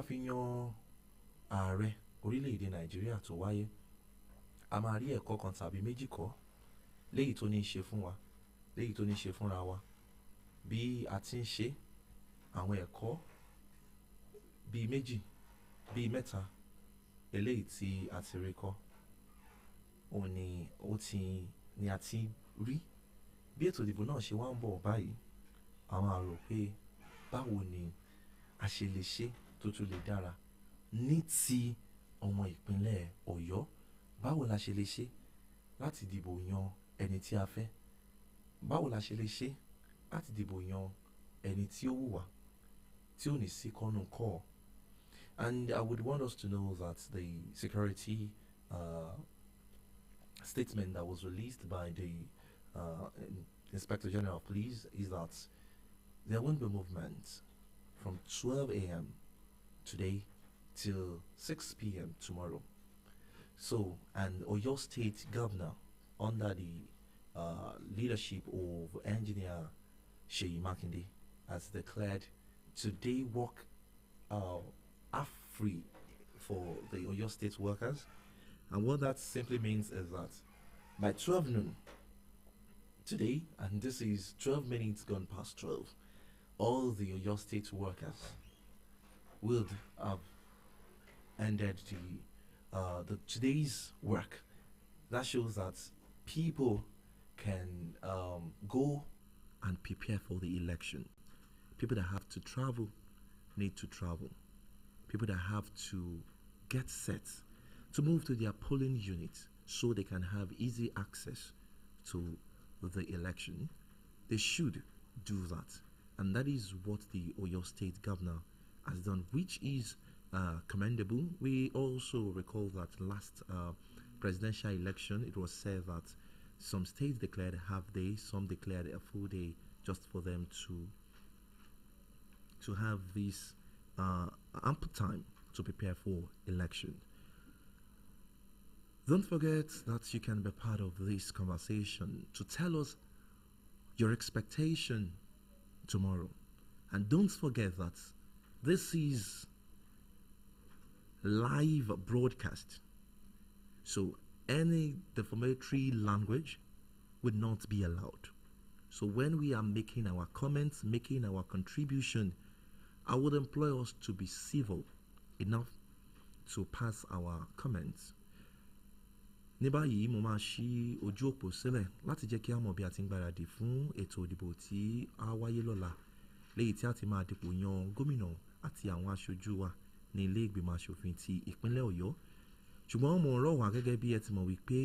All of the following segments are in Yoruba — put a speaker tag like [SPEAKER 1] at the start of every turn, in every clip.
[SPEAKER 1] fi yan ààrẹ orílẹ̀-èdè Nàìjíríà tó wáyé, a máa rí ẹ̀kọ́ kan tàbí méjì kọ́ léyìí tó ní í ṣe fún wa, léyìí tó ní í ṣe fúnra wa. Bí a ti ń ṣe àwọn ẹ̀kọ́ bíi méjì, bíi mẹ́ta, eléyìí tí a ti rí kọ́, òun ni a ti rí. Bí ètò ìdìbò náà ṣe wá ń bọ̀ báyìí, a máa rò pé báwo ni a ṣe lè ṣe tó tún lè dára ní ti ọmọ ìpínlẹ̀ Ọ̀yọ́. Báwo la ṣe lè ṣe láti dìbò yan ẹni tí a fẹ́? Báwo la ṣe lè ṣe láti dìbò yan ẹni tí ó wù wá, tí ò ní sí kọ́nù kọ́? And I would want us to know that the security statement that was released by the Inspector General of Police is that there won't be movement from 12 a.m. today till 6 p.m. tomorrow. So, and Oyo State Governor, under the leadership of Engineer Sheyi Makinde, has declared today work half free for the Oyo State workers. And what that simply means is that by 12 noon today, and this is 12 minutes gone past 12, all the Oyo State workers will have ended the today's work. That shows that people can go and prepare for the election. People that have to travel need to travel. People that have to get set to move to their polling units so they can have easy access to the election, they should do that. And that is what the Oyo State Governor has done, which is commendable. We also recall that last presidential election, it was said that some states declared a half day, some declared a full day, just for them to have this ample time to prepare for election. Don't forget that you can be part of this conversation to tell us your expectation tomorrow. And don't forget that this is live broadcast. So any defamatory language would not be allowed. So when we are making our comments, making our contribution, I would employ us to be civil enough to pass our comments. Ní báyìí mo máa ṣí ojú òpó sílẹ̀ láti jẹ́ kí a mọ̀ bí a ti ń gbáradì fún ètò ìdìbò tí á wáyé lọ́la, léyìí tí a ti máa dìbò yan gómìnà àti àwọn aṣojú wa ní ilé ìgbìmọ̀ aṣòfin ti ìpínlẹ̀ Ọ̀yọ́. Ṣùgbọ́n mo rọ̀ wá gẹ́gẹ́ bí ẹ ti mọ̀ wípé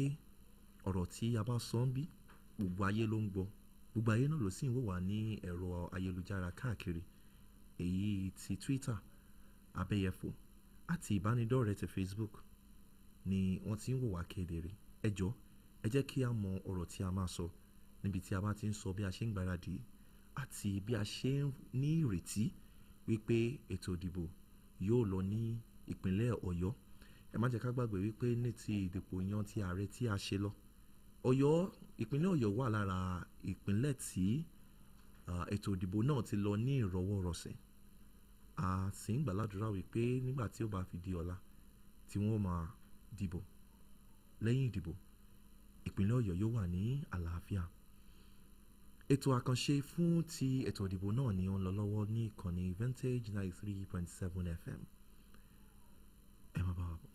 [SPEAKER 1] ọ̀rọ̀ tí a bá sọ ń bí gbogbo ayé ló ń gbọ́, gbogbo ayé náà ló sì ń wò wá ní ẹ̀rọ ayélujára káàkiri, èyí ti Twitter, abẹ́yẹfò àti ìbánidọ́rẹ̀ẹ́ ti Facebook ni wọ́n ti ń wò wá kedere. Ẹ jọ̀ọ́, ẹ jẹ́ kí a mọ ọ̀rọ̀ tí a máa sọ níbi tí a bá ti ń sọ bí a ṣe ń gbáradì àti bí a ṣe ń ní ìrètí wípé ètò ìdìbò yóò lọ ní ìpínlẹ̀ Ọ̀yọ́. Ẹ má jẹ́ ká gbàgbé wípé ní ti ìdìbò yan ti ààrẹ tí a ṣe lọ, Ọ̀yọ́, ìpínlẹ̀ Ọ̀yọ́ wà lára ìpínlẹ̀ tí ètò ìdìbò náà ti lọ ní ìrọwọ́rọsẹ̀. A sì ń gbàládùra wípé nígbà tí ó bá fi di ọ̀la tí wọ́n máa dìbò, lẹ́yìn ìdìbò ìpínlẹ̀ Ọ̀yọ́ yóò wà ní àlàáfíà. Ètò àkànṣe fún ti ètò ìdìbò náà ni ó ń lọ lọ́wọ́ ní ìkànnì Vintage 93.7 FM. Ẹ má bá wa bọ̀.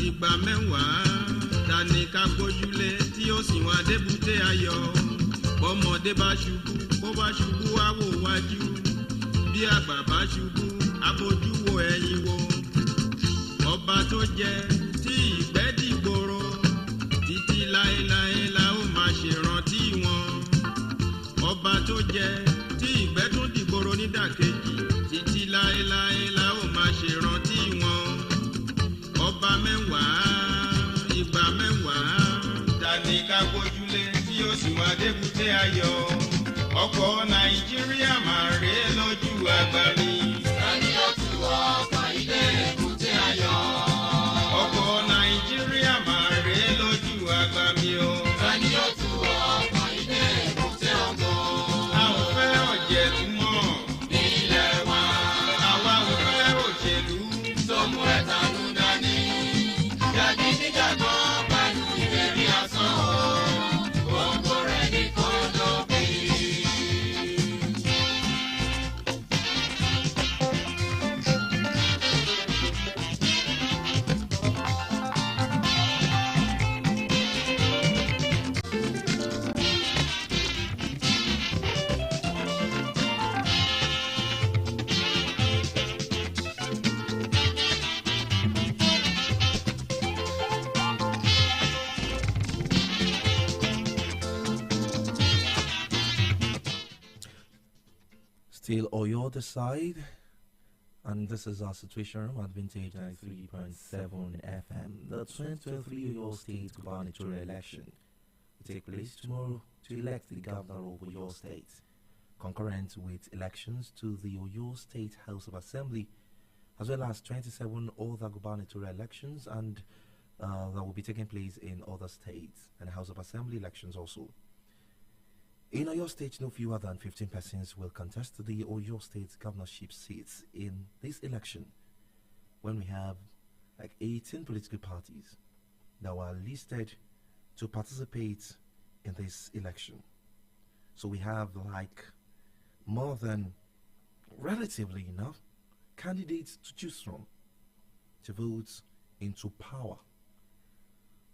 [SPEAKER 2] ìgbà mẹ́wàá tani ká gbójúlé tí ó sì wá débùté ayọ̀ bọ́mọdé bá ṣubú bó bá ṣubú á wò wájú bí àgbà bá ṣubú abojú wo ẹ̀yìn wo ọba tó jẹ tí ìgbẹ́ dìgboro títí láéláé la ó máa ṣèrántí wọn ọba tó jẹ tí ìgbẹ́ tún dìgboro nídàkejì títí láéláé la ó máa ṣèrántí wọn ọba mẹ́wàá ìgbà mẹ́wàá tani ká gbójúlé tí ó sì wá débùté ayọ̀ ọkọ̀ Nàìjíríà máa rèé lójú àgbà mi.
[SPEAKER 3] Tani ó tu ọkọ̀ ilé èbúté ayọ̀.
[SPEAKER 2] Ọkọ̀ Nàìjíríà máa rèé lójú àgbà mi o.
[SPEAKER 3] Tani ó tu ọkọ̀ ilé èbúté ògo.
[SPEAKER 2] A ò fẹ́ ọ̀jẹ̀lú mọ́
[SPEAKER 3] Nílẹ̀ wa.
[SPEAKER 2] àwa ò fẹ́ òṣèlú
[SPEAKER 3] Tó mú ẹ̀tanú dání. Jàgídíjàgan pẹ̀lú ìlérí asán o. Gbogbo rẹ̀ ní kọ́ńdọ̀bì.
[SPEAKER 1] Still Oyo the side, and this is our situation room at Vintage 93.7 FM. The 2023 Oyo State gubernatorial election will take place tomorrow to elect the governor of Oyo State, concurrent with elections to the Oyo State House of Assembly, as well as 27 other gubernatorial elections, and that will be taking place in other states, and House of Assembly elections also. In Oyo State, no fewer than 15 persons will contest the Oyo State governorship seats in this election, when we have like 18 political parties that were listed to participate in this election. So we have like more than relatively enough candidates to choose from to vote into power,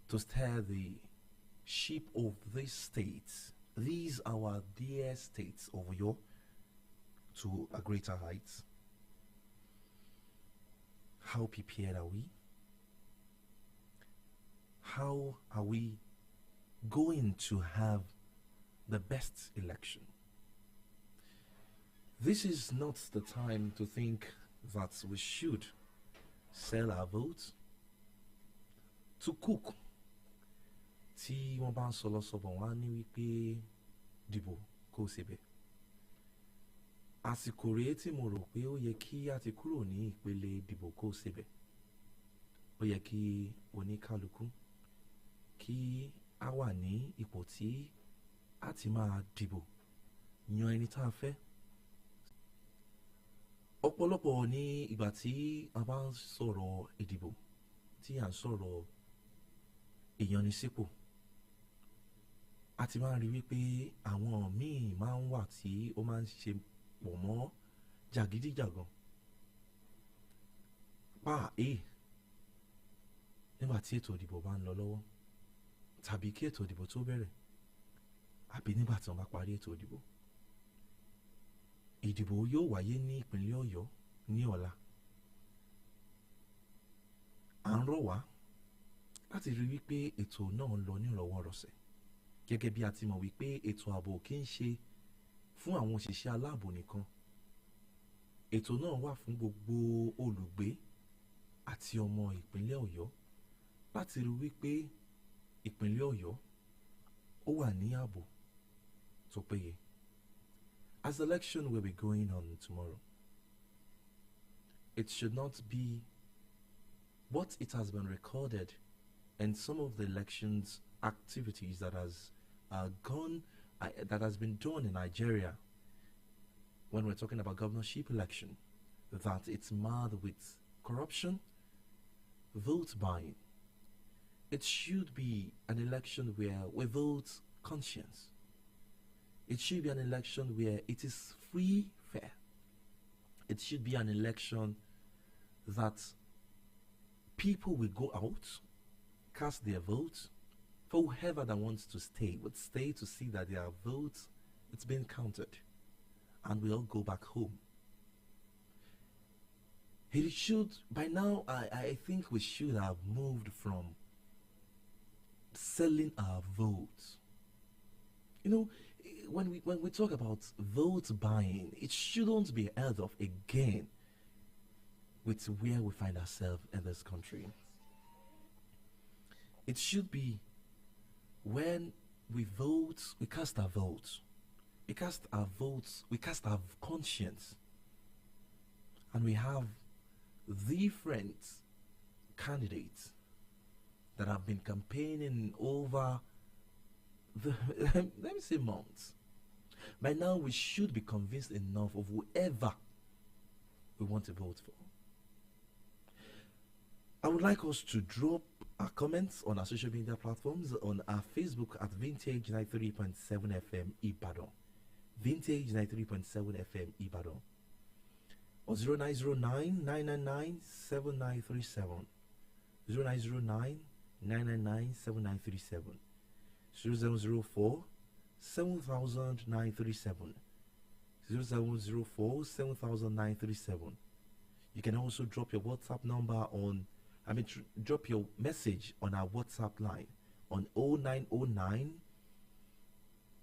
[SPEAKER 1] to steer the ship of this state. These are our dear states of Oyo to a greater height. How prepared are we? How are we going to have the best election? This is not the time to think that we should sell our votes to cook. Tí wọ́n bá ń sọ lọ́sọ̀bọ̀ wọ́n á ní wípé dìbò kó síbẹ̀. Àsìkò rèé tí mo rò pé ó yẹ kí a ti kúrò ní ìpele dìbò kó síbẹ̀. Ó yẹ kí oníkálukú kí a wà ní ipò tí a ti máa dìbò yan ẹni tá a fẹ́. Ọ̀pọ̀lọpọ̀ ní ìgbà tí a bá ń sọ̀rọ̀ ìdìbò, tí à ń sọ̀rọ̀ ìyanisípò, a ti máa rí wípé àwọn míì máa ń wà tí ó máa ń ṣe pọ̀ mọ́ jàgídíjàgan. Nígbà tí ètò ìdìbò bá ń lọ lọ́wọ́, tàbí kí ètò ìdìbò tó bẹ̀rẹ̀, àbí nígbà tí wọ́n bá parí ètò ìdìbò. Ìdìbò yóò wáyé ní ìpínlẹ̀ Ọ̀yọ́ ní ọ̀la. À ń rọ̀ wá láti rí wípé ètò náà ń lọ nírọ̀wọ́rọ̀sẹ̀, gẹ́gẹ́ bí a ti mọ̀ wípé ètò ààbò kì í ṣe fún àwọn òṣìṣẹ́ aláàbò nìkan. Ètò náà wà fún gbogbo olùgbé àti ọmọ ìpínlẹ̀ Ọ̀yọ́ láti rí wípé ìpínlẹ̀ Ọ̀yọ́ ó wà ní ààbò tó péye. As the election will be going on tomorrow, it should not be what it has been recorded and some of the elections activities that has been done in Nigeria when we're talking about governorship election, that it's marred with corruption, vote buying. It should be an election where we vote conscience. It should be an election where it is free, fair. It should be an election that people will go out, cast their votes for whoever that wants to stay, would stay to see that their votes, it's been counted, and we all go back home. It should, by now, I think we should have moved from selling our votes. You know, when we talk about vote buying, it shouldn't be heard of again with where we find ourselves in this country. It should be when we vote, we cast our votes. We cast our votes, we cast our conscience. And we have different candidates that have been campaigning over the let me say months. By now we should be convinced enough of whoever we want to vote for. I would like us to drop our comments on our social media platforms, on our Facebook at Vintage 93.7 FM Ibadan. Vintage 93.7 FM Ibadan. Or 0909 999 7937. 0909 999 7937. 0704 7937. 0704 7937. You can also drop your WhatsApp number on, drop your message on our WhatsApp line on 0909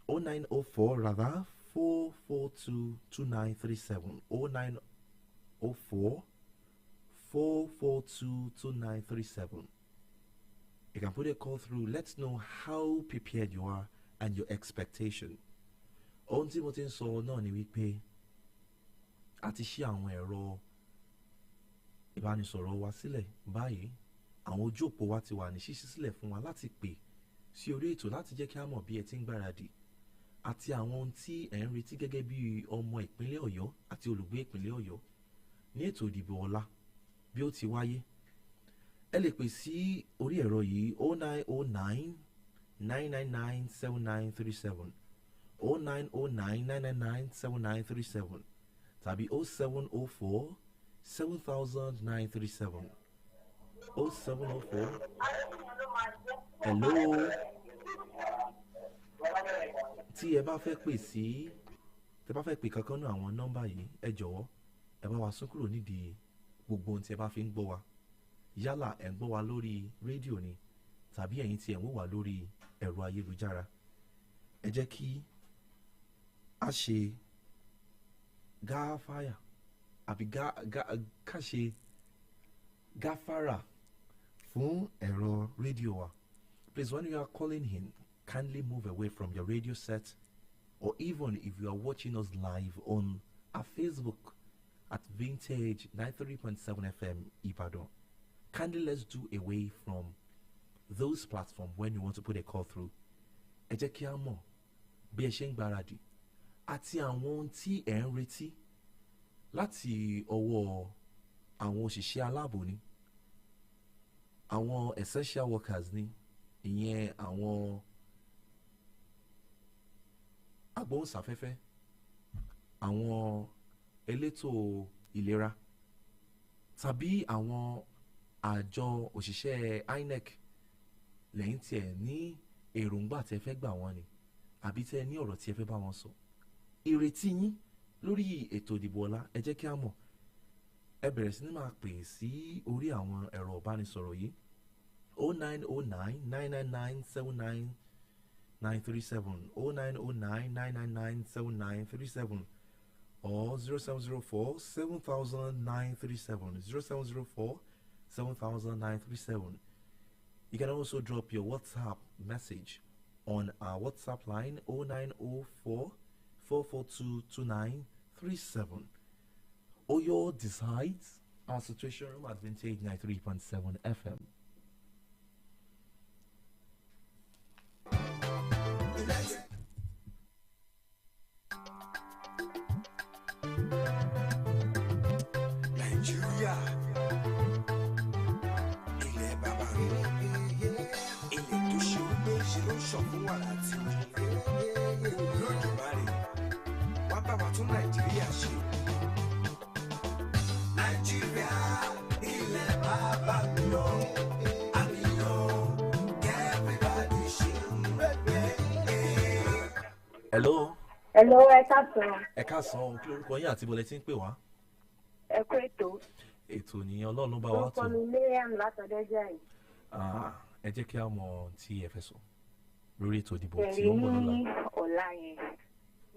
[SPEAKER 1] 0904 rather 442 2937. 0904 442 2937. You can put a call through. Let's know how prepared you are and your expectation. Ohun tí mo ti ń sọ náà ni wípé a ti ṣí àwọn ẹ̀rọ ìbánisọ̀rọ̀ wa sílẹ̀ báyìí. Àwọn ojú òpó wa ti wà ní ṣíṣí sílẹ̀ fún wa láti pè sí orí ètò láti jẹ́ kí a mọ̀ bí ẹ ti ń gbáradì àti àwọn ohun tí ẹ ń retí gẹ́gẹ́ bí ọmọ ìpínlẹ̀ Ọ̀yọ́ àti olùgbé ìpínlẹ̀ Ọ̀yọ́ ní ètò ìdìbò ọ̀la bí ó ti wáyé. Ẹ lè pè sí orí ẹ̀rọ yìí 0909 999 7937 0909 999 7937 tàbí 0704 7937 0704. Hello. Tí ẹ bá fẹ́ pè sí, tẹ́ bá fẹ́ pè kankan náà àwọn nọ́mbà yìí, ẹ jọ̀wọ́ ẹ bá wa sún kúrò nídìí gbogbo ohun tí ẹ bá fi ń gbọ́ wa. Yálà ẹ ń gbọ́ wa lórí rédíò ni tàbí ẹ̀yin tí ẹ ń wò wá lórí ẹ̀rọ ayélujára. Ẹ jẹ́ kí a ṣe gáfárà àbí ká ṣe gáfárà fún ẹ̀rọ rédíò wa. Please, when you are calling in, kindly move away from your radio set, or even if you are watching us live on our Facebook at Vintage 93.7 FM Ibadan, kindly let's do away from those platforms when you want to put a call through. Ẹ jẹ́ kí a mọ̀ bí ẹ ṣe ń gbáradì àti àwọn ohun tí ẹ ń retí láti ọwọ́ àwọn òṣìṣẹ́ aláàbò ni, àwọn essential workers ni, ìyẹn àwọn agbóhùnsáfẹ́fẹ́, àwọn elétò ìlera tàbí àwọn àjọ òṣìṣẹ́ INEC. Lẹ́yìn tí ẹ ní èròǹgbà tí ẹ fẹ́ gbà wọ́n ni àbí tí ẹ ní ọ̀rọ̀ tí ẹ fẹ́ bá wọn sọ, ìrètí yín lórí ètò ìdìbò ọ̀la, ẹ jẹ́ kí a mọ̀. Ẹ bẹ̀rẹ̀ sí ní máa pè sí orí àwọn ẹ̀rọ ìbánisọ̀rọ̀ yìí 0909 999 7937 0909 999 7937 or 0704 7937 0704 7937. You can also drop your WhatsApp message on our WhatsApp line 0904 442 2937. Oyo decides our situation room at Vintage 93.7 FM.
[SPEAKER 4] Nigeria, ilẹ̀ bàbá ilẹ̀ tó ṣe wípé ṣe ló ń ṣàn fún wàrà tí lójúmọ́rè wá bá wa tún Nàìjíríà ṣe. Nàìjíríà ilẹ̀ bàbá mi lọ.
[SPEAKER 1] Hello.
[SPEAKER 5] Hello, ẹ káàsán.
[SPEAKER 1] Ẹ káàsán, kí lorúkọ yín àti ibo lẹ ti ń pè wá?
[SPEAKER 5] Ẹ kú ètò.
[SPEAKER 1] Ètò ni Ọlọ́run bá wa tó.
[SPEAKER 5] Orúkọ mi Mariam látọ̀dẹ́jà yìí.
[SPEAKER 1] Ẹ jẹ́ kí a mọ tí ẹ fẹ́ sọ lórí ètò ìdìbò tí
[SPEAKER 5] Ẹ̀rí
[SPEAKER 1] ó ń bọ̀ lọ́la.
[SPEAKER 5] ní ọ̀la yẹn.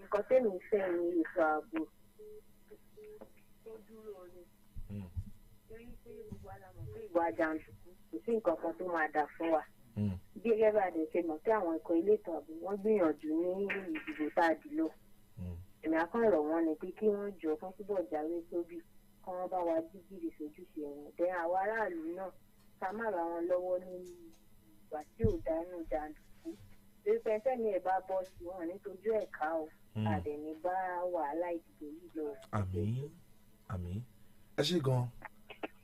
[SPEAKER 5] Nǹkan tẹ́mi fẹ́ ni ètò ààbò. Tó dúró ni. Torí pé gbogbo alamọ̀ pé ìwà jàǹdùkú kò sí nǹkan kan tó máa dà fún wa. Gẹ́gẹ́ bá a dẹ̀ ṣe mọ̀ pé àwọn ikọ̀ elétò ààbò wọ́n gbìyànjú ní ìdìbò tá a dì lọ. Èmi àkànrọ̀ wọn ni pé kí wọ́n jọ fún túbọ̀ jáwé sóbì kí wọ́n bá wa jígìrì sójúṣe wọn. Bẹ́ẹ̀ àwọn aráàlú náà ká má ra wọn lọ́wọ́ nínú ìgbà tí ò dánú jàǹdùkú. Torí pé ẹsẹ̀ ni ẹ̀ bá bọ́ sí wọn nítorí ẹ̀ka o. Àdẹ̀ ní bá wàhálà ìdìbò yìí lọ.
[SPEAKER 1] Àmín. Ẹ ṣé gan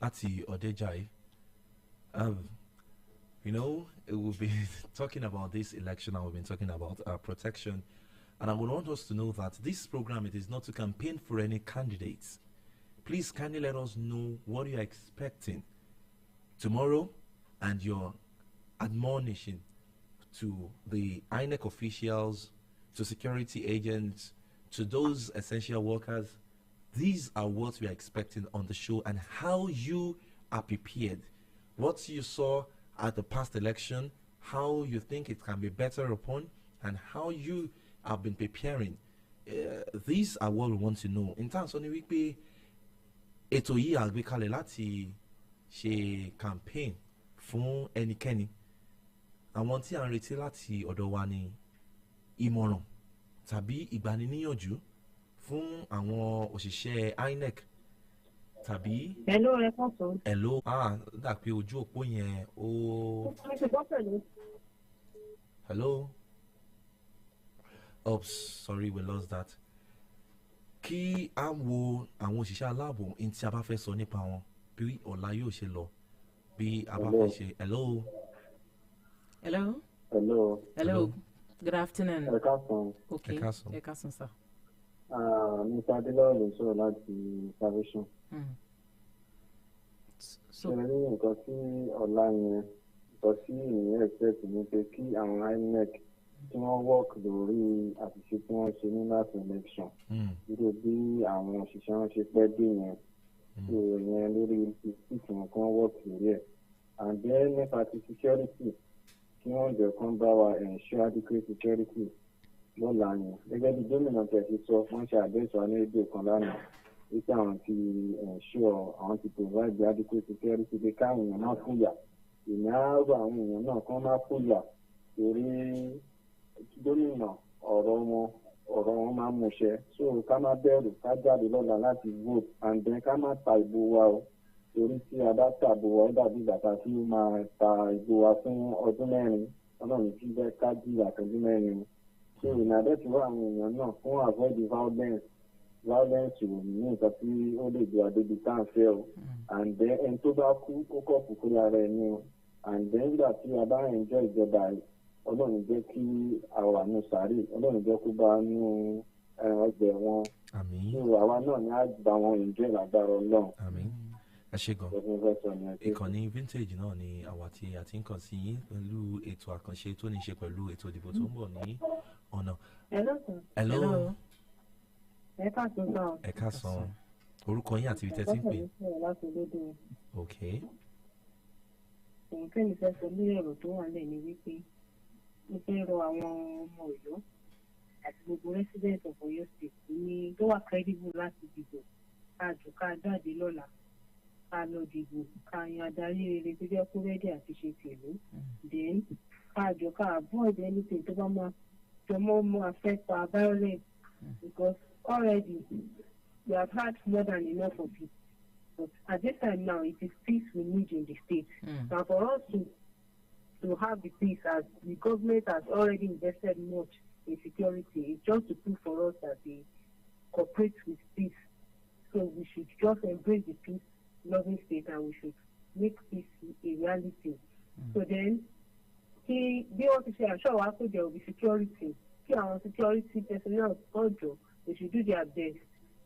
[SPEAKER 1] láti Ọ̀dẹ́jà yìí. We've been talking about this election and we've been talking about protection. And I would want us to know that this program, it is not to campaign for any candidates. Please kindly let us know what you are expecting tomorrow and your admonition to the INEC officials, to security agents, to those essential workers. These are what we are expecting on the show and how you are prepared. What you saw at the past election, how you think it can be better upon, and how you have been preparing. These are what we want to know. In terms of the week, ètò yìí àgbékalẹ̀ láti ṣe campaign fún ẹnikẹ́ni. Àwọn tí à ń retí láti ọ̀dọ̀ wa ni ìmọ̀ràn tàbí ìgbaniníyànjú fún àwọn òṣìṣẹ́ INEC tàbí.
[SPEAKER 5] Hello, ẹ káàsán.
[SPEAKER 1] Hello. Dà pé ojú òpó yẹn ó. Hello. Oops, sorry, we lost that. Kí á wo àwọn òṣìṣẹ́ aláàbò ní tí a bá fẹ́ sọ nípa wọn bí ọ̀la yóò ṣe lọ bí a bá fẹ́ ṣe. Hello.
[SPEAKER 6] Good afternoon.
[SPEAKER 1] Ẹ káàsán.
[SPEAKER 6] Okay. Ẹ káàsán sir.
[SPEAKER 7] Mr. Adélọ́wọ̀ ló sọ̀rọ̀ láti Salvation. Ṣé ní nǹkan tí ọ̀la yẹn nǹkan tí ìyẹn expect ni pé kí àwọn INEC tí wọ́n work lórí àṣìṣe tí wọ́n ṣe ní last election. Nítorí bí àwọn òṣìṣẹ́ wọn ṣe pẹ́ dé yẹn tí ìyẹn lórí ìsìnkú wọn kí wọ́n work lórí ẹ̀. And then nípa ti security kí wọ́n jẹ́ kán bá wa ensure adequate security lọ́la yẹn. Gẹ́gẹ́ bí gómìnà tẹ̀sí sọ wọ́n ṣe àdéhùn ní èdè kan lánàá wípé àwọn ti ensure àwọn ti provide adequate security pé káwọn èèyàn má fòyà. Ìní àárọ̀ àwọn èèyàn náà kán má fòyà torí gómìnà ọ̀rọ̀ wọn máa ń múṣẹ. So ká má bẹ̀rù ká jáde lọ́la láti vote and then ká má ta ìbò wa o torí tí a bá ta ìbò wa ó dàbí bàtà tí ó máa ta ìbò wa fún ọdún mẹ́rin ọlọ́run tí bẹ́ẹ̀ ká jí àtọ́jú mẹ́rin o. So ìnàdẹ́ ti wá àwọn èèyàn náà fún avoid violence ò ní nǹkan tí ó lè gbé adébi tá à ń fẹ́ o. And then ẹni tó bá kú ó kọ́ kúkú lára ẹni o. And then nígbà tí a bá enjoy ìjọba yìí ọlọ́run jẹ́ kí àwa nù sàárè ọlọ́run jẹ́ kó bá nù ọgbẹ̀ wọn. So àwa náà ni á gba wọn enjoy lágbára ọlọ́run.
[SPEAKER 1] Ẹ ṣé gan. Ìkànnì vintage náà ni àwa tí a ti ń kàn sí yín pẹ̀lú ètò àkànṣe tó ní ṣe pẹ̀lú ètò ìdìbò tó ń bọ̀ ní ọ̀nà. Hello.
[SPEAKER 5] Ẹ káàsán sọ.
[SPEAKER 1] Ẹ káàsán. Orúkọ yín àti ibi tẹ́ ti ń pè. Ok.
[SPEAKER 5] Èyí tẹ́lẹ̀ fẹ́ sọ lórí ọ̀rọ̀ tó wà lẹ́nu wípé mo fẹ́ rọ àwọn ọmọ Ọ̀yọ́ àti gbogbo resident of Ọ̀yọ́ state ní tó wà credible láti dìbò ká jáde lọ́la ká lọ dìbò ká yan adarí rere tó jẹ́ kó rẹ́dí àti ṣe tèlú. Then ká avoid anything tó bá máa jọmọ́ mọ́ affect our violence because already we have had more than enough of it. But at this time now, it is peace we need in the state. Now for us to have the peace, as the government has already invested much in security, it's just to prove for us that they cooperate with peace. So we should just embrace the peace-loving state and we should make peace a reality. So then, bí wọ́n ti ṣe àṣọ wa pé there will be security, kí àwọn security personnel kọjọ, they should do their best.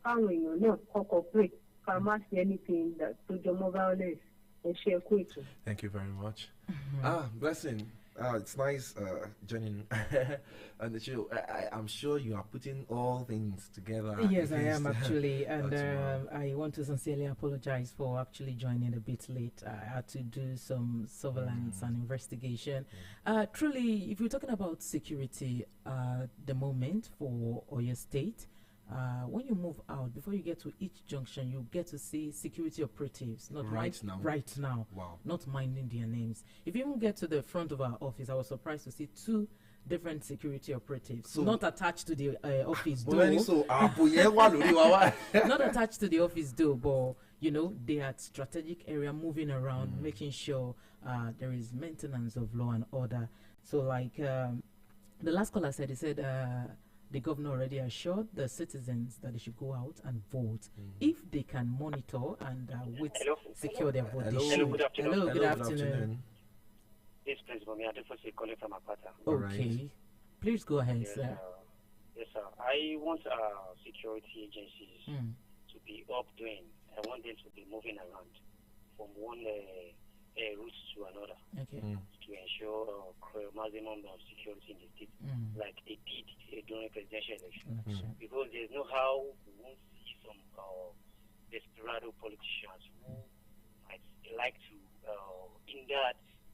[SPEAKER 5] Káwọn èèyàn náà kọ́ cooperate, ká má ṣe anything that tó jọmọ́ violence. Ẹ ṣé ẹ kú ètò.
[SPEAKER 1] Thank you very much. Blessing. It's nice joining on the show. I'm sure you are putting all things together.
[SPEAKER 6] Yes, I am actually, and I want to sincerely apologize for actually joining a bit late. I had to do some surveillance and investigation. Truly, if you're talking about security, the moment for Oyo State, when you move out, before you get to each junction, you get to see security operatives. Not right now.
[SPEAKER 1] Wow.
[SPEAKER 6] Not minding their names. If you even get to the front of our office, I was surprised to see 2 different security operatives, so, not attached to the office door. Not attached to the office door, but they are at strategic area, moving around, making sure there is maintenance of law and order. So, like the last caller said, he said the governor already assured the citizens that they should go out and vote if they can monitor and secure their vote.
[SPEAKER 8] Hello, good afternoon.
[SPEAKER 6] Hello, good afternoon.
[SPEAKER 8] This is Principal Miadefosi calling from Apata.
[SPEAKER 6] Okay. Please go ahead, sir.
[SPEAKER 8] Yes, sir. I want security agencies to be up doing. I want them to be moving around from one route to another to ensure maximum of security in the state, like they did during presidential election. Because there's no how we won't see some desperado politicians who might like to hinder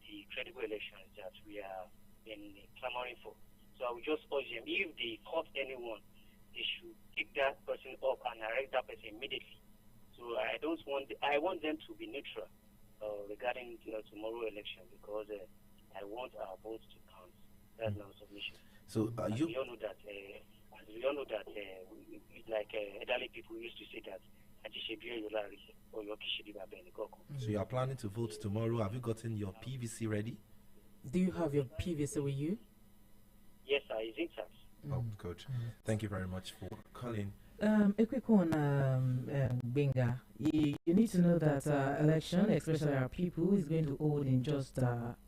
[SPEAKER 8] the credible elections that we are clamoring for. So I would just urge them, if they caught anyone, they should pick that person up and arrest that person immediately. So I want them to be neutral regarding tomorrow election, because I want our votes to count. That's my submission.
[SPEAKER 1] So
[SPEAKER 8] we all know that like elderly people used to say that.
[SPEAKER 1] So you are planning to vote tomorrow. Have you gotten your PVC ready?
[SPEAKER 6] Do you have your PVC with you?
[SPEAKER 8] Yes, sir. It's intact.
[SPEAKER 1] Oh, good. Thank you very much for calling.
[SPEAKER 6] A quick one, Benga. You need to know that election, especially our people, is going to hold in just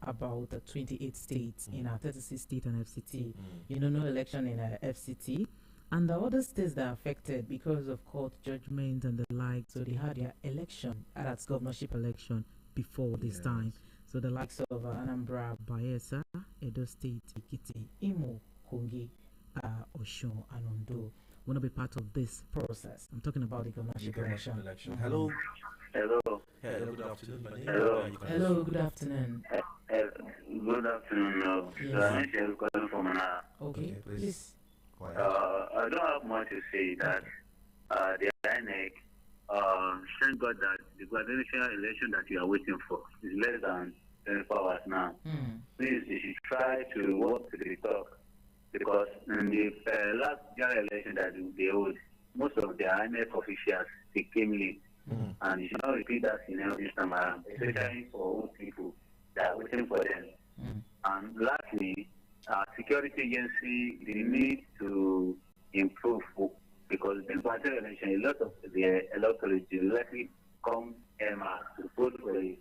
[SPEAKER 6] about 28 states in our 36 state and FCT. No election in FCT. And the other states that are affected because of court judgment and the like, so they had their election, that's governorship election, before this time. So the likes of Anambra, Bayelsa, Edo State, Ekiti, Imo, Kogi, Osun, and Ondo want to be part of this process. I'm talking about the governorship election.
[SPEAKER 1] Hello.
[SPEAKER 7] Hello.
[SPEAKER 1] Hello, good afternoon. My name
[SPEAKER 6] Hello, good afternoon.
[SPEAKER 7] Good afternoon.
[SPEAKER 6] Yes.
[SPEAKER 7] Okay,
[SPEAKER 6] please.
[SPEAKER 7] I don't have much to say that the INEC, thank God that the presidential election that you are waiting for is less than 24 hours now. Please, you should try to walk to the talk, because in the last general election that they hold, most of the INEC officials, they came late. And you should not repeat that scenario this time around, especially for old people that are waiting for them. And lastly, security agency, they need to improve, because the presidential election, a lot of the electorate will likely come to vote for the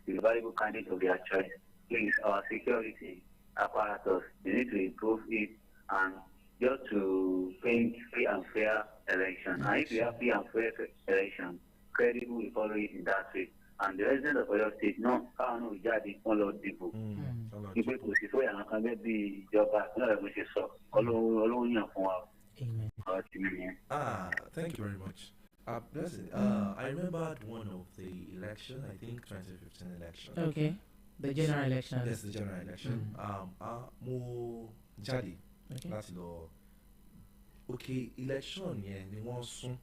[SPEAKER 7] valuable candidate of their choice. Please, our security apparatus, they need to improve it, and just to paint free and fair election. And if you have free and fair election, credible will follow it in that way. And the residents of Oyo State, no, how no jadi follow people. People who see so young can get the job back. No, we say so. Amen.
[SPEAKER 1] Thank you very much. I remembered one of the election, I think 2015 election.
[SPEAKER 6] Okay. The general election.
[SPEAKER 1] Yes, the general election. Mo jadi. Láti lọ. Okay, election yẹn ni wọ́n sún.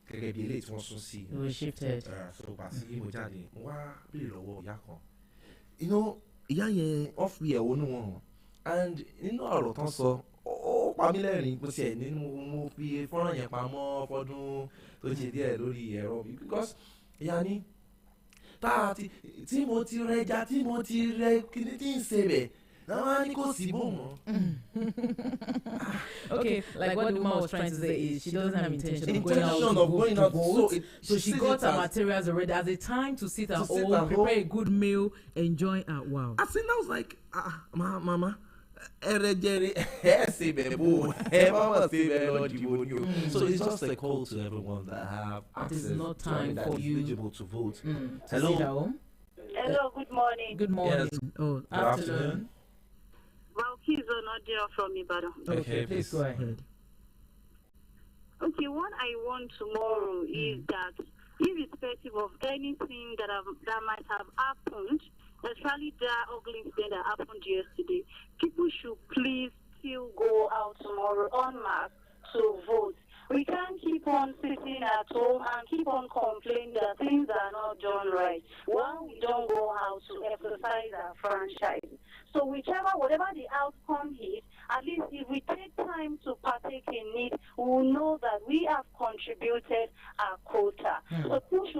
[SPEAKER 1] Gẹ́gẹ́ bí eléyìí tí wọ́n sún sí.
[SPEAKER 6] We shifted.
[SPEAKER 1] So pàtí mo jáde, mo wá béèrè lọ́wọ́ ìyá kan. Ìyá yẹn wọ́n fi ẹ̀hónú wọn hàn. And nínú ọ̀rọ̀ tán sọ, ó pa mí lẹ́rìn bó tiẹ̀ nínú mo fi fọ́nrán yẹn pamọ́ fọ́dún tó ṣe díẹ̀ lórí ẹ̀rọ mi. Because ìyá ní tí mo ti rẹja tí mo ti rẹ kíní tí ń ṣe bẹ̀.
[SPEAKER 6] Okay, like what the woman was trying to say is she doesn't have intention of going out to vote. So she got her materials already as a time to sit at home, prepare a good meal, enjoy. Wow.
[SPEAKER 1] I was like, mama. So it's just a call to everyone that have access.
[SPEAKER 6] It is not time for you
[SPEAKER 1] to vote.
[SPEAKER 6] Hello.
[SPEAKER 9] Hello, good morning.
[SPEAKER 6] Good morning.
[SPEAKER 1] Yes.
[SPEAKER 6] Oh, afternoon.
[SPEAKER 9] Valkyrie Zonadia from Ibadan.
[SPEAKER 6] Okay, please go ahead.
[SPEAKER 9] Okay, what I want tomorrow is that, irrespective of anything that might have happened, especially that ugly incident that happened yesterday, people should please still go out tomorrow en masse to vote. We can't keep on sitting at home and keep on complaining that things are not done right while we don't go out to exercise our franchise. So whatever the outcome is, at least if we take time to partake in it, we will know that we have contributed our quota. So people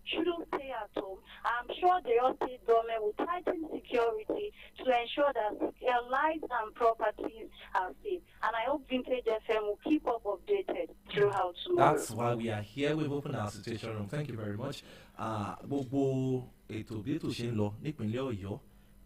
[SPEAKER 9] shouldn't stay at home. I'm sure the Oyo State government will tighten security to ensure that their lives and properties are safe. And I hope Vintage FM will keep up updated throughout tomorrow.
[SPEAKER 1] That's why we are here. We've opened our situation room. Thank you very much. Gbogbo ètò bí ètò ṣe ń lọ nípínlẹ̀ Ọ̀yọ́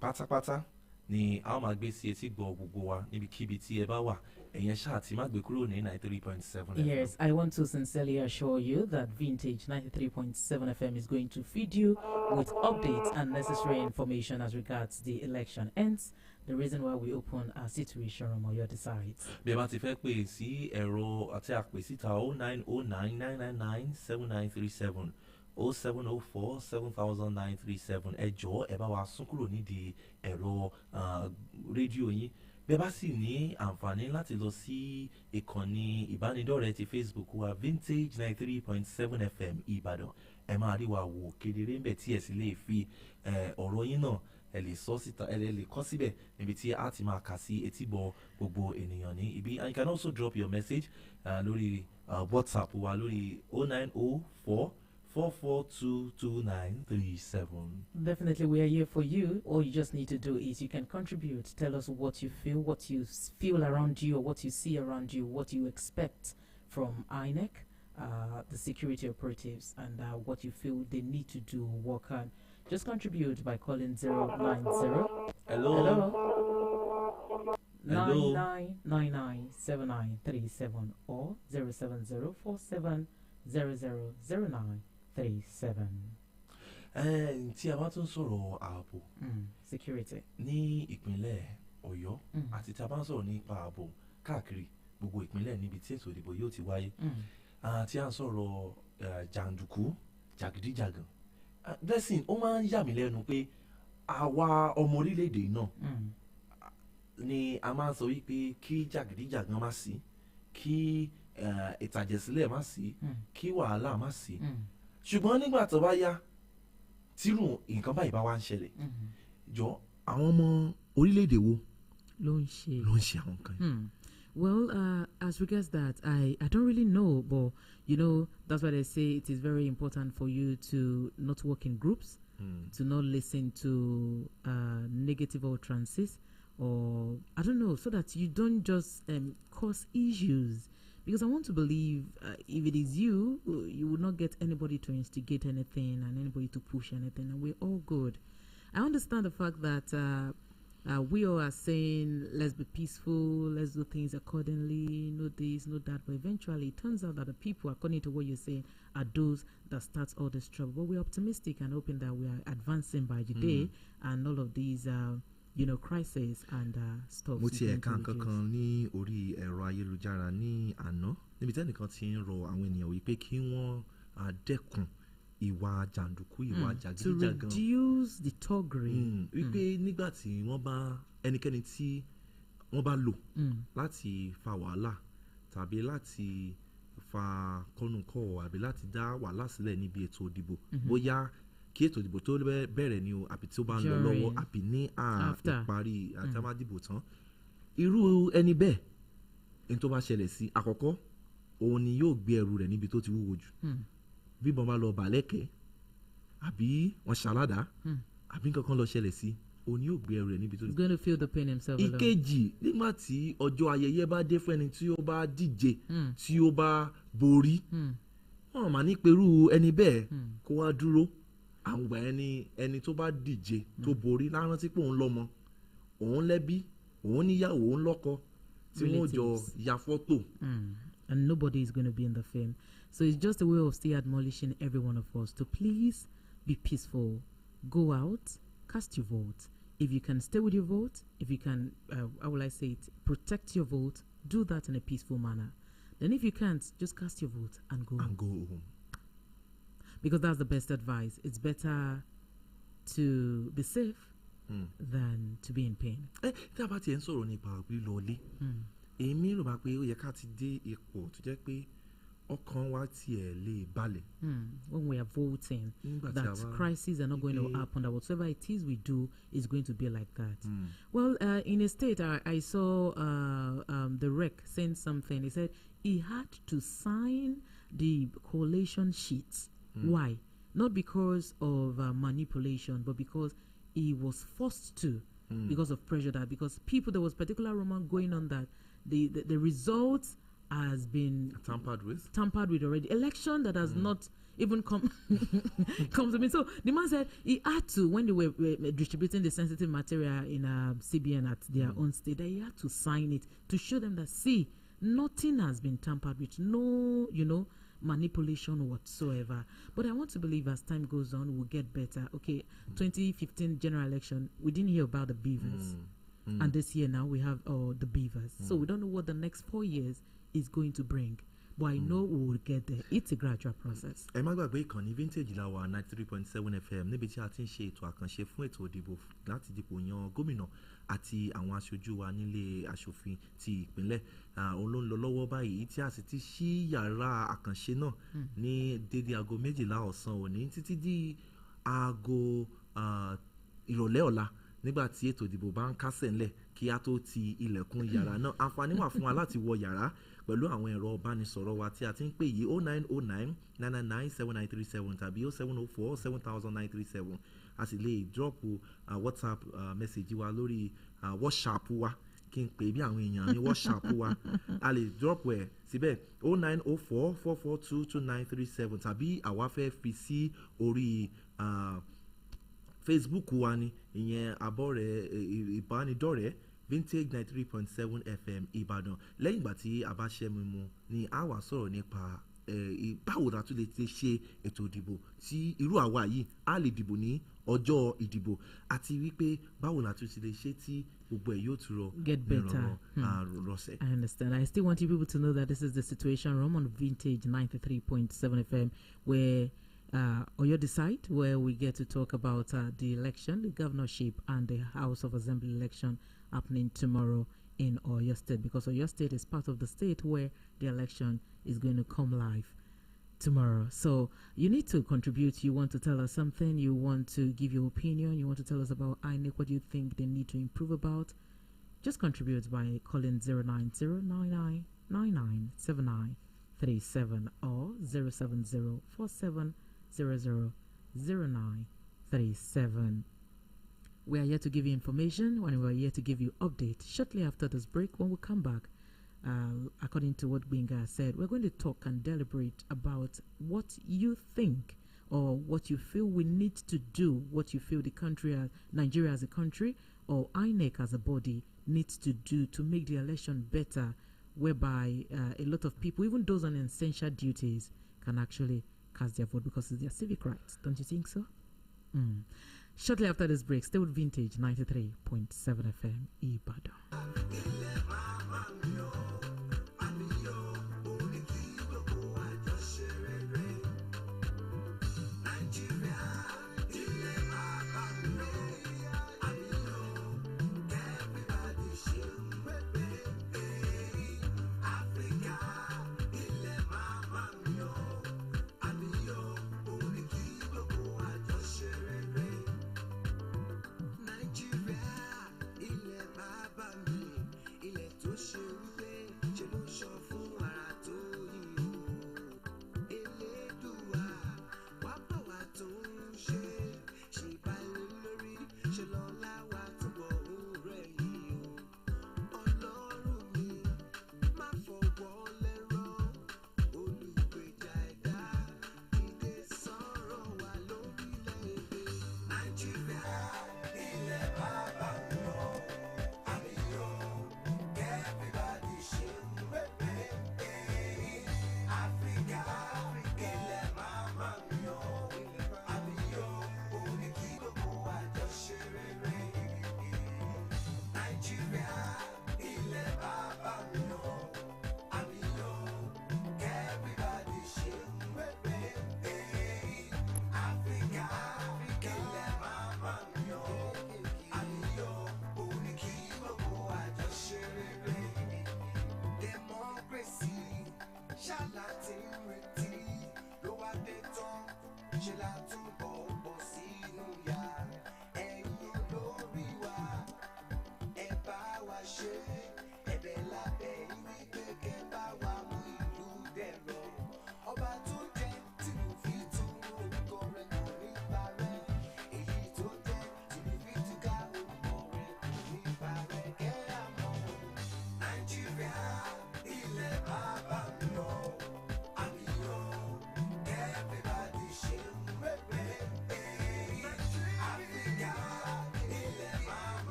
[SPEAKER 1] pátápátá ni a ó máa gbé sí etí gbọ́ gbogbo wa níbikíbi tí ẹ bá wà. Ẹ̀yẹn ṣáà ti má gbé kúrò ní 93.7 FM.
[SPEAKER 6] Yes, I want to sincerely assure you that Vintage 93.7 FM is going to feed you with updates and necessary information as regards the election. Hence, the reason why we open our situation room on your decides.
[SPEAKER 1] Bí ẹ bá ti fẹ́ pè sí ẹ̀rọ àti àpèsíta 09099997937 0704 7937 ẹ jọ̀ọ́ ẹ bá wa sún kúrò nídìí ẹ̀rọ rédíò yín. Bẹ́ẹ̀ bá sì ní àǹfààní láti lọ sí ìkànnì ìbánidọ́rẹ̀ẹ́ ti Facebook wa Vintage 93.7 FM Ìbàdàn, ẹ máa rí wa wò kedere ńbẹ̀ tí ẹ sì lè fi ọ̀rọ̀ yín náà ẹ lè sọ síta ẹ lè kọ síbẹ̀ níbi tí a ti máa kà sí etígbọ̀ gbogbo ènìyàn ní ibi. And you can also drop your message lórí WhatsApp wa lórí 0904 4422937.
[SPEAKER 6] Definitely, we are here for you. All you just need to do is you can contribute. Tell us what you feel around you, or what you see around you, what you expect from INEC, the security operatives, and what you feel they need to do, work on. Just contribute by calling 090.
[SPEAKER 1] Hello.
[SPEAKER 6] 99997937 or 07047000937.
[SPEAKER 1] Tí a bá tún sọ̀rọ̀ ààbò
[SPEAKER 6] security
[SPEAKER 1] ní ìpínlẹ̀ Ọ̀yọ́ àti tí a bá ń sọ̀rọ̀ nípa ààbò káàkiri gbogbo ìpínlẹ̀ níbi tí ètò ìdìbò yóò ti wáyé, tí a ń sọ̀rọ̀ jàǹdùkú jàgídíjàgàn, blessing ó máa ń yà mí lẹ́nu pé àwa ọmọ orílẹ̀-èdè náà ni a máa ń sọ wípé kí jàgídíjàgàn má sí, kí ìtàjẹ̀sílẹ̀ má sí, kí wàhálà má sí. Ṣùgbọ́n nígbà tó bá yá tírù nǹkan báyìí bá wá ń ṣẹlẹ̀, jọ àwọn ọmọ orílẹ̀-èdè wo ló ń ṣe àwọn nǹkan yìí?
[SPEAKER 6] Well, as regards that, I don't really know, but that's why they say it is very important for you to not work in groups, to not listen to negative utterances, or I don't know, so that you don't just cause issues. Because I want to believe if it is you, you will not get anybody to instigate anything and anybody to push anything, and we're all good. I understand the fact that we all are saying, let's be peaceful, let's do things accordingly, no this, no that, but eventually it turns out that the people, according to what you're saying, are those that start all this trouble. But we're optimistic and hoping that we are advancing by the day, and all of these crisis and stuff.
[SPEAKER 1] Mo ti ẹ̀ka kankan ní orí ẹ̀rọ ayélujára ní àná níbi tẹ́nìkan ti ń rọ àwọn ènìyàn wípé kí wọ́n dẹ́kun ìwà jàǹdùkú, ìwà jàgídíjàgan.
[SPEAKER 6] To reduce the thuggery.
[SPEAKER 1] Wípé nígbà tí wọ́n bá ẹnikẹ́ni tí wọ́n bá lò láti fa wàhálà tàbí láti fa kọ́nùkọ́ àbí láti dá wàhálà sílẹ̀ níbi ètò ìdìbò, bóyá kí ètò ìdìbò tó bẹ̀rẹ̀ ni o àbí tí ó bá ń lọ lọ́wọ́ àbí ní ìparí àti àmàdìbò tán, irú ẹni bẹ́ẹ̀ ní tó bá ṣẹlẹ̀ sí àkọ́kọ́ òun ni yóò gbé ẹrù rẹ̀ níbi tó ti wúwo jù. Bí bọ́n bá lọ bàlẹ́kẹ̀ àbí wọ́n ṣàládà àbí nǹkan kan lọ ṣẹlẹ̀ sí, òun ni yóò gbé ẹrù rẹ̀ níbi tó ti.
[SPEAKER 6] He's going to feel the pain himself alone.
[SPEAKER 1] Ìkejì, nígbà tí ọjọ́ ayẹyẹ bá dé fún ẹni tí ó bá díje tí ó bá borí, wọ́n máa ní pẹ̀lú ẹni bẹ́ẹ̀ kó wá dúró. Àwọn ẹni tó bá díje tó borí lárántí pé òun lọ́mọ, òun lẹ́bí, òun níyàwó, òun lọ́kọ tí wọ́n jọ ya fọ́tò.
[SPEAKER 6] And nobody is going to be in the film. So it's just a way of still admonishing every one of us to please be peaceful. Go out, cast your vote. If you can stay with your vote, if you can, how will I say it, protect your vote, do that in a peaceful manner. Then if you can't, just cast your vote and go home. Because that's the best advice. It's better to be safe than to be in pain.
[SPEAKER 1] Tí a bá tiẹ̀ ń sọ̀rọ̀ nípa lílọlé, èmi rò bá pé ó yẹ ká ti dé ipò tó jẹ́ pé ọkàn wa tiẹ̀ lè balẹ̀.
[SPEAKER 6] When we are voting, that crises are not going to happen, that whatever it is we do is going to be like that. Well, in a state, I saw the rec saying something. He said he had to sign the coalition sheets. Why? Not because of manipulation, but because he was forced to, because of pressure. Because there was particular rumor going on that the results has been
[SPEAKER 1] tampered with
[SPEAKER 6] already. Election that has not even come to me. So the man said he had to, when they were distributing the sensitive material in CBN at their own state, that he had to sign it to show them that, see, nothing has been tampered with, no, manipulation whatsoever. But I want to believe as time goes on, we'll get better. Okay, 2015 general election, we didn't hear about the beavers. And this year now we have the beavers. So we don't know what the next 4 years is going to bring. But I know we will get there. It's a gradual process.
[SPEAKER 1] Ẹ má gbàgbé ìkànnì Vintage la wà 93.7 FM níbi tí a ti ń ṣe ètò àkànṣe fún ètò ìdìbò láti dìbò yan gómìnà àti àwọn aṣojú wa nílé aṣòfin ti ìpínlẹ̀. Òun ló ń lọ lọ́wọ́ báyìí tí a sì ti ṣí yàrá àkànṣe náà ní dédé aago 12 ọ̀sán òní títí di aago ìrọ̀lẹ́ ọ̀la nígbà tí ètò ìdìbò bá ń kásẹ̀ ńlẹ̀ kí a tó ti ilẹ̀kùn yàrá náà. Àǹfààní wà fún wa láti wọ yàrá pẹ̀lú àwọn ẹ̀rọ ìbánisọ̀rọ̀ wa tí a ti ń pè yìí 0909 999 7937 tàbí 0704 7937. A sì lè drop WhatsApp message wa lórí WhatsApp wa kí n pè bí àwọn èèyàn ní WhatsApp wa. A lè drop ẹ̀ síbẹ̀ 0904 442 2937 tàbí àwa fẹ́ fi sí orí Facebook wa ni ìyẹn abọ́rẹ̀ ìbánidọ́rẹ̀ẹ́ Vintage 93.7 FM Ibadan. Lẹ́yìn ìgbà tí a bá ṣẹ́ mímu ni a wá sọ̀rọ̀ nípa báwo la tún lè ti ṣe ètò ìdìbò tí irú àwa yìí a lè dìbò ní ọjọ́ ìdìbò àti wípé báwo la tún ti lè ṣe tí gbogbo ẹ̀ yóò tún rọ
[SPEAKER 6] get better.
[SPEAKER 1] Rọ̀ṣẹ̀.
[SPEAKER 6] I understand. I still want you people to know that this is the Situation Room on Vintage 93.7 FM where Oyo Decide, where we get to talk about the election, the governorship and the House of Assembly election happening tomorrow in Oyo State, because Oyo State is part of the state where the election is going to come live tomorrow. So you need to contribute. You want to tell us something, you want to give your opinion, you want to tell us about INEC, what you think they need to improve about. Just contribute by calling 09099997937 or 07047000937. We are here to give you information, when we are here to give you update. Shortly after this break, when we come back, according to what Gbenga said, we're going to talk and deliberate about what you think or what you feel we need to do, what you feel the country, Nigeria as a country, or INEC as a body needs to do to make the election better, whereby a lot of people, even those on essential duties, can actually cast their vote because it's their civic rights. Don't you think so? Shortly after this break, stay with Vintage 93.7 FM Ibadan.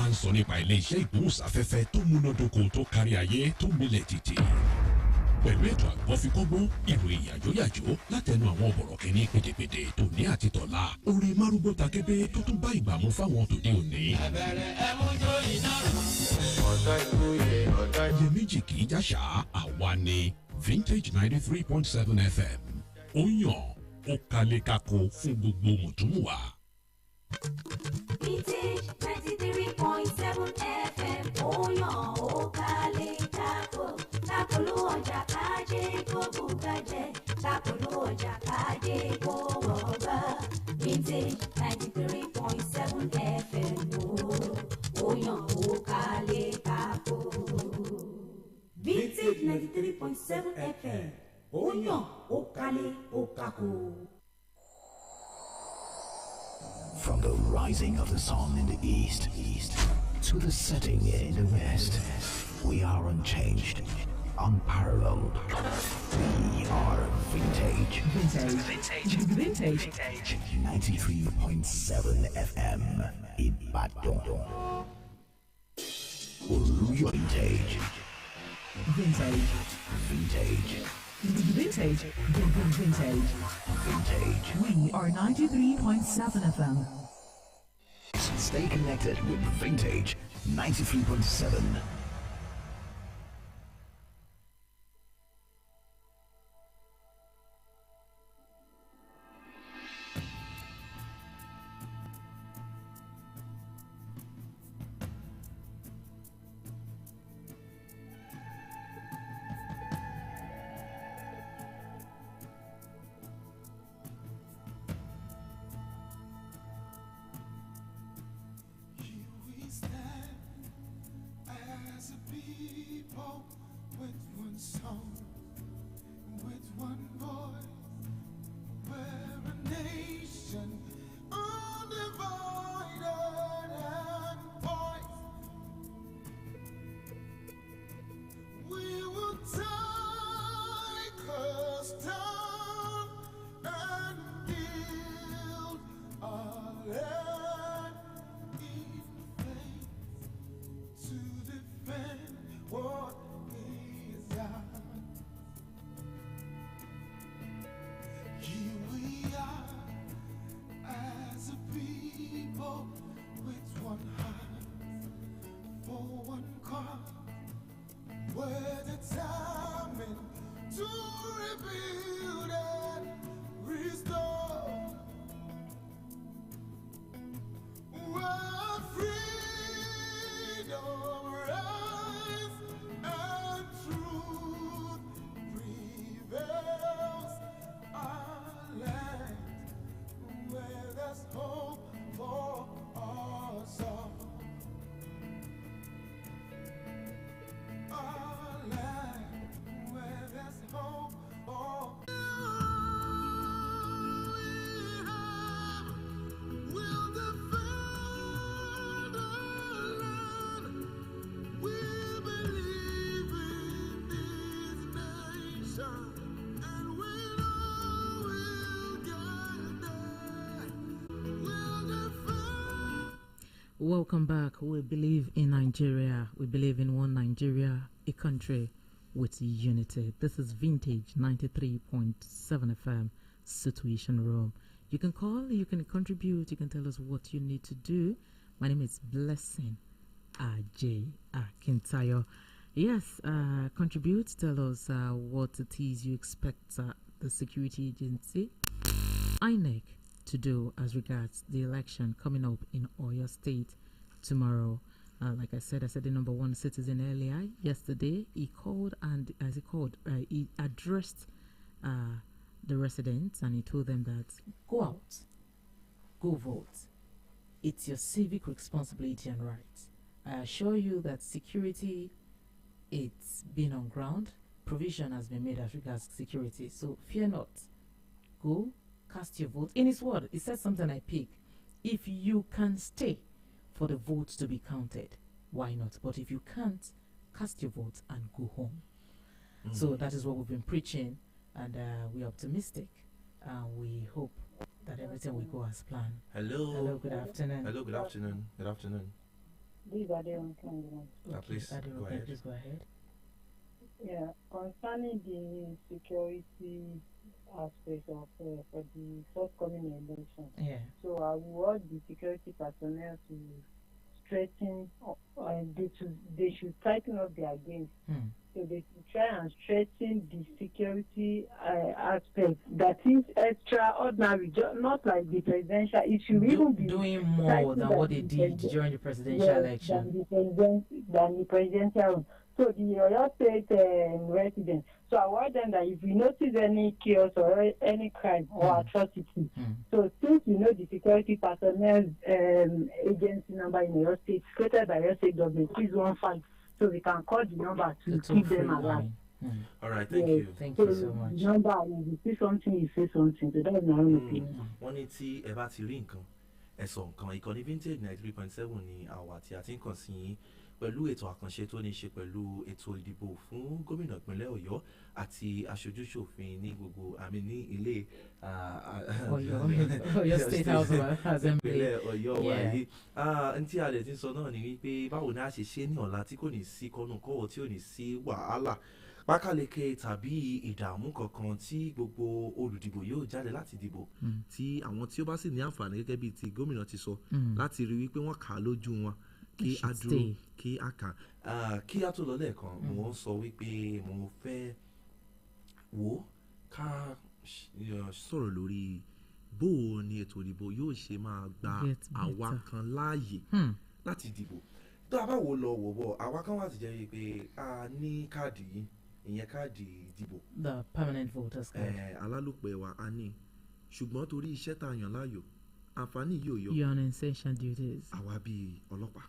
[SPEAKER 10] bá ń sọ nípa ilé-iṣẹ́ ìgbóhùnsáfẹ́fẹ́ tó múnádóko tó kárí ayé tó milẹ̀ títì. Pẹ̀lú ètò àgbọ̀fikọ́gbọ́n ìròyìn yàjóyàjó látẹnu àwọn bọ̀rọ̀kìnní pédépédé tòní àti tọ̀la. Orin márúgbó takébé tó tún bá ìgbà mu fáwọn tòde òní.
[SPEAKER 3] Ẹ̀bẹ̀rẹ̀ ẹ̀mújó iná rò.
[SPEAKER 10] Iyèméjì kì í jáṣà àwa ni Vintage 93.7 FM. Ó yàn ó kalẹ̀ kako fún gbogbo mùtúmùwà.
[SPEAKER 11] Vintage 93.7 FM. Ó yàn ó kalẹ̀ kako. Lápolú ọjà kájé kó bùgájẹ́. Lápolú ọjà kájé kó wọ̀gbá. Vintage 93.7 FM. Ó yàn ó kalẹ̀ kako. Vintage 93.7 FM. Ó yàn ó kalẹ̀ ó kako.
[SPEAKER 12] From the rising of the sun in the east to the setting in the west, we are unchanged, unparalleled. We are vintage. Vintage. 93.7 FM Ibadan. Oluwagbemiga. Vintage.
[SPEAKER 13] We are 93.7 FM.
[SPEAKER 12] Stay connected with Vintage 93.7.
[SPEAKER 6] Welcome back. We believe in Nigeria. We believe in one Nigeria, a country with unity. This is Vintage 93.7 FM Situation Room. You can call, you can contribute, you can tell us what you need to do. My name is Blessing Ajay Akintayo. Yes, contribute, tell us what it is you expect the security agency, INEC, to do as regards the election coming up in Oyo State tomorrow. Like I said the number one citizen earlier yesterday. He called and he addressed the residents and he told them that go out, go vote. It's your civic responsibility and right. I assure you that security, it's been on ground. Provision has been made as regards security. So fear not. Go cast your vote. In his word, he said something I pick. If you can stay for the votes to be counted, why not? But if you can't, cast your vote and go home. So that is what we've been preaching, and we're optimistic. We hope that everything will go as planned.
[SPEAKER 1] Hello.
[SPEAKER 6] Hello, good afternoon.
[SPEAKER 1] Hello, good afternoon. Good afternoon.
[SPEAKER 5] These are the ones.
[SPEAKER 1] Please go ahead.
[SPEAKER 6] Please go ahead.
[SPEAKER 5] Yeah, concerning the security aspect of for the forthcoming election.
[SPEAKER 6] Yeah.
[SPEAKER 5] So I want the security personnel to straighten, they should tighten up their game. So they should try and straighten the security aspect that is extraordinary, not like the presidential. It should even be
[SPEAKER 6] doing more than what they did during the presidential election.
[SPEAKER 5] Than the presidential. So the Oyo State residents. So I want them that if we notice any chaos or any crime or atrocity, so since you know the security personnel agency number in Oyo State, created by Oyo State government, 615, so we can call the number to keep them alive.
[SPEAKER 1] All right, thank you.
[SPEAKER 6] Thank you so much.
[SPEAKER 5] The number, if you see something, you say something. So that's my own opinion.
[SPEAKER 1] Wọ́n ní tí ẹ bá ti rí nǹkan ẹ̀sọ̀ nǹkan ìkànnì vintage 93.7 ni àwa tí a ti ń kàn sí yín pẹ̀lú ètò àkànṣe tó ní ṣe pẹ̀lú ètò ìdìbò fún gómìnà ìpínlẹ̀ Ọ̀yọ́ àti aṣojú-ṣòfin ní gbogbo àmì ní ilé
[SPEAKER 6] Ọ̀yọ́ State House of Assembly
[SPEAKER 1] ìpínlẹ̀ Ọ̀yọ́ wa yìí. N tí a lè ti sọ náà ni wípé báwo ni a ṣe ṣe ní ọ̀la tí kò ní sí kọ́nùkọ́wọ́ tí ò ní sí wàhálà pákáleke tàbí ìdààmú kankan tí gbogbo olùdìbò yóò jáde láti dìbò tí àwọn tí ó bá sì ní àǹfààní gẹ́gẹ́ bíi ti gómìnà ti sọ láti rí wípé wọ́n kà á lójú wọn kí a dúró kí a kà kí a tó lọ lẹ́ẹ̀kan mo ń sọ wípé mo fẹ́ wò ká sọ̀rọ̀ lórí bó o ní ètò ìdìbò yóò ṣe máa gba àwa kan láàyè láti dìbò tó a bá wò lọ wò bọ̀ àwa kan wà ti jẹ́ wípé a ní káàdì yìí ìyẹn káàdì ìdìbò.
[SPEAKER 6] The permanent voters card.
[SPEAKER 1] Alálòpẹ̀ wa a ní ṣùgbọ́n torí iṣẹ́ tá a yàn láàyò àǹfààní yìí ò yọ.
[SPEAKER 6] You're on essential duties.
[SPEAKER 1] Àwa bíi ọlọ́pàá.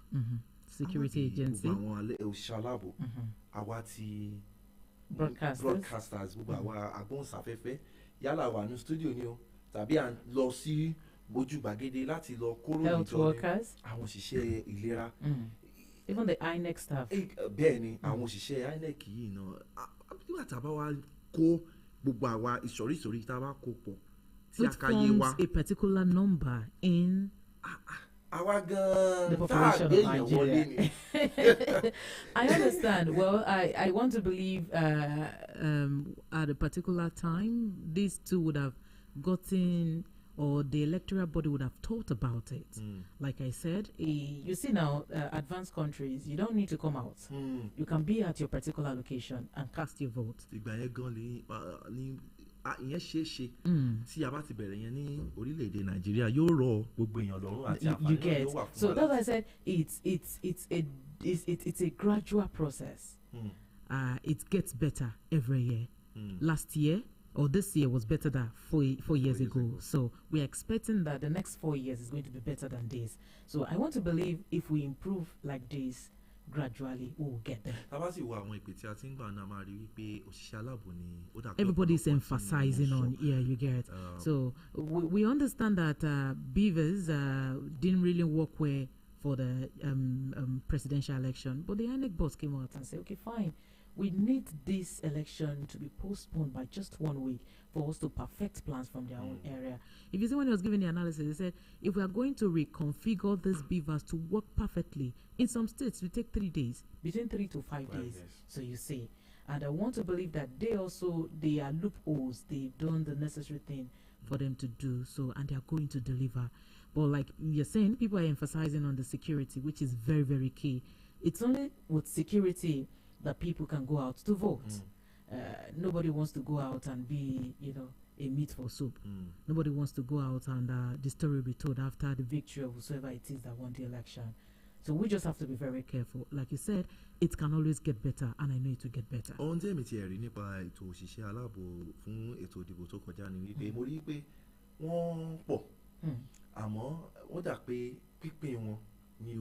[SPEAKER 6] Security agency.
[SPEAKER 1] Gbogbo àwọn òṣìṣẹ́ aláàbò. Àwa ti broadcasters gbogbo àwa agbóhùnsáfẹ́fẹ́ yálà wà ní studio ni o tàbí à ń lọ sí ojú gbàgede láti lọ kóró ìjọ ni àwọn òṣìṣẹ́ ìlera.
[SPEAKER 6] Even the INEC staff.
[SPEAKER 1] Bẹ́ẹ̀ ni àwọn òṣìṣẹ́ INEC yìí náà nígbà tá a bá wá kó gbogbo àwa ìsọ̀rí tá a bá kó pọ̀ tí a ká yé wa.
[SPEAKER 6] It forms a particular number in
[SPEAKER 1] the
[SPEAKER 6] population of Nigeria. I understand. Well, I want to believe at a particular time, these two would have gotten, or the electoral body would have thought about it. Like I said, you see now, advanced countries, you don't need to come out. You can be at your particular location and cast your vote.
[SPEAKER 1] Ìyẹn ṣeé ṣe tí a bá ti bẹ̀rẹ̀ yẹn ní orílẹ̀-èdè Nàìjíríà yóò rọ gbogbo èèyàn lọ́rùn àti àǹfààní yóò wà fún wa.
[SPEAKER 6] So that's why I said it's a gradual process. It gets better every year. Last year or this year was better than four years ago. So we're expecting that the next 4 years is going to be better than this. So I want to believe if we improve like this, gradually we will get there. Everybody's emphasizing on, you get. So we understand that Beavers didn't really work well for the presidential election, but the INEC boss came out and said, okay, fine, we need this election to be postponed by just 1 week for us to perfect plans from their own area. If you see when he was giving the analysis, he said, if we are going to reconfigure these beavers to work perfectly, in some states, it will take 3 days, between 3 to 5 days. So you see, and I want to believe that they are loopholes. They've done the necessary thing for them to do so, and they are going to deliver. But like you're saying, people are emphasizing on the security, which is very, very key. It's only with security that people can go out to vote. Nobody wants to go out and be, a meat for soup. Nobody wants to go out and the story will be told after the victory of whoever it is that won the election. So we just have to be very careful. Like you said, it can always get better, and I know it will get better.
[SPEAKER 1] Ohun tí èmi ti ẹ̀rí nípa ètò òṣìṣẹ́ aláàbò fún ètò ìdìbò tó kọjá ni wípé mo rí pé wọ́n pọ̀ àmọ́ wọ́n dà pé pípín wọn ni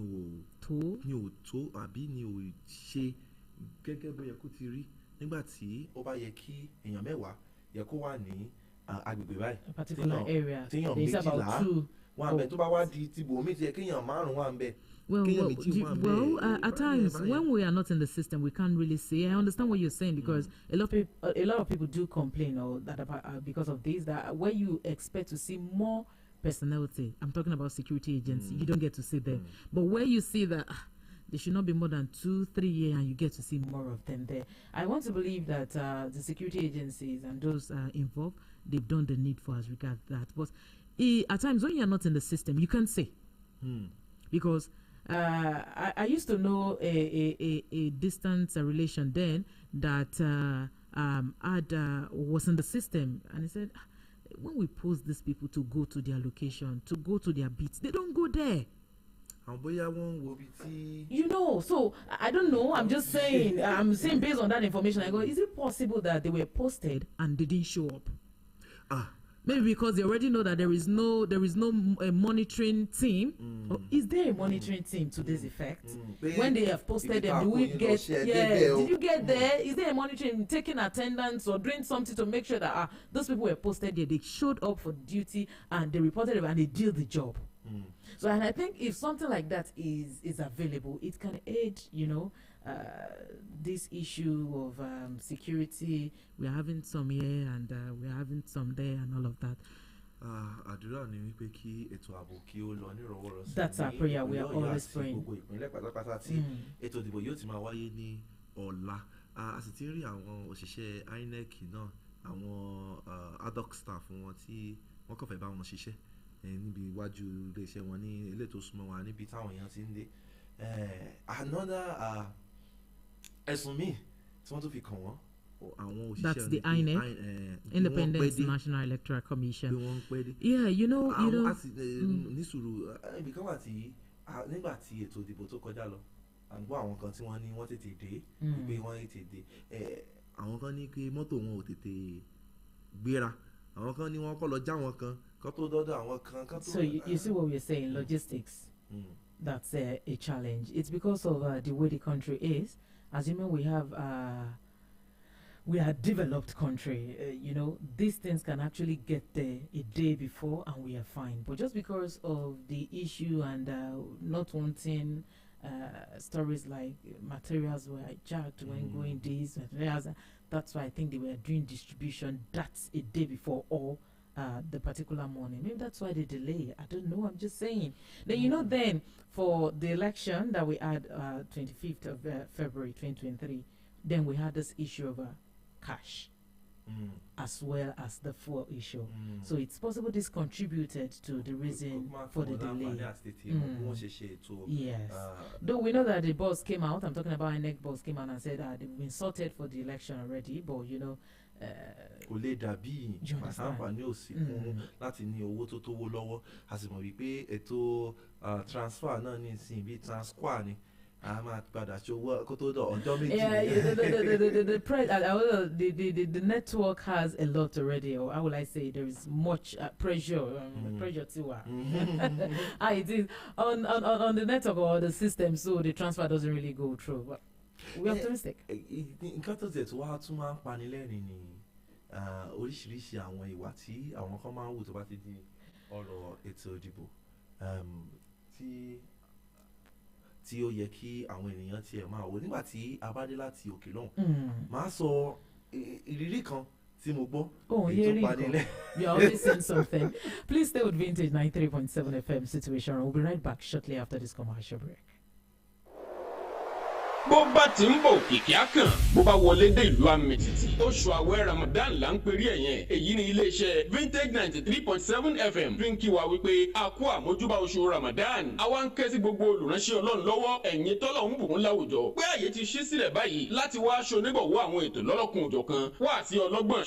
[SPEAKER 1] ò tó àbí ni ò ṣe gẹ́gẹ́ bó yẹ kó ti rí nígbà tí ó bá yẹ kí èèyàn 10 yẹ kó wà ní agbègbè báyìí téèyàn 12 wà ń bẹ tó bá wá di tìbò mi ti yẹ kéèyàn 5 wà ń bẹ.
[SPEAKER 6] Well, at times when we are not in the system, we can't really see. I understand what you're saying because a lot of people do complain or that because of this, that where you expect to see more personality. I'm talking about security agency. You don't get to see them, but where you see that They should not be more than 2-3 years, and you get to see more of them there. I want to believe that the security agencies and those involved, they've done the needful as regards that. But at times when you're not in the system, you can't say. Because I used to know a distant relation then that was in the system, and he said, when we post these people to go to their location, to go to their beats, they don't go there. You know, so I don't know. I'm just saying. I'm saying based on that information, I go, is it possible that they were posted and they didn't show up? Maybe because they already know that there is no monitoring team. Or is there a monitoring team to this effect? When they have posted them, do we get? Did you get there? Is there a monitoring, taking attendance or doing something to make sure that those people were posted there, they showed up for duty and they reported it and they did the job? So, and I think if something like that is available, it can aid, this issue of security. We're having some here and we're having some there and all of that. That's our prayer. We are always praying.
[SPEAKER 1] Níbi iwájú iléeṣẹ́ wọn ní ilé tó súnmọ́ wa níbi táwọn èèyàn ti ń dé another ẹ̀sùn míì tí wọ́n tún fi kàn wọ́n àwọn òṣìṣẹ́
[SPEAKER 6] that's the INEC Independent National Electoral Commission. Yeah,
[SPEAKER 1] àwọn àti ní sùúrù ibì kan wà tí nígbà tí ètò ìdìbò tó kọjá lọ à ń gbọ́ àwọn kan tí wọ́n ní wọ́n tètè dé pé wọ́n tètè dé àwọn kan ní pé mọ́tò wọn ò tètè gbéra àwọn kan ní wọ́n kọ́ lọ já wọn kan. So you see what we're saying, logistics. That's a challenge. It's because of the way the country is. Assuming we are a developed country, these things can actually get there a day before and we are fine. But just because of the issue and not wanting stories like materials were hijacked when going this, materials, that's why I think they were doing distribution. That's a day before all. The particular morning. Maybe that's why they delay. I don't know. I'm just saying. Then, then for the election that we had 25th of February 2023, then we had this issue of cash as well as the fuel issue. So it's possible this contributed to the reason for the delay. Yes. Though we know that the boss came out, I'm talking about INEC boss came out and said they've been sorted for the election already, but kò lè dàbí àǹfààní òsì fún láti ní owó tó tówó lọ́wọ́ a sì mọ̀ wípé ètò transfer náà ní ìsìn bíi transquar ni a máa padà ṣe owó kó tó dọ̀ ọjọ́ méjì.
[SPEAKER 6] The network has a lot already, or how will I say, there is much pressure too. It is on the network or the system, so the transfer doesn't really go through. But we are optimistic.
[SPEAKER 1] Nǹkan tó tẹ̀ tó wá tún máa ń pani lẹ́rìn ni oríṣiríṣi àwọn ìwà tí àwọn kan máa ń wù tó bá ti di ọ̀rọ̀ ètò ìdìbò tí ó yẹ kí àwọn ènìyàn tiẹ̀ máa wò nígbà tí a bá dé láti òkè lọ́hùn. Màá sọ ìrírí kan tí mo gbọ́ èyí tó pani lẹ́rìn.
[SPEAKER 6] You're always saying something. Please stay with Vintage 93.7 FM Situation. We'll be right back shortly after this commercial break.
[SPEAKER 14] bó bá ti ń bọ̀ kìkì àkàn bó bá wọlé dé ìlú amẹ̀tìtì oṣù àwẹ̀ Ramadan là ń perí ẹ̀yẹn èyí ni iléeṣẹ́ Vintage 93.7 FM fi ń kí wa wípé a kú àmójúbà oṣù Ramadan àwa ń ké sí gbogbo olùránṣẹ́ Ọlọ́run lọ́wọ́ ẹ̀yin tọ́lọ̀ ń bùkún láwùjọ pé àyè ti ṣí sílẹ̀ báyìí láti wá aṣọ onígbọ̀wọ́ àwọn ètò lọ́lọ́kun òjọ̀kan wá sí ọlọ́gbọ̀n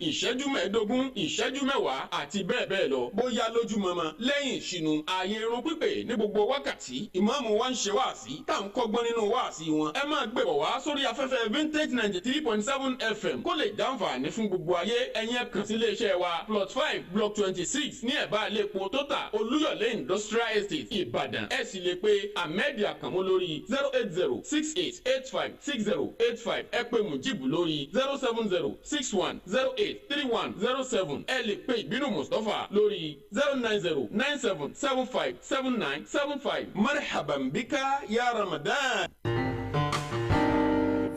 [SPEAKER 14] ìṣẹ́jú mẹ́ẹ̀ẹ́dógún ìṣẹ́jú mẹ́wàá àti bẹ́ẹ̀ bẹ́ẹ̀ lọ bóyá lójú mọ́mọ́ lẹ́yìn ìṣinu ààyè irun pípé ní gbogbo wákàtí ìmáàmù wa ń ṣe wáàsí tá à ń kọ́gbọ́n nínú wáàsí wọn ẹ máa gbé bọ̀ wá sórí afẹ́fẹ́ Vintage 93.7 FM kó lè dáǹfààní fún gbogbo ayé ẹ̀yin kàn sí iléeṣẹ́ wa plot 5 block 26 ní ẹ̀bá iléepo Total Olúyọ̀lé Industrial Estate Ìbàdàn ẹ sì lè pe Ahmed Akamu lórí 08068856085 ẹ pe Mujibu lórí 07061083107 ẹ lè pe Ìbínú Mustapha lórí 09097757975 marhaban bika ya Ramadan.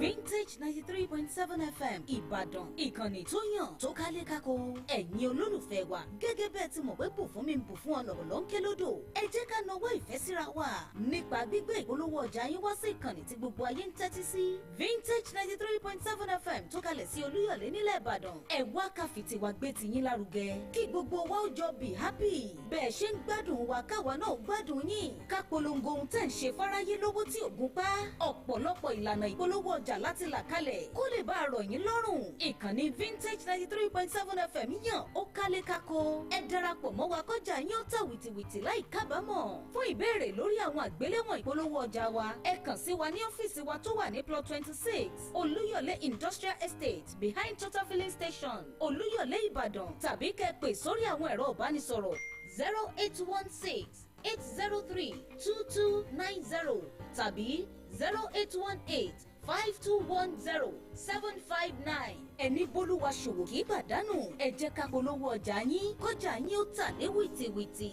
[SPEAKER 11] Vintage
[SPEAKER 15] Vintage 93.7 FM Ìbàdàn ìkànnì tó yàn tó kálé kákó ẹ̀yin olólùfẹ́ wa gẹ́gẹ́ bẹ́ẹ̀ tí mọ̀ pé bù fún mi bù fún ọlọ́rọ̀ ló ń ké lódò ẹ jẹ́ ká nawọ́ ìfẹ́ síra wa nípa gbígbé ìpolówó ọjà yín wá sí ìkànnì tí gbogbo ayé ń tẹ́tí sí Vintage 93.7 FM tó kalẹ̀ sí Olúyọ̀lé nílẹ̀ Ìbàdàn ẹ wá ká fi tiwa gbé tiyín lárugẹ kí gbogbo wa ó jọ be happy bẹ́ẹ̀ ṣe ń gbádùn wa káwa náà gbádùn yín ká polongo ohun tẹ́ ń ṣe fáráyé lówó tí ògùn pa ọ̀pọ̀lọpọ̀ ìlànà ìpolówó ọjà láti là kalẹ̀ kó lè bá a rọ̀ yín lọ́rùn ìkànnì Vintage 93.7 FM yàn ó kálé kákó ẹ darapọ̀ mọ́ wa kọjá yín ó tà wìtìwìtì láì kábàámọ̀ fún ìbéèrè lórí àwọn àgbéléwọ̀n ìpolówó ọjà wa ẹ kàn sí wa ní ọ́fíìsì wa tó wà ní plot 26 Olúyọ̀lé Industrial Estate behind Total Filling Station Olúyọ̀lé Ìbàdàn tàbí kẹ́ pè sórí àwọn ẹ̀rọ ìbánisọ̀rọ̀ 0816 803-2290 tàbí 0818-5210-759. Ẹni bólúwa ṣòwò kì í pàdánù. Ẹ jẹ́ ká polówó ọjà yín kọjá yín ó tà ní wìtìwìtì.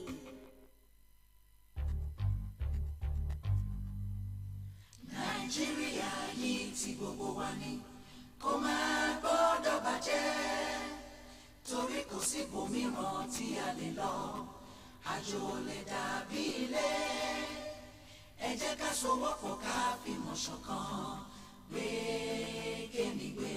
[SPEAKER 16] Nàìjíríà yìí tí gbogbo wa ní kó máa gbọ́dọ̀ bàjẹ́ torí kò sí ibòmíràn tí a lè lọ. Àjò lè dàbí ilé ẹ jẹ́ ká sowọ́pọ̀ ká fìmọ̀ ṣọ̀kan gbé kémi gbé.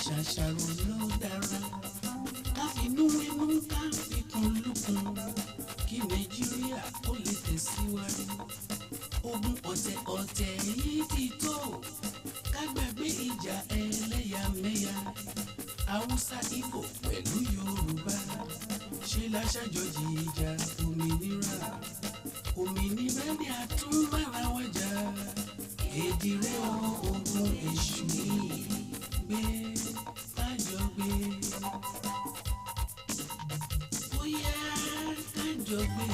[SPEAKER 17] Ṣàṣàrò ló dára ká finú wínú ká fikùn lukùn kí Nàìjíríà ó lè tẹ̀síwájú. Ogun ọ̀tẹ̀ yìí ti tó ká gbàgbé ìjà ẹlẹ́yàmẹ̀yà Haúsá Ìgbò pẹ̀lú Yorùbá ṣe láṣàjọjì ìjà òmìnira ni a tún bára wájà èdè rẹ̀ ogun èṣù yìí gbé. Bóyá kájọ gbé.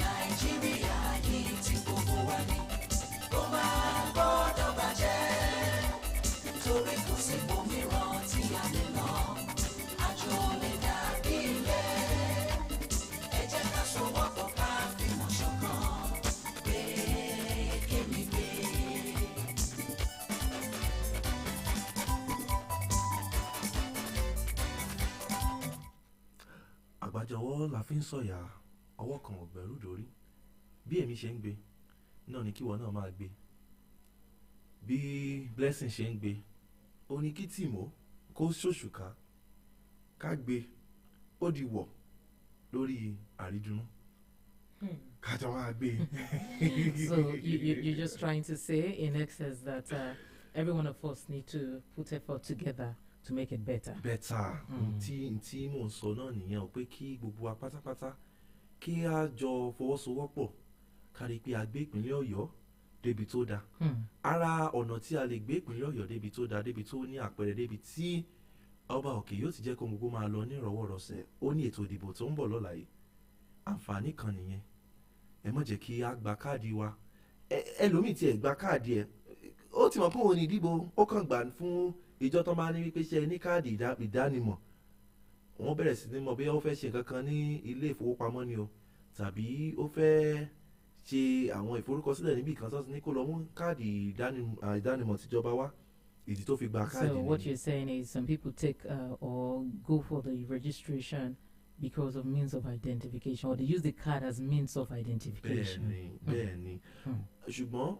[SPEAKER 16] Nàìjíríà yìí tí gbogbo wa ní kó máa gbọ́dọ̀ bàjẹ́ torí kò sí ibòmíràn tí a lè lọ. Àjò lè dàbí ilé ẹ jẹ́ ká sowọ́pọ̀ ká fìmọ̀ ṣọ̀kan gbé kémi gbé.
[SPEAKER 1] Àgbájọwọ́ la fi ń sọ̀yà ọwọ́ kan ọ̀gbẹ́rú dórí bí èmi ṣe ń gbé náà ni kíwọ náà máa gbé bí blessing ṣe ń gbé ó ní kí tìmọ́ kó ṣòṣùká ká gbé ó di wọ̀ lórí àrídùnnú kájọ máa gbé.
[SPEAKER 6] So you're just trying to say in excess that every one of us need to put effort together to make it better.
[SPEAKER 1] Better. Tí mò ń sọ náà nìyẹn o pé kí gbogbo wa pátápátá kí a jọ fọwọ́sowọ́pọ̀ kárí pé a gbé ìpínlẹ̀ Ọ̀yọ́ débi tó dáa. Ara ọ̀nà tí a lè gbé ìpínlẹ̀ Ọ̀yọ́ débi tó dáa débi tó ní àpẹẹrẹ débi tí ọba òkè yóò ti jẹ́ kó gbogbo máa lọ ní ìrọ̀wọ́rọ̀sẹ̀ ó ní ètò ìdìbò tó ń bọ̀ lọ́la yìí. àǹfààní kan nìyẹn ẹ má jẹ́ kí a gba káàdì wa ẹlòmíì tí ẹ gba káàdì ẹ ó ti mọ̀ pé òun ní ìdìbò ó kàn gbà fún ìjọ tó máa ní wípé ṣe ní káàdì ìdánimọ̀ wọ́n bẹ̀rẹ̀ sí ní mọ̀ bí ó fẹ́ ṣe nǹkan kan ní ilé ìfowópamọ́ ni o tàbí ó fẹ́ ṣe àwọn ìforúkọsílẹ̀ níbi kan tó ní kó lọ mú káàdì ìdánimọ̀ tìjọba wá ìdí tó fi gba káàdì.
[SPEAKER 6] So what you're saying is some people take or go for the registration because of means of identification, or they use the card as means of identification.
[SPEAKER 1] bẹ́ẹ̀ni ṣùgbọ́n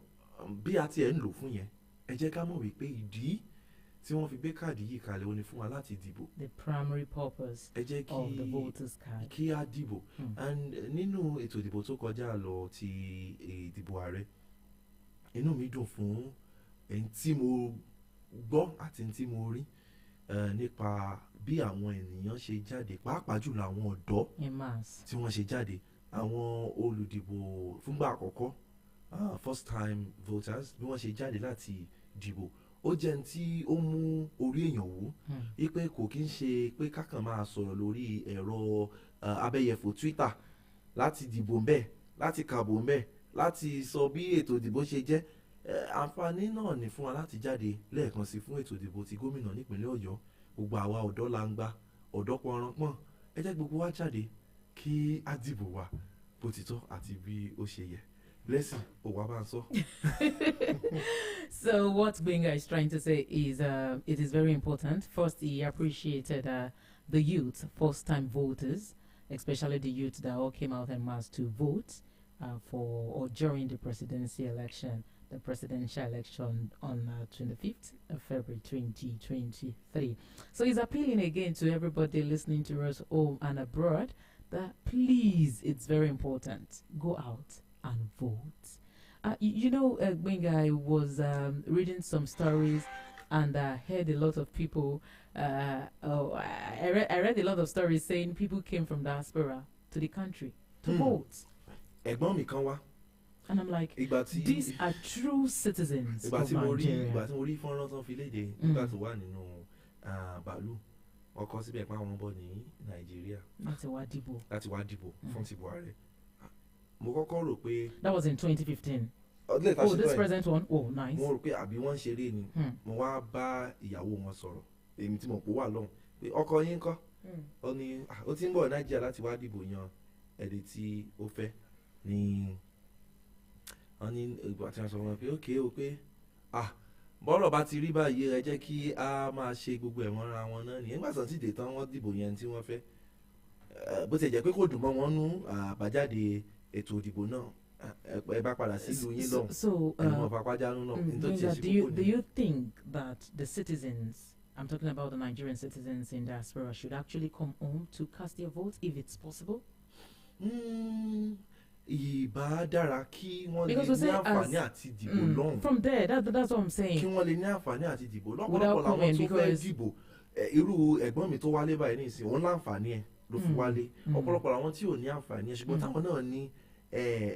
[SPEAKER 1] bí a ti ẹ̀ ń lò fún yẹn ẹ jẹ́ ká mọ̀ wípé ìdí tí wọ́n fi gbé káàdì yìí kalẹ̀ ó ní fún wa láti dìbò.
[SPEAKER 6] The primary purpose of the voters card.
[SPEAKER 1] kí a dìbò and nínú ètò ìdìbò tó kọjá lọ ti ìdìbò ààrẹ inú mi dùn fún ẹni tí mo gbọ́ àti ẹni tí mo rí nípa bí àwọn ènìyàn ṣe jáde pàápàá jùlọ àwọn ọ̀dọ́ tí wọ́n ṣe jáde àwọn olùdìbò fúngbà àkọ́kọ́ first time voters bí wọ́n ṣe jáde láti dìbò ó jẹ́ ní tí ó mú orí èèyàn wú wípé kò kí ń ṣe pé kákan máa sọ̀rọ̀ lórí ẹ̀rọ abẹ́yẹfò Twitter láti dìbò ńbẹ̀ láti kàbò ńbẹ̀ láti sọ bí ètò ìdìbò ṣe jẹ́ àǹfààní náà ní fún wa láti jáde lẹ́ẹ̀kan sí fún ètò ìdìbò ti gómìnà nípínlẹ̀ Ọ̀yọ́ gbogbo àwa ọ̀dọ́ la ń gbá ọ̀dọ́ pọnranpọ̀n ẹ jẹ́ gbogbo wa jáde kí á dìbò wa bó ti tọ́ àti bí ó ṣe yẹ. Blessing,
[SPEAKER 6] So what Gbenga is trying to say is it is very important. First, he appreciated the youth, first-time voters, especially the youth that all came out en masse to vote for or during the presidential election on 25th of February 2023. So he's appealing again to everybody listening to us home and abroad that please, it's very important, go out and vote. Gbenga, I was reading some stories and I heard a lot of people. I read a lot of stories saying people came from diaspora to the country to vote. And I'm like, these are true citizens of Nigeria.
[SPEAKER 1] ọkọ síbẹ̀ pé àwọn bọ̀ ní Nàìjíríà
[SPEAKER 6] láti wá dìbò
[SPEAKER 1] fún tìbò ààrẹ. Mo kọ́kọ́ rò pé.
[SPEAKER 6] That was in 2015. This present one. Oh, nice.
[SPEAKER 1] Mo rò pé àbí wọ́n ń ṣeré ni mo wá bá ìyàwó wọn sọ̀rọ̀ èmi tí mo pò wà lọ́hùn pé ọkọ yín kọ́ ó ní ó ti ń bọ̀ Nàìjíríà láti wá dìbò yan ẹni tí ó fẹ́ ní wọ́n ní ìgbà tí wọ́n sọ wọn pé ókè ó pé bọ́rọ̀ bá ti rí báyìí ẹ jẹ́ kí a máa ṣe gbogbo ẹ̀ mọ́ra wọn náà nìyẹn nígbà tí dè tán wọ́n dìbò yẹn tí wọ́n fẹ́ bó ti jẹ́ pé kò dùn mọ́ wọn nú àbájáde ètò ìdìbò náà ẹ bá padà sílùú yín lọ́hùn ẹ̀wọ̀n fapájánú náà.
[SPEAKER 6] Do you think that the citizens, I'm talking about the Nigerian citizens in diaspora, should actually come home to cast their vote if it's possible?
[SPEAKER 1] Ìbá dára kí wọ́n lè ní àǹfààní àti dìbò lọ́hùn.
[SPEAKER 6] From there, that's what I'm saying.
[SPEAKER 1] Kí wọ́n lè ní àǹfààní àti dìbò lọ́pọ̀lọpọ̀ làwọn tó fẹ́ dìbò irú ẹ̀gbọ́n mi tó wálé báyìí nísìnyí òun láǹfààní ẹ̀ ló fi wálé ọ̀pọ̀lọpọ̀ làwọn tí ò ní àǹfààní ẹ̀ ṣùgbọ́n táwọn náà ní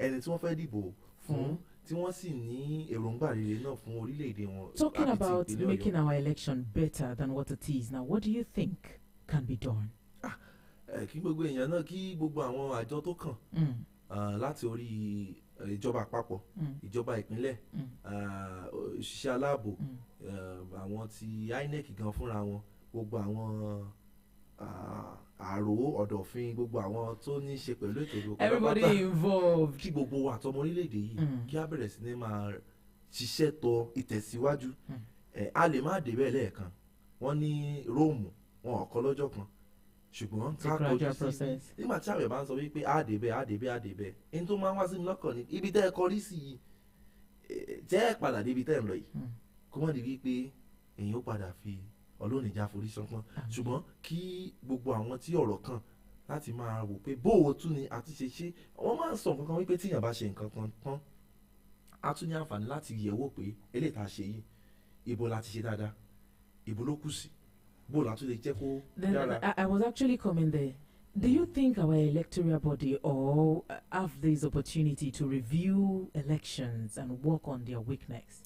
[SPEAKER 1] ẹni tí wọ́n fẹ́ dìbò fún tí wọ́n sì ní èròǹgbà rere náà fún orílẹ̀-èdè wọn.
[SPEAKER 6] Talking about making our election better than what it is now, what do you think can be done?
[SPEAKER 1] Kí gbogbo èèyàn náà kí gbogbo àwọn àjọ tó kàn láti orí ìjọba àpapọ̀ ìjọba ìpínlẹ̀ òṣìṣẹ́ aláàbò àwọn ti INEC gan fúnra wọn gbogbo àwọn àrò ọ̀dọ̀fin gbogbo àwọn tó ní í ṣe pẹ̀lú ètò ìdìbò
[SPEAKER 6] everybody involved
[SPEAKER 1] kí gbogbo àtọmọ orílẹ̀-èdè yìí kí á bẹ̀rẹ̀ sí ní máa ṣiṣẹ́ tọ ìtẹ̀síwájú a lè má débẹ̀ lẹ́ẹ̀kan wọ́n ní Róòmù wọn ò kọ́ lọ́jọ́ kan ṣùgbọ́n ká kọjú sí nígbà tí àwọn ẹ̀ bá ń sọ wípé àdébẹ̀ ẹni tó máa ń wá sí mi lọ́kàn ni ibi tẹ́ ẹ kọrí sí yìí jẹ́ ẹ padà débi tẹ́ ẹ ń lọ yìí kó mọ̀ ní wípé èyí ó padà fi ọlọ́nìjà forí sánpọ́n ṣùgbọ́n kí gbogbo àwọn tí ọ̀rọ̀ kàn láti máa wò pé bóò tún ni àti ṣe wọ́n máa ń sọ nǹkan kan wípé tíyàn bá ṣe nǹkan kan tán á tún ní àǹfààní láti yẹ̀wò pé eléyìí tá a ṣe yìí ibo la ti ṣe dáadáa ibo ló kù sí.
[SPEAKER 6] I was actually coming there. Do you think our electoral body all have this opportunity to review elections and work on their weakness?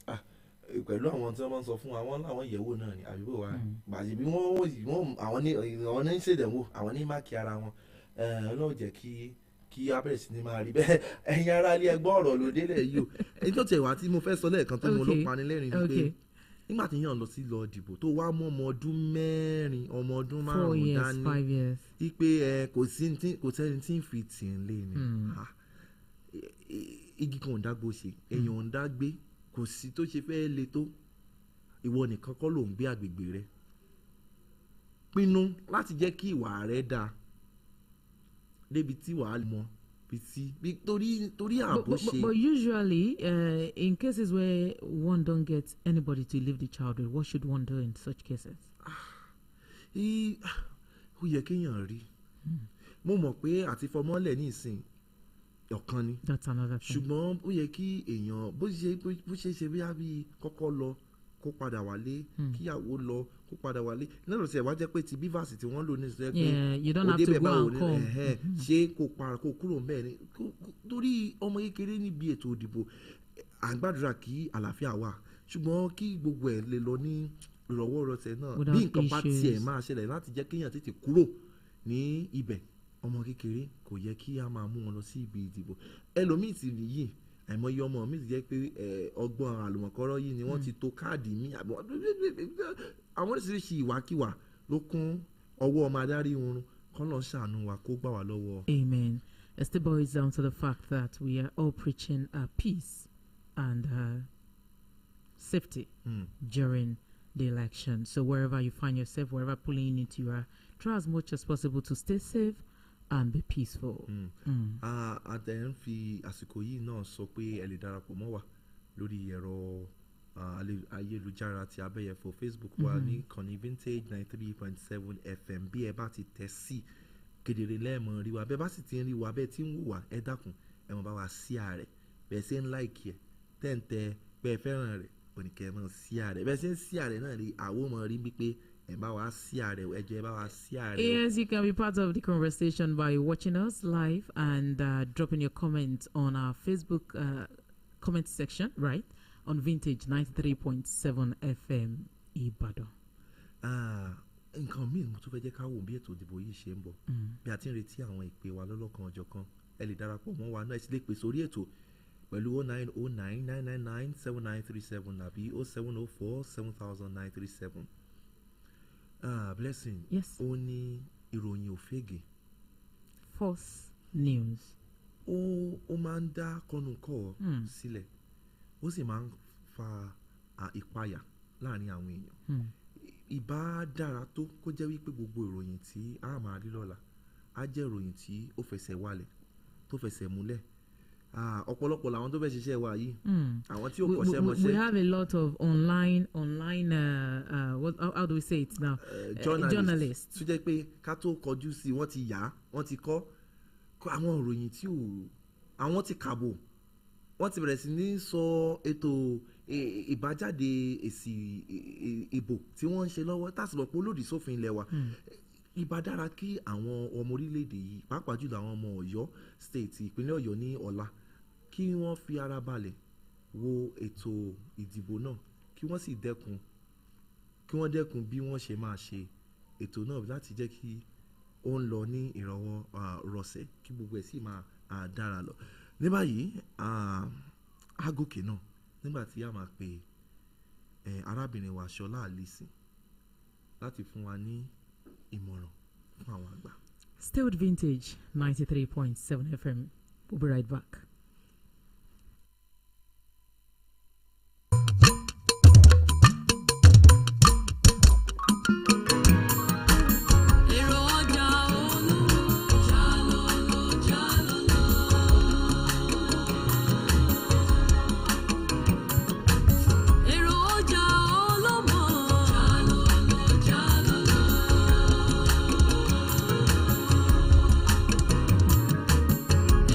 [SPEAKER 1] Pẹ̀lú àwọn tí wọ́n máa ń sọ fún àwọn ìyẹ̀wò náà ni àbíbò wa bàjẹ́ bí wọ́n àwọn ní ṣèdẹ̀wò àwọn ní máàkì ara wọn ọlọ́run jẹ́ kí kí a bẹ̀rẹ̀ sí ni máa rí bẹ́ẹ̀ ẹ̀yin ará ilé ẹgbọ́n ọ̀rọ̀ ló délẹ̀ yìí o èyí tó tẹ̀ wá tí mo fẹ́ sọ lẹ́ẹ̀kan tó mo ló pani lẹ́rìn ni pé nígbà tí yàn lọ sí lọ dìbò tó wá mú ọmọ ọdún mẹ́rin ọmọ ọdún márùn-ún dání wípé kò sẹ́ni tí ń fi tì ń lé ni igi kan ò dágbó ṣe èèyàn ò ń dágbé kò sí tó ṣe fẹ́ le tó ìwọ nìkan kọ́ ló ń gbé àgbègbè rẹ pinnu láti jẹ́ kí ìwà rẹ dáa débi tí wàá mọ torí ààbò ṣe.
[SPEAKER 6] But usually in cases where one don't get anybody to leave the child with, what should one do in such cases?
[SPEAKER 1] Ó yẹ kéèyàn rí mo mọ̀ pé àti fọmọ́lẹ̀ ní ìsìn ọ̀kan ni ṣùgbọ́n ó yẹ kí èèyàn bó ṣe bí kọ́kọ́ lọ kó padà wálé kíyàwó lọ kó padà wálé náà lọ sí ẹ̀wá jẹ́ pé ti bífàsì tí wọ́n lò ní ìṣẹ́ pé òde bẹ̀ báwo ni ṣé kó kúrò mbẹ́ ni torí ọmọ kékeré níbi ètò ìdìbò à ń gbàdúrà kí àlàáfíà wà ṣùgbọ́n kí gbogbo ẹ̀ lè lọ ní ìrọ̀wọ́rọsẹ̀ náà bí nǹkan bá tiẹ̀ máa ṣẹlẹ̀ láti jẹ́ kéèyàn tètè kúrò ní ibẹ̀ ọmọ kékeré kò yẹ kí a máa mú wọn lọ sí ibi ìdìbò ẹlòmíì ti nìyí àìmọye ọmọ mi ti jẹ́ pé ọgbọ́n àlùmọ̀kọ́rọ́ yìí ni wọ́n ti to káàdì mi àwọn oríṣiríṣi ìwàkiwà ló kún ọwọ́ ọmọ adarí oorun kọ́ lọ́ọ́ ṣàánú wa kó gbà wá lọ́wọ́.
[SPEAKER 6] Amen. It still boils down to the fact that we are all preaching peace and safety during the election. So wherever you find yourself, wherever pulling into, you are try as much as possible to stay safe and be peaceful.
[SPEAKER 1] Àtẹ̀ ń fi àsìkò yìí náà sọ pé ẹ lè darapọ̀ mọ́ wa lórí ẹ̀rọ ayélujára ti abẹ́yẹfò Facebook wa ní ìkànnì Vintage 93.7 FM bí ẹ bá ti tẹ̀ sí kedere lẹ́ẹ̀mọ́ rí wa bẹ́ẹ̀ bá sì ti ń rí wa bẹ́ẹ̀ tí ń wò wá ẹ dákun ẹ mọ̀ bá wa sí ààrẹ bẹ́ẹ̀ ṣe ń láìkì ẹ̀ tẹ́ǹtẹ́ bẹ́ẹ̀ fẹ́ràn rẹ̀ oníkẹ́ mọ̀ sí ààrẹ bẹ́ẹ̀ ṣe ń sí ààrẹ náà rí àwọn ọmọ rí wípé
[SPEAKER 6] Yes, you can be part of the conversation by watching us live and dropping your comments on our Facebook comment section, right? On Vintage 93.7 FM Ibadan.
[SPEAKER 1] Nǹkan míì mo tún fẹ́ jẹ́ ká wò bí ètò ìdìbò yìí ṣe ń bọ̀ bí a ti ń retí àwọn ìpè wa lọ́lọ́kan ọjọ́kan ẹ lè darapọ̀ mọ́ wa náà ẹ sì lè pè sórí ètò pẹ̀lú 09099997937 àbí 070470937. Blessing.
[SPEAKER 6] Yes.
[SPEAKER 1] Ó ní ìròyìn òfégè.
[SPEAKER 6] False news.
[SPEAKER 1] Ó máa ń dá kọ́nùkọ́ sílẹ̀ ó sì máa ń fa ìpayà láàrin àwọn èèyàn. Ìbá dára tó kó jẹ́ wípé gbogbo ìròyìn tí a máa rí lọ́la á jẹ́ ìròyìn tí ó fẹsẹ̀ walẹ̀ tó fẹsẹ̀ múlẹ̀. Ọ̀pọ̀lọpọ̀ làwọn tó fẹ́ ṣiṣẹ́ wa yìí àwọn tí ó kọ́ṣẹ́ mọṣẹ́.
[SPEAKER 6] We have a lot of online how do we say it now? Journalists.
[SPEAKER 1] Tó jẹ́ pé ká tó kọjú sí wọ́n ti yá wọ́n ti kọ́ àwọn ìròyìn tí àwọn ti kàbò wọ́n ti bẹ̀rẹ̀ sí ní sọ ètò ìbájáde èsì ìbò tí wọ́n ń ṣe lọ́wọ́ tásìlọ́ pé olódì sófin ilẹ̀ wa. Ìbá dára kí àwọn ọmọ orílẹ̀-èdè yìí pàápàá jùlọ àwọn ọmọ Ọ̀yọ́ state ìpínlẹ̀ Ọ̀yọ́ ní ọ̀la kí wọ́n fi ara balẹ̀ wo ètò ìdìbò náà kí wọ́n sì dẹ́kun bí wọ́n ṣe máa ṣe ètò náà láti jẹ́ kí ó ń lọ ní ìrọ̀wọ́ rọ̀sẹ̀ kí gbogbo ẹ̀ sì máa dára lọ. Ní báyìí agòkè náà nígbà tí a máa pe arábìnrin wa Ṣọlá Alison láti fún wa ní ìmọ̀ràn fún àwọn àgbà.
[SPEAKER 6] Stay with Vintage 93.7 FM. We'll be right back.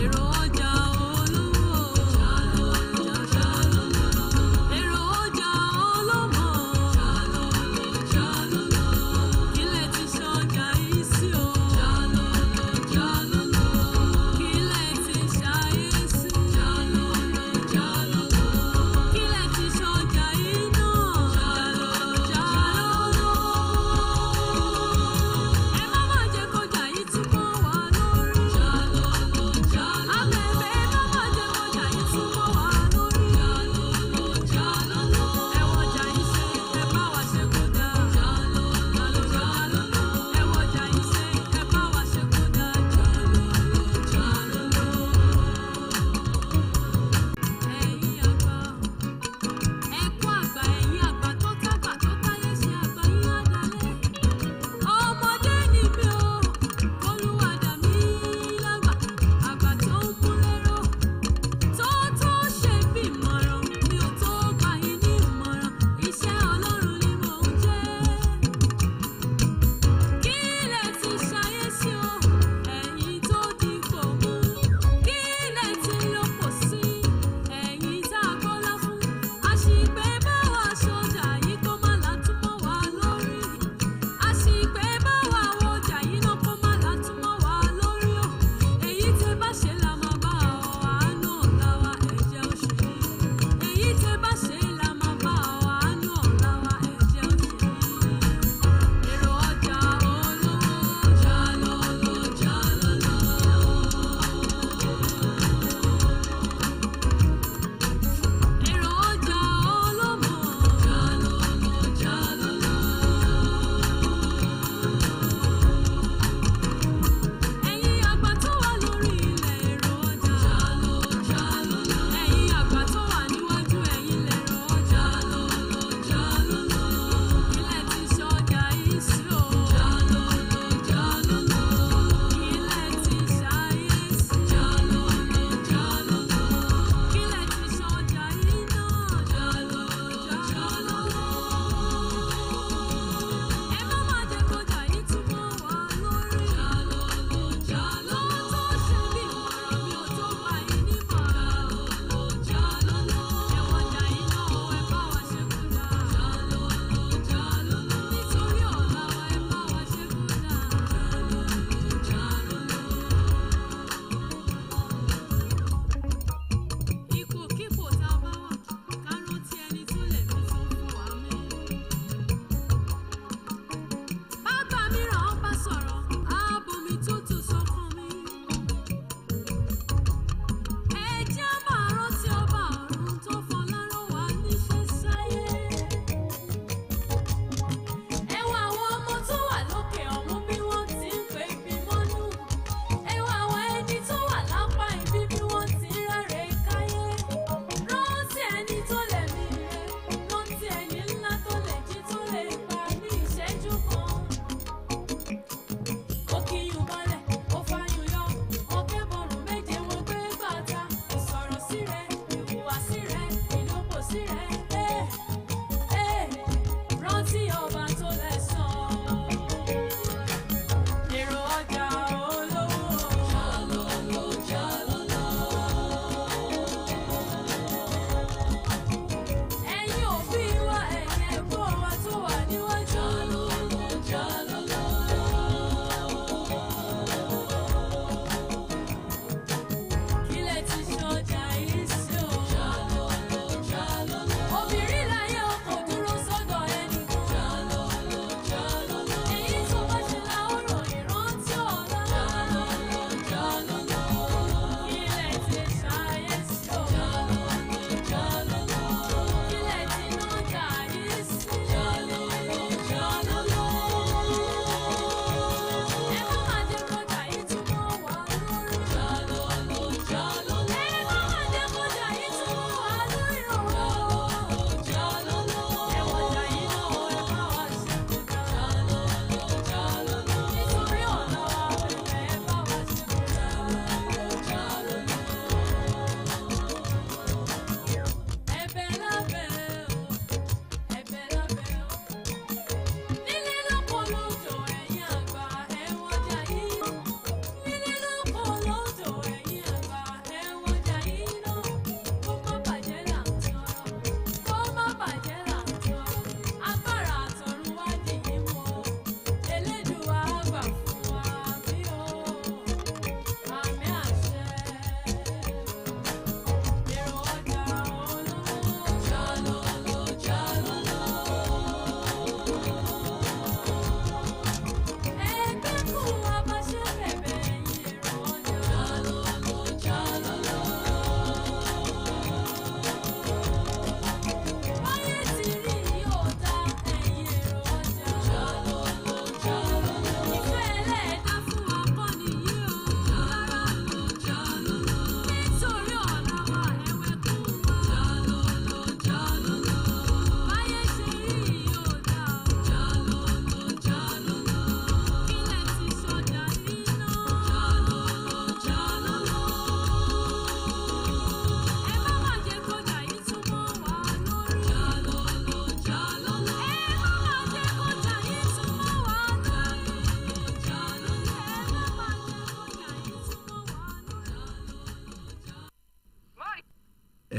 [SPEAKER 18] Èrò ọjà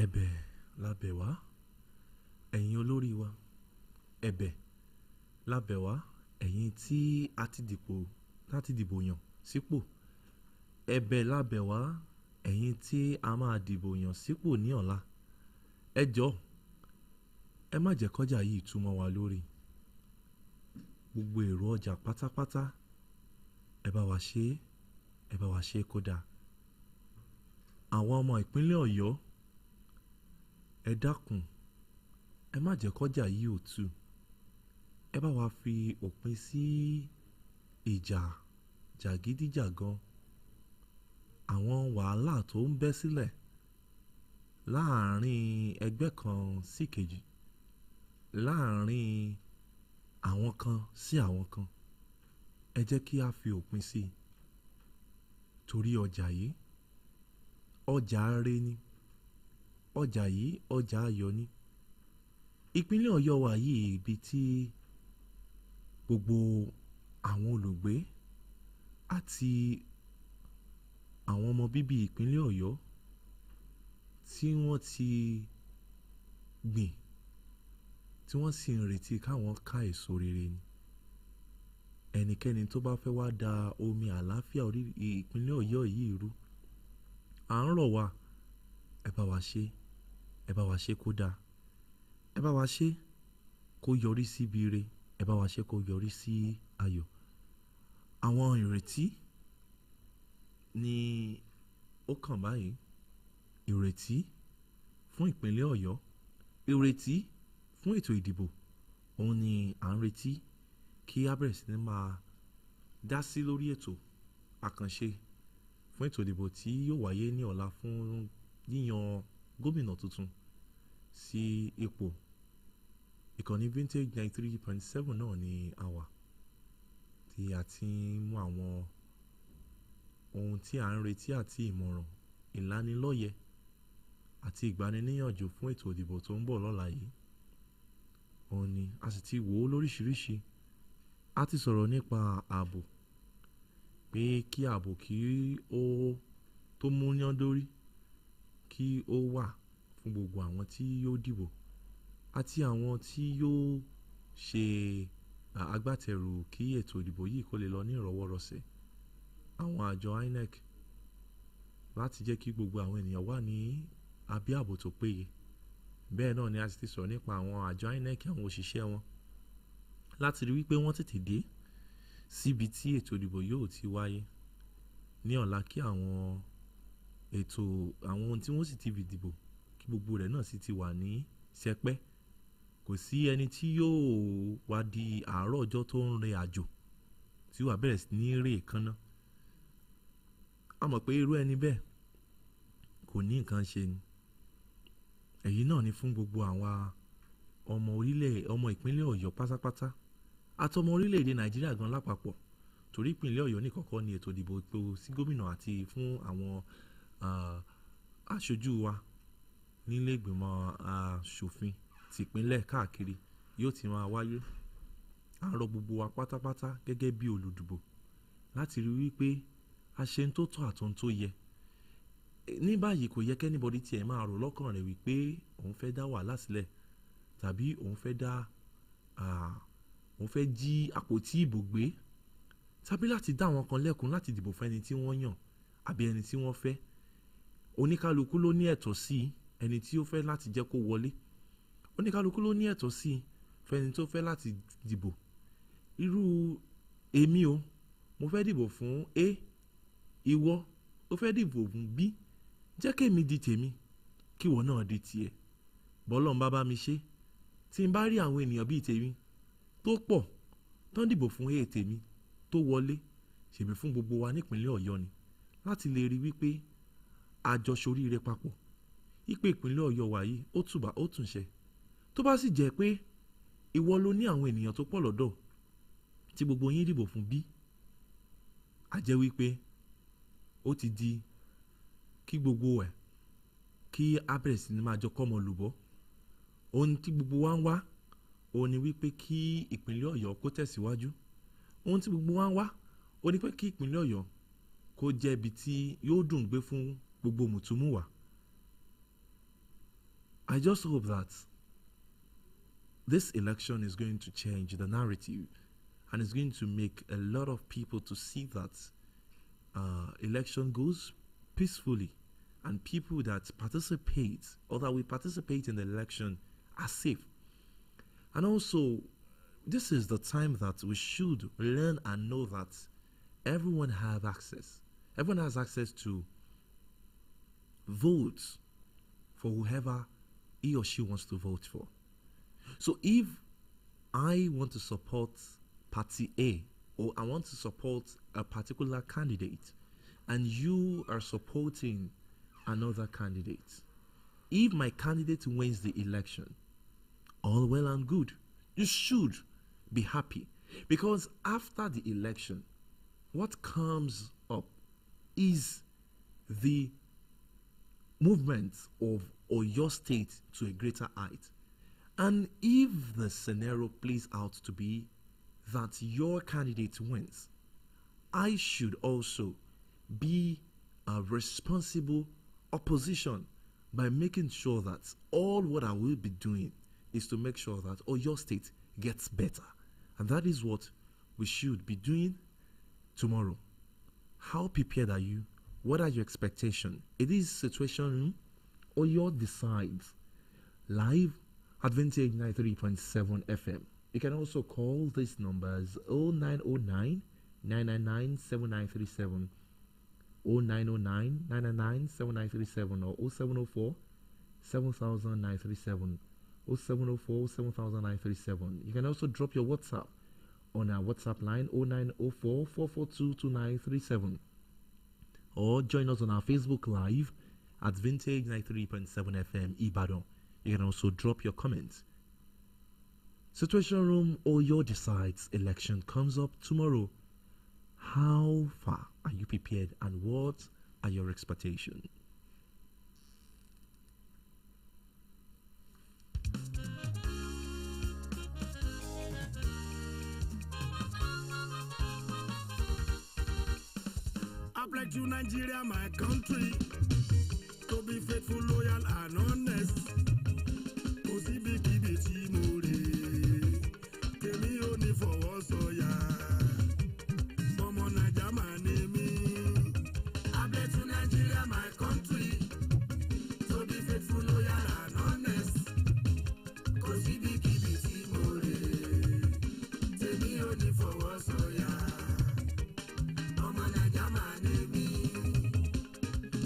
[SPEAKER 1] ẹ̀bẹ̀ lábẹ̀ wá ẹ̀yin olórí wa, ẹ̀bẹ̀ lábẹ̀ wá ẹ̀yin tí a ti dìbò yàn sípò, ẹ̀bẹ̀ lábẹ̀ wá ẹ̀yin tí a máa dìbò yàn sípò ní ọ̀la. Ẹ jọ̀ọ́ ẹ má jẹ́ kọjá yìí tú mọ́ wa lórí. Gbogbo èrò ọjà pátápátá ẹ bá wa ṣe kódà. Àwọn ọmọ ìpínlẹ̀ Ọ̀yọ́ ẹ dákun ẹ má jẹ́ kọjá yìí ò tú. Ẹ bá wa fi òpin sí ìjà jàgídíjàgan, àwọn wàhálà tó ń bẹ́ sílẹ̀ láàárín ẹgbẹ́ kan sí kejì, láàárín àwọn kan sí àwọn kan. Ẹ jẹ́ kí a fi òpin sí, torí ọjà yìí ọjà aré ni, ọjà yìí ọjà ayọ̀ ni. Ìpínlẹ̀ Ọ̀yọ́ wa yìí ibi tí gbogbo àwọn olùgbé àti àwọn ọmọ bíbí ìpínlẹ̀ Ọ̀yọ́ tí wọ́n ti gbìn tí wọ́n sì ń retí káwọn ká èso rere ni. Ẹnikẹ́ni tó bá fẹ́ wá da omi àlàáfíà orí ìpínlẹ̀ Ọ̀yọ́ yìí rú, à ń rọ̀ wá, ẹ bá wa ṣe kó dáa, ẹ bá wa ṣe kó yọrí sí ibi ire, ẹ bá wa ṣe kó yọrí sí ayọ̀. Àwọn ìrètí ni ó kàn báyìí, ìrètí fún ìpínlẹ̀ Ọ̀yọ́, ìrètí fún ètò ìdìbò. Òun ni à ń retí kí a bẹ̀rẹ̀ sí ní máa dá sí lórí ètò àkànṣe fún ètò ìdìbò tí yóò wáyé ní ọ̀la fún yíyan gómìnà tuntun sí ipò. Ìkànnì Vintage 93.7 náà ni a wà tí a ti ń mú àwọn ohun tí à ń retí àti ìmọ̀ràn, ìlanilọ́yẹ̀ àti ìgbaniníyànjú fún ètò ìdìbò tó ń bọ̀ lọ́la yìí. Òun ni a sì ti wò ó lóríṣiríṣi. A ti sọ̀rọ̀ nípa ààbò, pé kí ààbò kí ó tó múyán dórí kí ó wà fún gbogbo àwọn tí yóò dìbò àti àwọn tí yóò ṣe agbátẹrù kí ètò ìdìbò yìí kó lè lọ ní ìrọwọ́rọsẹ̀. Àwọn àjọ INEC láti jẹ́ kí gbogbo àwọn ènìyàn wà ní abẹ́ ààbò tó péye. Bẹ́ẹ̀ náà ni a sì ti sọ̀rọ̀ nípa àwọn àjọ INEC, àwọn òṣìṣẹ́ wọn, láti rí wípé wọ́n tètè dé síbi tí ètò ìdìbò yóò ti wáyé ní ọ̀la, kí àwọn ohun tí wọ́n sì ti fi dìbò kí gbogbo rẹ̀ náà sì ti wà ní sẹpẹ́. Kò sí ẹni tí yóò wá di àárọ̀ ọjọ́ tó ń rìn àjò tí wàá bẹ̀rẹ̀ sí ní rè kánná. A mọ̀ pé irú ẹni bẹ́ẹ̀ kò ní nǹkan ṣe ni. Èyí náà ni fún gbogbo àwa ọmọ ìpínlẹ̀ Ọ̀yọ́ pátápátá àtọmọ orílẹ̀-èdè Nàìjíríà gan lápapọ̀, torí ìpínlẹ̀ Ọ̀yọ́ nìkọ̀kọ́ ni ètò ìdìbò sí gómìnà àti fún àwọn aṣojú wa nílé ìgbìmọ̀ aṣòfin tìpínlẹ̀ káàkiri yóò ti máa wáyé. À ń rọ gbogbo wa pátápátá gẹ́gẹ́ bí olùdìbò láti rí wípé a ṣe ń tó tọ́ àtún tó yẹ. Ní báyìí kò yẹ kẹ́nìbọ̀dì tiẹ̀ máa rò lọ́kàn rẹ̀ wípé òun fẹ́ dá wàhálà sílẹ̀ tàbí òun fẹ́ jí àpótí ìbò gbé tàbí láti dá àwọn kan lẹ́kun láti dìbò fún ẹni tí wọ́n yàn àbí ẹni tí wọ́n fẹ́. Oníkálukú ló ní ẹ̀tọ́ sí ẹni tí ó fẹ́ láti jẹ́ kó wọlé. Oníkálukú ló ní ẹ̀tọ́ sí fẹ́ni tó fẹ́ láti dìbò. Irú èmi o, mo fẹ́ dìbò fún A, ìwọ ó fẹ́ dìbò fún B. Jẹ́ kémi di tèmi kí ìwọ náà di tiẹ̀. Bọ́lọ́run bá mi ṣe, tí n bá rí àwọn ènìyàn bíi tèmi tó pọ̀ tó ń dìbò fún A tèmi tó wọlé, ṣèbí fún gbogbo wa nípínlẹ̀ Ọ̀yọ́ ni, láti lè rí wípé àjọṣoríire papọ̀, ìpè ìpínlẹ̀ Ọ̀yọ́ wa yìí ó tùbà ó tùnṣe. Tó bá sì jẹ́ pé ìwọ ló ní àwọn ènìyàn tó pọ̀ lọ́dọ̀ tí gbogbo yín dìbò fún B, a jẹ́ wípé ó ti di kí gbogbo ẹ̀ kí a bẹ̀rẹ̀ sí ní máa jọ kọ́mọ lùbọ́. Ohun tí gbogbo wa ń wá òun ni wípé kí ìpínlẹ̀ Ọ̀yọ́ kó tẹ̀síwájú. Ohun tí gbogbo wa ń wá òun ni pé kí ìpínlẹ̀ Ọ̀yọ́ kó jẹ́ ibi tí yóò dùn gbé fún gbogbo mùtúmùwà. I just hope that this election is going to change the narrative and is going to make a lot of people to see that election goes peacefully and people that participate or that we participate in the election are safe. And also, this is the time that we should learn and know that everyone has access. Everyone has access to vote for whoever he or she wants to vote for. So if I want to support party A or I want to support a particular candidate and you are supporting another candidate, if my candidate wins the election, all well and good. You should be happy because after the election, what comes up is the movement of your state to a greater height. And if the scenario plays out to be that your candidate wins, I should also be a responsible opposition by making sure that all what I will be doing is to make sure that your state gets better. And that is what we should be doing tomorrow. How prepared are you? What are your expectations? It is situation Oyo decides live at Vintage 93.7 FM. You can also call these numbers 0909 999 7937, 0909 999 7937, or 0704 7937, 0704 7937. You can also drop your WhatsApp on our WhatsApp line 0904 442 2937, or join us on our Facebook Live at Vintage 93.7 FM Ibadan. You can also drop your comments. Situation Room Oyo decides election comes up tomorrow. How far are you prepared and what are your expectations?
[SPEAKER 18] I pledge you Nigeria, my country, to be faithful, loyal and honest.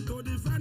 [SPEAKER 18] To defend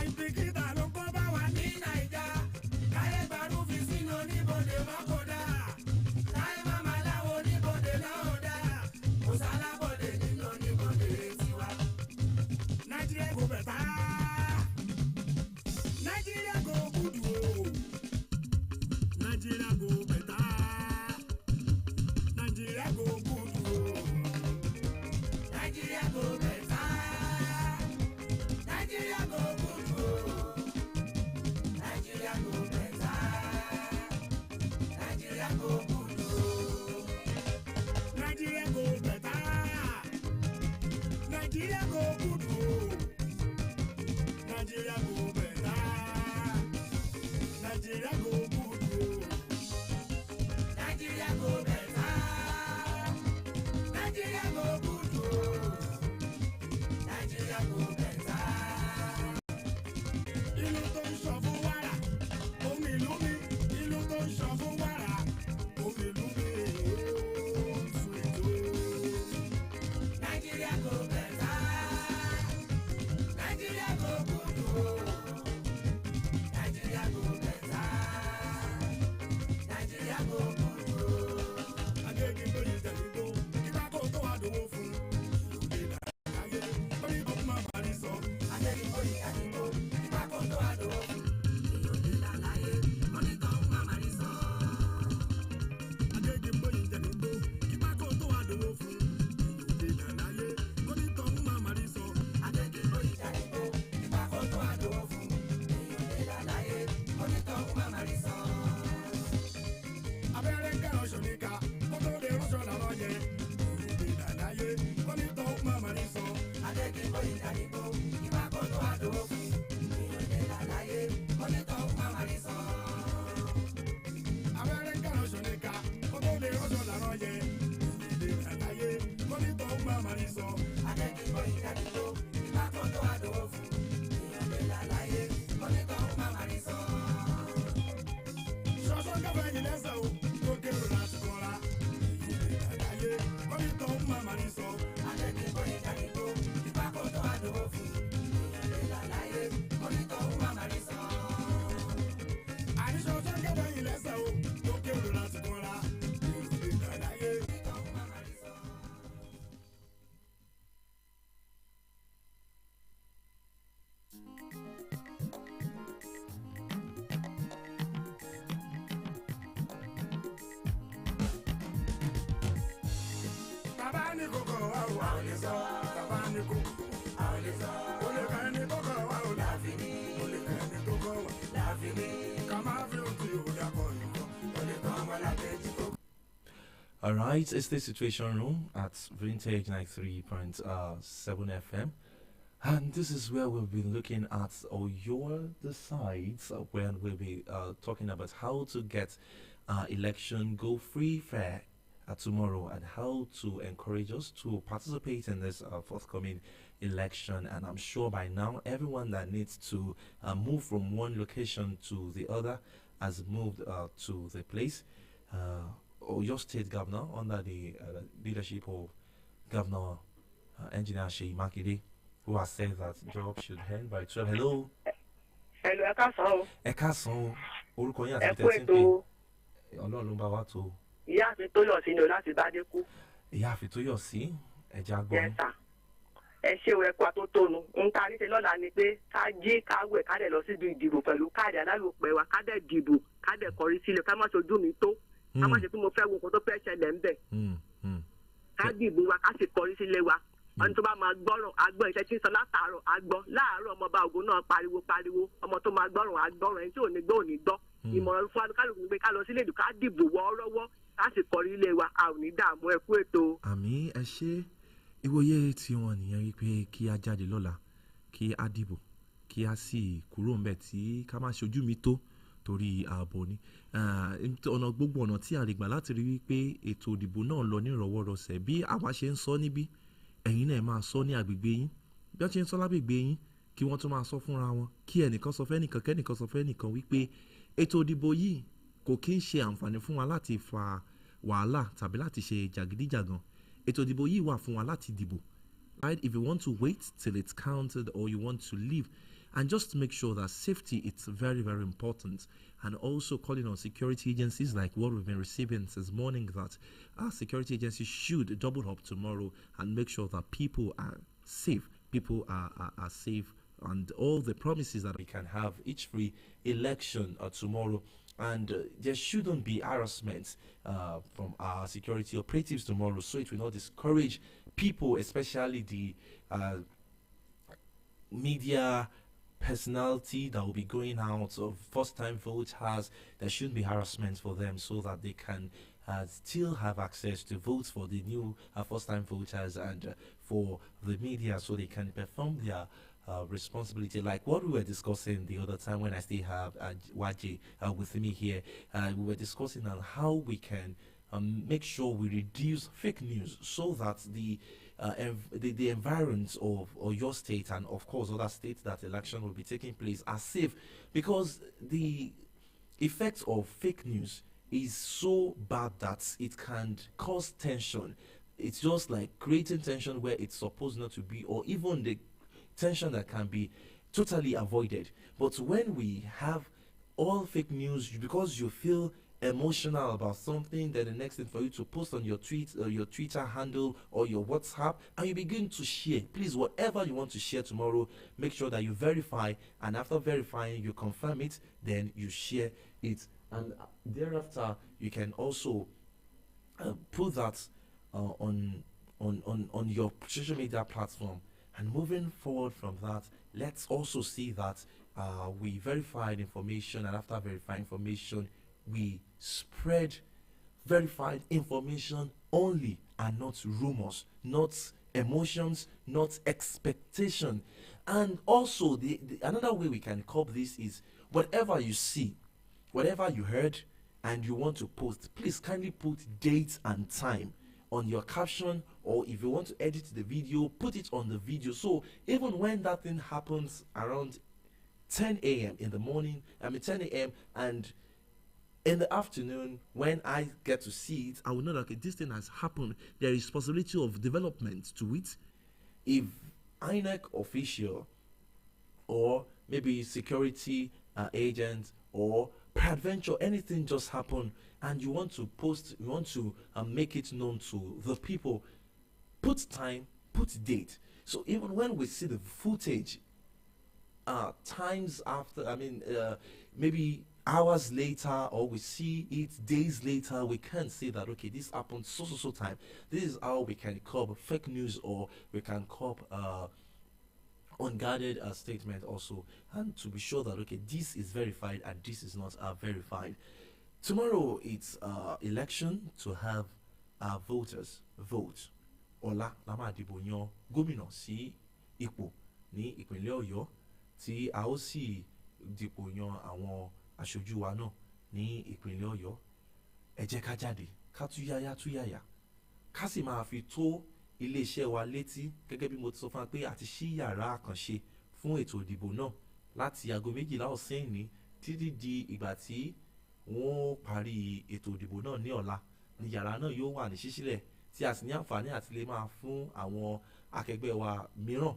[SPEAKER 18] ìbìkítà ló kó bá wa ní nàìjà káyé gbàdúrà fi sínú oníbodè mọ́kòdà káyé màmá láwo oníbodè náà dá kò sálábọ̀dé nínú oníbodè tiwa. nàìjíríà kò bẹ̀ tá nàìjíríà kò gùdù o nàìjíríà kò bẹ̀ tá nàìjíríà kò gùdù o nàìjíríà kò bẹ̀ tá nàìjíríà kò gùdù o nàìjíríà kò bẹ̀ tá nàìjíríà kò gùdù o nàìjíríà kò bẹ̀ tá nàìjíríà kò gùdù o nàìjíríà kò bẹ̀ tá nàìjíríà kò gùdù o nàìjíríà kò bẹ̀ tá nàìjíríà kò gùdù o nàìjíríà kò bẹ̀ tá. ìlú tó ń sọ fún wàrà ohun ìlú mi ìlú tó ń sọ fún wàrà ohun ìlú mi ó sùn ètò. nàìjíríà kò bẹ̀ tá nàìjíríà kò gùdù o nàìjíríà kò bẹ̀ tá nàìjíríà kò gùdù o. adéyìnbó yìí tẹ̀lé tó kíkà kó tó wà dòwó fún ìlú ayé lórí ọkùnrin máa bá rí sọ. adéyìnbó yìí tẹ̀lé tó kíkà kó tó wà dòwó fún ìlú ayé lórí ọkùnrin máa bá rí sọ. adéyìnbó yìí tẹ̀lé tó kíkà kó tó wà dòwó fún ìlú ayé lórí ọkùnrin máa bá rí sọ. adéyìnbó yìí tẹ̀lé tó kíkà kó tó wà dòwó fún ìlú ayé lórí ọkùnrin máa bá rí sọ. abẹ́rẹ́ ń kẹ́rọ̀ ṣòníkà kó tó lè rọ́ṣọ̀ làwọn yẹ ìdàláyé kó ní tó máa máa ní sọ. adékìnbó ìdánìbó ìbá kó tó àdówó fún ìdàláyé kó ní tó máa máa ní sọ. abẹ́rẹ́ ń kẹ́rọ̀ ṣòníkà kó tó lè rọ́ṣọ̀ làwọn yẹ ìdàláyé kó ní tó máa máa ní sọ. adékìnbó ìdánìbó ìbá kó tó àdówó fún ìdàláyé kó ní tó máa máa ní sọ. ṣọṣọ kẹfẹ yìí lẹsẹ o tó kéré láti kọra ìdàláyé kó ní tó máa máa ní sọ. adékìnbó ìdánìbó ìbá kó tó àdówó fún ìdàláyé kó ní tó máa máa ní sọ. àníṣọṣọ kẹfẹ yìí lẹsẹ o tó kéré láti kọra ìdàláyé kó ní tó máa máa ní sọ. bàbá ní kókó wa ò wá ò lè sọ. bàbá ní kókó a ò lè sọ. ó lè kàn ní kókó wa ò láfi ní. ó lè kàn ní kókó wa láfi ní. ká máa fi ohun tí ò yàgò nìkan. ó lè kàn wọ́n lábẹ́jì kókó.
[SPEAKER 1] All right, it's the Situation Room at Vintage 93.7 FM. And this is where we'll be looking at your sides when we'll be talking about how to get election go free, fair tomorrow and how to encourage us to participate in this forthcoming election. And I'm sure by now everyone that needs to move from one location to the other has moved to the place. Or your state governor under the leadership of Governor Engineer Sheyi Makinde, who has said that job should end by 12. Hello.
[SPEAKER 19] Hello, ẹ káàsán o.
[SPEAKER 1] Ẹ káàsán o. Orúkọ yín àti
[SPEAKER 19] Ẹ kú
[SPEAKER 1] tẹ́tí ń
[SPEAKER 19] ètò o.
[SPEAKER 1] pè. Ọlọ́run ló ń bá wa tó.
[SPEAKER 19] Ìyá mi tó yọ̀ sí ni o láti Bádékú.
[SPEAKER 1] Ìyá àfi tó yọ̀ sí ẹja gbọ́n.
[SPEAKER 19] Yes, sir. Ẹ ṣe o ẹ̀kọ́ àtótónu. N ta ní ṣe lọ́la ni pé ká jí ká wẹ̀ ká dẹ̀ lọ síbi ìdìbò pẹ̀lú káàdì alálòpẹ̀ wa ká dẹ̀ dìbò ká dẹ̀ kọrí sílẹ̀ ká má ṣojú mi tó. Ká má ṣe pé mo fẹ́ wo nǹkan tó fẹ́ ṣẹlẹ̀ ń bẹ̀. Ká dìbò wa ká sì kọrí sílẹ̀ wa. Wọ́n tó bá máa gbọ́ràn agbọ́ iṣẹ́ tí ń sọ látàárọ̀ agbọ́ láàárọ̀ ọmọọba ògùn náà pariwo ọmọ tó máa gbọ́ràn agbọ́ràn ẹni tí ò ní gbọ́ ò ní gbọ́. Ìmọ̀ràn fún kálukú ni pé ká lọ sílé ìlú ká dìbò wọ́ọ́rọ́wọ́ ká sì kọrí ilé wa a ò ní dààmú ẹ kú ètò.
[SPEAKER 1] Àmì ẹ ṣe ìwòye tí wọn nìyẹn wípé kí a jáde lọ́la kí a dìbò kí a sì kúrò ńbẹ̀ tí ká má ṣojú mi tó torí ààbò ni ọ̀nà gbogbo ọ̀nà tí a lè gbà láti rí wípé ètò ìdìbò náà lọ ní ìrọ̀wọ́rọsẹ̀ bí àwa ṣe ń sọ níbí ẹ̀yin náà máa sọ ní agbègbè yín bí wọ́n ṣe ń sọ lágbègbè yín kí wọ́n tún máa sọ fúnra wọn kí ẹnìkan sọ fẹ́nìkan kẹ́nìkan sọ fẹ́nìkan wípé ètò ìdìbò yìí kò kí ń ṣe àǹfààní fún wa láti fa wàhálà tàbí láti ṣe jàgídíjàgan ètò ìdìbò yìí wà fún wa láti dìbò right if you want to wait till it's counted or you want to leave And just to make sure that safety is very, very important. And also calling on security agencies like what we've been receiving since morning, that our security agencies should double up tomorrow and make sure that people are safe. People are safe, and all the promises that we can have each free election tomorrow. And there shouldn't be harassment from our security operatives tomorrow, so it will not discourage people, especially the media personality that will be going out of first-time voters. There shouldn't be harassment for them, so that they can still have access to votes for the new first-time voters, and for the media, so they can perform their responsibility, like what we were discussing the other time when I still have Waji with me here. We were discussing on how we can make sure we reduce fake news, so that the environs of your state, and of course other states that election will be taking place, are safe, because the effects of fake news is so bad that it can cause tension. It's just like creating tension where it's supposed not to be, or even the tension that can be totally avoided. But when we have all fake news, because you feel emotional about something, then the next thing for you to post on your tweet or your Twitter handle or your WhatsApp, and you begin to share. Please, whatever you want to share tomorrow, make sure that you verify, and after verifying you confirm it, then you share it, and thereafter you can also put that on your social media platform. And moving forward from that, let's also see that we verified information, and after verifying information, we spread verified information only, and not rumors, not emotions, not expectation. And also, another way we can curb this is, whatever you see, whatever you heard, and you want to post, please kindly put date and time on your caption, or if you want to edit the video, put it on the video. So even when that thing happens around 10 a.m. in the morning, 10 a.m. and in the afternoon, when I get to see it, I will know that, okay, this thing has happened. There is possibility of development to it. If INEC official, or maybe security agent, or peradventure anything just happened, and you want to post, you want to make it known to the people, put time, put date. So even when we see the footage times after, maybe hours later, or we see it days later, we can say that, okay, this happened so time. This is how we can curb fake news, or we can curb unguarded statement also, and to be sure that, okay, this is verified and this is not verified. Tomorrow it's election to have our voters vote. Ọ̀la la máa dìbò yan gómìnà sí ipò ní ìpínlẹ̀ Ọ̀yọ́, tí a ó sì dìbò yan àwọn aṣojú wa náà ní ìpínlẹ̀ Ọ̀yọ́. Ẹ jẹ́ ká jáde, ká túyáyá, ká sì máa fi tó iléeṣẹ́ wa létí, gẹ́gẹ́ bí mo ti sọ fún wa pé àti ṣí yàrá àkànṣe fún ètò ìdìbò náà láti aago 12 ọ̀sán ní títí di ìgbà tí wọ́n parí ètò ìdìbò náà ní ọ̀la, ní yàrá náà yóò wà ní ṣíṣílẹ̀, tí a sì ní àǹfààní àti lè máa fún àwọn akẹgbẹ́ wa mìíràn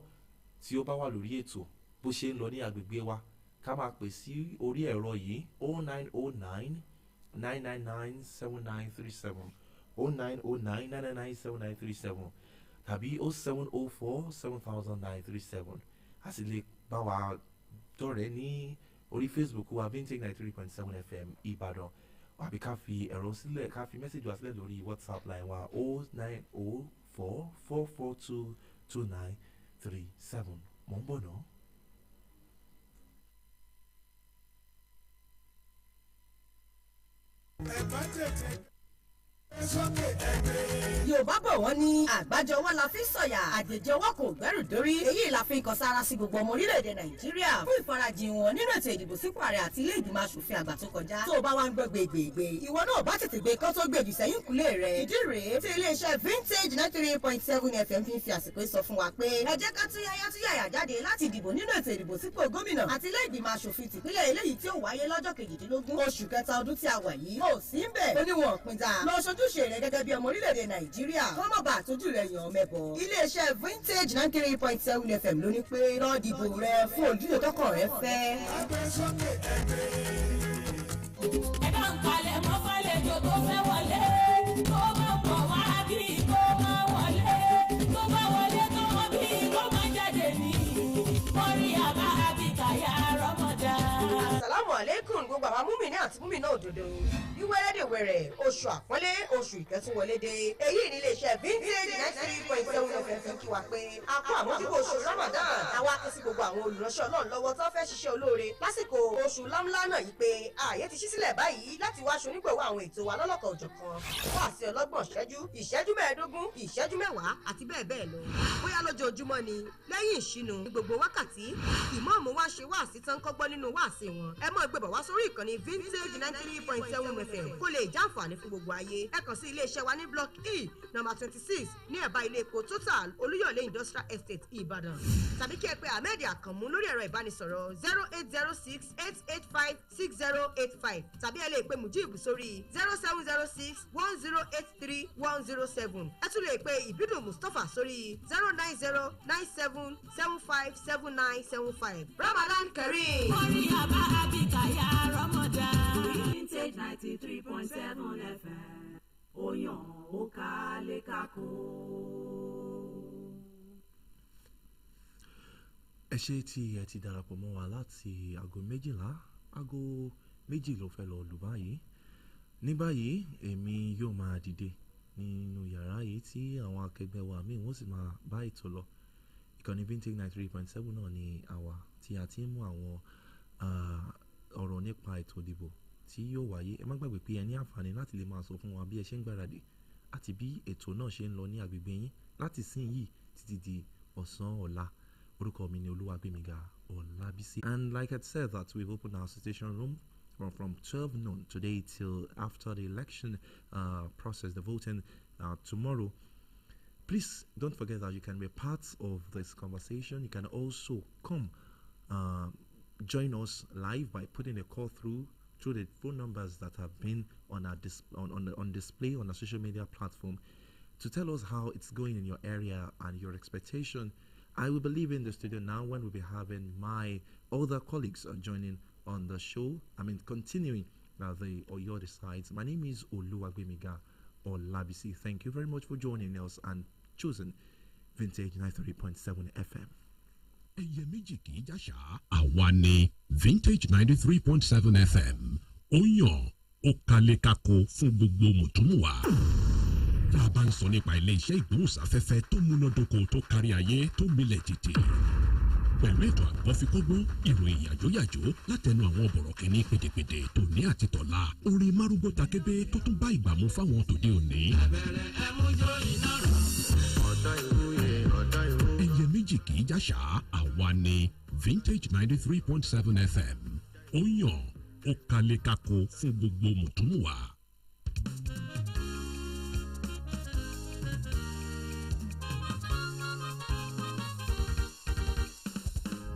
[SPEAKER 1] tí ó bá wà lórí ètò bó ṣe ń lọ ní agbègbè wa. Ká máa pè sí orí ẹ̀rọ yìí 0909 999 7937 0909 999 7937 tàbí 0704 7937. A sì lè bá wa dọ̀rẹ́ ní orí Facebook wa Vintage 93.7 FM Ìbàdàn, àbí ká fi ẹ̀rọ sílẹ̀, ká fi mẹ́sàgì wa sílẹ̀ lórí WhatsApp line wa 0904 442 2937. Mò ń bọ̀ náà.
[SPEAKER 20] Yorùbá bọ̀ wọ́n ní àgbájọ ọwọ́ la fi sọ̀yà, àjèjì ọwọ́ kò gbẹ́rù dórí. Èyí la fi ń kan sára sí gbogbo ọmọ orílẹ̀-èdè Nàìjíríà fún ìfarajìn wọn nínú ètò ìdìbò sípò ààrẹ àti ilé ìgbìmọ̀ aṣòfin àgbà tó kọjá. Tó o bá wá ń gbọ́ gbègbè, ìwọ náà bá tètè gbé kán tó gbèjì sẹ́yìn kúlé rẹ̀. Ìdí rèé tí iléeṣẹ́ Vintage 93.7 FM fi ń fi àsìkò sọ fún wa pé ẹ jẹ́ ká túyáyá jáde láti dìbò nínú ètò ìdìbò sípò gómìnà àti ilé ìgbìmọ̀ aṣòfin tìpínlẹ̀ eléyìí tí ó wáyé lọ́jọ́ 18 oṣù kẹta ọdún tí a wà yìí. Ó sì ń bẹ̀ oníwọ̀n pinta lọ ṣojú ojúṣe rẹ gẹ́gẹ́ bí ọmọ orílẹ̀-èdè nàìjíríà kọ́ mọ̀ bá àtọ́jú rẹ yàn mẹ́bọ̀. iléeṣẹ́ vintage 93.7 FM ló ní pé lọ́ọ́ dìbò rẹ fún ojúṣe tọkàn rẹ fẹ́.
[SPEAKER 16] ẹ̀ka ń kalẹ̀ mọ́ fàlejò tó fẹ́ wọlé kó má bọ̀ wá bí kó má wọlé tó bá wọlé tó wọ́n bí kó má jáde ní mọ́rí àbá àbíkàyà rọ́mọdá.
[SPEAKER 20] Assalamu alaikum gbogbo àwọn múmìnì àti múmìnà òdodo bí wẹ́rẹ́dẹ̀wẹ̀rẹ̀ oṣù àpọ́nlé oṣù ìkẹtùnwọlé dé èyí ní iléeṣẹ́ vintage 93.7 FM kí wa pé a kó àmójúbò oṣù Ramadan àwa kí sí gbogbo àwọn olùránṣẹ́ Ọlọ́run lọ́wọ́ tó fẹ́ ṣiṣẹ́ olóore lásìkò oṣù lámlá náà yìí pé ààyè ti ṣí sílẹ̀ báyìí láti wá ṣonígbọ̀wọ́ àwọn ètò wa lọ́lọ́kan òjọ̀kan wá sí ọlọ́gbọ̀n ìṣẹ́jú mẹ́ẹ̀ẹ́dógún ìṣẹ́jú mẹ́wàá àti bẹ́ẹ̀ bẹ́ẹ̀ lọ bóyá lójoojúmọ́ ni lẹ́yìn ìṣínú ní gbogbo wákàtí ìmáàmù wa ṣe wáàsí tán kọ́gbọ́n nínú wáàsí wọn ẹ mọ̀ gbẹ̀bọ̀ wá sórí ìkànnì vintage 93.7 FM kó lè jàǹfààní fún gbogbo ayé ẹ kàn sí iléeṣẹ́ wa ní block E number 26 ní ẹ̀bá ilé epo Total Olúyọ̀lé Industrial Estate Ìbàdàn tàbí kí ẹ pè Ahmed Àkànmú lórí ẹ̀rọ ìbánisọ̀rọ̀ 08068856085 tàbí ẹ lè pè Mujib sórí 0706108310 ẹ tún lè pè Ìbídùn Mustapha sórí 09097757975 Ramadan Kareem.
[SPEAKER 16] mọ́rí àbá àbíkàyà rọ́mọdá.
[SPEAKER 13] Vintage 93.7 FM. Oyan ó kálé kákó.
[SPEAKER 1] ẹ ṣé tí ẹ ti darapọ̀ mọ́ wa láti aago 12 aago 2 ló fẹ́ lọ lù báyìí ní báyìí èmi yóò máa dìde nínú yàrá yìí tí àwọn akẹgbẹ́ wa míì wọ́n sì máa bá ètò lọ ìkànnì vintage 93.7 náà ni àwa tí a ti ń mú àwọn ọ̀rọ̀ nípa ètò ìdìbò tí yóò wáyé ẹ má gbàgbé pé ẹ ní àǹfààní láti lè máa sọ fún wa bí ẹ ṣe ń gbáradì àti bí ètò náà ṣe ń lọ ní agbègbè yín láti sìn yìí títí di ọ̀sán ọ̀la orúkọ mi ni Oluwagbemiga Olabisi. And like I said that we've opened our station room from 12 noon today till after the election process, the voting tomorrow. Please don't forget that you can be part of this conversation. You can also come join us live by putting a call through the phone numbers that have been on our on display on our social media platform to tell us how it's going in your area and your expectation. I will be leaving the studio now when we'll be having my other colleagues joining on the show. Continuing the Oyo Decides. My name is Oluwagbemiga Olabisi. Thank you very much for joining us and choosing Vintage 93.7 FM.
[SPEAKER 10] ẹyẹ méjì kì í jàṣà àwa ni Vintage 93.7 FM ó yàn ó kalẹ̀ kako fún gbogbo mùtúmùwà. tá a bá ń sọ nípa ilé iṣẹ́ ìgbóhùnsáfẹ́fẹ́ tó múnádóko tó kárí ayé tó milẹ̀ títì pẹ̀lú ètò àgbọ̀fikọ́gbọ́n ìròyìn yàjóyàjó látẹnu àwọn bọ̀rọ̀kìnní pèdèpèdè tòní àti tọ̀la orin márúgbó takébé tó tún bá ìgbà mu fáwọn tòde òní. ẹyẹ méjì kì í jàṣà àwa ni Vintage 93.7 FM ó yàn ó kalẹ̀ kako fún gbogbo mùtúmùwà.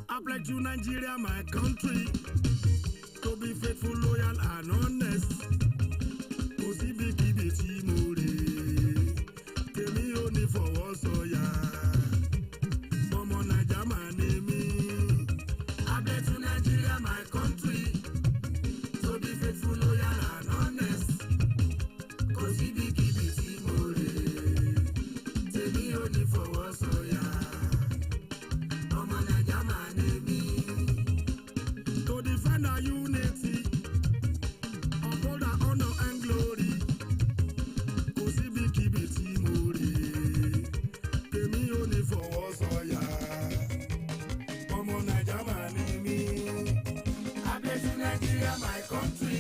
[SPEAKER 18] I pledge to Nigeria, my country, to be faithful, loyal, and honest. Kò sí bí kíbi tí mo rè kémi ò ní fọwọ́ sọ̀yà. Ọmọ Naija máa ní mí. I pledge to Nigeria, my country, to be faithful, loyal, and honest. Kò sí bí kíbi tí mo rè kémi ò ní fọwọ́ sọ̀yà. Ọmọ Naija máa ní mí. To defend our unity, uphold our honor and glory. Kò sí bí kíbi tí mo rè kémi ò ní fọwọ́ sọ̀yà. Ọmọ Naija máa ní mí. I pledge to Nigeria, my country,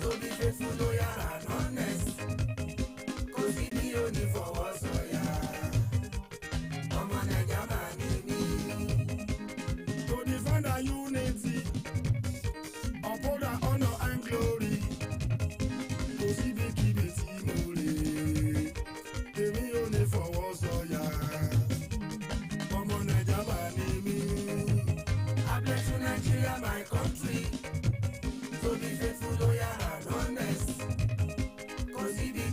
[SPEAKER 18] to be faithful, loyal, and honest. Kò sí bí ò ní fọwọ́ sọ̀yà. Ọmọ Naija máa ní mí. To defend our unity, uphold our honor and glory. Kò sí bí kíbi tí mo rè kémi ò ní fọwọ́ sọ̀yà. Ọmọ Naija máa ní mí. I pledge to Nigeria, my country, to be faithful, loyal, and honest. Kò sí bí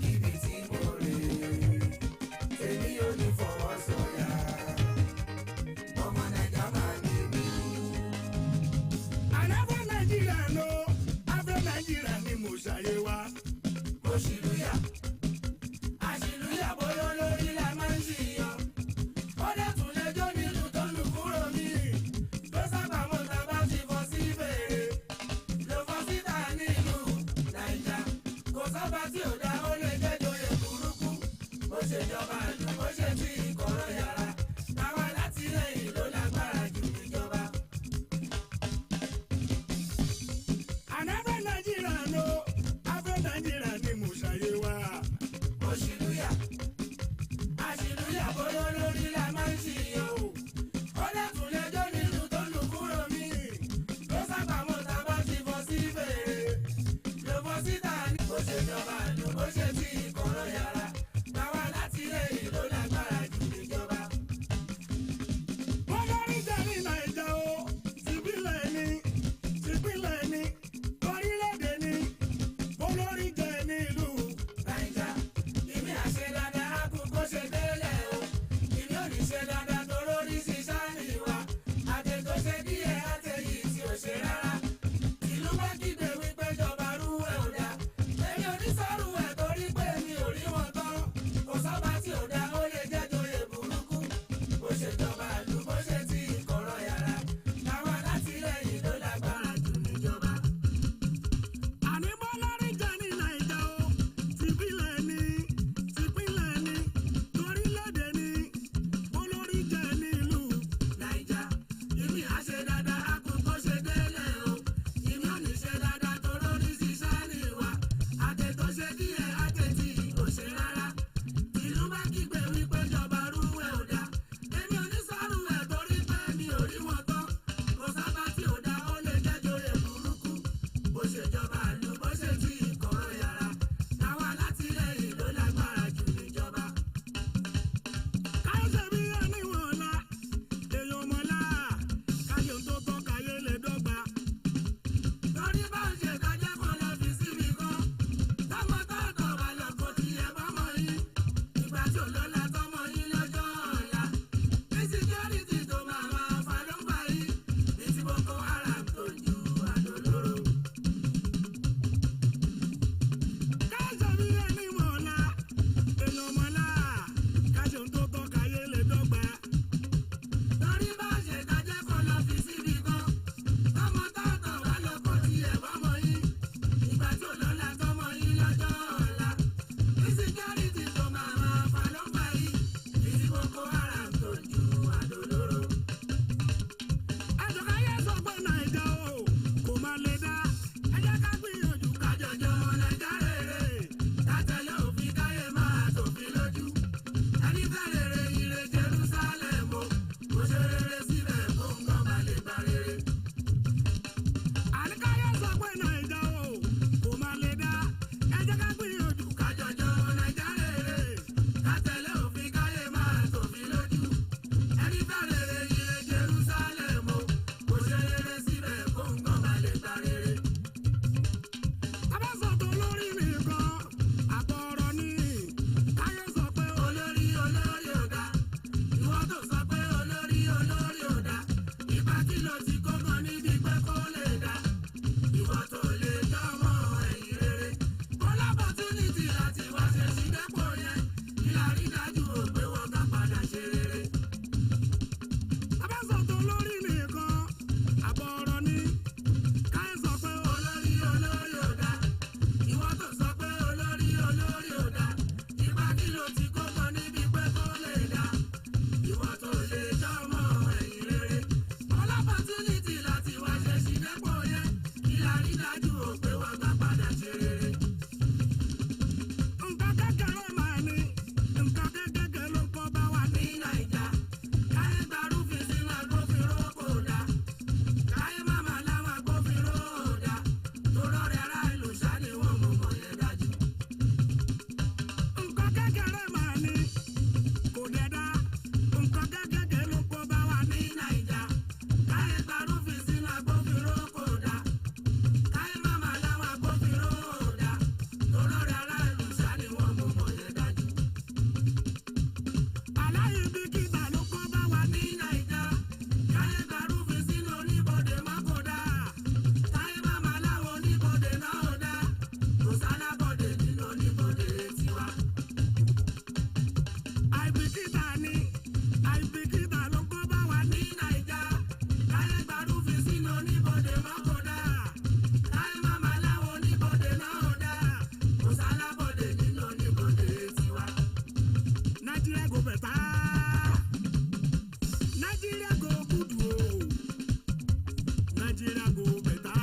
[SPEAKER 18] Nigeria go better.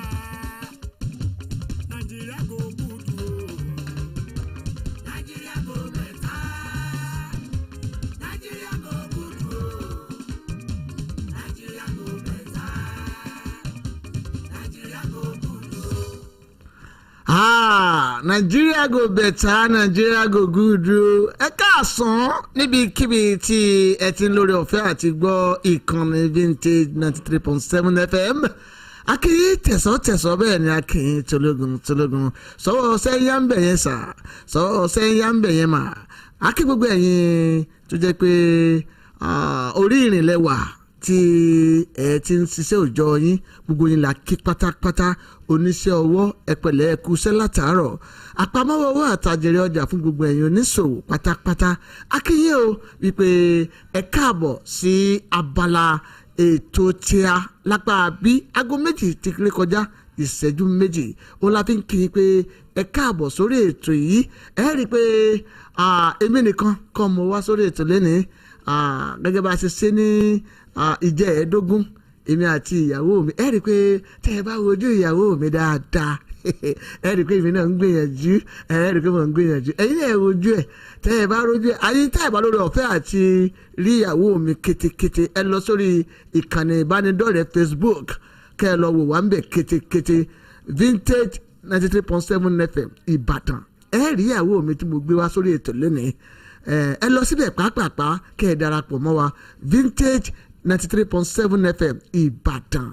[SPEAKER 18] Nigeria go good. Nigeria go better. Nigeria go good. Nigeria go better. Nigeria go good.
[SPEAKER 2] Nigeria go better, Nigeria go good. Ẹ káàsán níbikíbi tí ẹ ti ń lórí ọ̀fẹ́ àti gbọ́ ìkànnì Vintage 93.7 FM. Akínyìn tẹ̀sọ́ bẹ́ẹ̀ ni akínyìn tológun sọ́wọ́ sẹ́yìn à ń bẹ̀ yẹn sà sọ́wọ́ sẹ́yìn à ń bẹ̀ yẹn mà. Akí gbogbo ẹ̀yin tó jẹ́ pé orí ìrìn lẹ́wà tí ẹ ti ń ṣiṣẹ́ òòjọ́ yín gbogbo yín la kí pátápátá oníṣẹ́ ọwọ́ ẹ̀pẹ̀lẹ́ ẹ̀kúṣẹ́ látàárọ̀ àpamọ́wọ́ owó àtàjẹrẹ ọjà fún gbogbo ẹ̀yin oníṣòwò pátápátá akínyìn o wípé ẹ káàbọ̀ sí abala ètò tíá lápá bí aago méjì ti kéré kọjá ìṣẹ́jú méjì òun la fi ń kí i pé ẹ káàbọ̀ sórí ètò yìí ẹ rí i pé èmi nìkan kọ́ mo wá sórí ètò lẹ́nìí gẹ́gẹ́ bá a ṣe ṣe ní ìjẹ́ ẹ̀ẹ́dógún èmi àti ìyàwó mi ẹ rí i pé tẹ́ ẹ bá wojú ìyàwó mi dáadáa ẹ rí i pé èmi náà ń gbìyànjú ẹ rí i pé mo ń gbìyànjú ẹ̀yin náà wojú ẹ̀ tẹ́ ẹ bá rojú ẹ̀ ayé tẹ́ ẹ bá lórí ọ̀fẹ́ àti rí ìyàwó mi kétékété ẹ lọ sórí ìkànnì ìbánidọ́rẹ̀ẹ́ Facebook kẹ́ ẹ lọ wò wá ń bẹ̀ kétékété Vintage 93.7 FM Ìbàdàn ẹ rí ìyàwó mi tí mo gbé wá sórí ètò lónìí ẹ lọ síbẹ̀ pàápàá kẹ́ ẹ darapọ̀ mọ́ wa Vintage 93.7 FM Ìbàdàn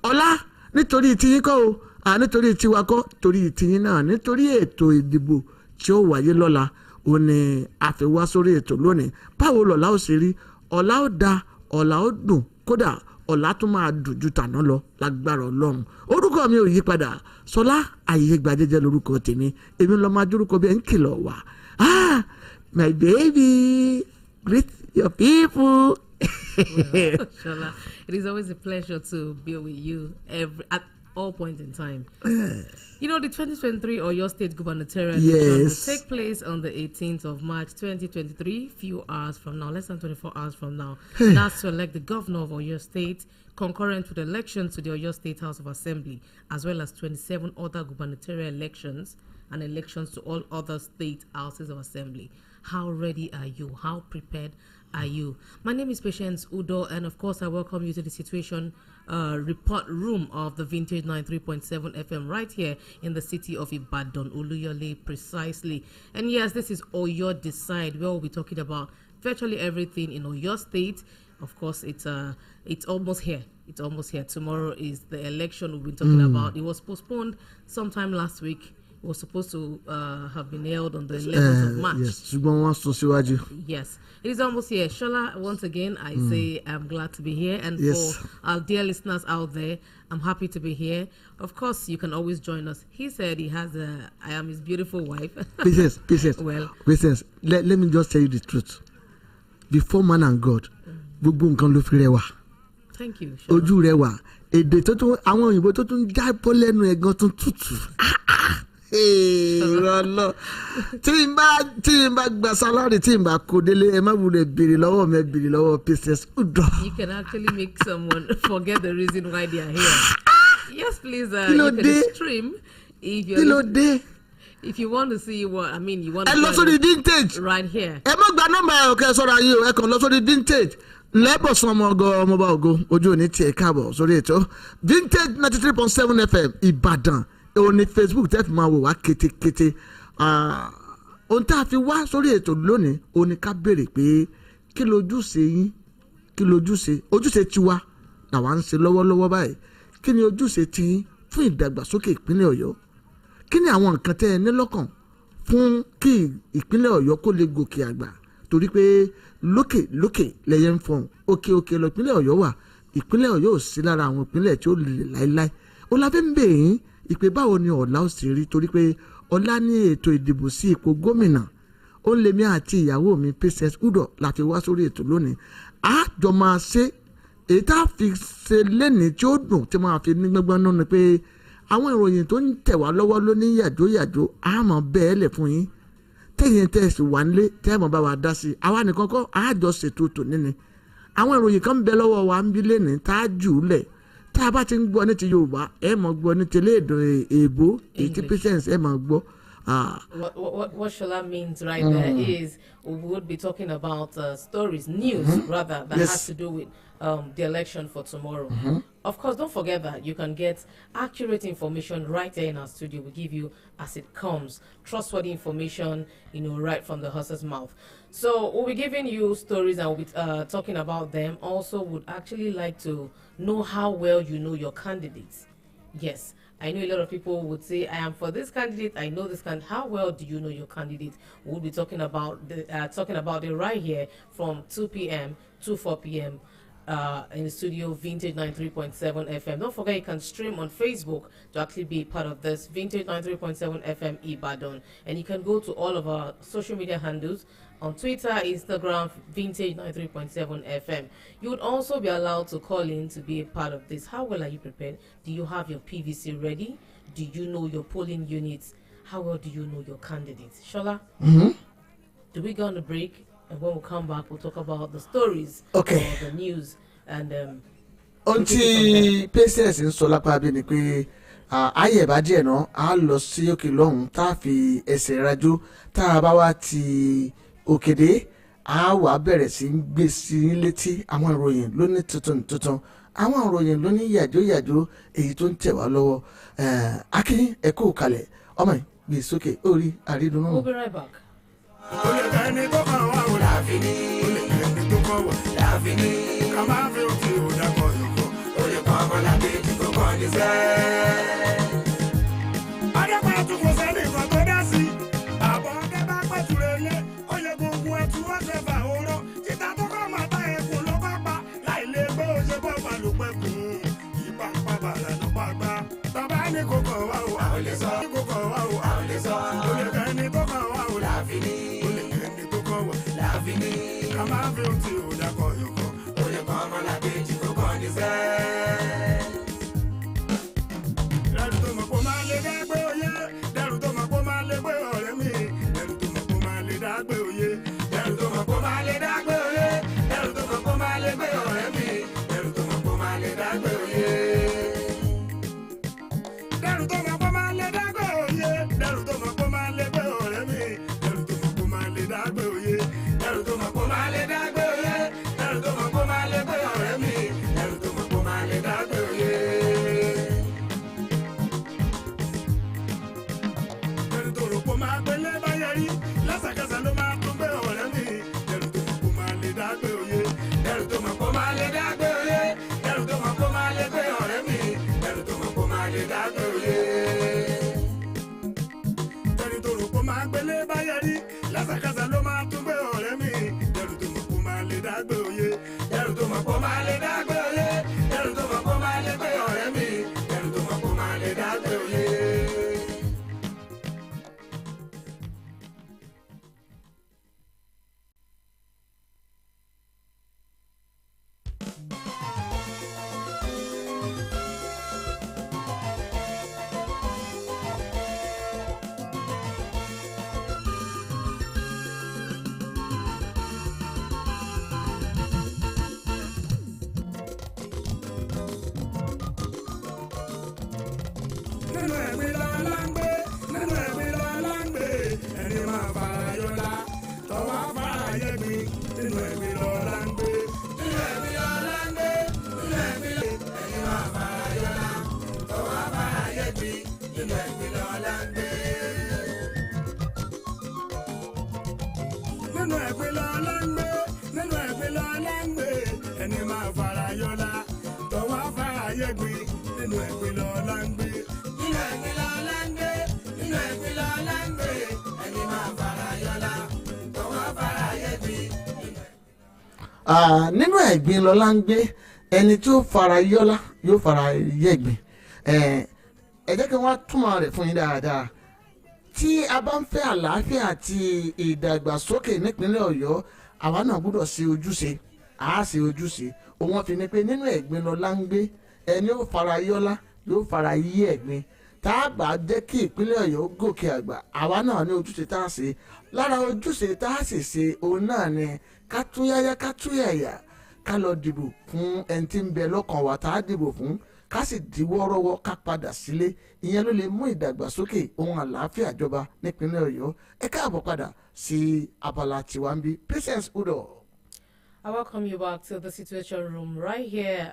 [SPEAKER 2] ọlá nítorí tiyín kọ́ o nítorí tiwa kọ́ torí tiyín náà nítorí ètò ìdìbò tí ó wáyé lọ́la ó ní àfiwá sórí ètò lónìí báwo lọ́la ó ṣe rí ọ̀la ó da ọ̀la ó dùn kódà ọ̀la tún máa dùn ju tàná lọ lágbára Ọlọ́run orúkọ mi ò yí padà Ṣọlá Ayégbadéjẹ lórúkọ tèmi èmi lọ́ọ́ máa dúrúkọ bí ẹ̀ ń kìlọ̀ wá my baby greet your people.
[SPEAKER 6] Well, Shola, it is always a pleasure to be with you at all points in time. You know, the 2023 Oyo State gubernatorial election will take place on the 18th of March 2023, few hours from now, less than 24 hours from now. That's to elect the governor of Oyo State, concurrent with elections to the Oyo State House of Assembly, as well as 27 other gubernatorial elections and elections to all other state houses of assembly. How ready are you? How prepared are you? My name is Patience Udo, and of course I welcome you to the situation report room of the Vintage 93.7 FM right here in the city of Ibadan, Oluyole precisely. And yes, this is Oyo Decide, where we'll be talking about virtually everything in Oyo State. Of course, it's almost here. It's almost here. Tomorrow is the election we've been talking about. It was postponed sometime last week. It was supposed to have been held on the 11th of March.
[SPEAKER 2] Yes,
[SPEAKER 6] it is almost here. Shola, once again, I say I'm glad to be here. And for our dear listeners out there, I'm happy to be here. Of course, you can always join us. He said he has I am his beautiful wife.
[SPEAKER 2] Patience.
[SPEAKER 6] Well,
[SPEAKER 2] Patience, let me just tell you the truth. Before man and God, gbogbo nǹkan ló fi rẹwà.
[SPEAKER 6] Thank you.
[SPEAKER 2] Ojú rẹwà. Èdè tó tún àwọn òyìnbó tó tún jábọ́ lẹ́nu ẹ̀gán tún tútù. Rọlọ tí n bá gba salary tí n bá kó délé ẹ má wulẹ̀ béèrè lọ́wọ́ mi béèrè lọ́wọ́ Patience Udo.
[SPEAKER 6] You can actually make someone forget the reason why they are here. Yes, please. You can stream if you're. If you want to see what I mean, you want to.
[SPEAKER 2] Ẹ lọ sórí Vintage
[SPEAKER 6] right here.
[SPEAKER 2] Ẹ má gba nọ́mbà ẹ ọkẹ sọ̀rọ̀ ayé o ẹ kàn lọ sórí Vintage lẹ́bọ̀sán ọmọọba ògo ojú òní tiẹ̀ káàbọ̀ sórí ètò Vintage 93.7 FM Ìbàdàn òní Facebook tẹ́ fi máa wò wá kétékété ohun tá a fi wá sórí ètò lónìí òní ká béèrè pé kí lójúṣe yín kí lójúṣe ojúṣe tiwa làwa ń ṣe lọ́wọ́lọ́wọ́ báyìí kí ni ojúṣe tiyín fún ìdàgbàsókè ìpínlẹ̀ Ọ̀yọ́ kí ni àwọn nǹkan tẹ́ ẹ ní lọ́kàn fún kí ìpínlẹ̀ Ọ̀yọ́ kó lè gòkè àgbà torí pé lókè lẹ́yẹ ń fọhùn òkè lọ ìpínlẹ̀ Ọ̀yọ́ wà ìpínlẹ̀ Ọ̀yọ́ ò sí lára àwọn ìpínlẹ̀ tí ó lè láéláé ó la fẹ́ ń bèè yín ìpè báwo ni ọ̀la ó sì rí torí pé ọ̀la ní ètò ìdìbò sí ipò gómìnà ó ń lèmi àti ìyàwó mi Patience Udo la fi wá sórí ètò lónìí àjọ máa ṣe èyí tá a fi ṣe lẹ́nìí tí ó dùn tí máa fi ní gbọ́ngbọ́n náà ni pé àwọn ìròyìn tó ń tẹ̀ wá lọ́wọ́ ló ní yàjóyàjó àmọ́ bẹ́ẹ̀ lẹ̀ fún yín tẹ̀yìn tẹ̀sí wà nílé tẹ́ẹ̀mọ́ bá wa dá sí i àwa nìkan kọ́ àjọ ṣètò tòní ni àwọn ìròyìn kan bẹ lọ́wọ́ wa ń bí lẹ́nìí tá a jù ú lẹ̀ tá a bá ti ń gbọ́ ní ti Yorùbá ẹ máa gbọ́ ní tẹ́lẹ̀ èdè èbó 80% ẹ máa gbọ́.
[SPEAKER 6] What Shola means right there is we would be talking about stories, news rather, that has to do with the election for tomorrow. Of course, don't forget that you can get accurate information right there in our studio. We give you as it comes, trustworthy information, right from the horse's mouth. So we'll be giving you stories and we'll be talking about them. Also, would actually like to know how well you know your candidates. Yes. I know a lot of people would say, I am for this candidate, I know this candidate. How well do you know your candidate? We'll be talking about it right here from 2 p.m. to 4 p.m. In the studio, Vintage 93.7 FM. Don't forget you can stream on Facebook to actually be part of this, Vintage 93.7 FM Ibadan. And you can go to all of our social media handles on Twitter, Instagram, Vintage 93.7 FM. You would also be allowed to call in to be a part of this. How well are you prepared? Do you have your PVC ready? Do you know your polling units? How well do you know your candidates? Shola, do we go on a break? And when we come back, we'll talk about the stories, the news, and
[SPEAKER 2] ohun tí patience ń sọ lápá bí ni pé ayé ìbàdí náà á lọ sí òkè lọ́hùn tá a fi ẹsẹ̀ rajó tá a bá wá ti òkèdè á wà bẹ̀rẹ̀ sí ń gbé sí létí àwọn ìròyìn lóní tuntun àwọn ìròyìn lóní yàjóyàjó èyí tó ń tẹ̀ wá lọ́wọ́ Akin ẹ̀kọ́ kalẹ̀ ọmọ yìí gbé sókè orí àrídùnnú.
[SPEAKER 6] We'll be right back.
[SPEAKER 18] Olè ẹni tó kàn wá o láfi ní. Olè ẹni tó kàn wá láfi ní. Ká máa fi òkè òdà kọ yòókù. Olè kan ọmọ lábẹ́ ètò tó kàn ní sẹ́. Adẹ́pẹ́ àtúkò sẹ́ni kan tó dá sí. Àbọ̀ ọdẹ bá pẹ̀tù rẹ̀ lé. Oyè gbogbo ẹtù wọ́n ṣe fà oró. Títa tó kọ́ máa ta ẹkùn ló pápá. Láì lè gbé oṣù bọ́ bá ló pẹ́ kùn. Ìbá bàrà ló pa gbá. Bàbá ní kò kàn wá o, àwọn lè sọ. Kò kàn wá o, àwọn lè sọ. Olè ẹni tó kàn wá o láfi ní. Ká máa fi ohun tí ò dákọ̀ yòókù. Oyè kan ọmọ làkejì tó kàn ní sẹ́. Dẹ́rù tó mọ̀ kó máa lè dágbé oyè. Dẹ́rù tó mọ̀ kó máa lè gbé ọ̀rẹ́ mi. Dẹ́rù tó mọ̀ kó máa lè dágbé oyè. Dẹ́rù tó mọ̀ kó máa lè dágbé oyè. Dẹ́rù tó mọ̀ kó máa lè gbé ọ̀rẹ́ mi. Dẹ́rù tó mọ̀ kó máa lè dágbé oyè. Dẹ́rù tó mọ̀ kó máa lè dágbé oyè. Dẹ́rù tó mọ̀ kó máa lè gbé ọ̀rẹ́ mi. Dẹ́rù tó mọ̀ kó máa lè dágbé oyè. Dẹ́rù tó mọ̀ kó máa lè dágbé oyè. Dẹ́rù tó mọ̀ kó máa lè gbé ọ̀rẹ́ mi. Dẹ́rù tó mọ̀ kó máa lè dágbé oyè. Dẹ́rù tó rò kó máa gbélé báyẹ̀ rí. Lẹ́sẹ̀kẹsẹ̀ ló máa tún gbé ọ̀rẹ́ mi. Dẹ́rù tó mọ̀ kó máa lè dágbé oyè. Dẹ́rù tó mọ̀ kó máa lè dágbé oyè. Dẹ́rù tó mọ̀ kó máa lè gbé ọ̀rẹ́ mi. Dẹ́rù tó mọ̀ kó máa lè dágbé oyè. Dẹ́rù tó rò kó máa gbélé báyẹ̀ rí. Lẹ́sẹ̀kẹsẹ̀ ló máa tún gbé ọ̀rẹ́ mi. Dẹ́rù tó mọ̀ kó máa lè dágbé oyè. Dẹ́rù tó mọ̀ kó máa lè dágbé oyè. Dẹ́rù tó mọ̀ kó máa lè gbé ọ̀rẹ́ mi. Dẹ́rù tó mọ̀ kó máa lè dágbé oyè. Nínú ẹ̀mí lọ́la ń gbé, nínú ẹ̀mí lọ́la ń gbé, ẹni máa fara yọlá, tọ́wọ́ fara yẹgbin, nínú ẹ̀mí lọ́la ń gbé, nínú ẹ̀mí lọ́la ń gbé, nínú ẹ̀mí lọ́la ń gbé, ẹni máa fara yọlá, tọ́wọ́ fara yẹgbin, nínú ẹ̀mí lọ́la ń gbé. Nínú ẹ̀mí lọ́la ń gbé, nínú ẹ̀mí lọ́la ń gbé, ẹni máa fara yọlá, tọ́wọ́ fara yẹgbin, nínú ẹ̀mí lọ́la ń gbé.
[SPEAKER 2] Nínú ẹ̀gbin lọ́la ń gbé ẹni tí ó fara yọ́lá yóò fara yẹ̀gbin. Ẹ jẹ́ kí wọ́n túmọ̀ rẹ̀ fún yín dáadáa. Tí a bá ń fẹ́ àlàáfíà àti ìdàgbàsókè nípínlẹ̀ Ọ̀yọ́ àwa náà gbọ́dọ̀ ṣe ojúṣe ṣe ojúṣe. Òun fi ni pé nínú ẹ̀gbin lọ́la ń gbé ẹni ó fara yọ́lá yóò fara yí ẹ̀gbin. Tá a bá jẹ́ kí ìpínlẹ̀ Ọ̀yọ́ gòkè àgbà àwa náà ní ojúṣe tá a ṣe. Lára ojúṣe tá a sì ṣe òun náà ni ká túyáyá ká túyàyà ká lọ dìbò fún ẹni tí ń bẹ lọ́kàn wa tá a dìbò fún
[SPEAKER 21] ká sì diwọ́rọ́wọ́ ká padà sílé ìyẹn ló lè mú ìdàgbàsókè ohun àlàáfíà jọba nípínlẹ̀ Ọ̀yọ́. Ẹ káàbọ̀ padà sí abala tiwa ń bí. Patience Udo.
[SPEAKER 6] I welcome you back to the Situation Room right here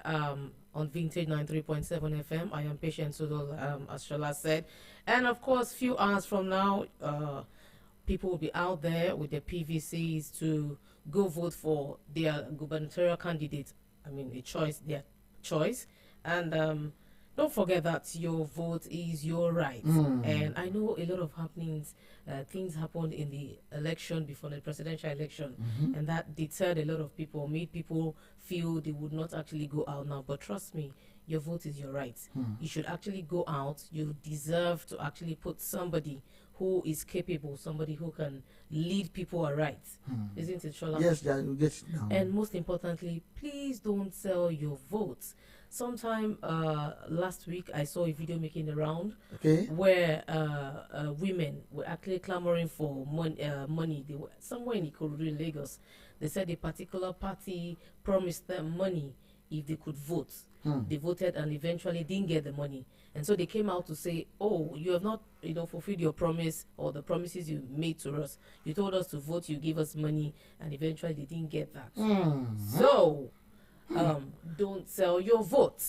[SPEAKER 6] on Vintage 93.7 FM. I am Patience Udo, as Shola said. And of course, few hours from now, people will be out there with their PVCs to go vote for their gubernatorial candidate. I mean, their choice. And don't forget that your vote is your right. And I know a lot of things happened in the election before the presidential election, and that deterred a lot of people, made people feel they would not actually go out now. But trust me, your vote is your right. You should actually go out. You deserve to actually put somebody who is capable, somebody who can lead people aright. Isn't it, Shola?
[SPEAKER 21] Yes, you get it now.
[SPEAKER 6] And most importantly, please don't sell your votes. Sometime last week, I saw a video making the round where women were actually clamoring for money. They were somewhere in Ikorodu in Lagos. They said a particular party promised them money if they could vote. They voted and eventually didn't get the money. And so they came out to say, oh, you have not fulfilled your promise or the promises you made to us. You told us to vote, you give us money, and eventually they didn't get that. So don't sell your vote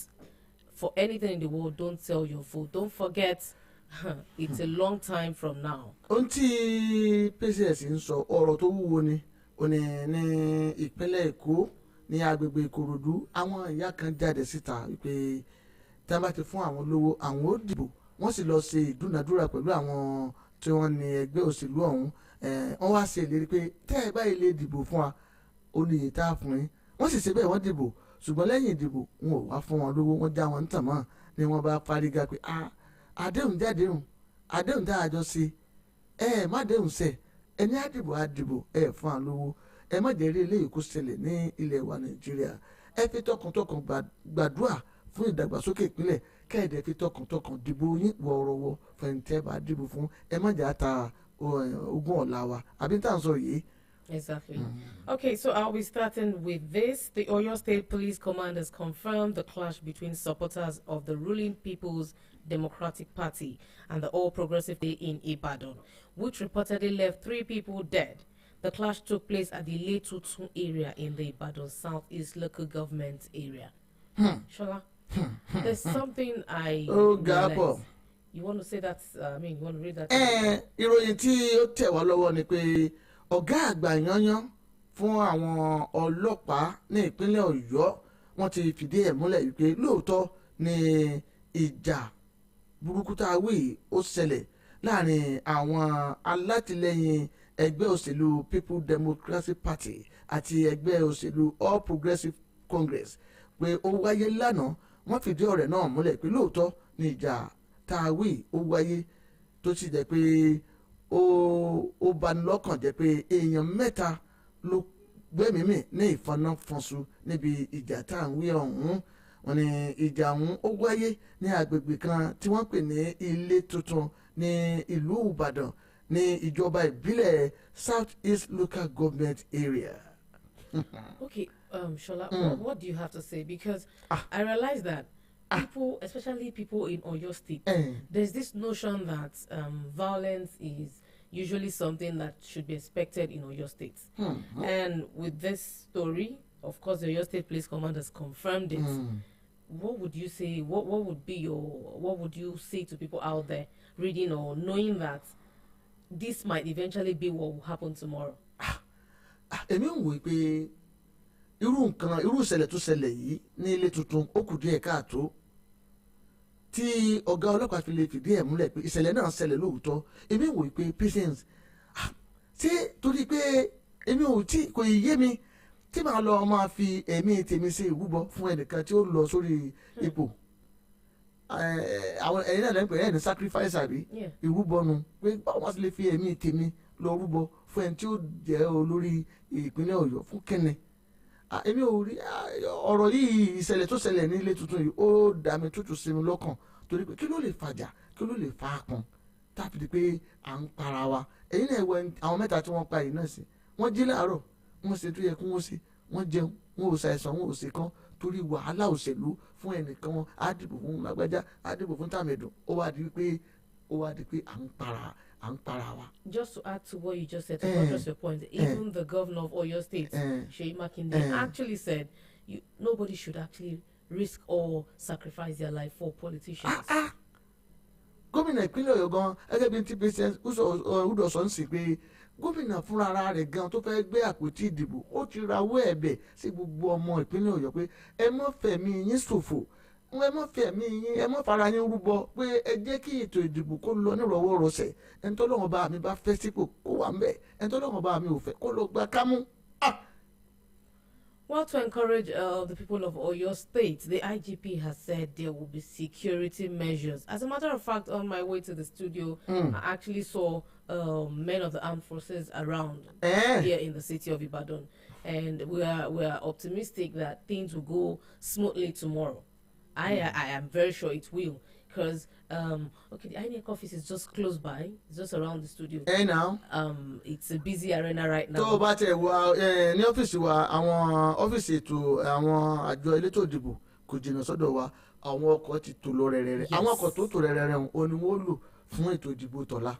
[SPEAKER 6] for anything in the world. Don't sell your vote. Don't forget, it's a long time from now.
[SPEAKER 21] Unti PCS ń sọ ọ̀rọ̀ tó wúwo ni ní ìpínlẹ̀ Èkó ní agbègbè Ìkòròdú àwọn ìyá kan jáde síta pé tí wọ́n bá ti fún àwọn lówó àwọn ó dìbò wọ́n sì lọ ṣe ìdúnadúrà pẹ̀lú àwọn tí wọ́n ní ẹgbẹ́ òṣèlú ọ̀hún wọ́n wá ṣe ìlérí pé tẹ́ ẹ báyìí lè dìbò fún wa ó ní iye tá a fún yín wọ́n sì ṣe bẹ́ẹ̀ wọ́n dìbò ṣùgbọ́n lẹ́yìn ìdìbò wọn ò wá fún wọn lówó wọ́n já wọn tàn mọ́ ni wọ́n bá fárígá pé àdéhùn jádéhùn àdéhùn tá a jọ ṣe má déhùn ṣẹ ẹni àdìbò fún wa lówó ẹ má jẹ́ rí eléyìí kó ṣẹlẹ̀ ní ilẹ̀ wa Nàìjíríà ẹ fi tọkàntọkàn gbàdúrà fún ìdàgbàsókè ìpínlẹ̀ kẹ́ẹ̀dẹ̀ fi tọkàntọkàn dìbò yín wọ̀ọ̀rọ̀wọ̀ fẹ̀yìntẹ́ bá dìbò fún ẹ má jà ta ogún ọ̀la wa àbí tá à ń sọ yìí.
[SPEAKER 6] Exactly. Okay, so I'll be starting with this. The Oyo State Police Command has confirmed the clash between supporters of the ruling People's Democratic Party and the All Progressive Day in Ibadan, which reportedly left 3 people dead. The clash took place at the Letutun area in the Ibadan Southeast local government area. Shola, there's something I realized. You want to say that? You want to read that?
[SPEAKER 21] Ìròyìn tí ó tẹ̀ wá lọ́wọ́ ni pé ọ̀gá àgbà yanyan fún àwọn ọlọ́pàá ní ìpínlẹ̀ Ọ̀yọ́ wọ́n ti fìdí ẹ̀ múlẹ̀ wípé lóòótọ́ ni ìjà burúkú tá a wí ó ṣẹlẹ̀ láàrin àwọn alátìlẹyìn ẹgbẹ́ òṣèlú People Democratic Party àti ẹgbẹ́ òṣèlú All Progressive Congress pé ó wáyé lánàá wọ́n fìdí ọ̀rẹ́ náà múlẹ̀ pé lóòótọ́ ni ìjà tá a wí ó wáyé tó sì jẹ́ pé ó bani lọ́kàn jẹ́ pé èèyàn 3 ló gbẹ́mìí ní ìfọnáfọnṣu níbi ìjà tá à ń wí ọ̀hún. Wọ́n ní ìjà ọ̀hún ó wáyé ní agbègbè kan tí wọ́n pè ní Ilé Tuntun ní ìlú Ìbàdàn ní ìjọba ìbílẹ̀ South East Local Government Area.
[SPEAKER 6] Okay, Shola, what do you have to say? Because I realize that people, especially people in Oyo State, there's this notion that violence is usually something that should be expected in Oyo State. And with this story, of course, the Oyo State Police Command has confirmed it. What would you say? What would you say to people out there reading or knowing that this might eventually be what will happen tomorrow?
[SPEAKER 21] Èmi ń wò pé irú ìṣẹ̀lẹ̀ tó ṣẹlẹ̀ yìí ní Ilé Tuntun ó kù díẹ̀ káàtó tí ọ̀gá ọlọ́pàá fi lè fìdí ẹ̀ múlẹ̀ pé ìṣẹ̀lẹ̀ náà ṣẹlẹ̀ lóòótọ́. Èmi ń wò pé patience ṣé torí pé èmi ò tí kò yé mi tí màá lọ máa fi ẹ̀mí tèmi ṣe ìrúbọ fún ẹnìkan tí ó lọ sórí ipò àwọn ẹ̀yin náà lẹ́nu pé ẹ̀yin sacrifice àbí ìrúbọ nu pé báwo wá sí lè fi ẹ̀mí tèmi lọ rúbọ fún ẹni tí ó jẹ́ olórí ìpínlẹ̀ Ọ̀yọ́ fún kẹ́ni. Èmi ò rí ọ̀rọ̀ yìí ìṣẹ̀lẹ̀ tó ṣẹlẹ̀ ní Ilé Tuntun yìí ó dá mi tútù sí mi lọ́kàn torí pé kí ló lè fàjà kí ló lè fa apọn táfi di pé à ń para wa. Ẹ̀yin náà wọ àwọn 3 tí wọ́n pa yìí náà sí wọ́n jí láàárọ̀ wọ́n ṣe tó yẹ kí wọ́n ṣe wọ́n jẹun wọ́n ò ṣàìsàn wọ́n ò ṣe kán torí wàhálà òṣèlú fún ẹnìkan á dìbò fún lágbájá á dìbò fún tàmẹ̀dùn ó wá di pé à ń para wa.
[SPEAKER 6] Just to add to what you just said, to buttress your point, even the governor of Oyo State, Seyi Makinde, actually said nobody should actually risk or sacrifice their life for politicians.
[SPEAKER 21] Gómìnà ìpínlẹ̀ Ọ̀yọ́ gan gẹ́gẹ́ bí ti president Udoson sì pé gómìnà fúnra rẹ̀ gan tó fẹ́ gbé àpótí ìdìbò ó ti rawọ́ ẹ̀bẹ̀ sí gbogbo ọmọ ìpínlẹ̀ Ọ̀yọ́ pé ẹ má fẹ̀mí yín ṣòfò ẹ má fẹ̀mí yín ẹ má fara yín rúbọ pé ẹ jẹ́ kí ètò ìdìbò kó lọ nírọ̀wọ́rọsẹ̀ ẹni tó lọ́wọ́ bá mi bá fẹ́ sípò kó wà ń bẹ̀ ẹni tó lọ́wọ́ bá mi ò fẹ́ kó lọ gba kámú.
[SPEAKER 6] Well, to encourage the people of Oyo State, the IGP has said there will be security measures. As a matter of fact, on my way to the studio, I actually saw men of the armed forces around here in the city of Ibadan. And we are optimistic that things will go smoothly tomorrow. I am very sure it will. Because the INEC office is just close by. It's just around the studio.
[SPEAKER 21] Now
[SPEAKER 6] it's a busy arena right now.
[SPEAKER 21] tó o bá tẹ̀ wá ní ọ́fíìsì wa àwọn ọ́fíìsì ètò àwọn àjọ elétò ìdìbò kò jìnnà sọ́dọ̀ wa àwọn ọkọ̀ ti tò lọ rẹ̀rẹ̀rẹ̀ àwọn ọkọ̀ tó tò rẹ̀rẹ̀rẹ̀ ò ní wọ́n lò fún ètò ìdìbò tọ̀la.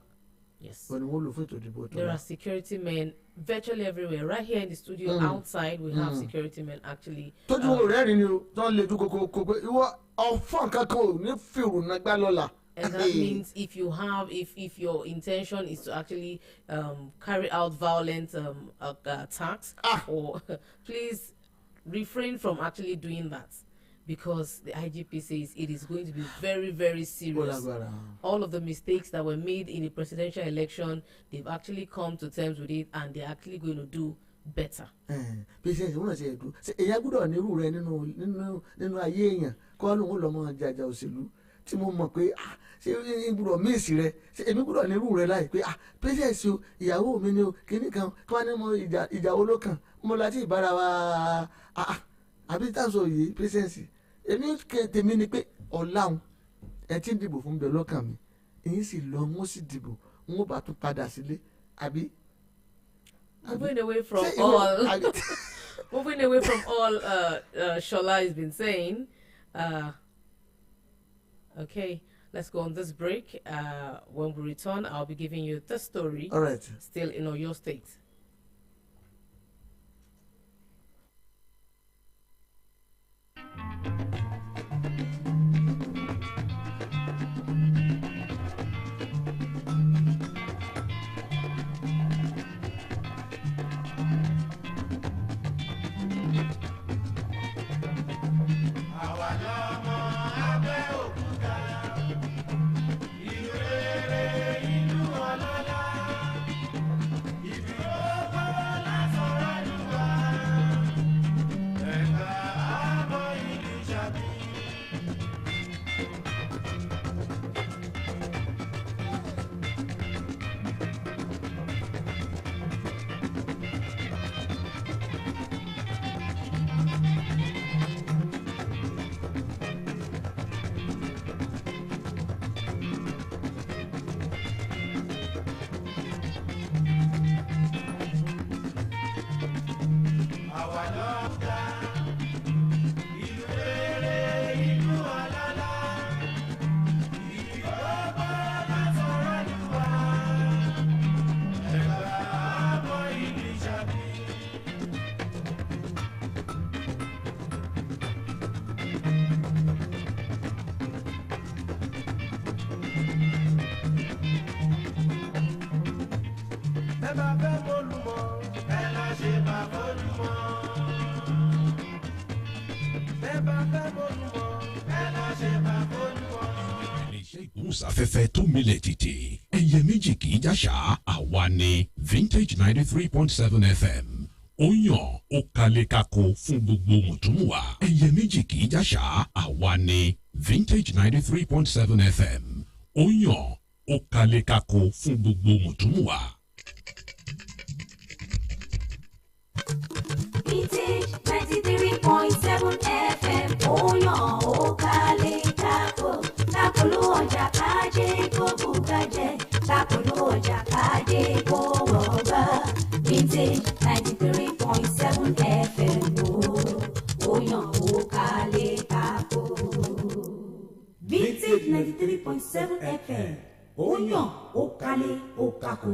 [SPEAKER 6] Yes.
[SPEAKER 21] ò ní wọ́n lò fún ètò ìdìbò tọ̀la.
[SPEAKER 6] There are security men virtually everywhere. Right here in the studio, outside, we have security men actually.
[SPEAKER 21] tójú rẹ́rìn ni o tó ń le dúkokò pé ìwọ ọ̀fọ̀n kankan ò ní fìrù nàgbà lọ́la.
[SPEAKER 6] And that means if your intention is to actually carry out violent attacks, or please refrain from actually doing that, because the IGP says it is going to be very, very serious. All of the mistakes that were made in the presidential election, they've actually come to terms with it, and they're actually going to do better.
[SPEAKER 21] Patience, wọ́n ṣe ẹ̀dùn èyàn gbọ́dọ̀ nírú rẹ nínú ayé èèyàn kọ́ ló ń lọ́mọ jàjà òṣèlú tí mo mọ̀ pé ṣé gbọ́dọ̀ míìsì rẹ ṣé èmi gbọ́dọ̀ nírú rẹ láì pé Patience o ìyàwó mi ni o kìíní kan kí wọ́n ní mo ìjà wo ló kàn mo láti ìbára wa àbí táǹsọ̀ yìí Patience èmi tèmi ni pé ọ̀làhùn ẹ ti ń dìbò fún bẹ́ẹ̀ lọ́kàn mi èyí sì lọ wọ́n sì dìbò wọ́n bá tún padà sílé àbí.
[SPEAKER 6] Moving away from all Shola has been saying. Okay, let's go on this break. When we return, I'll be giving you the story.
[SPEAKER 21] All right.
[SPEAKER 6] Still in Oyo State.
[SPEAKER 10] Afẹ́fẹ́ tó milẹ̀ títì ẹyẹ méjì kì í jàṣà àwa ni Vintage 93.7 FM ó yàn ó kalẹ̀ kako fún gbogbo mùtúmùwà ẹyẹ méjì kì í jàṣà àwa ni Vintage 93.7 FM ó yàn ó kalẹ̀ kako fún gbogbo mùtúmùwà.
[SPEAKER 11] Vintage 93.7 FM ó yàn ó kalẹ̀ kako lápolú ọjà kájé kó bùkájẹ́ lápolú ọjà kájé kó wọ̀gbà Vintage 93.7 FM ó yàn ó kalẹ̀ kákó. Vintage 93.7 FM ó yàn ó kálé ó kákó.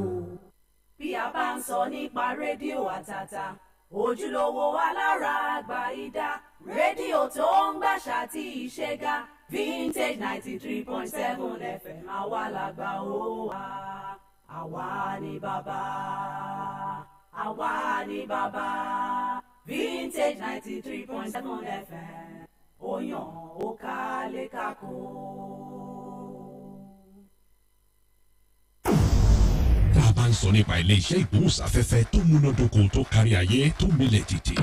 [SPEAKER 13] Bí a bá ń sọ nípa rédíò àtàtà ojúlówó alára àgbà ìdá rédíò tó ń gbàṣà tí ìṣẹ́gà Vintage 93.7 FM àwa làgbà ó wà àwa ni bàbá àwa ni bàbá Vintage 93.7 FM ó yàn ó kálé kákó.
[SPEAKER 10] Tá a bá ń sọ nípa ilé-iṣẹ́ ìgbóhùnsáfẹ́fẹ́ tó múnádóko tó kárí ayé tó milẹ̀ tìtì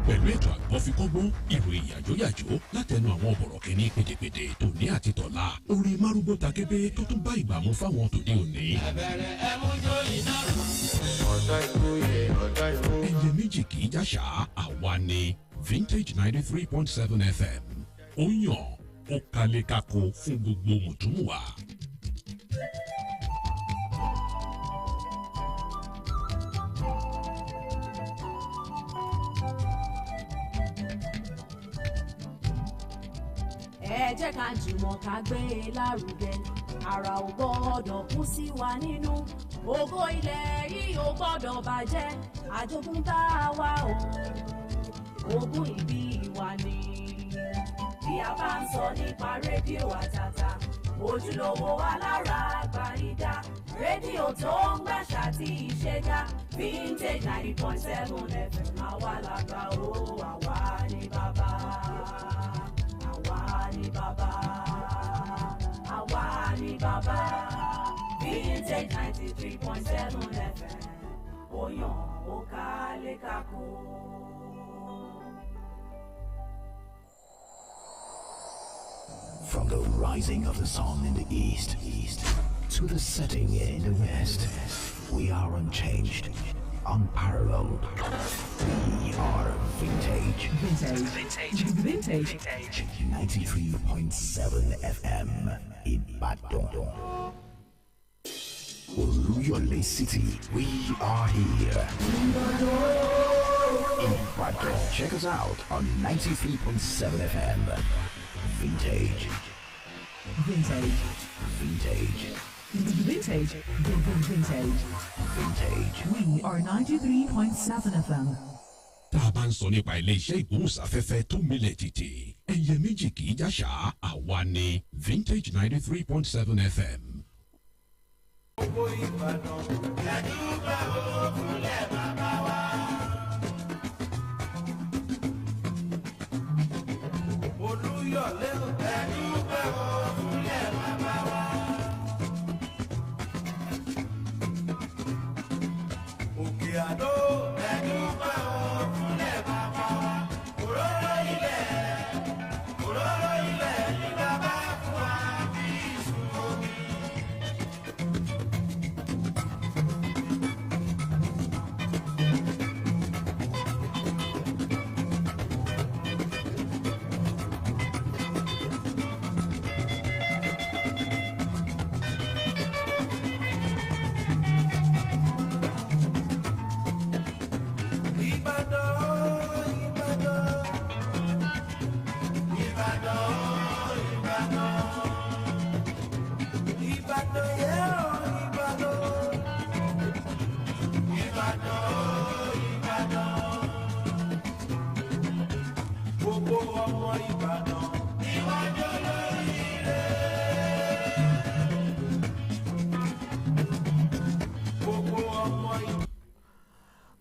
[SPEAKER 10] pẹ̀lú ètò àgbọ̀fikọ́gbọ́n ìròyìn yàjóyàjó látẹnu àwọn bọ̀rọ̀kìnní pédépédé tòní àti tọ̀la orin márúgbó takébé tó tún bá ìgbà mu fáwọn tòní òní.
[SPEAKER 3] ẹ̀bẹ̀rẹ̀ ẹ̀mújó iná rò. ọ̀dọ́ ìlú yẹ ọ̀dọ́ ìlú.
[SPEAKER 10] ẹyẹ méjì kì í jàṣà àwa ni Vintage 93.7 FM ó yàn ó kalẹ̀ kako fún gbogbo mùtúmùwà.
[SPEAKER 13] ẹ jẹ́ ká jùmọ̀ ká gbé e lárugẹ ara ò gbọ́dọ̀ kú sí wa nínú ògo ilẹ̀ yìí ò gbọ́dọ̀ bàjẹ́ àjogúnbá wa o ogún ìbí wa ni. Bí a bá ń sọ nípa rédíò àtàtà ojúlówó alára àgbà ìdá rédíò tó ń gbàṣà tí ìṣẹ́gà Vintage 90.7 FM àwa làgbà ó àwa ni bàbá. Àwa ni bàbá, àwa ni bàbá, Vintage 93.7 FM, ó yàn ó kálé kákó.
[SPEAKER 12] From the rising of the sun in the east to the setting in the west, we are unchanged, unparalleled. We are vintage. Vintage. 93.7 FM Ibadan. Oluyole City, we are here. Ibadan. Check us out on 93.7 FM. Vintage.
[SPEAKER 6] Vintage. We are 93.7 FM.
[SPEAKER 10] Tá a bá ń sọ nípa ilé-iṣẹ́ ìgbóhùnsáfẹ́fẹ́ tó milẹ̀ tìtì ẹyẹ méjì kì í jàṣà àwa ni Vintage 93.7 FM.
[SPEAKER 3] Gbogbo Ìbàdàn ẹ̀dúgbà òkúlẹ̀ bàbá wa. Olúyọ̀lé ẹ̀dúgbà òkúlẹ̀ bàbá wa. Òkè Àdó ẹ̀dúgbà òkúlẹ̀ bàbá wa. Òróró ilẹ̀ ní bàbá fún wa bí ìsún omi.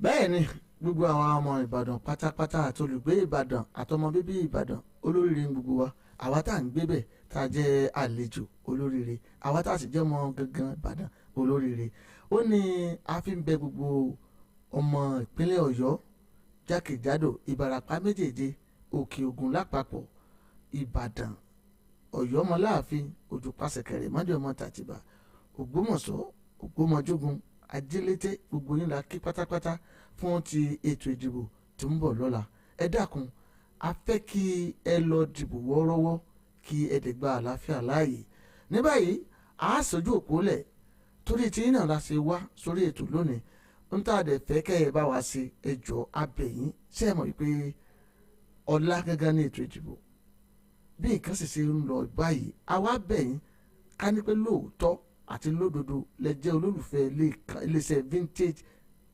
[SPEAKER 21] bẹ́ẹ̀ ni gbogbo àwọn ọmọ ìbàdàn pátápátá àti olùgbé ìbàdàn àtọmọ bíbí ìbàdàn olóríire ń gbogbo wa àwa tá à ń gbé bẹ̀ tá a jẹ́ àlejò olóríire àwa tá a sì jẹ́ ọmọ gangan ìbàdàn olóríire ó ní a fi ń bẹ gbogbo ọmọ ìpínlẹ̀ ọ̀yọ́ jákèjádò ìbàràpá méjèèje òkè ògùn lápapọ̀ ìbàdàn ọ̀yọ́ ọmọláàfin òjòpàṣẹkẹrẹ mọ́dé ọmọ tàtìbà ògbómọ̀ṣọ́ ògbómọjógun ajílété gbogbo yín la kí pátápátá fún ti ètò ìdìbò tó ń bọ̀ lọ́la ẹ dákun a fẹ́ kí ẹ lọ dìbò wọ́ọ́rọ́wọ́ kí ẹ dẹ̀ gba àlàáfíà láàyè ní báyìí a sojú òpó lẹ̀ torí tí náà la ṣe wá sórí ètò lónìí ń tà dẹ̀ fẹ́ kẹ́ ẹ bá wa ṣe ẹjọ́ abẹ̀yìn ṣe é mọ̀ wípé ọ̀la gángan ní ètò ìdìbò bí nǹkan sì ṣe ń lọ báyìí àwa bẹ̀yìn ká ní pé lóòótọ́ àti lódodo lẹ jẹ́ olólùfẹ́ iléeṣẹ́ vintage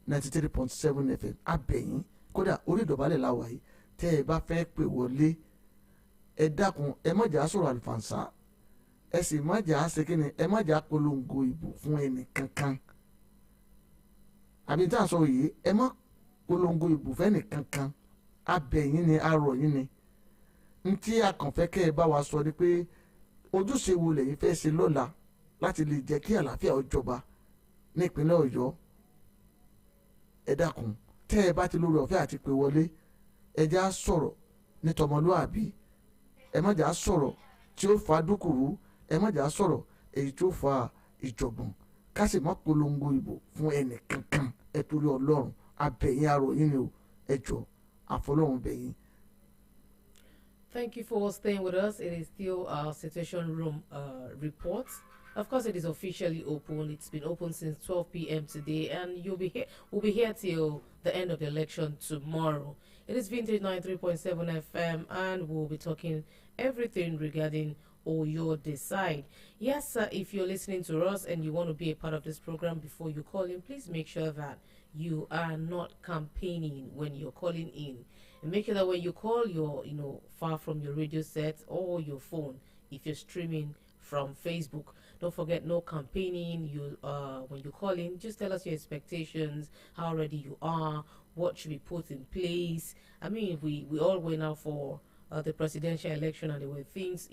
[SPEAKER 21] 93.7 FM abẹ̀yìn kódà orí ìdọ̀bálẹ̀ la wà yìí tẹ́ ẹ bá fẹ́ pè wọlé ẹ dákun ẹ má jà á sọ̀rọ̀ àlùfànṣá ẹ sì má jà á ṣe kí ni ẹ má jà á polongo ìbò fún ẹnì kankan àbí tá à ń sọ yìí ẹ má polongo ìbò fẹ́nì kankan abẹ̀yìn ni arọ̀ yín ni ntí akànfẹ́ kẹ́ ẹ bá wa sọ ni pé ojúṣe wo lẹ́yìn fẹ́ ṣe lọ́la láti lè jẹ́ kí àlàáfíà ó jọba ní ìpínlẹ̀ Ọ̀yọ́ ẹ dákun tẹ́ ẹ bá ti lórí ọ̀fẹ́ àti pé wọlé ẹ já sọ̀rọ̀ ní tọmọlúàbí ẹ má jà sọ̀rọ̀ tí ó fa dúkùrú ẹ má jà sọ̀rọ̀ èyí tó fa ìjọ̀gbọ̀n ká sì má polongo ìbò fún ẹnì kankan ẹ torí Ọlọ́run abẹ̀yìn arọ̀ yín ni o ẹ jọ àfọlọ́run bẹ̀yìn.
[SPEAKER 6] Thank you for staying with us. It is still our Situation Room report. Of course, it is officially open. It's been open since 12 p.m. today, and you'll be here. We'll be here till the end of the election tomorrow. It is Vintage 93.7 FM, and we'll be talking everything regarding Oyo Decide. Yes, sir, if you're listening to us and you want to be a part of this program before you call in, please make sure that you are not campaigning when you're calling in. And make sure that when you call, you're far from your radio set or your phone. If you're streaming from Facebook, don't forget no campaigning. When you call in, just tell us your expectations, how ready you are, what should be put in place. I mean, we all went out for the presidential election, and there were things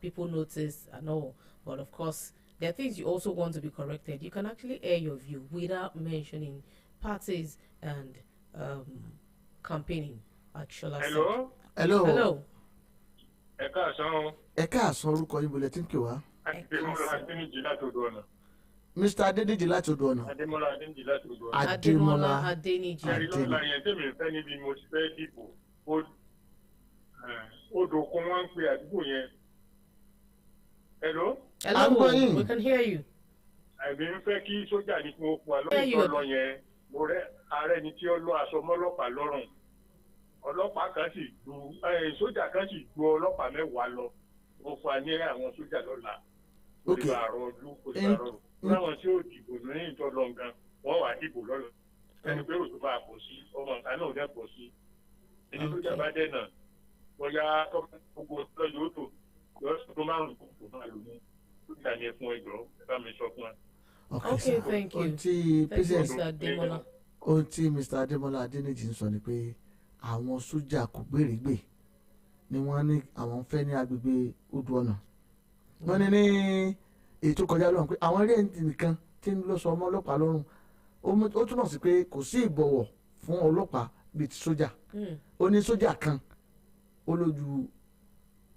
[SPEAKER 6] people noticed and all. But of course, there are things you also want to be corrected. You can actually air your view without mentioning parties and campaigning. Actually,
[SPEAKER 21] hello.
[SPEAKER 6] Hello.
[SPEAKER 21] ẹ káàsán orúkọ yín bolẹ̀ tí ń pè wá. Mr. Adéníjì láti odò ọ̀nà.
[SPEAKER 2] Adémọ́lá Adéníjì láti odò ọ̀nà.
[SPEAKER 21] Adémọ́lá
[SPEAKER 6] Adéníjì.
[SPEAKER 2] Àrílọ́lá yẹn tèmi fẹ́ níbi mo ti fẹ́ dìbò. Odò kan wá ń pe àdúgbò yẹn. Hello?
[SPEAKER 6] Hello, we can hear you.
[SPEAKER 2] Àbí ń fẹ́ kí sójà ní kí wọ́n fún wa lọ́yìn tó lọ yẹn. Mo rẹ́ ààrẹ ni tí ó lọ aṣọ mọ́lọ́pàá lọ́rùn. Ọlọ́pàá kan sì sójà kan sì ju ọlọ́pàá 10 lọ. Mo fún wa ní àwọn sójà lọ́la. Olùbà àrọ̀ ọdún, olùbà àrọ̀ ọdún. Láwọn tí ó dìbò ní ìtọ́lọ nǹkan, wọ́n wà dìbò lọ́lọ́. Ẹni pé òtún bá pọ̀ sí, ọmọ nǹkan náà dẹ̀ pọ̀ sí. Ẹni tó jábá dẹ̀ náà, bóyá gbogbo lọ́jọ́ ó tò, lọ́sùn tó márùn-ún kò máa lò ní. Sójà ni ẹ fún ẹjọ́, ẹ bá mi sọ fún wa.
[SPEAKER 6] Okay, thank you.
[SPEAKER 21] Ohun tí Mr. Adémọ́lá Adéníjì ń sọ ni pé àwọn sójà kò gbèrègbè ni wọ́n ní àwọn fẹ́ ní agbègbè odò ọ̀nà. Wọ́n ní èyí tó kọjá lọ́rùn pé àwọn eré nìkan tí ń lọ sọ ọmọ ọlọ́pàá lọ́rùn ó túmọ̀ sí pé kò sí ìbọ̀wọ̀ fún ọlọ́pàá bíi ti sójà. Ó ní sójà kan ó lójú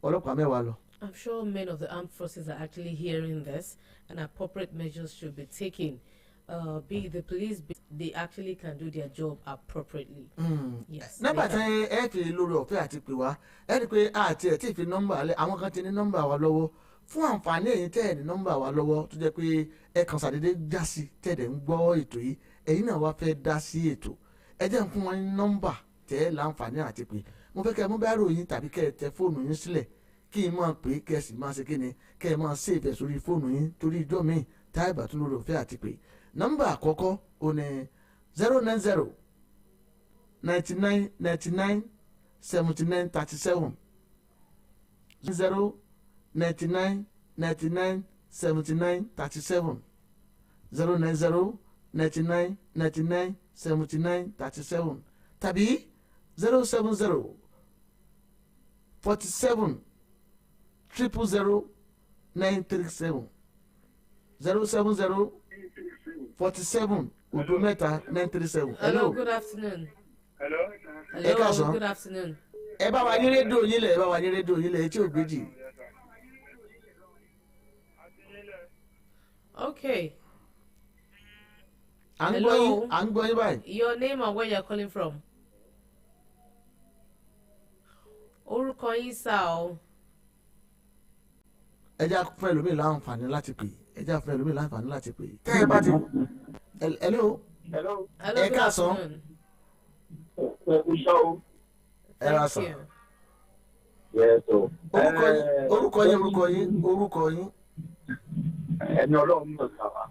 [SPEAKER 21] ọlọ́pàá 10 lọ.
[SPEAKER 6] I'm sure men of the armed forces are actually hearing this, and appropriate measures should be taken. Be the police, they actually can do their job appropriately. Yes.
[SPEAKER 21] Nígbà tí ẹ fi lórí ọ̀fẹ́ àti pè wá ẹ rí i pé àti ẹ̀ tí ì fi nọ́mbà alẹ́ àwọn kan ti ní nọ́mbà wa lọ́wọ́ fún àǹfààní ẹ̀yin tẹ́ ẹ̀ ní nọ́mbà wa lọ́wọ́ tó jẹ́ pé ẹ kàn ṣàdédé já sí tẹ́ ẹ̀ ń gbọ́ ètò yìí ẹ̀yin náà wá fẹ́ dá sí ètò ẹ jẹ́ ń fún wọn ní nọ́mbà tẹ́ ẹ̀ láǹfààní àti pé mo fẹ́ kẹ́ ẹ mú bá ròyìn tàbí kẹ́ ẹ tẹ fóònù yín sílẹ̀ kí n máa pè é kẹ́ ẹ sì máa ṣe kí ni kẹ́ ẹ máa save ẹ̀ sórí fóònù yín torí ìjọ míì táì bàtú lórí ọ̀fẹ́ àti pé nọ́mbà àkọ́kọ́ ò ní 090 99 99 79 37 0 99 99 79 37 090 99 99 79 37 tàbí 070 47 000 937 070 47 Odometa 937.
[SPEAKER 6] Hello, good afternoon.
[SPEAKER 21] Hello,
[SPEAKER 6] good afternoon.
[SPEAKER 21] Ẹ bá wa ní rédíò yín lẹ̀, ẹ bá wa ní rédíò yín lẹ̀, etí ògbéjì.
[SPEAKER 6] Okay.
[SPEAKER 21] À ń gbọ́ yín báyìí.
[SPEAKER 6] Your name and where you're calling from? Orúkọ yín sá o.
[SPEAKER 21] Ẹ jẹ́ fún ẹlòmíì láǹfààní láti pè. Ẹ jẹ́ fún ẹlòmíì láǹfààní láti pè. Tẹ́ ẹ bá ti. Hello. Ẹ káàsán. Ẹ ra sàn. orúkọ yín.
[SPEAKER 4] ẹni ọlọ́run náà sábà.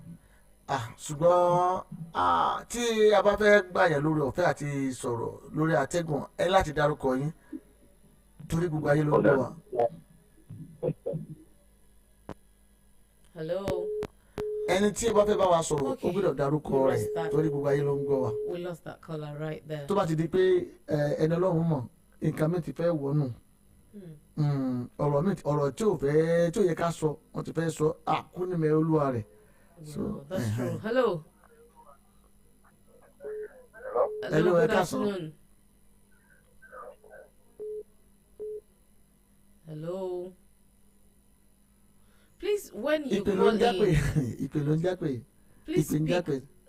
[SPEAKER 21] ṣùgbọ́n tí a bá fẹ́ gbàyàn lórí ọ̀fẹ́ àti sọ̀rọ̀ lórí àtẹ́gùn ẹ láti dárúkọ yín torí gbogbo ayé ló ń gbọ́ wa.
[SPEAKER 6] Hello.
[SPEAKER 21] ẹni tí ẹ bá fẹ́ bá wa sọ̀rọ̀ ó gbọ́dọ̀ dárúkọ rẹ̀ torí gbogbo ayé ló ń gbọ́ wa.
[SPEAKER 6] We lost that caller right there.
[SPEAKER 21] tó bá ti di pé ẹni ọlọ́run mọ̀ nǹkan mi ti fẹ́ wọnú ọ̀rọ̀ tí ò yẹ ká sọ wọ́n ti fẹ́ sọ àkúnimẹ̀ olúwa rẹ̀.
[SPEAKER 6] So that's true. Hello.
[SPEAKER 21] Hello,
[SPEAKER 6] good afternoon. Hello. Please, when you call in, please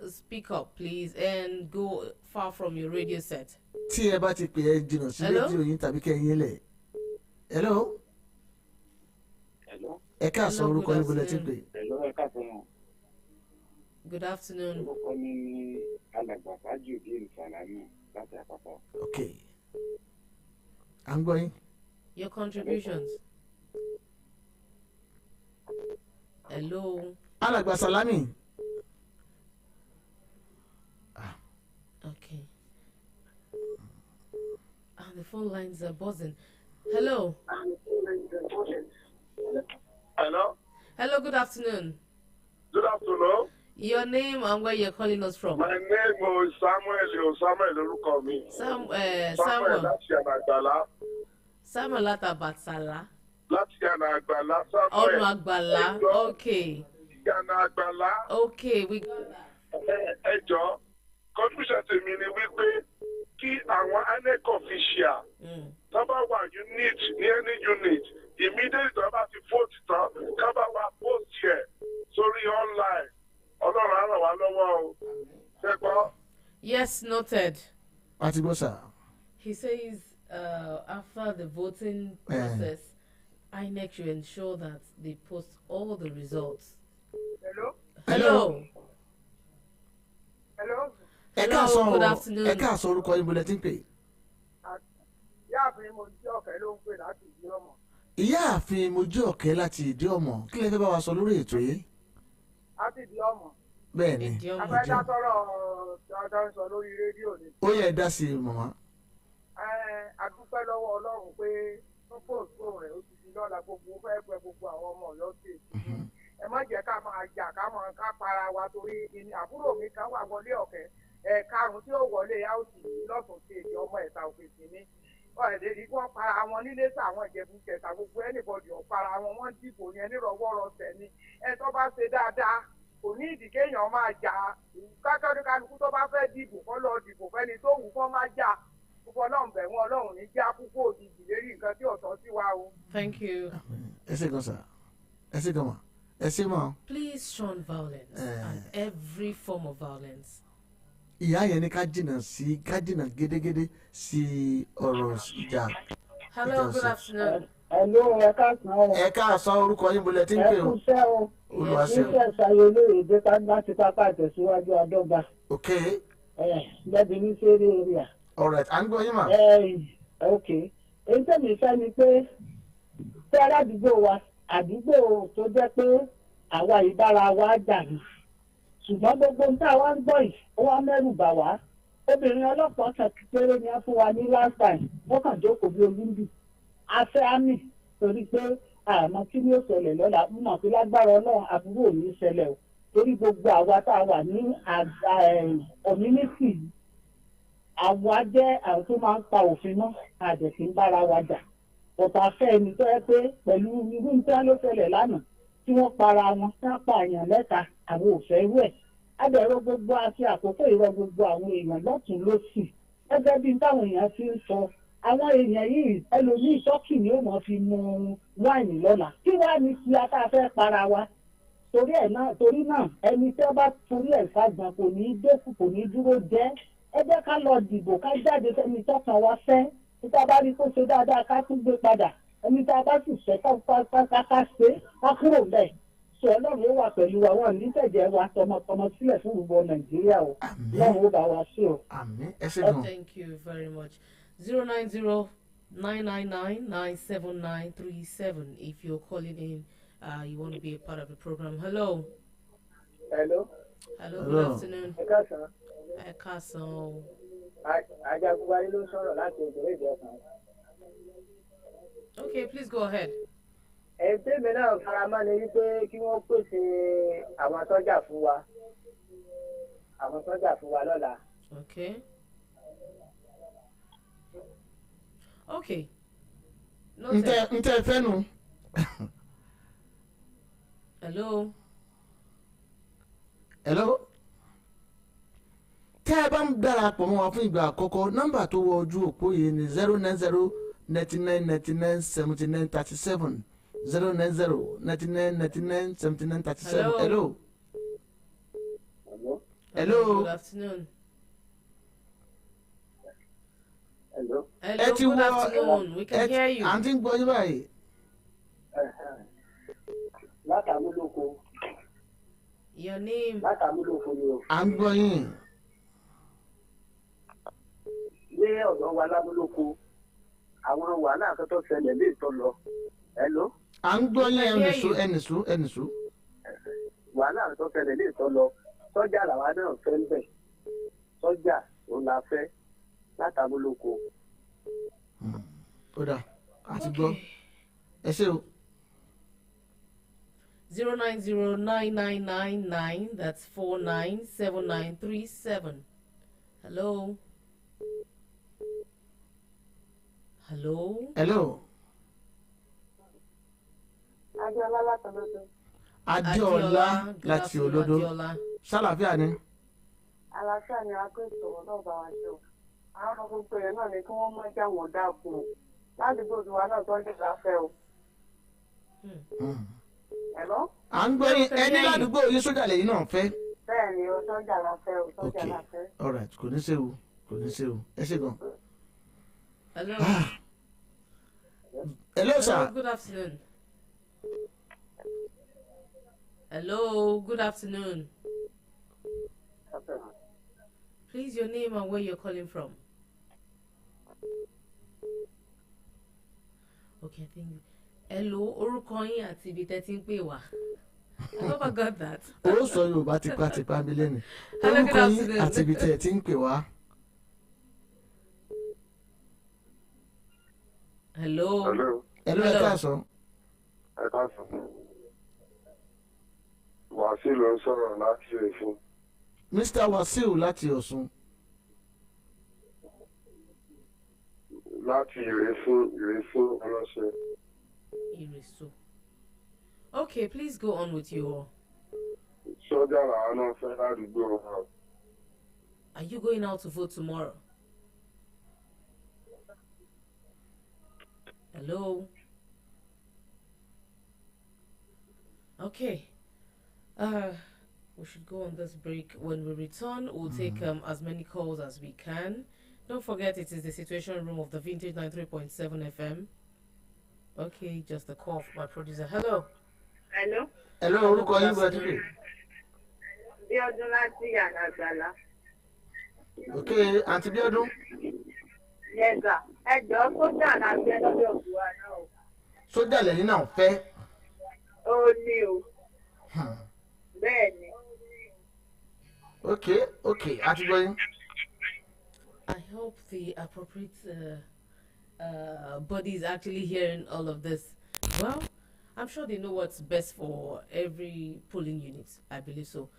[SPEAKER 6] speak up, please, and go far from your radio set.
[SPEAKER 21] Tí ẹ bá ti pè ẹ jìnnà sí rédíò yín tàbí kẹ́yìn lẹ̀. Hello. Ẹ káàsán orúkọ yín bọ́lá tí ń pè.
[SPEAKER 6] Good afternoon.
[SPEAKER 4] Orúkọ mi ni alàgbà Tajudeen Salami láti Àpapọ̀.
[SPEAKER 21] Okay. À ń gbọ́ yín.
[SPEAKER 6] Your contributions. Hello.
[SPEAKER 21] Alàgbà Salami.
[SPEAKER 6] Okay. The phone lines are buzzing. Hello.
[SPEAKER 22] Hello.
[SPEAKER 6] Hello, good afternoon.
[SPEAKER 22] Good afternoon.
[SPEAKER 6] Your name and where you're calling us from?
[SPEAKER 22] My name is Samuel orúkọ mi.
[SPEAKER 6] Samuel.
[SPEAKER 22] Láti Àgbàlá.
[SPEAKER 6] Samuel láti Àgbàlá.
[SPEAKER 22] Láti Àgbàlá.
[SPEAKER 6] Ọ̀nà Àgbàlá. Okay.
[SPEAKER 22] Àgbàlá.
[SPEAKER 6] Okay, we got that.
[SPEAKER 22] Ẹ jọ̀ọ́, contribution tèmi ni wípé kí àwọn INEC official tó bá wà unit ní any unit immediately tó bá ti vote tán ká bá wa post yẹ sórí online. Ọlọ́run á ràn wá lọ́wọ́ o. Ṣé gbọ́?
[SPEAKER 6] Yes, noted.
[SPEAKER 21] Àti gbọ́ sà.
[SPEAKER 6] He says after the voting process, INEC should ensure that they post all the results.
[SPEAKER 22] Hello?
[SPEAKER 6] Hello.
[SPEAKER 22] Hello?
[SPEAKER 6] Hello, good afternoon.
[SPEAKER 21] Ẹ káàsán orúkọ yín bọ́lá tí ń pè.
[SPEAKER 22] Ìyáàfin Mojíọ̀kẹ́ ló ń pè láti ìdí ọmọ.
[SPEAKER 21] Ìyáàfin Mojíọ̀kẹ́ láti ìdí ọmọ kí lẹ fẹ́ bá wa sọ lórí ètò yìí.
[SPEAKER 22] Láti ìdí ọmọ.
[SPEAKER 21] Bẹ́ẹ̀ni.
[SPEAKER 22] Abẹ́dá sọ̀rọ̀ ọ̀dọ́ sọ lórí rédíò ni.
[SPEAKER 21] Ó yẹ dá sí i màmá.
[SPEAKER 22] A dúpẹ́ lọ́wọ́ Ọlọ́run pé wọ́n pòsò rẹ̀ ó ti di lọ́la gbogbo fẹ́ pẹ́ gbogbo àwọn ọmọ Ọ̀yọ́ sí i. Ẹ má jẹ́ ká máa jà ká para wa torí àbúrò mi kan wà wọlé ọ̀kẹ́ karùn-ún tí ó wọlé áùsì lọ́sùn sí èdè ọmọ ẹ̀ta òkèsì ní ọ̀ẹ́dẹ̀ẹ́dì kí wọ́n para wọn nílé sáwọn ìjẹ̀bù kẹta gbogbo ẹnìbọ̀dì ọ̀para wọn wọ́n dìbò yẹn nírọ̀wọ́rọ̀sẹ̀ ni ẹ tó bá ṣe dáadáa kò ní ìdí kéèyàn máa jà kákẹ́rẹ́ kálukú tó bá fẹ́ dìbò kọ́ lọ dìbò fẹ́ni tó wù kọ́ máa jà púpọ̀ ọlọ́run bẹ̀ wọ́n ọlọ́run ní já púpọ̀ òjijì lérí nǹkan tí ọ̀tọ̀ sí wa o.
[SPEAKER 6] Thank you.
[SPEAKER 21] Ẹ ṣé gan sà. Ẹ ṣé gan ma. Ẹ ṣé mọ́.
[SPEAKER 6] Please shun violence and every form of violence.
[SPEAKER 21] Ìyá yẹn ní ká jìnnà gédégédé sí ọ̀rọ̀ ìjà.
[SPEAKER 6] Hello, good afternoon.
[SPEAKER 23] Hello, ẹ káàsán o.
[SPEAKER 21] Ẹ káàsán orúkọ yín bolẹ̀ tí ń pè o.
[SPEAKER 23] Ẹ kúṣẹ́ o.
[SPEAKER 21] Olùwàṣẹ́.
[SPEAKER 23] Iṣẹ́ ṣayé olóyèdè láti pápá ìtẹ̀síwájú Adọ́gba.
[SPEAKER 21] Ok.
[SPEAKER 23] Lẹ́bi ní Séré area.
[SPEAKER 21] Alright, à ń gbọ́ yín mà.
[SPEAKER 23] Ok. Èyí tẹ̀mí fẹ́ ni pé fẹ́rẹ́ àdúgbò wa àdúgbò tó jẹ́ pé àwa ìbára wa jà ní. Ṣùgbọ́n gbogbo ń tá wa ń gbọ́ yìí ó wá mẹ́rù bà wá. Obìnrin ọlọ́pàá kan péré ni wọ́n fún wa ní last time wọ́n kàn jókòó bí olúndù. Afẹ́ àmì torí pé àmọ́ kí ni ó ṣẹlẹ̀ lọ́la mọ̀ pé lágbára Ọlọ́run àbúrò ò ní ṣẹlẹ̀ o torí gbogbo àwa tá a wà ní community àwa jẹ́ àwọn tó máa ń pa òfin mọ́ àjẹsí ń bára wa jà ọ̀tá fẹ́ ẹni tó yẹ pé pẹ̀lú irú nǹkan ló ṣẹlẹ̀ lánàá tí wọ́n para wọn tí wọ́n pa èèyàn mẹ́ta àwọn òfẹ́ irú ẹ̀ adẹ̀rọ gbogbo àti àkókò ìrọ̀ gbogbo àwọn èèyàn lọ́tún lọ́sì gẹ́gẹ́ bí táwọn èèyàn fi ń sọ àwọn èèyàn yìí ẹlòmíì tọ́kì ni ó mọ̀ fi mu wáìnì lọ́la kí wàá ní ti ata fẹ́ para wa torí náà ẹni tí wọ́n bá torí ẹ̀ fagbọn kò ní í dẹ́kun kò ní í dúró jẹ́ ẹ jẹ́ ká lọ dìbò ká jáde fẹ́ni tọ́kàn wa fẹ́ títa bá rí kó ṣe dáadáa ká tún gbé padà ẹni tá a bá sì fẹ́ ká ṣe ká kúrò bẹ́ẹ̀ sọ ọlọ́run ó wà pẹ̀lú wa wọn ní tẹ̀jẹ̀ wa tọmọtọmọ sílẹ̀ fún gbogbo Nàìjíríà o lọ́run ó bá wa ṣe o.
[SPEAKER 21] Àmín ẹ ṣé gan.
[SPEAKER 6] Thank you very much. 090 999-979-37. If you're calling in, you want to be a part of the program. Hello.
[SPEAKER 7] Hello.
[SPEAKER 6] Hello. Good afternoon.
[SPEAKER 7] Ẹ káàsán.
[SPEAKER 6] Ẹ káàsán.
[SPEAKER 7] Ajagunwáyé ló ń sọ̀rọ̀ láti ògbóró ìjọsìn.
[SPEAKER 6] Okay, please go ahead.
[SPEAKER 7] Tèmi náà faramọ́ ni wípé kí wọ́n pèsè àwọn sọ́jà fún wa. Àwọn sọ́jà fún wa lọ́la.
[SPEAKER 6] Okay. Okay.
[SPEAKER 21] Ntẹ fẹ́nu.
[SPEAKER 6] Hello.
[SPEAKER 21] Hello. Tẹ́ ẹ bá ń darapọ̀ mọ́ wa fún ìgbà àkọ́kọ́ nọ́mbà tó wọ ojú òpó yìí ni 090-9999-7937 090-9999-7937. Hello. Hello.
[SPEAKER 6] Good afternoon.
[SPEAKER 7] Hello.
[SPEAKER 6] Hello. Good afternoon. We can hear you.
[SPEAKER 21] Àǹtí ń gbọ́ yín báyìí.
[SPEAKER 7] Látàmúlòkó.
[SPEAKER 6] Your name.
[SPEAKER 7] Látàmúlòkó ni o.
[SPEAKER 21] À ń gbọ́ yín.
[SPEAKER 7] Ní ọ̀dọ̀ wa lámúlòkó, àwọn wàhálà àkọ́tọ̀ ṣẹlẹ̀ lè tọ́ lọ. Hello.
[SPEAKER 21] À ń gbọ́ yín ẹnìṣú.
[SPEAKER 7] Wàhálà àkọ́tọ̀ ṣẹlẹ̀ lè tọ́ lọ. Sọ́jà làwa náà fẹ́ ń bẹ̀. Sọ́jà òun la fẹ́ látàmúlòkó.
[SPEAKER 21] Ó dà, àti gbọ́. Ẹ ṣé o.
[SPEAKER 6] 0909999, that's 497937. Hello. Hello.
[SPEAKER 21] Hello.
[SPEAKER 7] Adéọlá látọlódó.
[SPEAKER 21] Adéọlá láti Olódó. Ṣàlàáfíà ni.
[SPEAKER 7] Àlàáfíà ni a kó ètò ọlọ́ọ̀bà wa ṣe o. Àwọn ọmọ gbogbo yẹn náà ni kí wọ́n mọ ẹja wọn dákun o. Ládùúgbò tiwa náà tó ń dìgbà láfẹ́ o. Hello?
[SPEAKER 21] À ń gbọ́ yín ẹni ládùúgbò yín sójà lẹ́yìn náà fẹ́.
[SPEAKER 7] Bẹ́ẹ̀ ni o sọ́jà láfẹ́ o sọ́jà láfẹ́.
[SPEAKER 21] All right, kò ní séwu ẹ ṣé gan.
[SPEAKER 6] Hello.
[SPEAKER 21] Hello, sir.
[SPEAKER 6] Good afternoon. Hello, good afternoon. Please, your name and where you're calling from. Okay, I think. Hello, orúkọ yín àti ibi tẹ́ ti ń pè wá. I never got that.
[SPEAKER 21] Ó sọ Yorùbá tipátipá mi lẹ́nu. Orúkọ yín àti ibi tẹ́ ti ń pè wá.
[SPEAKER 6] Hello.
[SPEAKER 21] Hello, ẹ káàsán.
[SPEAKER 8] Ẹ káàsán. Wàsíù ló ń sọ̀rọ̀ láti Ọ̀ṣun.
[SPEAKER 21] Mr. Wàsíù láti Ọ̀ṣun.
[SPEAKER 8] Láti Ìrẹsùn ọlọ́sẹ̀.
[SPEAKER 6] Ìrẹsùn. Okay, please go on with your.
[SPEAKER 8] Sọ́jà làwọn náà fẹ́ ládùúgbò wa.
[SPEAKER 6] Are you going out to vote tomorrow? Hello. Okay. We should go on this break. When we return, we'll take as many calls as we can. Don't forget, it is the Situation Room of the Vintage 93.7 FM. Okay, just a call from my producer. Hello.
[SPEAKER 7] Hello.
[SPEAKER 21] Hello, orúkọ yín bọ̀ dípè.
[SPEAKER 7] Bíọ́dún láti Àgbàlá.
[SPEAKER 21] Okay, àǹtí Bíọ́dún.
[SPEAKER 7] Yes, sir. Ẹ jọ̀ọ́ sójà la gbé lọ́dọ̀ òkúwa náà o.
[SPEAKER 21] Sójà lẹ́yìn náà fẹ́.
[SPEAKER 7] Ó ní o. Bẹ́ẹ̀ ni.
[SPEAKER 21] Okay, àti gbọ́ yín.
[SPEAKER 6] I hope the appropriate body is actually hearing all of this. Well, I'm sure they know what's best for every polling unit. I believe so.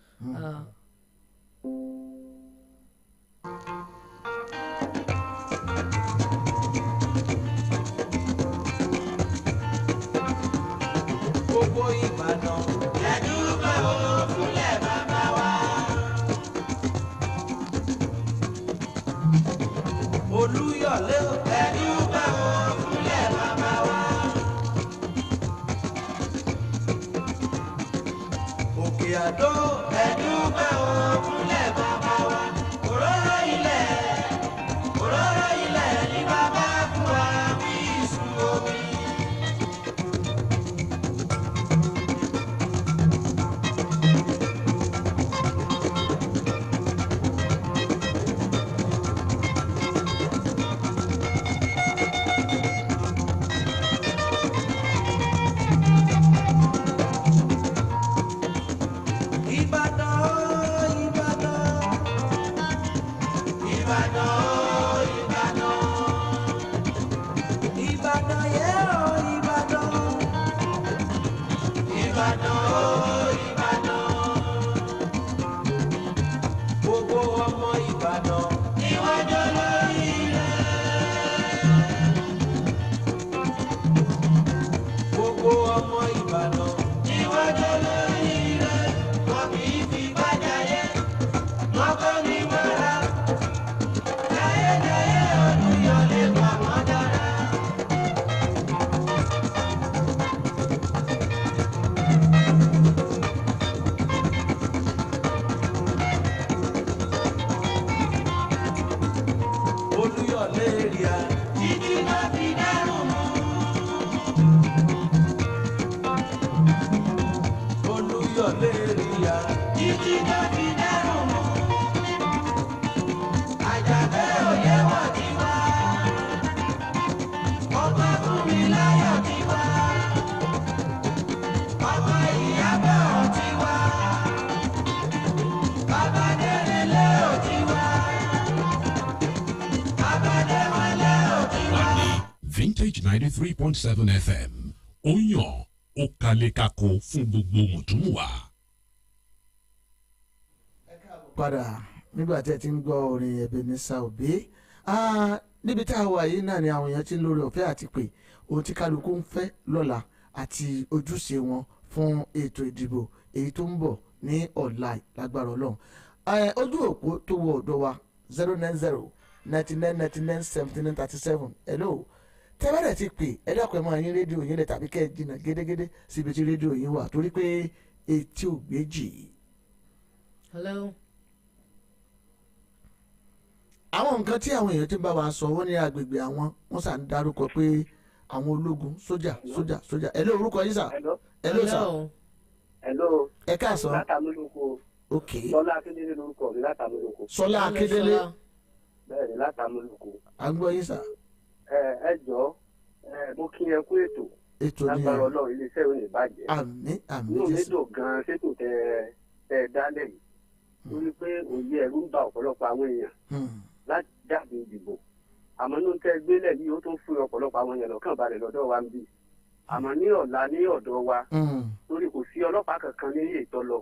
[SPEAKER 16] Gbogbo Ìbàdàn. Ẹ dúpẹ́ o fúnlẹ̀ bàbá wa. Olúyọ̀lé o. Ẹ dúpẹ́ o fúnlẹ̀ bàbá wa. Òkè Àdó. Ẹ dúpẹ́ o fúnlẹ̀ bàbá wa. Òróró ilẹ̀ ni bàbá fún wa bí ìṣù omi. Ìbàdàn o Ìbàdàn. Gbogbo ọmọ Ìbàdàn níwájú lórí rẹ̀. Gbogbo ọmọ Ìbàdàn níwájú lórí rẹ̀. Wọ́n kì í fi bájáyé, wọ́n kọ́ ní mọ́ra. Jayéjayé Olúyọ̀lé pa wọ́n dára. Olúyọ̀lé ríà títí náà fi dárùn mú. Olúyọ̀lé ríà títí náà fi dárùn mú. Àjàgbé òye wọ̀ ti wá. Ọba fún mi láyọ̀ ti wá. Ọba Ìyábọ̀ ti wá. Bàbá Délé ò ti wá.
[SPEAKER 10] Vintage 93.7 FM ó yàn ó kalẹ̀ kakó fún gbogbo mùtúmùwà.
[SPEAKER 21] padà nígbà tí ẹ ti ń gbọ́ orin Ebenezer Obey níbi tá a wà yìí náà ni àwọn èèyàn ti ń lórí ọ̀fẹ́ àti pé ohun tí kálukú ń fẹ́ lọ́la àti ojúṣe wọn fún ètò ìdìbò èyí tó ń bọ̀ ní ọ̀la lágbára Ọlọ́run. Ojú òpó tó wọ ọ̀dọ̀ wa 090-9999-7937 hello tẹ́wọ́dẹ̀ ti pè ẹ dákun ẹ máa yín rédíò yín lẹ̀ tàbí kẹ́ ẹ jìnnà gédégédé síbi tí rédíò yín wà torí pé etí ò gbéjì.
[SPEAKER 6] Hello.
[SPEAKER 21] àwọn nǹkan tí àwọn èèyàn ti ń bá wa sọ wọ́n ní agbègbè àwọn wọ́n sà ń dárúkọ pé àwọn ológun sójà. hello orúkọ yín sà. hello sà.
[SPEAKER 5] hello.
[SPEAKER 21] ẹ káàsán.
[SPEAKER 5] látàmúlòkó.
[SPEAKER 21] ok.
[SPEAKER 5] Sọlá Akíndélé lórúkọ mi látàmúlòkó.
[SPEAKER 21] Sọlá Akíndélé.
[SPEAKER 5] bẹ́ẹ̀ni látàmúlòkó.
[SPEAKER 21] à ń gbọ́ yín sà.
[SPEAKER 5] ẹ jọ̀ọ́ mo kí ẹ kú ètò.
[SPEAKER 21] ètò ni
[SPEAKER 5] lágbára Ọlọ́run iléeṣẹ́ ò ní bàjẹ́.
[SPEAKER 21] àmín àmín
[SPEAKER 5] inú mi
[SPEAKER 21] Jésù.
[SPEAKER 5] dùn gan-an ṣètò tẹ dálẹ̀ yìí. torí pé òye ẹ̀rù ń ba ọ̀pọ̀lọpọ̀ àwọn èèyàn láti jáde ìdìbò. àmọ́ inú tẹ gbélẹ̀ yìí ó tún fún ọ̀pọ̀lọpọ̀ àwọn èèyàn lọ́kàn balẹ̀ lọ́dọ̀ wa ń bì. àmọ́ ní ọ̀la ní ọ̀dọ̀ wa torí kò sí ọlọ́pàá kankan ní ètò lọ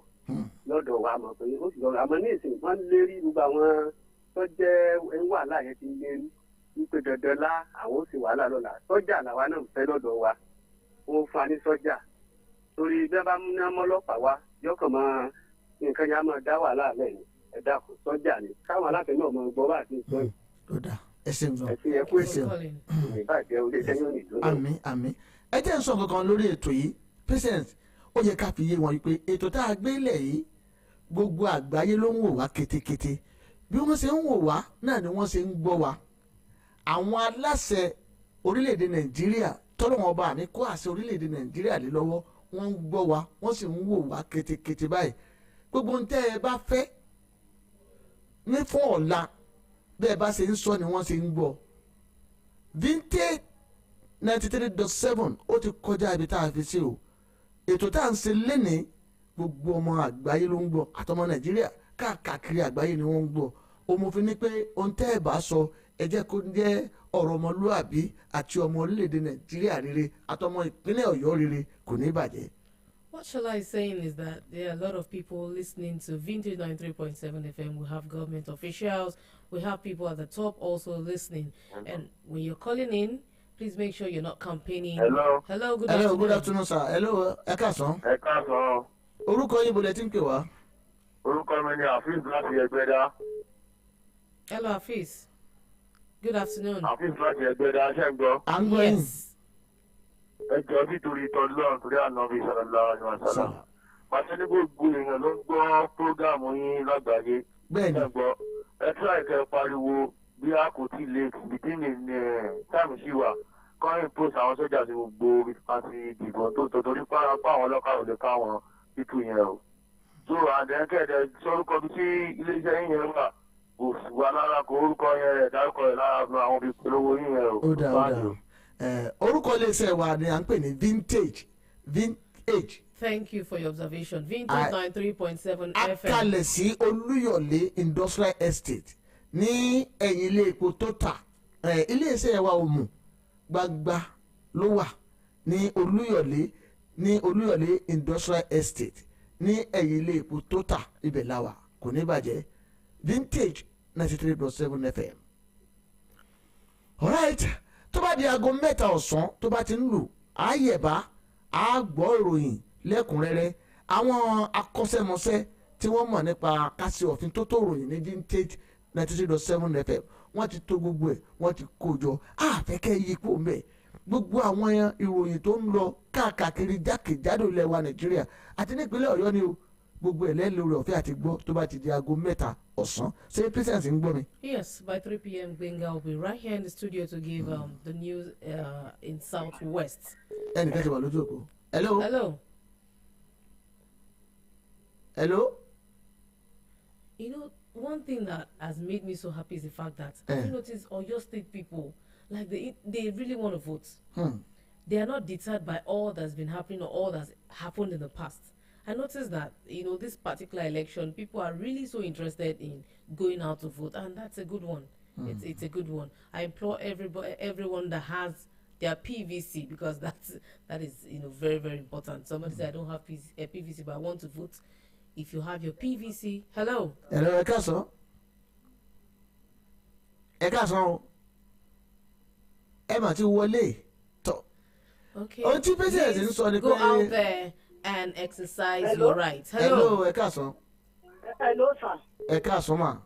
[SPEAKER 5] lọ́dọ̀ wa mọ̀ pé ó sì lọ àmọ́ ní ìsìn wọ́n lérí gbogbo àwọn tó jẹ́ wàhálà yẹn ti lérí wípé dandan lá àwọn ó sì wàhálà lọ́la sọ́jà làwa náà fẹ́ lọ́dọ̀ wa wọ́n fa ní sọ́jà torí bẹ́ẹ̀ bá mú ní ọmọlọ́pàá wa yọkàn máa nǹkan yẹn á máa dá wàhálà lẹ́yìn ẹ̀dá kò sọ́jà ni káwọn aláfẹ́ náà mọ gbọ́ bá àti ìsọyìn.
[SPEAKER 21] ẹ ṣeun gan.
[SPEAKER 5] ẹ̀sìn ẹ̀kú ẹ̀sìn ìbàjẹ́ oníṣẹ́ yóò ní ìdúró.
[SPEAKER 21] àmín ẹ jẹ́ ń sọ kankan lórí ètò yìí president ó yẹ ká fi yé wọn pé ètò tá a gbé lẹ̀ yìí gbogbo àgbáyé ló ń wò wá ketekete bí wọ́n ṣe ń wò wá náà ni wọ́n ṣe ń gbọ́ wa àwọn aláṣẹ orílẹ̀-èdè Nàìjíríà tọ́lọ́wọ́n ọba àní kó àṣẹ orílẹ̀-èdè Nàìjíríà lé lọ́wọ́ wọ́n ń gbọ́ wa wọ́n sì ń wò wá ketekete báyìí gbogbo ń tẹ́ ẹ bá fẹ́ ní fún ọ̀la bẹ́ẹ̀ bá ṣe ń sọ ni wọ́n ṣe ń gbọ́ Vintage 93.7 ó ti kọjá ibi tá a fi ṣe o ètò tá à ń ṣe lénìí gbogbo ọmọ àgbáyé ló ń gbọ́ àtọmọ Nàìjíríà káàkiri àgbáyé ni wọ́n ń gbọ́ òmòfin ni pé ohun tẹ́ ẹ bá sọ ẹ jẹ́ kó jẹ́ ọ̀rọ̀ ọmọlúàbí àti ọmọ orílẹ̀-èdè Nàìjíríà rere àtọmọ ìpínlẹ̀ Ọ̀yọ́ rere kò ní bàjẹ́.
[SPEAKER 6] What shall I say is that there are a lot of people listening to Vintage 93.7 FM. We have government officials. We have people at the top also listening. And when you're calling in, please make sure you're not campaigning.
[SPEAKER 8] Hello.
[SPEAKER 6] Hello, good
[SPEAKER 21] Hello,
[SPEAKER 6] afternoon.
[SPEAKER 21] good afternoon, sir. Hello, ẹ káàsán.
[SPEAKER 8] ẹ káàsán.
[SPEAKER 21] Orúkọ yín bolẹ̀ tí ń pè wá.
[SPEAKER 8] orúkọ mi ni Hafiz láti Ẹgbẹ́dá.
[SPEAKER 6] Hello, Hafiz. Good afternoon.
[SPEAKER 8] Hafiz láti Ẹgbẹ́dá ṣe ń gbọ́.
[SPEAKER 21] À ń gbọ́ yín.
[SPEAKER 8] ẹ jọ nítorí tọ́lọ́ torí ànábì sallallahu alaihi wasallam. pàṣẹ ní gbogbo èèyàn ló ń gbọ́ prógáàmù yín lágbàáyé.
[SPEAKER 21] bẹ́ẹ̀ni.
[SPEAKER 8] ẹ gbọ́ ẹ tí àìkẹ́ pariwo bí a kò tí ì lè bìtí ní táìmù sí wa kọ́rin post àwọn sójà sí gbogbo àti ìdìbò tó torí pápá àwọn ọlọ́kà ò lè ká àwọn títù yẹn o. so àdẹ́kẹ̀dẹ̀ sórúkọ bí tí iléeṣẹ́ yín yẹn wà kò wà lára kó orúkọ yẹn rẹ̀ dárúkọ rẹ̀ lára fún àwọn ibi polówó yín yẹn o.
[SPEAKER 21] ó dáa. Orúkọ iléeṣẹ́ wa ni à ń pè ní Vintage.
[SPEAKER 6] Thank you for your observation. Vintage 93.7 FM.
[SPEAKER 21] Akalẹ̀ sí Olúyọ̀lé Industrial Estate ní ẹ̀yìn ilé epo Total. Iléeṣẹ́ wa Òmù gbagba ló wà ní Olúyọ̀lé ní Olúyọ̀lé Industrial Estate ní ẹ̀yìn ilé epo Total ibẹ̀ láwà kò ní bàjẹ́ Vintage 93.7 FM. Alright, tó bá di aago mẹ́ta ọ̀sán tó bá ti ń lù àyẹ̀bá àgbọ̀ ìròyìn lẹ́kùnrẹ́rẹ́ àwọn akọ́ṣẹ́mọṣẹ́ tí wọ́n mọ̀ nípa kásì òfin tó ròyìn ní Vintage 93.7 FM wọ́n ti tó gbogbo ẹ̀ wọ́n ti kó jọ àfẹ́kẹ́ yípo mẹ́ gbogbo àwọn ìròyìn tó ń lọ káàkiri jákèjádò ilẹ̀ wa Nàìjíríà àti nípínlẹ̀ Ọ̀yọ́ ni o gbogbo ẹ̀ lẹ́nu rẹ̀ ọ̀fẹ́ àti gbọ́ tó bá ti di aago mẹ́ta ọ̀sán ṣé Christians ń gbọ́ mi.
[SPEAKER 6] Yes, by 3 p.m. Gbenga will be right here in the studio to give the news in Southwest.
[SPEAKER 21] ẹnìkan ti wà lójú òkú. Hello.
[SPEAKER 6] Hello.
[SPEAKER 21] Hello.
[SPEAKER 6] You know, one thing that has made me so happy is the fact that have you noticed Oyo State people, like they really want to vote. They are not deterred by all that's been happening or all that's happened in the past. I noticed that, you know, this particular election, people are really so interested in going out to vote, and that's a good one. It's a good one. I implore everyone that has their PVC, because that is, you know, very, very important. Somebody said, I don't have a PVC, but I want to vote. If you have your PVC, hello.
[SPEAKER 21] Hello, Ekaso. Ekaso. Emma ti wọlé.
[SPEAKER 6] Okay.
[SPEAKER 21] Please
[SPEAKER 6] go out there and exercise your rights.
[SPEAKER 21] Hello, Ekaso.
[SPEAKER 23] Hello, sir.
[SPEAKER 21] Ekaso ma.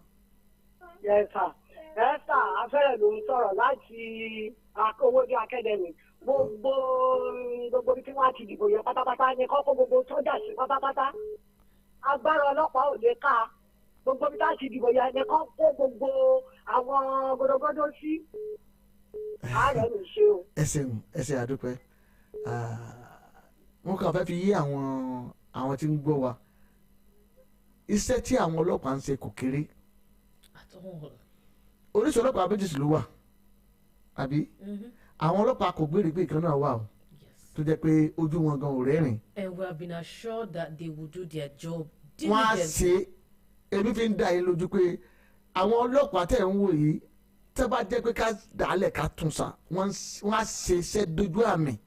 [SPEAKER 23] Yes, sir. Yes, sir. Afẹ́rẹ́ ló ń sọ̀rọ̀ láti Akówódé Academy. Gbogbo tí wọ́n ti dìbò yẹn pátápátá ni kọ́kọ́ gbogbo sọ́jà sí pátápátá. Agbára ọlọ́pàá ò lè ká. Gbogbo tí wọ́n ti dìbò yẹn ni kọ́kọ́ gbogbo àwọn gbọdọgbọdọ sí. Ààrẹ ló ṣe o.
[SPEAKER 21] Ẹ ṣé àdúpẹ́. Wọ́n kàn fẹ́ fi yé àwọn tí ń gbọ́ wa. Iṣẹ́ tí àwọn ọlọ́pàá ń ṣe kò kéré. Oríṣi ọlọ́pàá méjì ló wà. Àbí? Àwọn ọlọ́pàá kò gbèrègbè kan náà wà o. Tó jẹ́ pé ojú wọn gan ò rẹ́rìn.
[SPEAKER 6] And we have been assured that they will do their job
[SPEAKER 21] Wọ́n á ṣe èmi fi ń dá yín lójú pé àwọn ọlọ́pàá tẹ̀ ń wò yìí tẹ́ bá jẹ́ pé ká dàálẹ̀ ká tún sa wọ́n á ṣe iṣẹ́ dojú àmì.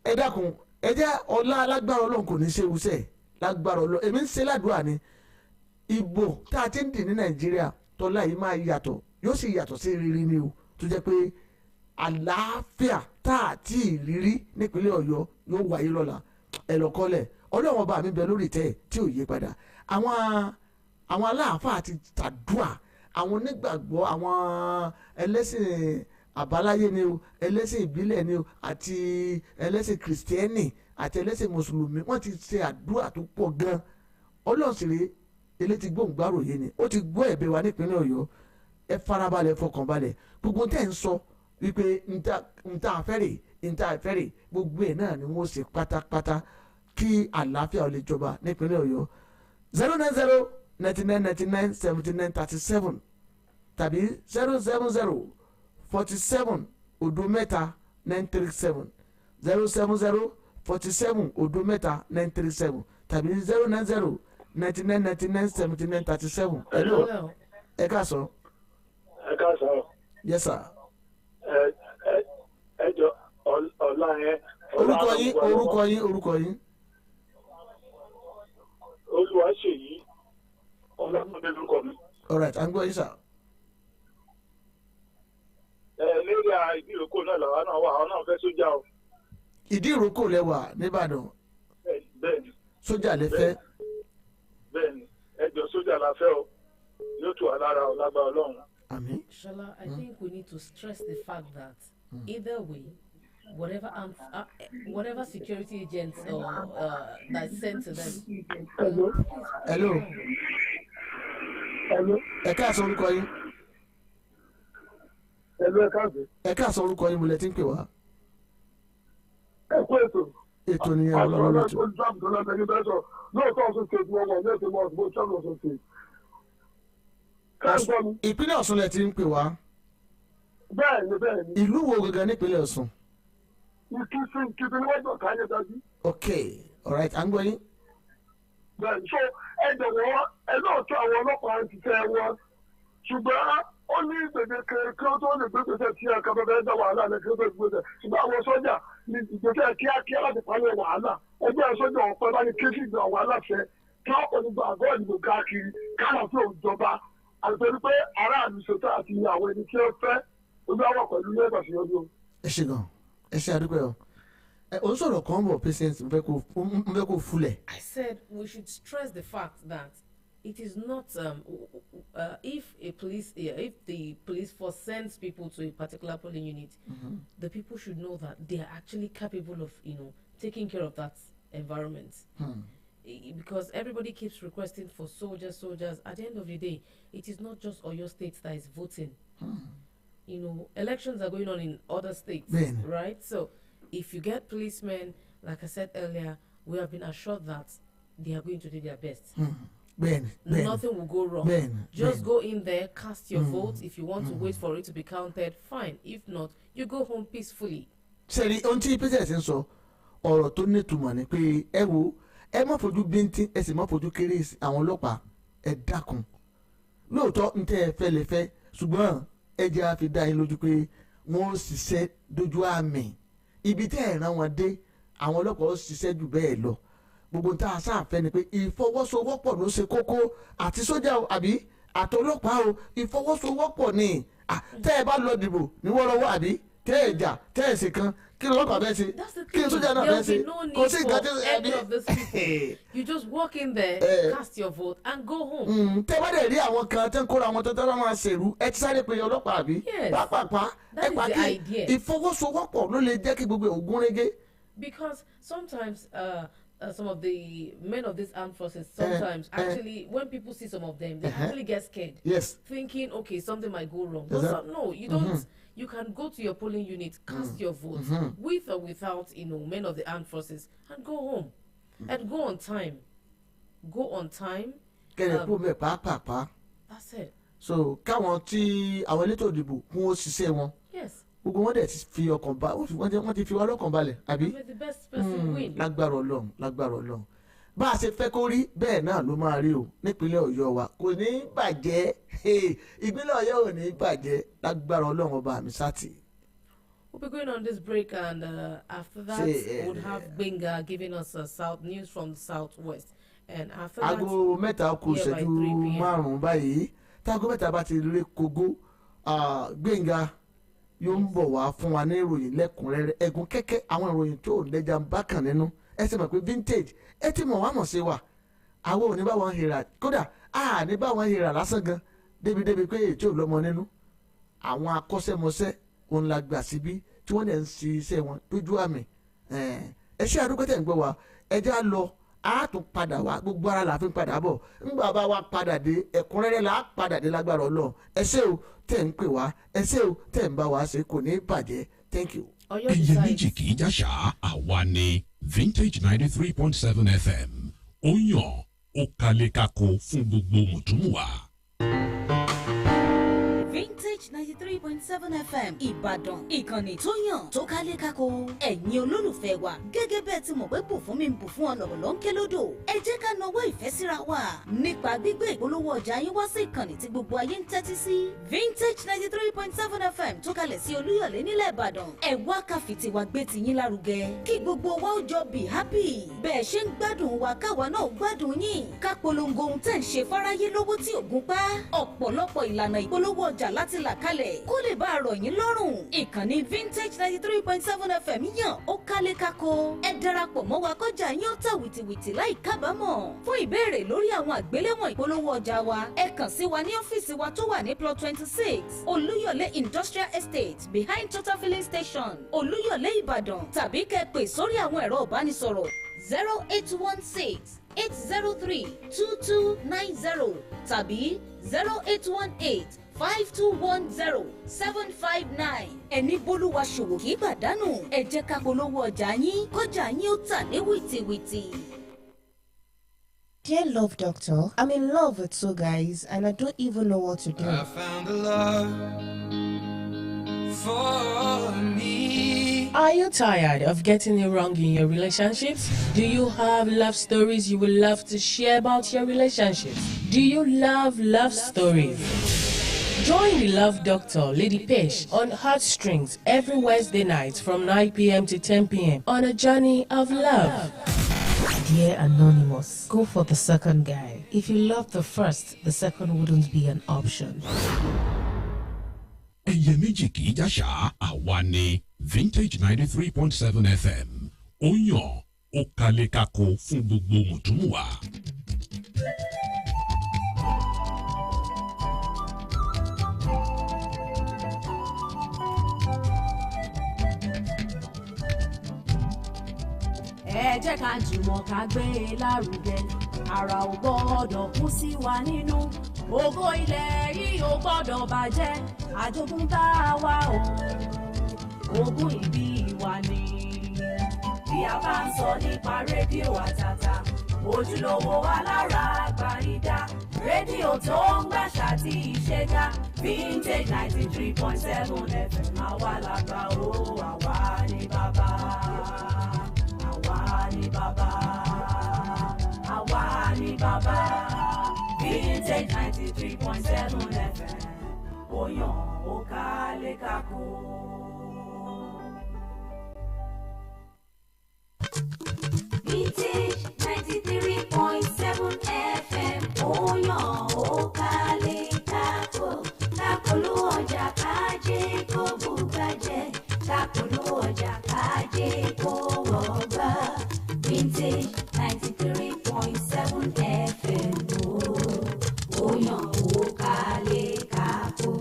[SPEAKER 21] Ẹ dákun ẹ jẹ́ ọlá alágbára Ọlọ́run kò ní ṣe irúṣẹ́ lágbára Ọlọ́run èmi ń ṣe ládùúrà ni ìbò tá a ti ń dì ní Nàìjíríà tọ́lá yìí máa yàtọ̀ yóò sì yàtọ̀ sí rírí ni o tó jẹ́ pé àlàáfíà tá a ti rírí nípínlẹ̀ Ọ̀yọ́ yóò wáyé lọ́la ẹ lọ kọ́lẹ̀ Ọlọ́run ọba mi bẹ lórí tẹ́ tí ò yé padà àwọn aláàfáà ti tàdúà àwọn onígbàgbọ́ àwọn ẹlẹ́sìn àbáláyé ni o ẹlẹ́sìn ìbílẹ̀ ni o àti ẹlẹ́sìn kìrìsìtẹ́nì àti ẹlẹ́sìn mùsùlùmí wọ́n ti ṣe àdúrà tó pọ̀ gan Ọlọ́run sì rí elétí gbòǹgbàrò yé ni ó ti gbọ́ ẹ̀bẹ̀ wa nípínlẹ̀ Ọ̀yọ́ ẹ farabalẹ̀ fọkànbalẹ̀ gbogbo tẹ́ ń sọ wípé nta àfẹ́rẹ̀ gbogbo ẹ̀ náà ni wọ́n ṣe pátápátá kí àlàáfíà ó lè jọba nípínlẹ̀ Ọ̀yọ́ 090-99-99-79-37 tàbí 070-47 odometa 937 070-47 odometa 937 tàbí 090-99-99-79-37. Hello. Ẹ káàsán.
[SPEAKER 8] Ẹ káàsán.
[SPEAKER 21] Yes sir.
[SPEAKER 8] Ẹ jọ ọ̀la yẹn.
[SPEAKER 21] Orúkọ yín.
[SPEAKER 8] Olúwaṣèyí Ọlámọdé lórúkọ mi.
[SPEAKER 21] All right, I'm going sir.
[SPEAKER 8] Lórí ìdí ìrókò náà làwọn náà wà àwọn náà fẹ́ sójà o.
[SPEAKER 21] Ìdí ìrókò lẹ́wà nìbàdàn.
[SPEAKER 8] Bẹ́ẹ̀ni.
[SPEAKER 21] Sójà lẹ fẹ́.
[SPEAKER 8] Bẹ́ẹ̀ni ẹjọ́ sójà la fẹ́ o yóò tù wá lára o lágbára Ọlọ́run.
[SPEAKER 21] Àmín.
[SPEAKER 6] Shala, I think we need to stress the fact that either way, whatever security agents that's sent to them.
[SPEAKER 21] Hello. Ẹ káàsán orúkọ yín. Ẹ káàsán orúkọ yín mo lẹ ti ń pè wá.
[SPEAKER 8] Ẹ kú ètò.
[SPEAKER 21] Ètò nìyẹn Ọlọ́run ló ti.
[SPEAKER 8] Lóòótọ́ ọ̀sùn ṣe ti wọ́n wọ̀ ní ètò ìmọ̀ ọ̀sùn bó ṣọ́ọ̀nù ọ̀sùn ṣe.
[SPEAKER 21] Ìpínlẹ̀ Ọ̀ṣun lẹ ti ń pè wá.
[SPEAKER 8] Bẹ́ẹ̀ni.
[SPEAKER 21] Ìlú wo gangan nípínlẹ̀ Ọ̀ṣun?
[SPEAKER 8] Ìkísí ni wọ́n gbọ̀ káyé dájú.
[SPEAKER 21] Okay, all right, à ń gbọ́ yín.
[SPEAKER 8] Bẹ́ẹ̀ni, so ẹ jọ̀wọ́ ẹ náà tó àwọn ọlọ́pàá ti tẹ wọn ṣùgbọ́n
[SPEAKER 9] ó ní gbèdéke kí ó tó lè gbé gbèsè tí ẹ̀ka bẹ́ẹ̀ dá wàhálà lẹ̀ kí ó tó gbèsè ṣùgbọ́n àwọn sọ́jà ní ìgbésẹ̀ kíákíá láti palẹ̀ wàhálà ẹgbẹ́ sọ́jà ọ̀pẹ bá ní kéjì ìgbà wàhálà fẹ́ kí wọ́n pẹ̀lú àgọ́ ìdìbò káàkiri káàkiri òjọba àti pé aráàlú ṣètò àti àwọn ẹni tí ó fẹ́ ojú àwọn pẹ̀lú ilé ẹ̀kọ́ síwájú.
[SPEAKER 21] ẹ ṣe gan ẹ ṣe àdúgbò ẹ o sọ̀rọ̀ kan bọ̀ patient n fẹ́ kó fulẹ̀.
[SPEAKER 6] I said we should stress the fact that it is not if the police force sends people to a particular polling unit, the people should know that they are actually capable of taking care of that environment. Because everybody keeps requesting for soldiers. At the end of the day, it is not just Oyo State that is voting. Elections are going on in other states, right? So if you get policemen, like I said earlier, we have been assured that they are going to do their best. Nothing will go wrong. Just go in there, cast your vote. If you want to wait for it to be counted, fine. If not, you go home peacefully.
[SPEAKER 21] Sẹ́ni ohun tí pété ẹ̀sìn sọ ọ̀rọ̀ tó nítumọ̀ ni pé ẹ wo ẹ má fojú bíntín ẹ sì má fojú kéré àwọn ọlọ́pàá ẹ dákun lóòótọ́ ń tẹ́ ẹ fẹ́ lè fẹ́ ṣùgbọ́n ẹ jẹ́ àfi dá yín lójú pé wọ́n ó ṣiṣẹ́ dojú àmì ibi tẹ́ ẹ̀ rán wọn dé àwọn ọlọ́pàá ó ṣiṣẹ́ jù bẹ́ẹ̀ lọ gbogbo tá a sáfẹ́ ni pé ìfọwọ́sowọ́pọ̀ ló ṣe kókó àti sójà o àbí àtọlọ́pàá o ìfọwọ́sowọ́pọ̀ ni tẹ́ ẹ bá lọ dìbò ní wọ́ọ́rọ́wọ́ àbí tẹ́ ẹ jà tẹ́ ẹ ṣe kan kí ló lọ́pàá bẹ́ẹ̀ ṣe kí ló sójà náà bẹ́ẹ̀ ṣe kò sí ìgbà tí
[SPEAKER 6] ẹbí. You just walk in there, cast your vote and go home.
[SPEAKER 21] tẹ́ bá dẹ̀ rí àwọn kan tẹ́ ń kóra àwọn tó tẹ́lá máa ṣèrú ẹ ti sáré pé ọlọ́pàá àbí pápápá ẹ pa kí ìfọwọ́sowọ́pọ̀ ló lè jẹ́ kí gbogbo ògùn régé.
[SPEAKER 6] Because sometimes some of the men of these armed forces actually when people see some of them they actually get scared, thinking okay something might go wrong, but no, you don't. You can go to your polling unit, cast your vote with or without men of the armed forces, and go home and go on time. That's it.
[SPEAKER 21] So káwọn tí àwọn elétò ìdìbò kún ó ṣiṣẹ́ wọn.
[SPEAKER 6] Yes.
[SPEAKER 21] Gbogbo wọn dẹ̀ ti fi ọkàn bá wọ́n ti fi wá lọ́kàn balẹ̀ àbí.
[SPEAKER 6] The best person win.
[SPEAKER 21] Lágbára Ọlọ́run bá a ṣe fẹ́ kó rí bẹ́ẹ̀ náà ló máa rí o nípínlẹ̀ Ọ̀yọ́ wa kò ní bàjẹ́ ìpínlẹ̀ Ọ̀yọ́ ò ní bàjẹ́ lágbára Ọlọ́run ọba mi sátì.
[SPEAKER 6] We'll be going on this break and after that we'll have Benga giving us news from the southwest, and after that
[SPEAKER 21] aago mẹ́ta kù ìṣẹ́jú márùn-ún báyìí táago mẹ́ta bá ti rí kogo Benga yóò ń bọ̀ wá fún wa ní ìròyìn lẹ́kùnrẹ́rẹ́ ẹ̀gún kẹ́kẹ́ àwọn ìròyìn tó lẹ́jà ń bá kàn nínú ẹ sì mọ̀ pé vintage ẹ ti mọ̀ wá mọ̀ sí wa àwọn ò ní bá wọn hìrà kódà a ní bá wọn hìrà lásán gan débi pé èyí ò lọ́mọ nínú àwọn akọ́ṣẹ́mọṣẹ́ òun la gbà síbí tí wọ́n dẹ̀ ń ṣe iṣẹ́ wọn lójú àmì ẹ ṣe àdúgbò tẹ̀ ń gbọ́ wa ẹ já lọ a tún padà wá gbogbo ara la fi ń padà bọ̀ ńgbà bá wa padà dé ẹ̀kúnrẹ́rẹ́ la padà dé lágbára Ọlọ́run ẹ ṣé o tẹ̀ ń pè wá ẹ ṣé o tẹ̀ ń bá wa ṣe kò ní bàjẹ́ thank you.
[SPEAKER 10] iye méjì kì í jàṣà àwa ni Vintage 93.7 FM ó yàn ó kalẹ̀ kakó fún gbogbo mùtúmùwà.
[SPEAKER 11] Vintage 93.7 FM Ìbàdàn ìkànnì tó yàn tó kálé kákó ẹ̀yin olólùfẹ́ wa gẹ́gẹ́ bẹ́ẹ̀ ti mọ̀ pé bù fún mi bù fún ọlọ́rọ̀ ló ń ké lódò ẹ jẹ́ ká nawọ́ ìfẹ́ síra wa nípa gbígbé ìpolówó ọjà yín wá sí ìkànnì tí gbogbo ayé ń tẹ́tí sí Vintage 93.7 FM tó kalẹ̀ sí Olúyọ̀lé nílẹ̀ Ìbàdàn ẹ wá ká fi tiwa gbé tiyín lárugẹ kí gbogbo wa ó jọ be happy bẹ́ẹ̀ ṣe ń gbádùn wa káwa náà gbádùn yín ká polongo ohun tẹ́ ń ṣe fáráyé lówó tí ògùn pa ọ̀pọ̀lọpọ̀ ìlànà ìpolówó ọjà láti là kalẹ̀ kó lè bá a rọ̀ yín lọ́rùn ìkànnì Vintage 93.7 FM yàn ó kálé kákó ẹ darapọ̀ mọ́ wa kọjá yín ó tà wìtìwìtì láì kábàámọ̀ fún ìbéèrè lórí àwọn àgbéléwọ̀n ìpolówó ọjà wa ẹ kàn sí wa ní ọ́fíìsì wa tó wà ní plot 26 Olúyọ̀lé Industrial Estate behind Total Filling Station Olúyọ̀lé Ìbàdàn tàbí kẹ́ pè sórí àwọn ẹ̀rọ ìbánisọ̀rọ̀ 0816-803-2290 tàbí 0818-5210-759. ẹni bólúwa ṣòwò kì í pàdánù ẹ jẹ́ ká polówó ọjà yín kọjá yín ó tà ní wìtìwìtì.
[SPEAKER 14] Dear Love Doctor, I'm in love with two guys and I don't even know what to do.
[SPEAKER 16] I found a love for me.
[SPEAKER 15] Are you tired of getting it wrong in your relationships? Do you have love stories you would love to share about your relationships? Do you love love stories? Join the Love Doctor, Lady Pesh, on Heartstrings every Wednesday night from 9 p.m. to 10 p.m. on a journey of love.
[SPEAKER 14] Dear Anonymous, go for the second guy. If you love the first, the second wouldn't be an option.
[SPEAKER 10] ẹyẹ méjì kì í jàṣà àwa ni vintage 93.7 FM ó yàn ó kalẹ̀ kako fún gbogbo mùtúmùwà.
[SPEAKER 13] ẹ jẹ́ ká jùmọ̀ ká gbé e lárugẹ ara ò gbọ́dọ̀ kú sí wa nínú ògo ilẹ̀ yìí ò gbọ́dọ̀ bàjẹ́ àjogúnbá wa o ogún ìbí wa ni. bí a bá ń sọ nípa rédíò àtàtà ojúlówó alára àgbàyídá rédíò tó ń gbàṣà tí ìṣẹ́gá vintage 93.7 FM àwa làgbà o àwa ni bàbá. Àwa ni bàbá, àwa ni bàbá, vintage 93.7 FM, oyan ó kalẹ̀ kako.
[SPEAKER 11] Vintage 93.7 FM, oyan ó kalẹ̀ kako. Lákòlò ọjà kájé kó bùgbàjẹ́, lákòlò ọjà kájé kó wọ̀gbà. Vintage 93.7 FM, oyan ó kalẹ̀ kako.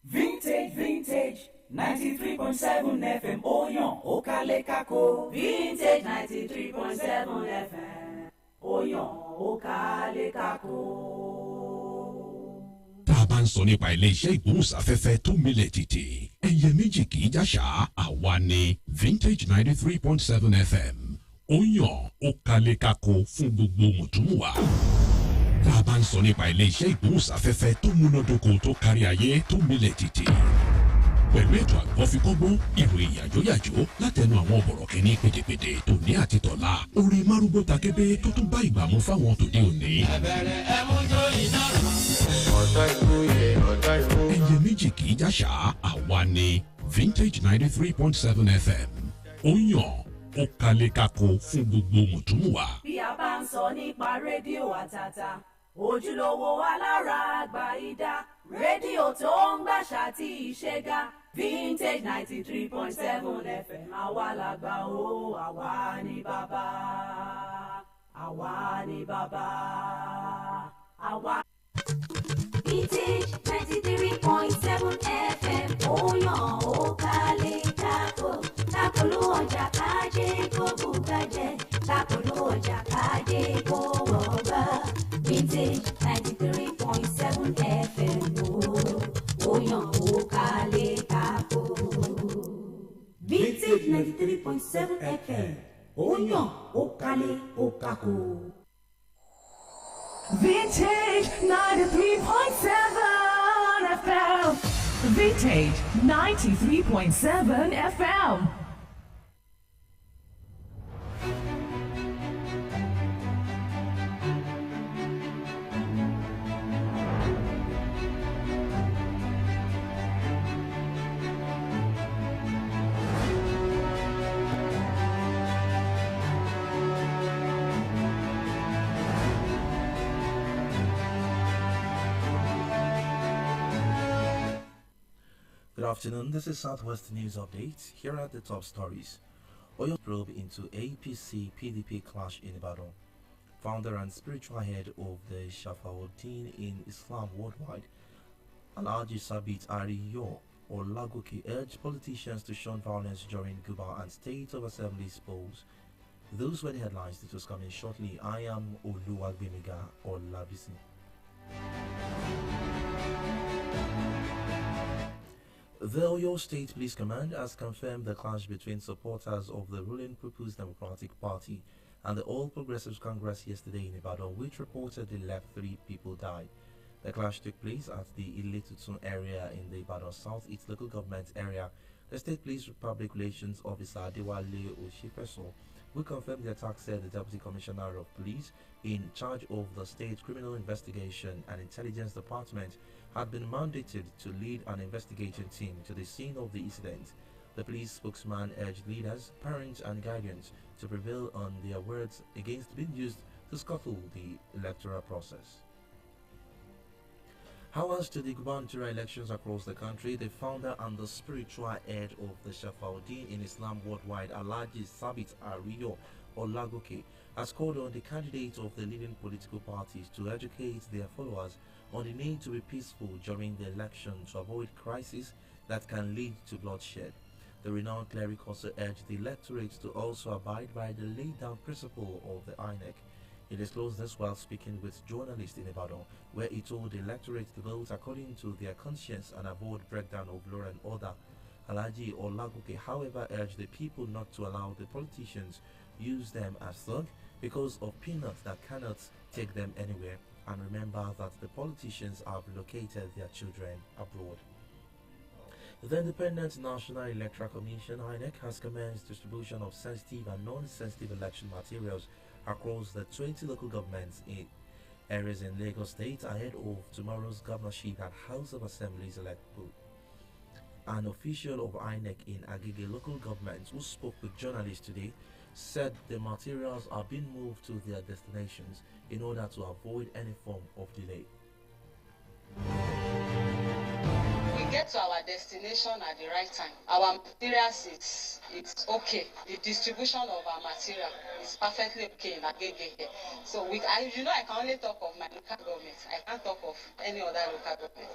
[SPEAKER 17] Vintage 93.7 FM, oyan ó kalẹ̀ kako.
[SPEAKER 13] Vintage 93.7 FM, oyan ó kalẹ̀ kako.
[SPEAKER 10] tá a bá ń sọ nípa ilé-iṣẹ́ ìgbóhùnsáfẹ́fẹ́ tó milẹ̀ tìtì ẹyẹ méjì kì í jàṣà àwa ni vintage 93.7 FM ó yàn ó kalẹ̀ kako fún gbogbo mùtúmùwà. tá a bá ń sọ nípa ilé-iṣẹ́ ìgbóhùnsáfẹ́fẹ́ tó múnádóko tó kárí ayé tó milẹ̀ tìtì pẹ̀lú ètò àgbọ̀fikọ́gbọ́n ìròyìn yàjóyàjó látẹnu àwọn ọ̀bọ̀rọ̀kìnní pédépédé tòní àti tọ̀la orin márúgbó takébé tó tún bá ìgbà mu fáwọn tòde òní.
[SPEAKER 3] ẹ̀bẹ̀rẹ̀ ẹ̀mújó iná rọ̀.
[SPEAKER 10] ẹyẹ méjì kì í jàṣà àwa ni vintage 93.7 FM ó yàn ó kalẹ̀ kako fún gbogbo mùtúmùwà.
[SPEAKER 13] bí a bá ń sọ nípa rédíò àtàtà ojúlówó alára àgbàyídá rédíò tó ń gbàṣà tí ìṣẹ́gá vintage 93.7 FM àwa làgbà o àwa ni bàbá àwa ni bàbá àwa.
[SPEAKER 11] Vintage 93.7 FM, oyan ó kalẹ̀ kako. Lákòlò ọjà kájé kó bùgbàjẹ́, lákòlò ọjà kájé kó wọ̀gbà. Vintage 93.7 FM, oyan ó kalẹ̀ kako. Vintage 93.7 FM, oyan ó kalẹ̀ kako.
[SPEAKER 19] Vintage 93.7 FM. Vintage 93.7 FM.
[SPEAKER 1] Good afternoon, this is Southwest News Update. Here are the top stories. Oyo probe into APC PDP clash in Ibadan. Founder and spiritual head of the Shafauddin in Islam worldwide, Alhaji Sabit Ariyo Olagoke urged politicians to shun violence during Guba and State of Assembly's polls. Those were the headlines that was coming shortly. I am Oluwagbemiga Olabisi. The Oyo State Police Command has confirmed the clash between supporters of the ruling People's Democratic Party and the All Progressives Congress yesterday in Ibadan, which reportedly left 3 people died. The clash took place at the Iletutun area in the Ibadan Southeast local government area The State Police Public Relations Officer Adewale Oshifeso, who confirmed the attack, said the Deputy Commissioner of Police in charge of the State Criminal Investigation and Intelligence Department had been mandated to lead an investigation team to the scene of the incident. The police spokesman urged leaders, parents and guardians to prevail on their words against being used to scuttle the electoral process. Hours to the gubernatorial elections across the country, the founder and the spiritual head of the Shafaudin in Islam worldwide, Alhaji Sabit Ariyo Olagoke, has called on the candidates of the leading political parties to educate their followers on the need to be peaceful during the election to avoid crises that can lead to bloodshed. The renowned cleric also urged the electorate to also abide by the laid-down principle of the INEC. He disclosed this while speaking with journalists in Ibadan, where he told the electorate to vote according to their conscience and avoid breakdown of law and order. Alhaji Olagoke, however, urged the people not to allow the politicians use them as thug because of peanuts that cannot take them anywhere, and remember that the politicians have located their children abroad. The Independent National Electoral Commission (INEC) has commenced distribution of sensitive and non-sensitive election materials across the 20 local governments in areas in Lagos State ahead of tomorrow's governorship at House of Assemblies elected. An official of INEC in Agege local government who spoke with journalists today said the materials are being moved to their destinations in order to avoid any form of delay.
[SPEAKER 12] We get to our destination at the right time. Our materials, it's okay. The distribution of our material is perfectly okay in Agege here. So I can only talk of my local government. I can't talk of any other local government.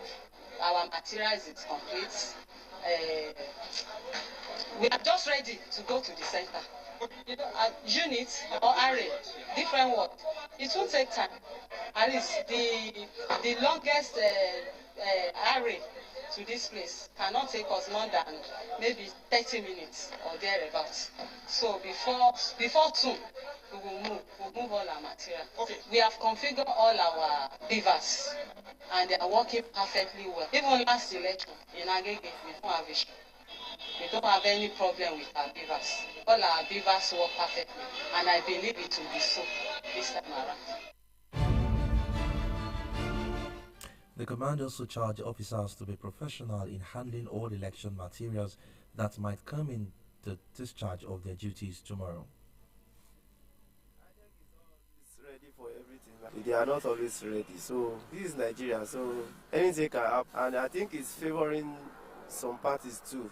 [SPEAKER 12] Our materials is complete. We are just ready to go to the center. Unit or array, different work. It will take time. At least the longest array to this place cannot take us more than maybe 30 minutes or thereabouts. So before 2, we'll move all our material. Okay. We have configured all our beavers and they are working perfectly well. Even last election in Agege, we don't have issue. We don't have any problem with our beavers. All our beavers work perfectly, and I believe it will be so this time around.
[SPEAKER 1] The command also charged officers to be professional in handling all election materials that might come in the discharge of their duties tomorrow.
[SPEAKER 18] Ready for everything. They are not always ready. So this is Nigeria. So anything can happen, and I think it's favoring some parties too,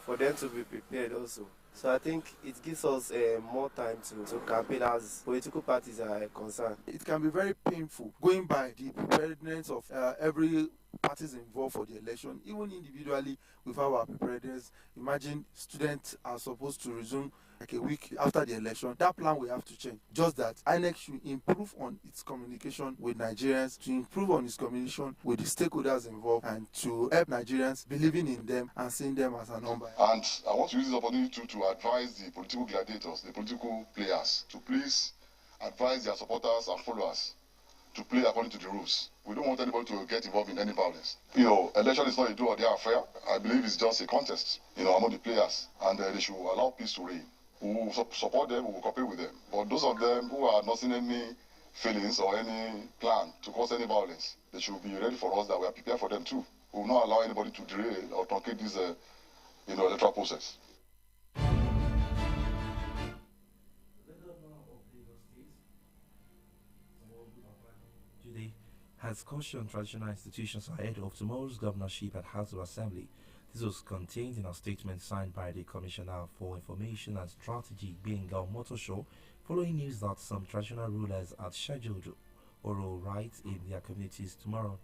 [SPEAKER 18] for them to be prepared also. So I think it gives us more time to campaign as political parties are concerned.
[SPEAKER 20] It can be very painful going by the preparedness of every parties involved for the election, even individually with our preparedness. Imagine students are supposed to resume like a week after the election. That plan will have to change. Just that INEC should improve on its communication with Nigerians, to improve on its communication with the stakeholders involved, and to help Nigerians believing in them and seeing them as a number.
[SPEAKER 24] And I want to use this opportunity to advise the political gladiators, the political players, to please advise their supporters and followers to play according to the rules. We don't want anybody to get involved in any violence. Election is not a do or die affair. I believe it's just a contest, among the players, and they should allow peace to reign. We will support them, we will cooperate with them. But those of them who are not seeing any feelings or any plan to cause any violence, they should be ready for us that we are prepared for them too. We will not allow anybody to derail or truncate this electoral process.
[SPEAKER 1] Today has cautioned traditional institutions ahead of tomorrow's governorship at House of Assembly. This was contained in a statement signed by the Commissioner for Information and Strategy, Gbenga Omotosho, following news that some traditional rulers had scheduled oral rites in their communities tomorrow.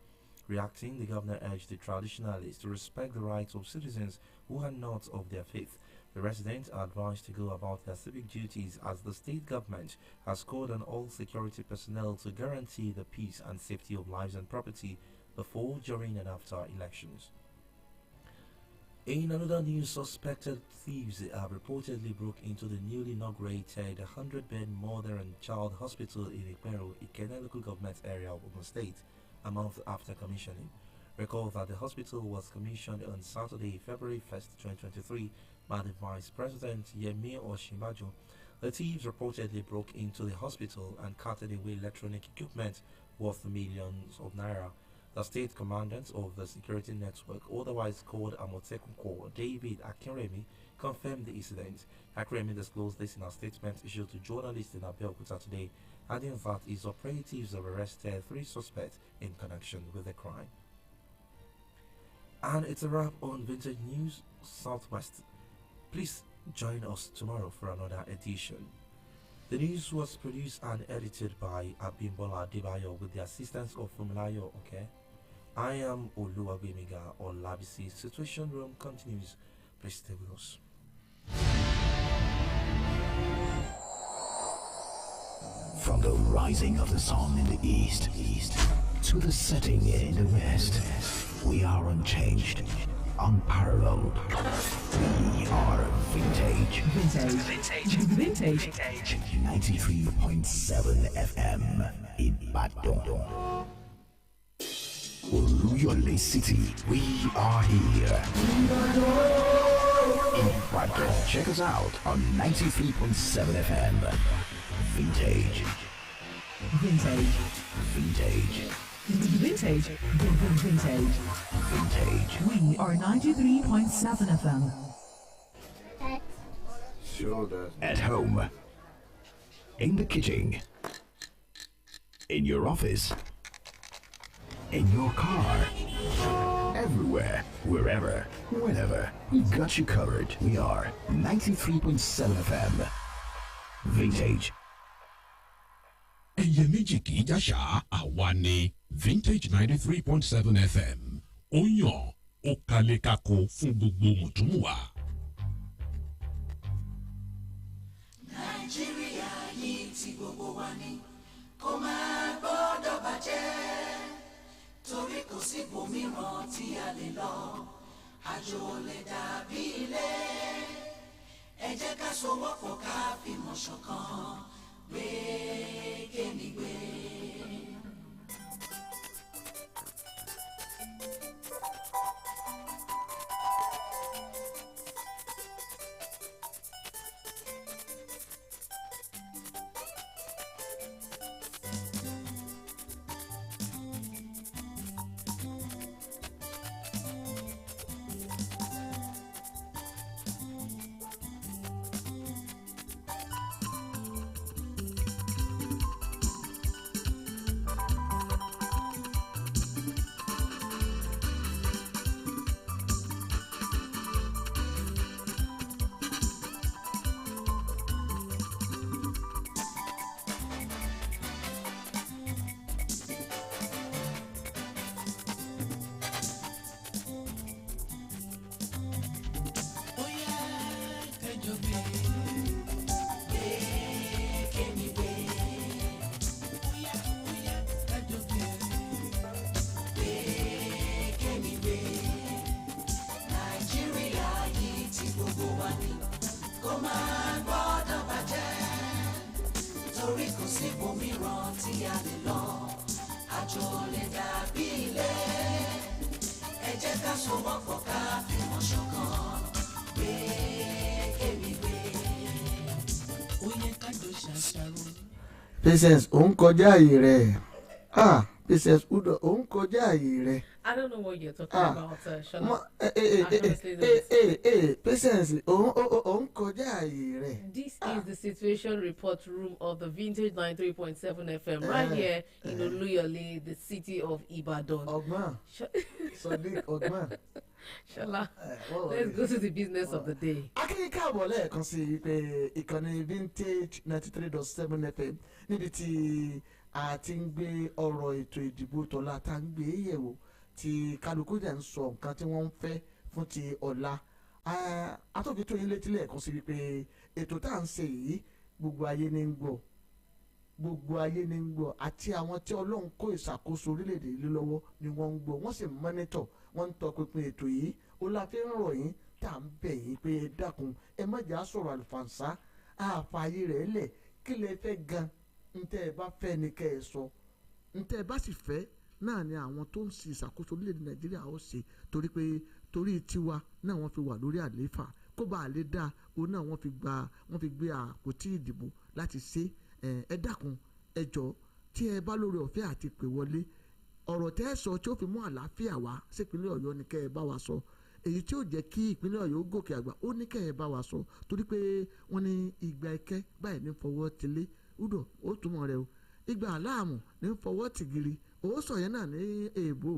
[SPEAKER 1] Reacting, the governor urged the traditionalists to respect the rights of citizens who are not of their faith. The residents are advised to go about their civic duties as the state government has called on all security personnel to guarantee the peace and safety of lives and property before, during and after elections. In another news, suspected thieves have reportedly broke into the newly inaugurated 100-bed mother and child hospital in Ikero, Ikene local government area of Ogun State, a month after commissioning. Recall that the hospital was commissioned on Saturday, February 1st, 2023 by the Vice President Yemi Oshimajo. The thieves reportedly broke into the hospital and carted away electronic equipment worth millions of naira. The state commandant of the security network, otherwise called Amotekun Corps, David Akinremi, confirmed the incident. Akinremi disclosed this in a statement issued to journalists in Abeokuta today, adding that his operatives have arrested 3 suspects in connection with the crime. And it's a wrap on Vintage News Southwest. Please join us tomorrow for another edition. The news was produced and edited by Abimbola Adebayo with the assistance of Funmilayo. Okay, I am Oluwagbemiga Olabisi. Situation Room continues. Please stay with us.
[SPEAKER 2] From the rising of the sun in the east to the setting in the west, we are unchanged, unparalleled. We are vintage. 93.7 FM Ibadan. Oluyole City, we are here. Ibadan. Check us out on 93.7 FM. Vintage.
[SPEAKER 19] We are 93.7 FM.
[SPEAKER 2] Sure does. At home, in the kitchen, in your office, in your car, everywhere, wherever, whenever, we got you covered. We are 93.7 FM. Vintage.
[SPEAKER 10] ẹyẹ méjì kì í jàṣà àwa ni Vintage 93.7 FM ó yàn ó kalẹ̀ kako fún gbogbo mùtúmùwà.
[SPEAKER 16] Nàìjíríà yìí tí gbogbo wa ní kó máa gbọ́dọ̀ bàjẹ́ torí kò sí ibòmíràn tí a lè lọ àjò lè dàbí ilé ẹ jẹ́ ká sowọ́pọ̀ ká fìmọ̀ ṣọ̀kan.
[SPEAKER 21] Patience òun kọjá àyè rẹ̀. Patience Udo òun kọjá àyè rẹ̀.
[SPEAKER 15] I don't know what you're talking about, Shola.
[SPEAKER 21] Patience òun kọjá àyè rẹ̀.
[SPEAKER 15] This is the situation report room of the Vintage 93.7 FM right here in Oluyole, the city of Ibadan.
[SPEAKER 21] Ogman. Sadiq Ogman.
[SPEAKER 15] Shola, let's go to the business of the day.
[SPEAKER 21] Akínkàbọ̀ lẹ́ẹ̀kan sí pé ìkànnì Vintage 93.7 FM níbi tí a ti ń gbé ọ̀rọ̀ ètò ìdìbò tọ́lá tá ń gbé yẹ̀wò tí kálukú dẹ̀ ń sọ nǹkan tí wọ́n ń fẹ́ fún ti ọ̀la. Atọ́fi tó yín létí lẹ́ẹ̀kan sí pé ètò tá à ń ṣe yìí gbogbo ayé ní ń gbọ́ àti àwọn tí Ọlọ́run kó ìṣàkóso orílẹ̀-èdè yìí lọ́wọ́ ni wọ́n ń gbọ́ wọ́n sì mọ́nítọ̀ wọ́n ń tọpinpin ètò yìí ó la fi ń rọ̀ yín tá à ń bẹ̀ yín pé ẹ dákun ẹ má jà sọ̀rọ̀ àlùfànṣá àfààyè rẹ̀ lẹ̀ kí lẹ fẹ́ gan ntẹ́ ẹ bá fẹ́ ni kẹ́ ẹ sọ ntẹ́ ẹ bá sì fẹ́ náà ni àwọn tó ń ṣe ìṣàkóso orílẹ̀-èdè Nàìjíríà ó ṣe torí pé torí tiwa náà wọ́n fi wà lórí àlééfà kó bá a lè dá òun náà wọ́n fi gbé àpótí ìdìbò láti ṣe ẹ dákun ẹ jọ tí ẹ bá lórí ọ̀fẹ́ àti pè wọlé ọ̀rọ̀ tẹ́ ẹ sọ tí ó fi mú àlàáfíà wá sípínlẹ̀ Ọ̀yọ́ ni kẹ́ ẹ bá wa sọ èyí tí ó jẹ́ kí ìpínlẹ̀ Ọ̀yọ́ gòkè àgbà ó ní kẹ́ ẹ bá wa sọ torí pé wọ́n ní ìgbà ẹ̀kẹ́ báyìí ní fọwọ́ tẹ̀lé udò ó túmọ̀ rẹ o ìgbà aláàmù ní fọwọ́ tìgìrì ó sọ yẹn náà ní èèbò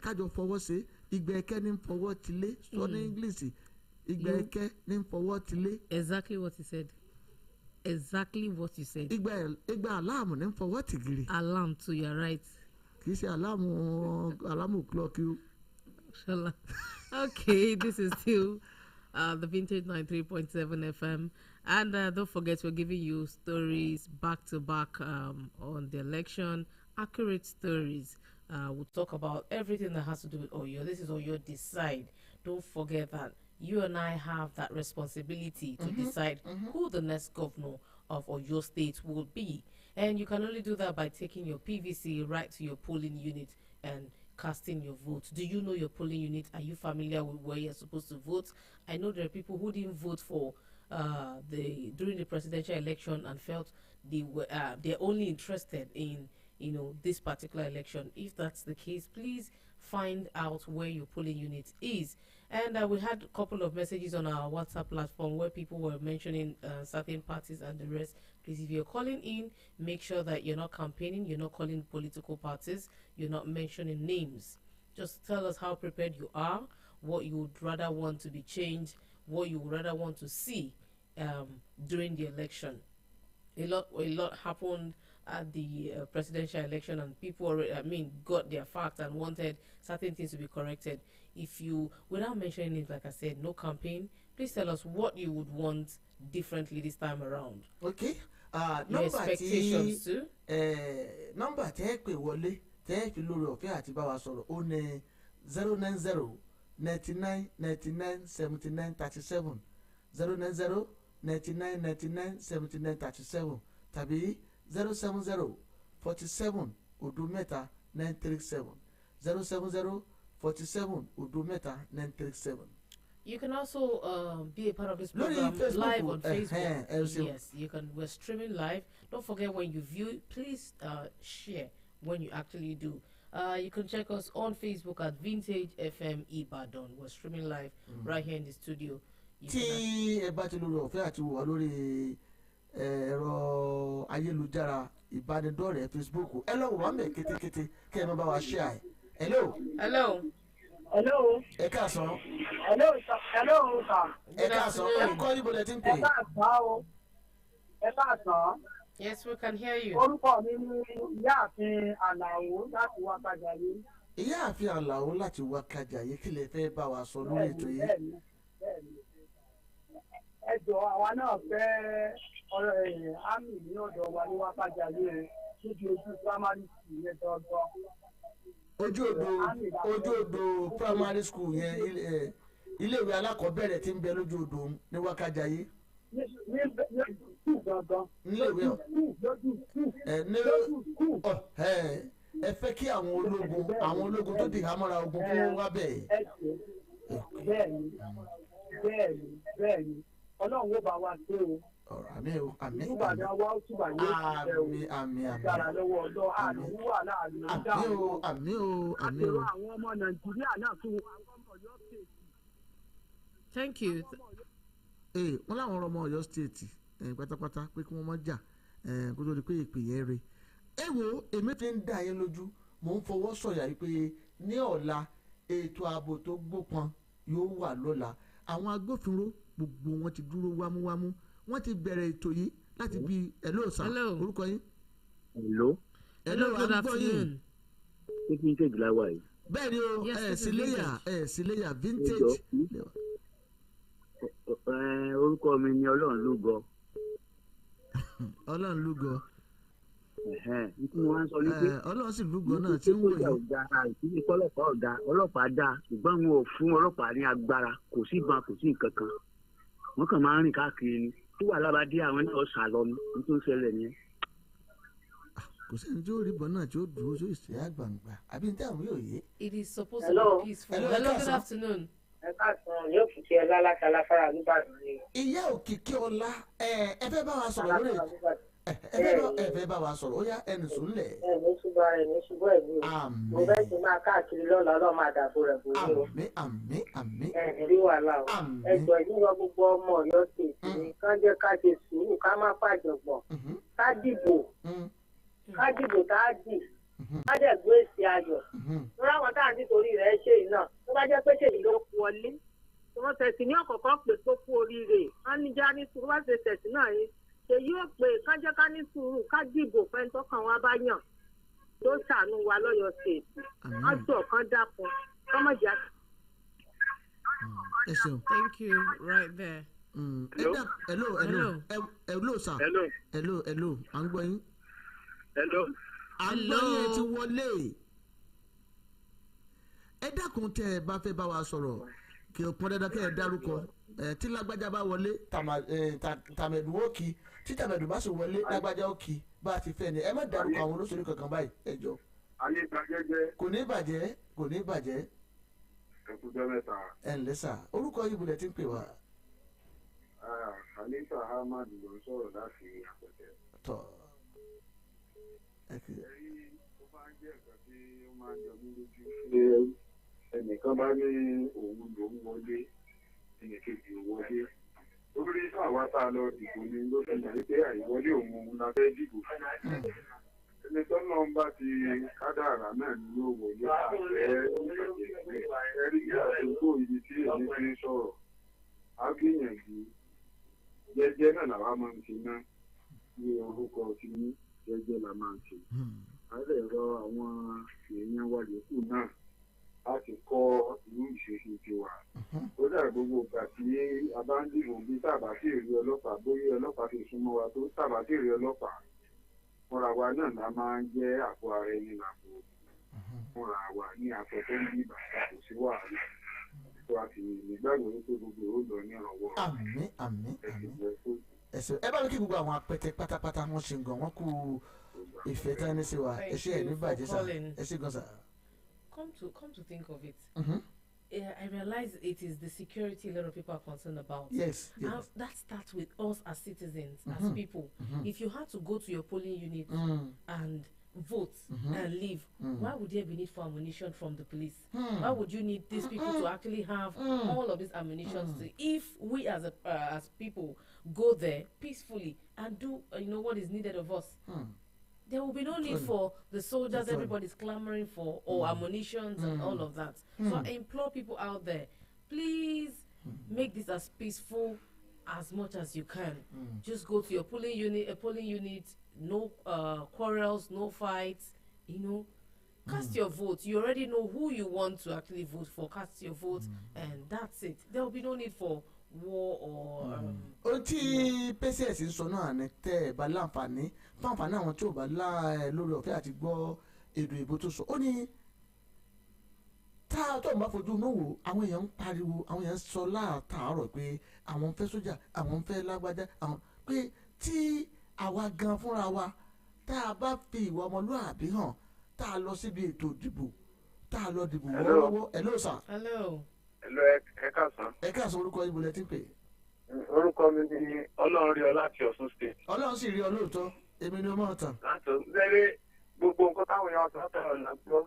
[SPEAKER 21] kájọ fọwọ́ ṣe ìgbà ẹ̀kẹ́ ní fọwọ́ tẹ̀lé sọ ní English ìgbà ẹ̀kẹ́ ní fọwọ́ tẹ̀lé.
[SPEAKER 6] Exactly what he said. Exactly what you said.
[SPEAKER 21] Ìgbà aláàmù ní fọwọ́ tìgìrì.
[SPEAKER 6] Alarm to your right.
[SPEAKER 21] Kì í ṣe aláàmù clock you.
[SPEAKER 6] Okay, this is still the Vintage 93.7 FM. And don't forget, we're giving you stories back to back on the election, accurate stories. We'll talk about everything that has to do with Oyo. This is Oyo Decide. Don't forget that you and I have that responsibility to decide who the next governor of Oyo State will be. And you can only do that by taking your PVC right to your polling unit and casting your vote. Do you know your polling unit? Are you familiar with where you're supposed to vote? I know there are people who didn't vote for during the presidential election and felt they're only interested in this particular election. If that's the case, please find out where your polling unit is. And we had a couple of messages on our WhatsApp platform where people were mentioning certain parties and the rest. Please, if you're calling in, make sure that you're not campaigning, you're not calling political parties, you're not mentioning names. Just tell us how prepared you are, what you would rather want to be changed, what you would rather want to see during the election. A lot happened at the presidential election, and people already, got their facts and wanted certain things to be corrected. If you, without mentioning it, like I said, no campaign, please tell us what you would want differently this time around.
[SPEAKER 21] Okay.
[SPEAKER 6] Your expectations too.
[SPEAKER 21] Number tẹ́ pè wọlé tẹ́ fi lórí ọ̀fẹ́ àti bá wa sọ̀rọ̀ ó ní 090 99 99 79 37 090 99 99 79 37 tàbí 070 47 odo mẹ́ta 937 070 47 odo mẹ́ta 937.
[SPEAKER 6] You can also be a part of this program live on Facebook. Yes, you can. We're streaming live. Don't forget, when you view, please share when you actually do. You can check us on Facebook at Vintage FM Ibadan. We're streaming live right here in the studio.
[SPEAKER 21] Tí ẹ bá ti lórí ọ̀fẹ́ àti wà lórí ẹ̀rọ ayélujára ìbánidọ́rẹ̀ẹ́ Facebook ẹ lọ́wọ́ wà mẹ́ kétékété kí ẹ má bá wa share ẹ̀. Hello.
[SPEAKER 6] Hello.
[SPEAKER 23] Hello.
[SPEAKER 21] Ẹ káàsán.
[SPEAKER 23] Hello, sir.
[SPEAKER 21] Ẹ káàsán. Orúkọ yín bọ̀dẹ̀ tí ń pè.
[SPEAKER 23] Ẹ káàsán.
[SPEAKER 6] Yes, we can hear you.
[SPEAKER 23] Orúkọ mi ni Ìyáàfin Àlàó láti wá Kájàyé.
[SPEAKER 21] Ìyáàfin Àlàó láti wá Kájàyé kí lẹ fẹ́ bá wa sọ lórí ètò yìí.
[SPEAKER 23] Bẹ́ẹ̀ni. Ẹ jọ̀ọ́ àwa náà fẹ́ ọ̀rọ̀ àmì ní ọ̀dọ̀ wa ní wá Kájàyé níbi ojú primary school yẹn gangan.
[SPEAKER 21] ojú odò primary school yẹn iléèwé alákọ̀ọ́bẹ̀rẹ̀ tí ń bẹ lójú odò ní Wákàjáyé. ẹ fẹ́ kí àwọn ológun tó di hámọ́ra ogun kó wá bẹ̀.
[SPEAKER 23] bẹ́ẹ̀ni Ọlọ́run ó bá wa ṣe o.
[SPEAKER 21] Àmín o, àmín.
[SPEAKER 23] Ìbàdàn wa ó túbà yóò ṣe o.
[SPEAKER 21] Àmín.
[SPEAKER 23] Dára lọ́wọ́ ọ̀dọ́ àrùn wà láàrin ìdá o.
[SPEAKER 21] Àmín o.
[SPEAKER 23] Àtẹ̀rọ àwọn ọmọ Nàìjíríà náà fún Ọ̀yọ́ State.
[SPEAKER 6] Thank you.
[SPEAKER 21] Wọ́n láwọn ọmọ Ọ̀yọ́ State pátápátá pé kí wọ́n má jà kó tó di pé ìpè yẹn re. Ẹ wo èmi fi ń dá yín lójú mò ń fọwọ́ sọ̀yà yìí pé ní ọ̀la ètò ààbò tó gbópọn yóò wà lọ́la. Àwọn agbófinró gbogbo wọn ti dúró wámúwámú wọ́n ti bẹ̀rẹ̀ ètò yìí láti bí orúkọ yín.
[SPEAKER 6] Good afternoon.
[SPEAKER 4] Vintage láwa yìí.
[SPEAKER 21] Bẹ́ẹ̀ni o síléyà vintage.
[SPEAKER 4] Orúkọ mi ni Ọlọ́runlúgọ.
[SPEAKER 21] Ọlọ́runlúgọ.
[SPEAKER 4] Wọ́n sọ ní pé
[SPEAKER 21] Ọlọ́run sì lúgọ náà tí ń wò yìí.
[SPEAKER 4] Ìpínlẹ̀ ọlọ́pàá dá ṣùgbọ́n wọn ò fún ọlọ́pàá ní agbára kò sí ìbọn kò sí nǹkan kan wọ́n kàn máa ń rìn káàkiri ni tí wàhálà bá dé àwọn náà sá lọ ní tó ń ṣẹlẹ̀ nìyẹn.
[SPEAKER 21] kò sẹ́ni tí ó rí bọ́n náà tí ó dúró tí ó sì àgbàǹgbà àbí ní táwọn yóò yé.
[SPEAKER 15] It is supposed to be peaceful. Hello, good afternoon.
[SPEAKER 5] ẹ káàsán yóò kìkì ọlá láti aláfárá nìbàdàn ni.
[SPEAKER 21] ìyá òkìkí ọlá ẹ fẹ́ bá wa sọ̀rọ̀ lórí ẹ fẹ́ bá wa sọ̀rọ̀ ó yá ẹnì sùn lẹ̀.
[SPEAKER 5] ẹni ṣubú ara ẹni ṣubú ẹ̀mí o mo fẹ́ ti máa káàkiri lọ́la ọlọ́run máa dàbò rẹ̀ bò ní o.
[SPEAKER 21] àmín.
[SPEAKER 5] ẹni rí wàhálà o ẹjọ́ ìdíwọ gbogbo ọmọ Ọ̀yọ́ state ní kán jẹ́ ká ṣe sùúrù ká má fàjọgbọ̀n ká dìbò tá a dì ká dẹ̀ gbé èsì ayọ̀ lórí àwọn tá à ń nítorí rẹ̀ ṣe yìí náà tó bá jẹ́ pé ṣèyí ló wọlé wọ́n tẹ̀sí ní ọ̀kọ̀ọ̀kan pè tó kú oríire wọ́n ní já ní sùúrù wá ṣe tẹ̀sí náà yìí èyí ò pé kájẹ́ ká ní sùúrù ká dìbò fẹ́ tọkàn wa bá yàn ló ṣàánú wa lọ́yọ̀ ṣèètì wọ́n jọ kan dákun kọ́mọ̀jà.
[SPEAKER 21] ẹ ṣeun.
[SPEAKER 15] Thank you right there.
[SPEAKER 21] Hello sir. Hello à ń gbọ́ yín.
[SPEAKER 7] Hello.
[SPEAKER 21] à ń gbọ́ yín ẹ ti wọlé. ẹ dákun tẹ ẹ bá fẹ́ bá wa sọ̀rọ̀ kí o pọn dandan kẹ́ ẹ dárúkọ tí lágbájá bá wọlé tàmẹ̀dù ó kì í tí tàmẹ̀dù bá sì wọlé lágbájá ó kì í bá a ti fẹ́ ni ẹ má dárúkọ àwọn olóṣèlú kankan báyìí ẹ jọ.
[SPEAKER 7] ayé gbàgede.
[SPEAKER 21] kò ní bàjẹ́.
[SPEAKER 7] ẹkújọ mẹ́ta.
[SPEAKER 21] ẹ ǹlẹ́ sà orúkọ yìí bulẹ̀ tí ń pè wá.
[SPEAKER 7] Khalifa Ahmad ló ń sọ̀rọ̀ láti àpẹtẹ.
[SPEAKER 21] tọ́
[SPEAKER 7] ẹ̀rí ó máa ń jẹ́ nǹkan tí ó máa ń jọ mí lójú pé ẹnìkan bá ní òun lòún wọlé ẹnìkejì ò wọlé lórí àwa tá a lọ dìbò ni ló fi hàn pé àìwọlé òun la fẹ́ dìbò ẹni tó náà ń bá ti kádàrá náà ni yóò wọlé àfẹ́ ẹ̀rí àdúgbò ibi tí èmi fi ń sọ̀rọ̀ á gbìyànjú jẹ́jẹ́ náà làwa máa ń ṣe ná ní orúkọ tí jẹ́jẹ́ la máa ń ṣe á lè rọ àwọn èèyàn wa yòókù náà láti kọ́ irú ìṣesí tiwa. ó dà gbogbo ìgbà tí a bá ń dìbò bí tàbá sí èrè ọlọ́pàá bóyá ọlọ́pàá ti súnmọ́ wa tó tàbá sí èrè ọlọ́pàá fúnra wa náà la máa ń jẹ́ àpò ara ẹni làbò fúnra wa ní aṣọ tó ń bí bàtà kò sí wàhálà tó a sì nígbàgbọ́ wípé gbogbo ó lọ ní ìrànwọ́.
[SPEAKER 21] àmín. ẹsẹ ẹ bá mi kí gbogbo àwọn apẹtẹ pátápátá wọn ṣe gan wọn kú ìfẹ́ tán ní sí wa ẹ ṣe ẹ ní bàjẹ́ sá ẹ ṣe gan sá.
[SPEAKER 15] Come to think of it, I realize it is the security a lot of people are concerned about.
[SPEAKER 21] Yes.
[SPEAKER 15] And that starts with us as citizens, as people. If you had to go to your polling unit and vote and leave, why would there be need for ammunition from the police? Why would you need these people to actually have all of these ammunition? If we as people go there peacefully and do what is needed of us, there will be no need for the soldiers everybody's clamoring for or ammunitions and all of that. So I implore people out there, please make this as peaceful as much as you can. Just go to your polling unit, no quarrels, no fights, cast your vote. You already know who you want to actually vote for. Cast your vote and that's it. There will be no need for war or
[SPEAKER 21] ohun tí PCS ń sọ náà ni tẹ́ ẹ bá láǹfààní fáǹfààní àwọn tí ò bá lórí ọ̀fẹ́ àti gbọ́ èdè ìbò tó sọ ó ní tá a tó ń bá fojú inú wò àwọn èèyàn ń pariwo àwọn èèyàn ń sọ láàtàárọ̀ pé àwọn ń fẹ́ sójà àwọn ń fẹ́ lágbájá àwọn pé tí àwa gan fúnra wa tá a bá fi ìwà ọmọlúwàbí hàn tá a lọ síbi ètò ìdìbò tá a lọ dìbò wọ́ọ́rọ́wọ́ hello sir.
[SPEAKER 15] hello
[SPEAKER 7] ẹ káàsán.
[SPEAKER 21] ẹ káàsán orúkọ ibo lẹ ti ń pè.
[SPEAKER 7] orúkọ mi ni Ọlọ́run rí ọ láti Ọ̀ṣun state.
[SPEAKER 21] Ọlọ́run sì rí ọ lóòótọ́ èmi ni ó máa tàn.
[SPEAKER 7] láti lẹ́rẹ́ gbogbo nǹkan táwọn èèyàn sọ látọ̀rọ̀ là ń gbọ́.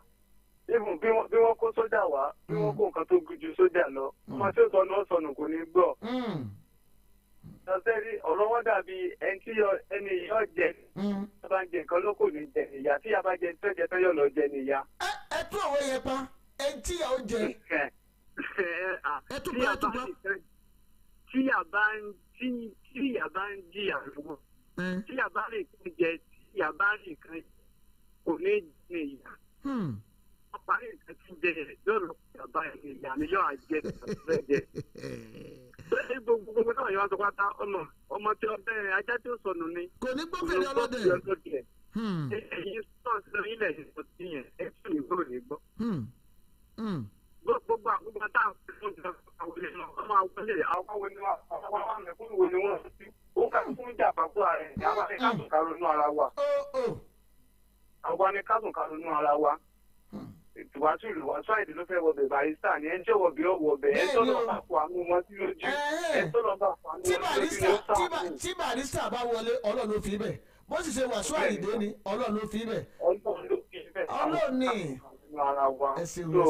[SPEAKER 7] even bí wọ́n kó sójà wá bí wọ́n kó nǹkan tó ju sójà lọ ọmọ tí ó sọ náà sọnù kò ní gbọ́. lọ́sẹ̀rí ọ̀rọ̀ wọn dàbí ẹni yọ jẹ tó bá ń jẹ nǹkan ló kò ní jẹ níyà tí a bá jẹ tó jẹ tó yọ lọ jẹ níyà.
[SPEAKER 21] ẹ tún àwọn yẹn pa ẹni tí yà ó jẹ.
[SPEAKER 7] tí ìyá bá ń jìyà lọ́wọ́ tí ìyá bá lè kún jẹ tí ìyá bá lè kan kò ní ní ìyá. wọ́n parí nǹkan tí ń jẹ yóò lọ ìyá bá ìyá ni yóò jẹ ìfẹ́ jẹ. gbogbo náà yóò wá sọ pátá ọmọ tí ọbẹ̀ ajá tí ó sọnù ni.
[SPEAKER 21] kò ní gbọ́kànlé ọlọ́dẹ.
[SPEAKER 7] èyí sọ̀rọ̀ ilẹ̀ ìfọ̀tí yẹn ẹ̀ tún ìgbò ní gbọ́. gbogbo àgbègbè tá à ń fún ìjọba àwọn ilé náà ọmọ àwọlé àwọn mẹ̀kúnnù wo ni wọ́n fi ó kà fún ìjà àpapọ̀ ààrẹ ní àwọn ẹ̀ka tó kàrò inú ara wa. àwa ni kásùnkásùn nú ara wa ìwàásù ìwàásù àìdí ló fẹ́ wọbẹ̀ barista ni ẹni tí ó wọbẹ̀ ó wọbẹ̀ ẹni tó lọ bá fọ àwọn ọmọ sí lójú ẹni tó lọ bá fọ àwọn ọmọ sí lójú ló sá.
[SPEAKER 21] tí barista bá wọlé ọlọ́run ló fi bẹ̀ bó sì ṣe wàásù àìdé ni ọlọ́run ló fi bẹ̀. ọlọ́run ni
[SPEAKER 7] ara wa
[SPEAKER 21] ẹ ṣeun
[SPEAKER 7] so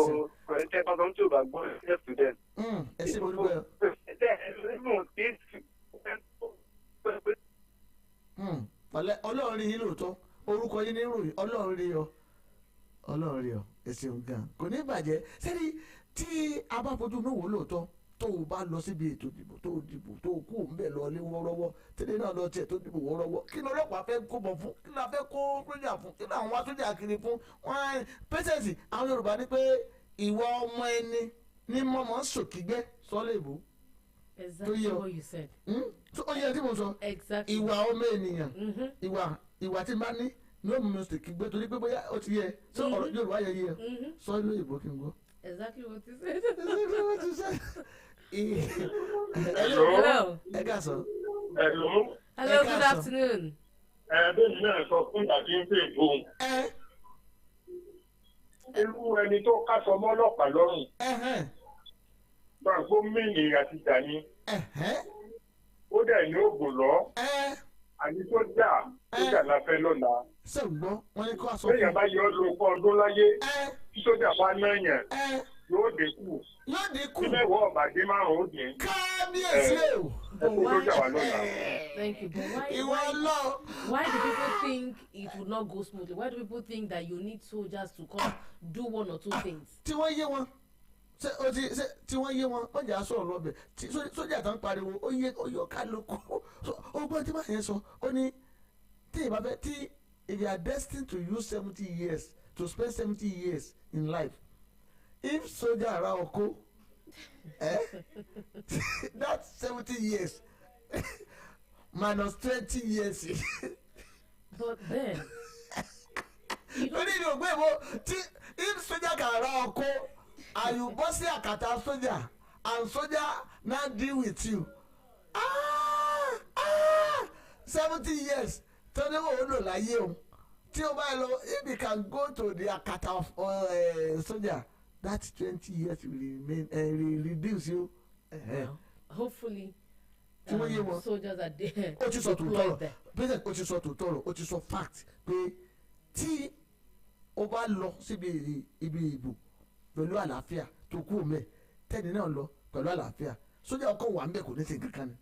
[SPEAKER 7] ẹ bá sọ tí o bá gbọ́ ẹ student.
[SPEAKER 21] ẹ ṣe mo dúpẹ́. ọlọ́run rí yín lóòótọ́ orúkọ yín ní ìròyìn ọlọ́run rí ọ ọlọ́run rí ọ ẹ ṣeun gan kò ní bàjẹ́ sẹ́ni tí a bá fojú inú wò lóòótọ́ tó o bá lọ síbi ètò ìdìbò tó o dìbò tó o kú òun bẹ̀ lọ lé wọ́ọ́rọ́wọ́ tẹ́lẹ̀ náà lọ tiẹ̀ tó dìbò wọ́ọ́rọ́wọ́ kí ni ọlọ́pàá fẹ́ kó bọ̀ fún kí ni a fẹ́ kó sójà fún kí ni àwọn wá sójà kiri fún wọn pẹ́sẹ̀sì àwọn Yorùbá ní pé ìwà ọmọ ẹni ní mọ́mọ́ sòkígbẹ́ sọ́lẹ̀ ìbò.
[SPEAKER 15] Exactly what you said.
[SPEAKER 21] Ó yẹ tí mo sọ ìwà ọmọ ènìyàn ìwà tí n bá ní ní ó mú mi sòkígbẹ́ torí pé bóyá ó ti yẹ sọ ọ̀rọ̀ Yorùbá yẹ yẹ sọ́lẹ̀ ìbò kí n gbọ́.
[SPEAKER 15] Exactly what you said.
[SPEAKER 21] Exactly what you said.
[SPEAKER 15] Hello.
[SPEAKER 7] Hello.
[SPEAKER 15] Hello, good afternoon.
[SPEAKER 7] Bẹ́ẹ̀ni náà sọ fún ìgbà tí ń pè fún. Irú ẹni tó kásọ mọ́ ọlọ́pàá lọ́rùn. Gbàgbó mìíní àti dání. Ó dẹ̀ ní ògùn lọ. Àní tó dà la fẹ́ lọ́la.
[SPEAKER 21] Ṣèǹgbọ́ wọn ní kó aṣọ.
[SPEAKER 7] Bẹ́ẹ̀ni bá yọ ọ́ lóko ọdún láyé. Tí sójà bá náà yàn. Yóò dínkù.
[SPEAKER 21] Yóò dínkù.
[SPEAKER 7] Ilé ìwọ ọ̀bàdé márùn-ún ó dín.
[SPEAKER 21] Kábíyèsí o.
[SPEAKER 15] Thank you. But
[SPEAKER 21] why
[SPEAKER 15] do people think it would not go smoothly? Why do people think that you need soldiers to come do one or two things?
[SPEAKER 21] Tí wọ́n yé wọn tí wọ́n yé wọn wọ́n jà sọ̀rọ̀ lọ́bẹ̀ tí sójà tán pariwo ó yẹ ká lóko ọgbọ́n tí wọ́n yẹn sọ ó ní tí ìbá fẹ́ tí if you are destined to use 70 years to spend 70 years in life if soldier ara oko that's 70 years minus 20 years.
[SPEAKER 15] But then
[SPEAKER 21] lórí ìlú ògbé ìbò tí if soldier kan ara oko and you bust your akata soldier and soldier now deal with you 70 years tọ́jú òun lò láyé o tí o bá lọ if you can go to the akata of soldier that 20 years will remain reduce you.
[SPEAKER 15] Well, hopefully
[SPEAKER 21] soldiers
[SPEAKER 15] are there.
[SPEAKER 21] ó ti sọ tòótọ́ rọ̀ president ó ti sọ tòótọ́ rọ̀ ó ti sọ fact pé tí o bá lọ síbi ibi ìbò pẹ̀lú àlàáfíà tó kú mẹ́ tẹ́ni náà lọ pẹ̀lú àlàáfíà sójà ọkọ̀ wà ń bẹ̀ kò ní ṣe kankan ni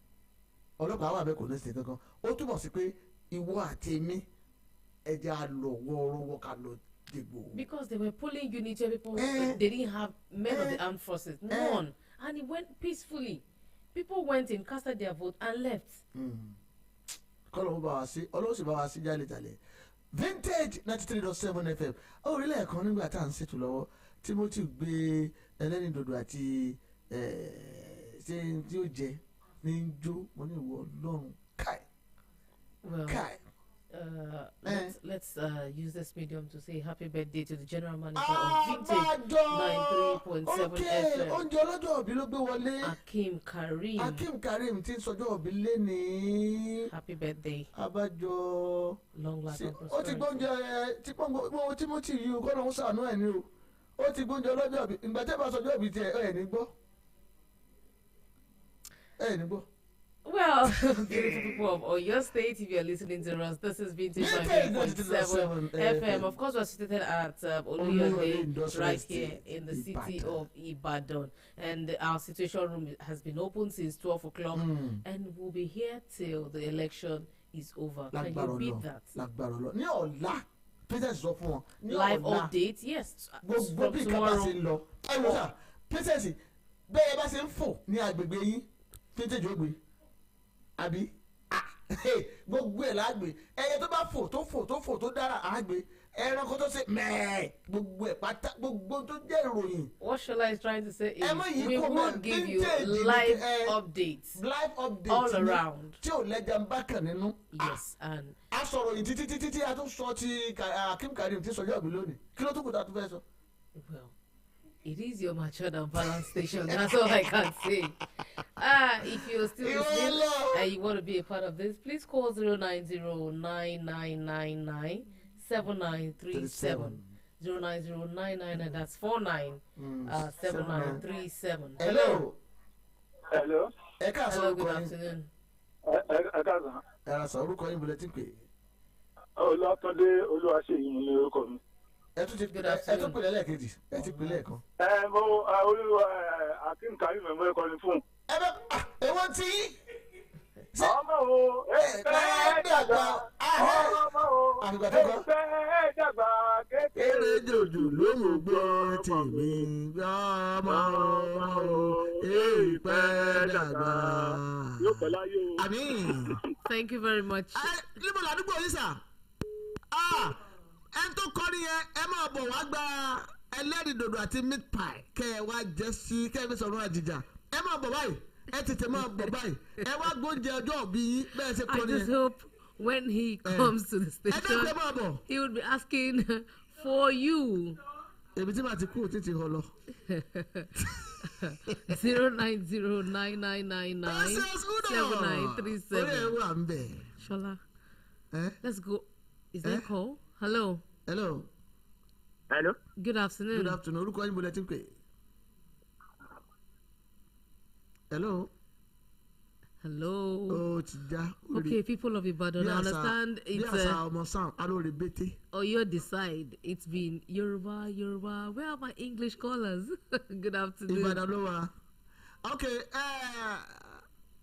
[SPEAKER 21] ọlọ́pàá wà ń bẹ̀ kò ní ṣe kankan ó túbọ̀ sí pé ìwọ àti èmi ẹja lọ wọ́ọ́rọ́wọ́ ká lọ dìbò.
[SPEAKER 15] Because they were polling units where people they didn't have men of the armed forces, none, and it went peacefully. People went in, casted their vote, and left.
[SPEAKER 21] Kọ́lọ̀ bá wa sí ọlọ́sìn bá wa sí jálẹ̀jálẹ̀ Vintage 93.7 FM orílẹ̀ ẹ̀kan nígbà tá à ń ṣètò lọ́wọ́ Timothy gbé ẹlẹ́rìndòdò àti ṣé tí ó jẹ ní jó mo ní ìwọ Ọlọ́run káì.
[SPEAKER 15] Well, let's use this medium to say happy birthday to the general manager of Vintage 93.7 FM.
[SPEAKER 21] Oúnjẹ ọlọ́jọ́ òbí ló gbé wọlé.
[SPEAKER 15] Akeem
[SPEAKER 21] Karim tí ń sọjọ́ òbí lé ní.
[SPEAKER 15] Happy birthday.
[SPEAKER 21] Abájọ.
[SPEAKER 15] Long life and prosperity.
[SPEAKER 21] Ó ti gbóúnjẹ tí pọ́ngbọ́n Timothy yìí kọ́ ló ń sànú ẹ̀ ní o. Ó ti gbóúnjẹ ọlọ́jọ́ òbí ìgbà tẹ́ bá sọjọ́ òbí tiẹ̀ ẹ̀ ní gbọ́.
[SPEAKER 15] Well, beautiful people of Oyo State, if you're listening to us, this is Vintage 93.7 FM. Of course, we're situated at Oluyole, right here in the city of Ibadan. And our situation room has been open since 12 o'clock, and we'll be here till the election is over. Can you beat that? Live update, yes. From tomorrow.
[SPEAKER 21] Bẹ́ẹ̀ bá ṣe ń fò ní agbègbè yín Vintage ó gbé àbí gbogbo ẹ̀ lágbè ẹyẹ tó bá fò tó dára àgbè ẹranko tó ṣe mẹ́ẹ̀ gbogbo ẹ̀ pátá gbogbo tó jẹ́ ìròyìn.
[SPEAKER 15] What Shola is trying to say is we will give you live updates all around.
[SPEAKER 21] Tí ò lẹ́jà ń bá kàn nínú.
[SPEAKER 15] Yes, and
[SPEAKER 21] a sọ̀rọ̀ yìí títí a tún sọ ti Akeem Karim tí sọjọ́ ìbí lónìí kí ló tún kù tá a tún fẹ́ sọ.
[SPEAKER 15] Well, it is your matured and balanced station. That's all I can say. If you're still listening and you want to be a part of this, please call 090-9999-7 7937. 09099, and that's 7937.
[SPEAKER 21] Hello.
[SPEAKER 15] Hello, good
[SPEAKER 21] Hello,
[SPEAKER 15] afternoon.
[SPEAKER 21] Ẹ̀rọ sọ orúkọ yín bulletin pé.
[SPEAKER 7] Olátúndé Olúwaṣeyìí ni orúkọ mi.
[SPEAKER 21] Ẹ tún pèlè lẹ́ẹ̀kejì, ẹ ti pèlè ẹ̀kan.
[SPEAKER 7] Mo olúwa Akeem Karim ẹ̀mọ́ ẹ̀kọ́ ni fún.
[SPEAKER 21] Ewọ́n tí.
[SPEAKER 7] Ọmọ wo ẹgbẹ́ dàgbà. Ọmọ wo ẹgbẹ́ dàgbà kékeré.
[SPEAKER 21] Jòjò ló mú gbọ́ tèmi ọmọ ẹgbẹ́ dàgbà.
[SPEAKER 7] Yóò pẹ́ láyé o.
[SPEAKER 21] Àmín.
[SPEAKER 15] Thank you very much.
[SPEAKER 21] Níbo làdúgbò yìí sà? Ẹ tó kọ́ nìyẹn, ẹ máa bọ̀ wá gba ẹlẹ́rìí dòdò àti meat pie kẹ́ ẹ wá jẹ́ sí kẹ́ ẹ fi sọ̀rọ̀ àjìjà. Ẹ máa bọ̀ báyìí, ẹ tètè máa bọ̀ báyìí. Ẹ wá gbóúnjẹ ọjọ́ bí bẹ́ẹ̀ ṣe kọ́
[SPEAKER 15] I
[SPEAKER 21] nìyẹn.
[SPEAKER 15] just hope when he comes to the station, he would be asking for you.
[SPEAKER 21] Èmi tí màá ti kú títí họ lọ.
[SPEAKER 15] 09099997937. Shola, let's go. Is that call? Hello.
[SPEAKER 21] Hello.
[SPEAKER 4] Hello.
[SPEAKER 15] Good afternoon.
[SPEAKER 21] Good afternoon. Orúkọ yín bulletin pé. Hello.
[SPEAKER 15] Hello.
[SPEAKER 21] Oh, ti já.
[SPEAKER 15] Okay, people of Ibadan, I understand it's your decide. It's been Yoruba. Where are my English callers? Good afternoon.
[SPEAKER 21] Ibadan ló wà. Okay,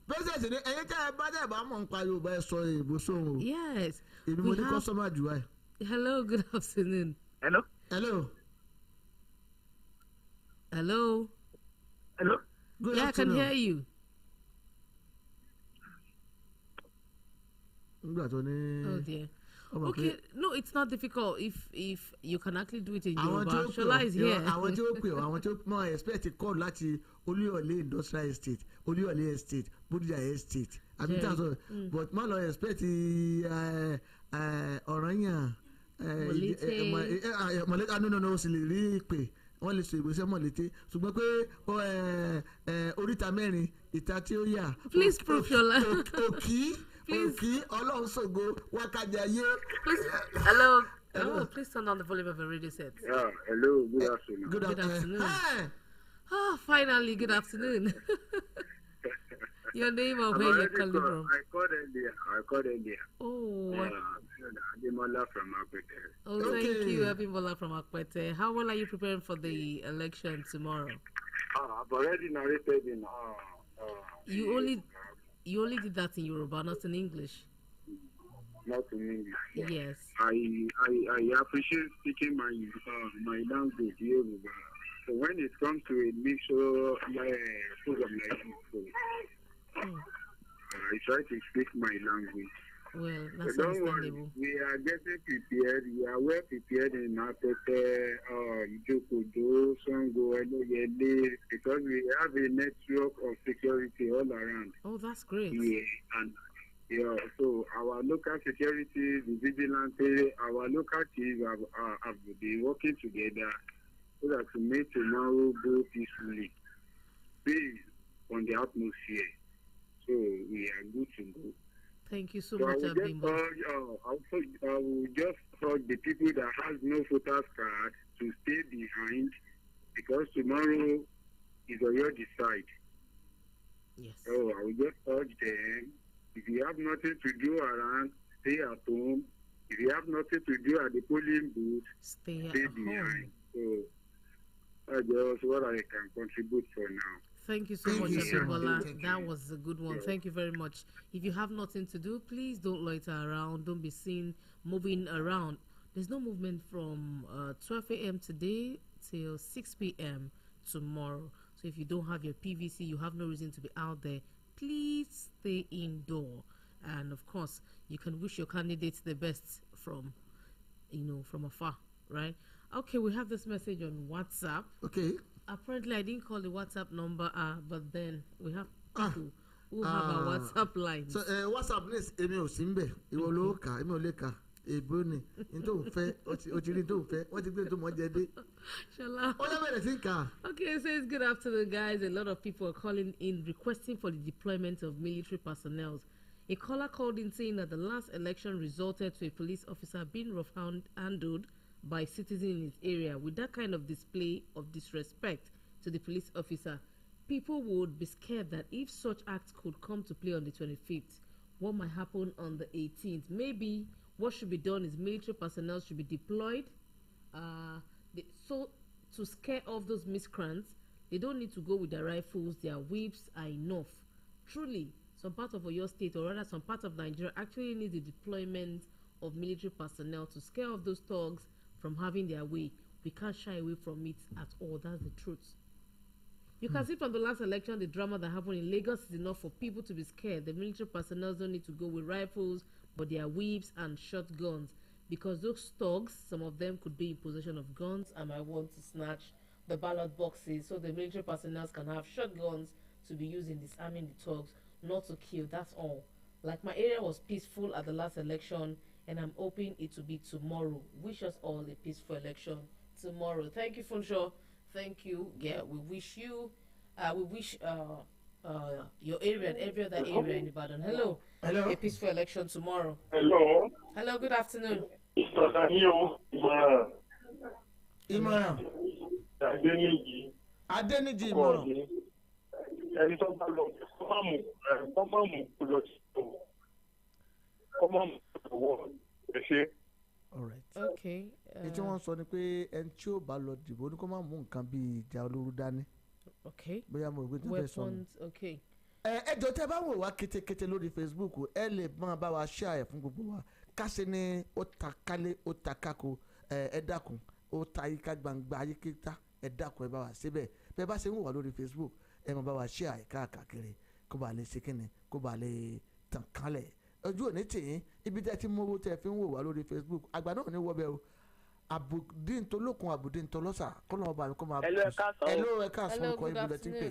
[SPEAKER 21] President, ẹ̀yin tẹ́ ẹ bá dẹ̀ bá mọ̀ nípa Yorùbá ẹ sọ èèbó sóhun.
[SPEAKER 15] Yes.
[SPEAKER 21] Èmi mo ní customer jù wáyé.
[SPEAKER 15] Hello, good afternoon.
[SPEAKER 4] Hello.
[SPEAKER 21] Hello.
[SPEAKER 15] Hello.
[SPEAKER 4] Hello.
[SPEAKER 21] Good
[SPEAKER 15] yeah,
[SPEAKER 21] afternoon.
[SPEAKER 15] I can hear you. Oh dear. Okay, no, it's not difficult if you can actually do it in Yoruba. Shola is here.
[SPEAKER 21] Àwọn tí ó pè ọ́, àwọn tí ó mọ̀ expect call láti Olúyọ̀lé Industrial Estate, Olúyọ̀lé Estate, Bódìjà Estate. Àbí tí a sọ, but má lọ expect Ọ̀rànyàn. Mọ̀lété. No, sì lè rí pè. Wọ́n lè sọ ìgbésẹ̀ Mọ̀lété. Ṣùgbọ́n pé oríta mẹ́rin, ìta tí ó yà.
[SPEAKER 15] Please prove Shola.
[SPEAKER 21] Òkì. Okay, Ọlọ́run wákàjáyé.
[SPEAKER 15] Hello. Oh, please turn down the volume of the radio set.
[SPEAKER 7] Yeah, hello, good afternoon.
[SPEAKER 21] Good afternoon.
[SPEAKER 15] Hey. Finally, good afternoon. Your name or where you're calling from?
[SPEAKER 7] I called earlier.
[SPEAKER 15] Oh.
[SPEAKER 7] Abimola from Akwete.
[SPEAKER 15] Oh, thank you, Abimola from Akwete. How well are you preparing for the election tomorrow?
[SPEAKER 7] I've already narrated in.
[SPEAKER 15] You only did that in Yoruba, not in English.
[SPEAKER 7] Not in English.
[SPEAKER 15] Yes.
[SPEAKER 7] I appreciate speaking my language Yoruba. So when it comes to a mixture program like this, I try to speak my language.
[SPEAKER 15] Well, that's
[SPEAKER 7] so
[SPEAKER 15] understandable.
[SPEAKER 7] We are getting prepared. We are well prepared in Apete, Ijokodo, Sango, Eloyele, because we have a network of security all around.
[SPEAKER 15] Oh, that's great.
[SPEAKER 7] Yeah, and so our local security, the vigilante, our local teams have been working together so that to make tomorrow go peacefully based on the atmosphere. So we are good to go.
[SPEAKER 15] Thank you so much, Abimbo.
[SPEAKER 7] I will just urge the people that has no voters card to stay behind because tomorrow is on your decide.
[SPEAKER 15] Yes.
[SPEAKER 7] So I will just urge them, if you have nothing to do around, stay at home. If you have nothing to do at the polling booth,
[SPEAKER 15] stay
[SPEAKER 7] behind. So that's just what I can contribute for now.
[SPEAKER 15] Thank you so much, Abimbola. That was a good one. Thank you very much. If you have nothing to do, please don't loiter around. Don't be seen moving around. There's no movement from 12 a.m. today till 6 p.m. tomorrow. So if you don't have your PVC, you have no reason to be out there. Please stay indoor. And of course, you can wish your candidates the best from afar, right? Okay, we have this message on WhatsApp.
[SPEAKER 21] Okay.
[SPEAKER 15] Apparently, I didn't call the WhatsApp number, but then we have people who have our WhatsApp lines.
[SPEAKER 21] So, WhatsApp is èmi ò sí ńbẹ̀, ìwọ ló kà, èmi ò lè kà. Èbó ni, n tó ń fẹ́, ó ti rí tó ń fẹ́, wọ́n ti gbé tó mọ́ jẹ dé.
[SPEAKER 15] Shala.
[SPEAKER 21] Ó yẹ bẹ̀rẹ̀ sí kà.
[SPEAKER 15] Okay, it says good afternoon, guys. A lot of people are calling in requesting for the deployment of military personnel A caller called in saying that the last election resulted to a police officer being rough-handled by citizens in his area. With that kind of display of disrespect to the police officer, people would be scared that if such acts could come to play on the 25th, what might happen on the 18th? Maybe what should be done is military personnel should be deployed so to scare off those miscreants. They don't need to go with their rifles. Their whips are enough. Truly, some part of your state, or rather some part of Nigeria, actually needs the deployment of military personnel to scare off those thugs from having their way. We can't shy away from it at all. That's the truth. You can see from the last election, the drama that happened in Lagos is enough for people to be scared. The military personnel don't need to go with rifles, but their whips and shotguns. Because those thugs, some of them could be in possession of guns and might want to snatch the ballot boxes. So the military personnel can have shotguns to be used in disarming the thugs, not to kill. That's all. Like, my area was peaceful at the last election, and I'm hoping it will be tomorrow. Wish us all a peaceful election tomorrow. Thank you, Funshaw. Thank you. Yeah, we wish you, your area and every other area in Ibadan. Hello.
[SPEAKER 21] Hello.
[SPEAKER 15] A peaceful election tomorrow.
[SPEAKER 7] Hello.
[SPEAKER 15] Hello, good afternoon.
[SPEAKER 7] Mr. Daniel
[SPEAKER 21] Ìmọ̀ràn. Adéníjì ìmọ̀ràn.
[SPEAKER 7] Ẹni tó bá lọ kọ́mọ̀mù lọ sí kọ́mọ̀mù lọ́wọ́ ẹ ṣe.
[SPEAKER 15] Okay.
[SPEAKER 21] èyí tí wọ́n sọ ni pé ẹni tí ó bá lọ dìbò ní kó má mú nǹkan bíi ìjà olóró dání.
[SPEAKER 15] Okay.
[SPEAKER 21] bóyá mo rò pé tó fẹ́ sọ.
[SPEAKER 15] Weapons. Okay.
[SPEAKER 21] ẹjọ́ tẹ́ bá wò wá kétékété lórí Facebook ẹ lè máa bá wa share fún gbogbo wa káṣe ni ó ta kálé ó ta kákó ẹ dákun ó ta yíká gbangba ayíkéta ẹ dákun ẹ bá wa síbẹ̀ bẹ́ẹ̀ bá ṣe ń wò wá lórí Facebook ẹ máa bá wa share káàkiri kó bá lè ṣe kíni kó bá lè tàn kálẹ̀ ojú òní tìyín ibi tẹ́ ti mú owó tẹ́ fi ń wò wá lórí Facebook àgbà náà ní wọ́bẹ̀ o àbùdín tó lókun àbùdín tó lọ́sà kó lọ́wọ́ bá mi kó máa.
[SPEAKER 8] Hello, ẹ káàsán.
[SPEAKER 21] Hello, ẹ káàsán kọ́ ibùdó tí ń pè.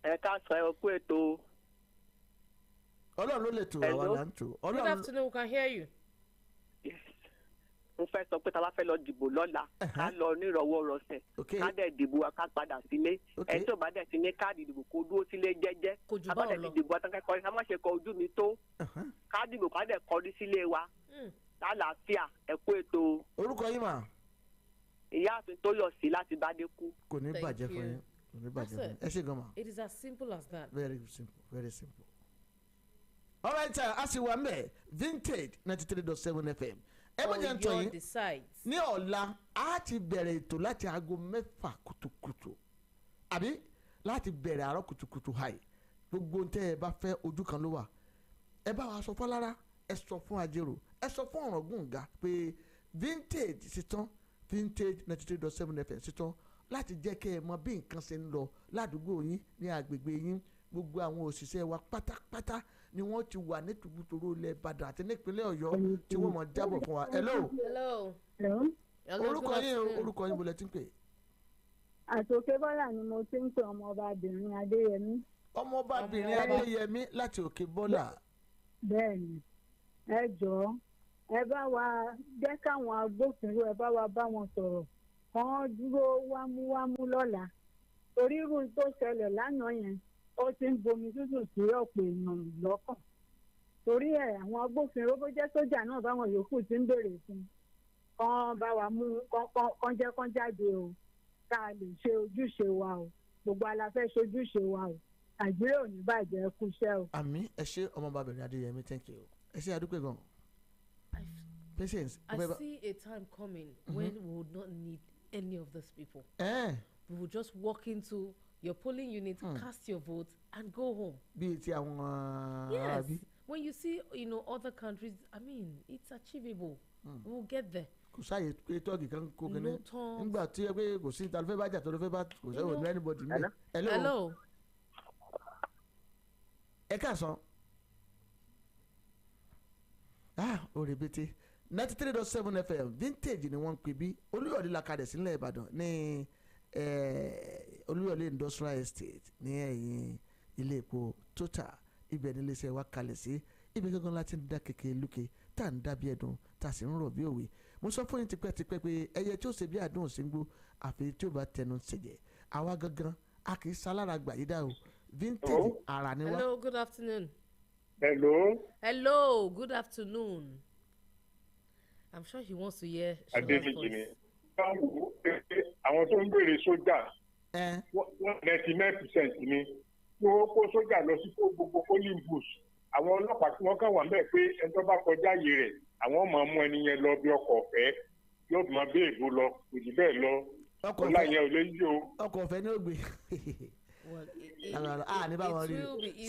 [SPEAKER 8] Ẹ káàsán, ẹ kú ètò.
[SPEAKER 21] Ọlọ́run ló lè tò àwa là ń tò.
[SPEAKER 15] Good afternoon, we can hear you.
[SPEAKER 8] Mo fẹ́ sọ pé tá a bá fẹ́ lọ dìbò lọ́la ká lọ nírọ̀wọ́rọ̀sẹ̀ ká dẹ̀ dìbò wa ká padà sílé ẹni tó bá dẹ̀ ti ní káàdì ìdìbò kó dúró sílé jẹ́jẹ́ ká bá dẹ̀ ti dìbò àtàkẹ́kọ̀ọ́ ká má ṣe kọ ojú mi tó ká dìbò ká dẹ̀ kọrí sílé wa lálàáfíà ẹ kú ètò.
[SPEAKER 21] Orúkọ yín mà.
[SPEAKER 8] Ìyáàfin tó yọ sí láti Bádékù.
[SPEAKER 21] Kò ní bàjẹ́ fún yín. Kò ní bàjẹ́ fún yín. Ẹ ṣe gan ma.
[SPEAKER 15] It is as simple as that.
[SPEAKER 21] Very simple, very simple. All right, a sì wà mẹ́ Vintage 93.7 FM. Ẹ bá jẹ́ ń tọ́ yín ní ọ̀la a ti bẹ̀rẹ̀ ètò láti aago 6 kùtùkùtù àbí láti bẹ̀rẹ̀ àárọ̀ kùtùkùtù hàì gbogbo tẹ́ ẹ bá fẹ́ ojú kan ló wà ẹ bá wa sọ fún Alára ẹ sọ fún Ajérò ẹ sọ fún Ọ̀ràngúnga pé Vintage ṣetán Vintage 93.7 FM ṣetán láti jẹ́ kẹ́ ẹ mọ bí nǹkan ṣe ń lọ ládùúgbò yín ní agbègbè yín gbogbo àwọn òṣìṣẹ́ wa pátápátá ni wọ́n ti wà ní tùbútòrò ilẹ̀ Ìbàdàn àti nípínlẹ̀ Ọ̀yọ́ tí wọ́n mọ̀ jábọ̀ fún wa. Hello. Orúkọ yín bolẹ̀ tí ń pè.
[SPEAKER 9] Àtòkè Bọ́là ni mo ti ń pè ọmọọbabìnrin Adéyẹmí.
[SPEAKER 21] Ọmọọbabìnrin Adéyẹmí láti Òkè Bọ́là.
[SPEAKER 9] Bẹ́ẹ̀ni, ẹ jọ̀ọ́ ẹ bá wa jẹ́ káwọn agbófinró ẹ bá wa bá wọn sọ̀rọ̀ kàn dúró wámúwámú lọ́la torí irú tó ṣẹlẹ̀ lánàá yẹn ó ti ń bomi tútù sí ọ̀pọ̀ èèyàn lọ́kàn torí ẹ̀ àwọn agbófinró bó jẹ́ sójà náà báwọn yòókù ti ń béèrè fún kàn bá wa mú kàn jẹ́ kàn jáde o ká lè ṣe ojúṣe wa o gbogbo aláfẹ́ ṣojúṣe wa o Nàìjíríà ò ní bàjẹ́ kú iṣẹ́ o.
[SPEAKER 21] Àmín ẹ ṣé ọmọbabìnrin Adéyẹmí thank you ẹ ṣé àdúpẹ́ gan. Patience.
[SPEAKER 15] I see a time coming when we would not need any of these people. We will just walk into your polling unit, cast your vote, and go home. Yes. When you see, other countries, I mean, it's achievable. We will get there.
[SPEAKER 21] Kò sáyè pé tọ́ọ̀gì kan kó kẹ́ni nígbà tí ẹ pé kò sí ìtàlùfẹ́ bá jà tó ló fẹ́ bá kò sẹ́wọ̀n ní anybody mi.
[SPEAKER 15] Hello.
[SPEAKER 21] Ẹ káàsán. Òrèbètè 93.7 FM Vintage ni wọ́n ń pè bí Olúyọ̀lé la kalẹ̀ sílẹ̀ Ìbàdàn ní Olúyọ̀lé Industrial Estate ní ẹ̀yìn ilé epo Total ibẹ̀ ní iléeṣẹ́ wa kalẹ̀ sí ibi gangan láti ń dá kékeré lókè tá à ń dá bí ẹ̀dùn tá a sì ń rọ̀ bí òwe mo sọ fún yín tipẹ́tipẹ́ pé ẹyẹ tí ó ṣe bí àdúhùn sí ń gbó àfi tí ó bá tẹnu ṣèjẹ́ àwa gangan a kì í sálára gbà yí dá o Vintage ara ni wá.
[SPEAKER 15] Hello, good afternoon.
[SPEAKER 7] Hello.
[SPEAKER 15] Hello, good afternoon. I'm sure he wants to hear Shola's voice.
[SPEAKER 7] Àwọn tó ń béèrè sójà wọ́n 99% ni tí wọ́n kó sójà lọ sí gbogbo polling booth. Àwọn ọlọ́pàá tí wọ́n kàn wà mẹ́ẹ̀ pé ẹni tó bá kọjá ààyè rẹ̀ àwọn máa mú ẹni yẹn lọ bí ọkọ̀ ọ̀fẹ́ yóò máa béèrè bó lọ kò jù bẹ́ẹ̀ lọ. Ọlá yẹn ò lè yí o.
[SPEAKER 21] Ọkọ̀ ọ̀fẹ́ ni ó gbé. Ní báwọn rí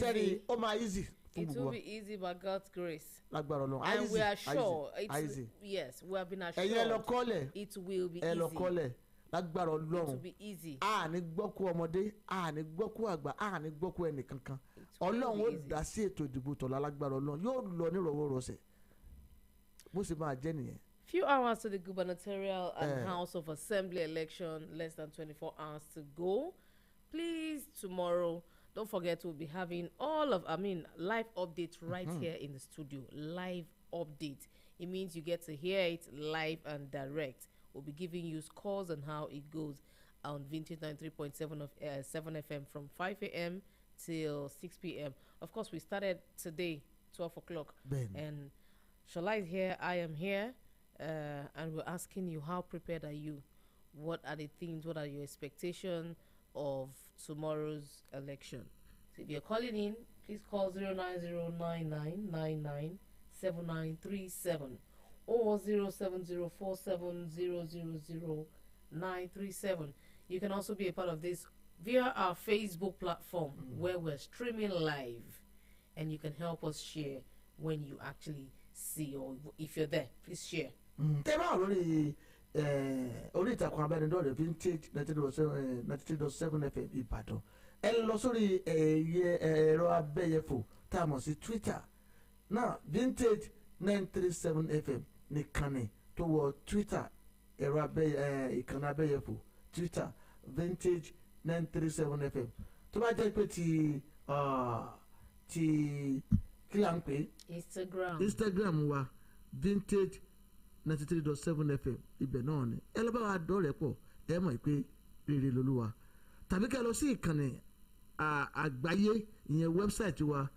[SPEAKER 21] sẹ́ni ó máa easy.
[SPEAKER 15] It will be easy by God's grace.
[SPEAKER 21] And
[SPEAKER 15] we are sure. Yes, we have been assured. It will be easy.
[SPEAKER 21] Lágbára Ọlọ́run.
[SPEAKER 15] It will be easy.
[SPEAKER 21] Ní gbọ́kú ọmọdé, ní gbọ́kú àgbà, ní gbọ́kú ẹnìkankan. Ọlọ́run ó dá sí ètò ìdìbò tọ̀la lágbára Ọlọ́run yóò lọ nírọ̀wọ́rọ̀sẹ̀. Bó ṣe máa jẹ́ nìyẹn.
[SPEAKER 15] Few hours to the gubernatorial and House of Assembly election, less than 24 hours to go. Please, tomorrow, don't forget we'll be having live updates right here in the studio. Live update. It means you get to hear it live and direct. We'll be giving you scores on how it goes on Vintage 93.7 of 7 FM from 5 a.m. till 6 p.m. Of course, we started today, 12 o'clock. And Shola is here, I am here, and we're asking you, how prepared are you? What are the things, what are your expectations of tomorrow's election? So if you're calling in, please call 09099997937 or 07047000937. You can also be a part of this via our Facebook platform where we're streaming live, and you can help us share when you actually see, or if you're there, please share.
[SPEAKER 21] Orí ìtàkùn abẹ́nidọ́rẹ̀ Vintage 93.7 FM Ìbàdàn ẹ lọ sórí ẹ̀rọ abẹ́yẹfò tá a mọ̀ sí Twitter náà Vintage 937 FM nìkan ni tó wọ Twitter ẹ̀rọ ìkànnì abẹ́yẹfò Twitter Vintage 937 FM tó bá jẹ́ pé ti kí là ń pè Instagram wa Vintage 93.7 FM ibẹ̀ náà ni ẹ lọ bá wa dọ́rẹ̀ pọ̀ ẹ mọ̀ pé rere lolúwa tàbí kẹ́ lọ sí ìkànnì àgbáyé ìyẹn wẹ́bsáìtì wa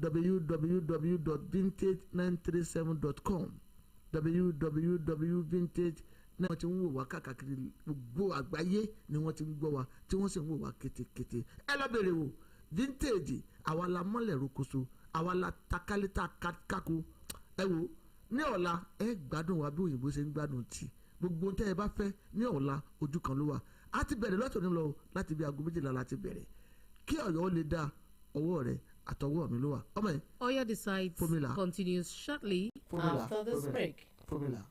[SPEAKER 21] www.vintage937.com www.vintage náà ti ń wò wá káàkiri gbogbo àgbáyé ni wọ́n ti ń gbọ́ wa tí wọ́n sì ń wò wá kétékété ẹ lọ bèrè wò Vintage àwa la mọ́lẹ̀ rokoṣo àwa la takalita kákó ẹ wò ní ọ̀la ẹ gbádùn wa bí òyìnbó ṣe ń gbádùn tí gbogbo tẹ́ ẹ bá fẹ́ ní ọ̀la ojú kan ló wà á ti bẹ̀rẹ̀ lọ́tọ̀ nílọ láti bí aago 12 láti bẹ̀rẹ̀ kí Ọ̀yọ́ lè dá ọwọ́ rẹ̀ àtọwọ́ mi ló wà ọmọ yẹn.
[SPEAKER 15] Oyo Decides continues shortly after this break.
[SPEAKER 21] Formula.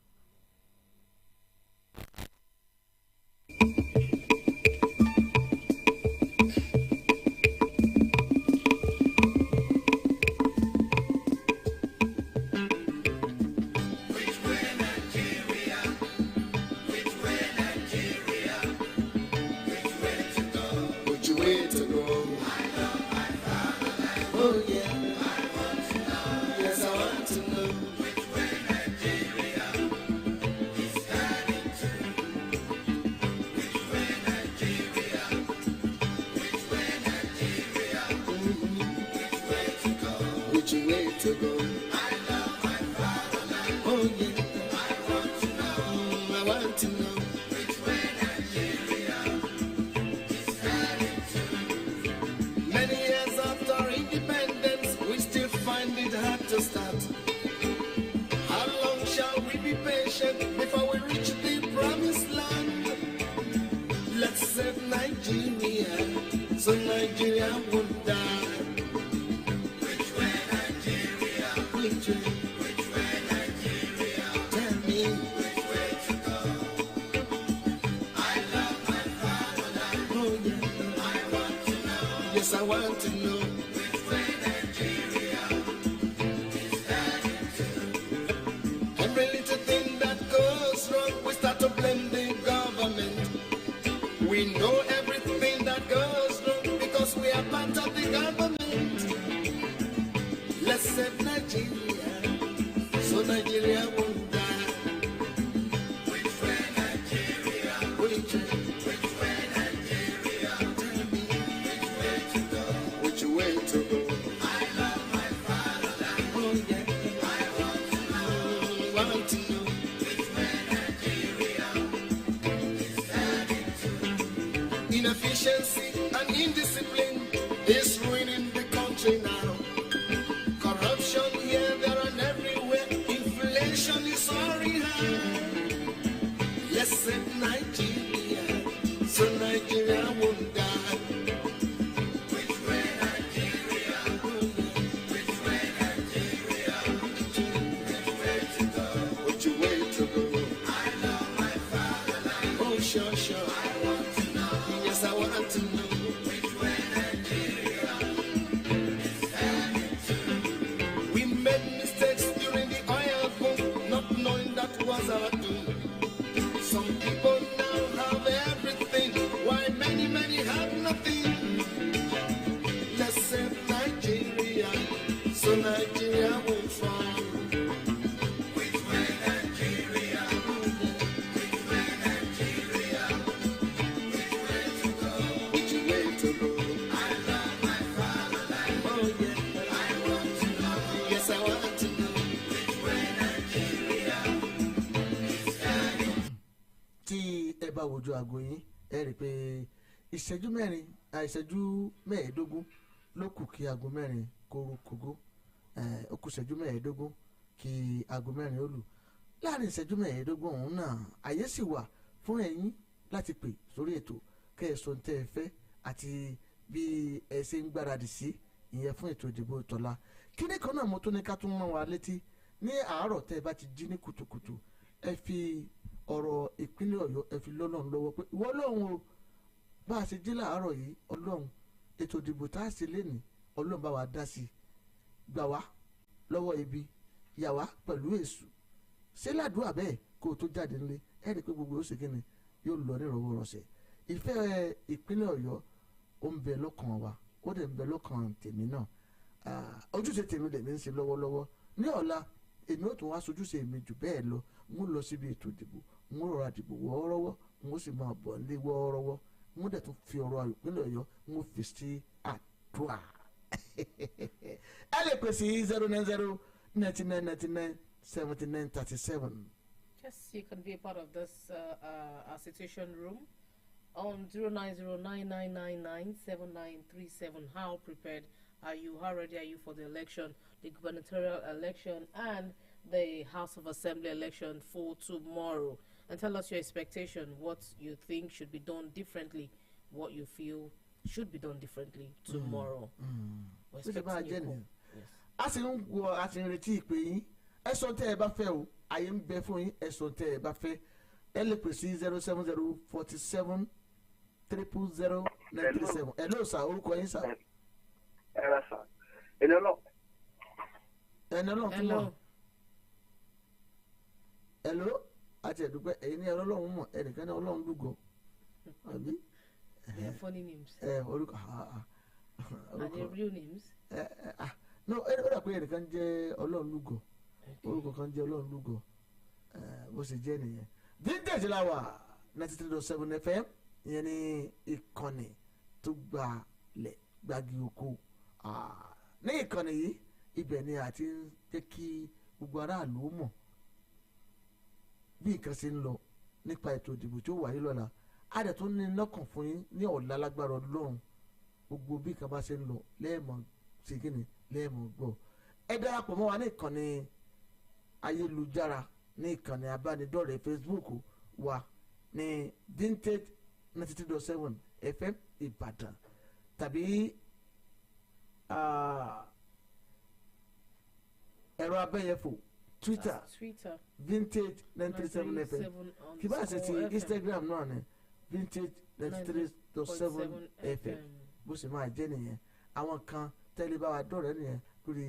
[SPEAKER 3] Inefficiency and indiscipline is ruining the country now. Corruption here, there, and everywhere. Inflation is soaring high. Let's save Nigeria, so Nigeria won't die. Which way Nigeria? Which way Nigeria? Which way to go? Which way to go? I love my fatherland. Oh, sure, sure. I want to know. Yes, I want to know. Which way Nigeria is heading to? We made mistakes during the oil boom, not knowing that was our doom. Some people now have everything, while many, many have nothing. Let's save Nigeria, so Nigeria won't fall. Which way Nigeria? Which way Nigeria? Which way to go? Which way to go? I love my fatherland. Oh yeah, I want to know. Yes, I want to know. Which way Nigeria is heading?
[SPEAKER 21] Tí ẹ bá wojú aago yín ẹ rí i pé ìṣẹ́jú mẹ́ẹ̀ẹ́dógún ló kù kí aago mẹ́rin kóró kógó ó kù ìṣẹ́jú mẹ́ẹ̀ẹ́dógún kí aago mẹ́rin ó lù láàrin ìṣẹ́jú mẹ́ẹ̀ẹ́dógún ọ̀hún náà àyè sì wà fún ẹ̀yin láti pè sórí ètò kẹ́ẹ̀sọ́ tẹ́ ẹ fẹ́ àti bí ẹ ṣe ń gbáradì sí ìyẹn fún ètò ìdìbò tọ́lá kíní kan náà mo tún ní ká tún mọ́ wa létí ní àárọ̀ tẹ́ ẹ bá ti jí ní kùtùkùtù ẹ fi ọ̀rọ̀ ìpínlẹ̀ ọ̀yọ́ ẹ fi lọ́lọ́run lọ́wọ́ pé ìwọ ọlọ́run o bá a ṣe jí láàárọ̀ yìí ọlọ́run ètò ìdìbò tá a ṣe lénìí ọlọ́run bá wa dá sí i gbà wá lọ́wọ́ ibi yà wá pẹ̀lú èṣù ṣé ládùúgbà bẹ́ẹ̀ kó o tó jáde nílé ẹ rí i pé gbogbo ó ṣe kí ni yóò lọ ní ìrọ̀wọ́ rọ̀ṣẹ̀ ìfẹ́ ìpínlẹ̀ ọ̀yọ́ ó ń bẹ lọ́kàn wa ó dẹ̀ ń bẹ lọ́kàn tèmi náà ojúṣe tèmi lèmi ń ṣe lọ́wọ́lọ́wọ́ ní ọ̀la èmi ó tún wá sojúṣe mi jù bẹ́ẹ̀ lọ n ó lọ síbi ètò ìdìbò n ó rọra dìbò wọ́ọ́rọ́wọ́ n ó sì máa bọ̀ nílé wọ́ọ́rọ́wọ́ n ó dẹ̀ tún fi ọ̀rọ̀ ìpínlẹ̀ ọ̀yọ́ n ó fi sí àdúrà ẹ lè pè sí 090-9999-7937.
[SPEAKER 15] Yes, you can be a part of this our situation room on 09099997937. How prepared are you? How ready are you for the election, the gubernatorial election, and the House of Assembly election for tomorrow? And tell us your expectation, what you think should be done differently, what you feel should be done differently tomorrow. We're expecting your call. Yes.
[SPEAKER 21] A sì ń wo a sì ń retí ìpè yín ẹ sọ tẹ́ ẹ bá fẹ́ o àyè ń bẹ fún yín ẹ sọ tẹ́ ẹ bá fẹ́ ẹ lè pè sí 07047000937. ẹ ló sà orúkọ yín sà.
[SPEAKER 14] ẹ rà sà ẹni ọlọ́run
[SPEAKER 21] tún mọ̀ ẹ ló àti ẹ̀dùpẹ́ ẹ̀yin ní ọlọ́run mọ̀ ẹnìkan ní ọlọ́run lúgọ àbí.
[SPEAKER 15] They are funny names.
[SPEAKER 21] Orúkọ
[SPEAKER 15] Are they real names?
[SPEAKER 21] No, ó dà pé ẹnìkan jẹ́ ọlọ́run lúgọ orúkọ kan jẹ́ ọlọ́run lúgọ bó ṣe jẹ́ nìyẹn. Vintage la wà 93.7 FM ìyẹn ní ìkànnì tó gbalẹ̀ gbági oko ní ìkànnì yìí ibẹ̀ ni àti ń jẹ́ kí gbogbo aráàlú mọ̀ bí nǹkan ṣe ń lọ nípa ètò ìdìbò tí ó wáyé lọ́la a dẹ̀ tún ní lọ́kàn fún yín ní ọ̀la lágbára ọlọ́run gbogbo bí nǹkan bá ṣe ń lọ lẹ́ẹ̀mọ̀ ṣe kí ni lẹ́ẹ̀mọ̀ gbọ́ ẹ darapọ̀ mọ́ wa ní ìkànnì ayélujára ní ìkànnì abánidọ́rẹ̀ẹ́ Facebook wa ní Vintage 93.7 FM Ìbàdàn tàbí ẹ̀rọ abẹ́yẹfò Twitter Vintage 93.7 FM kì bá ṣe ti Instagram náà ni Vintage 93.7 FM bó ṣe máa jẹ́ nìyẹn àwọn kan tẹ́lẹ̀ bá wa dọ̀rẹ́ nìyẹn lórí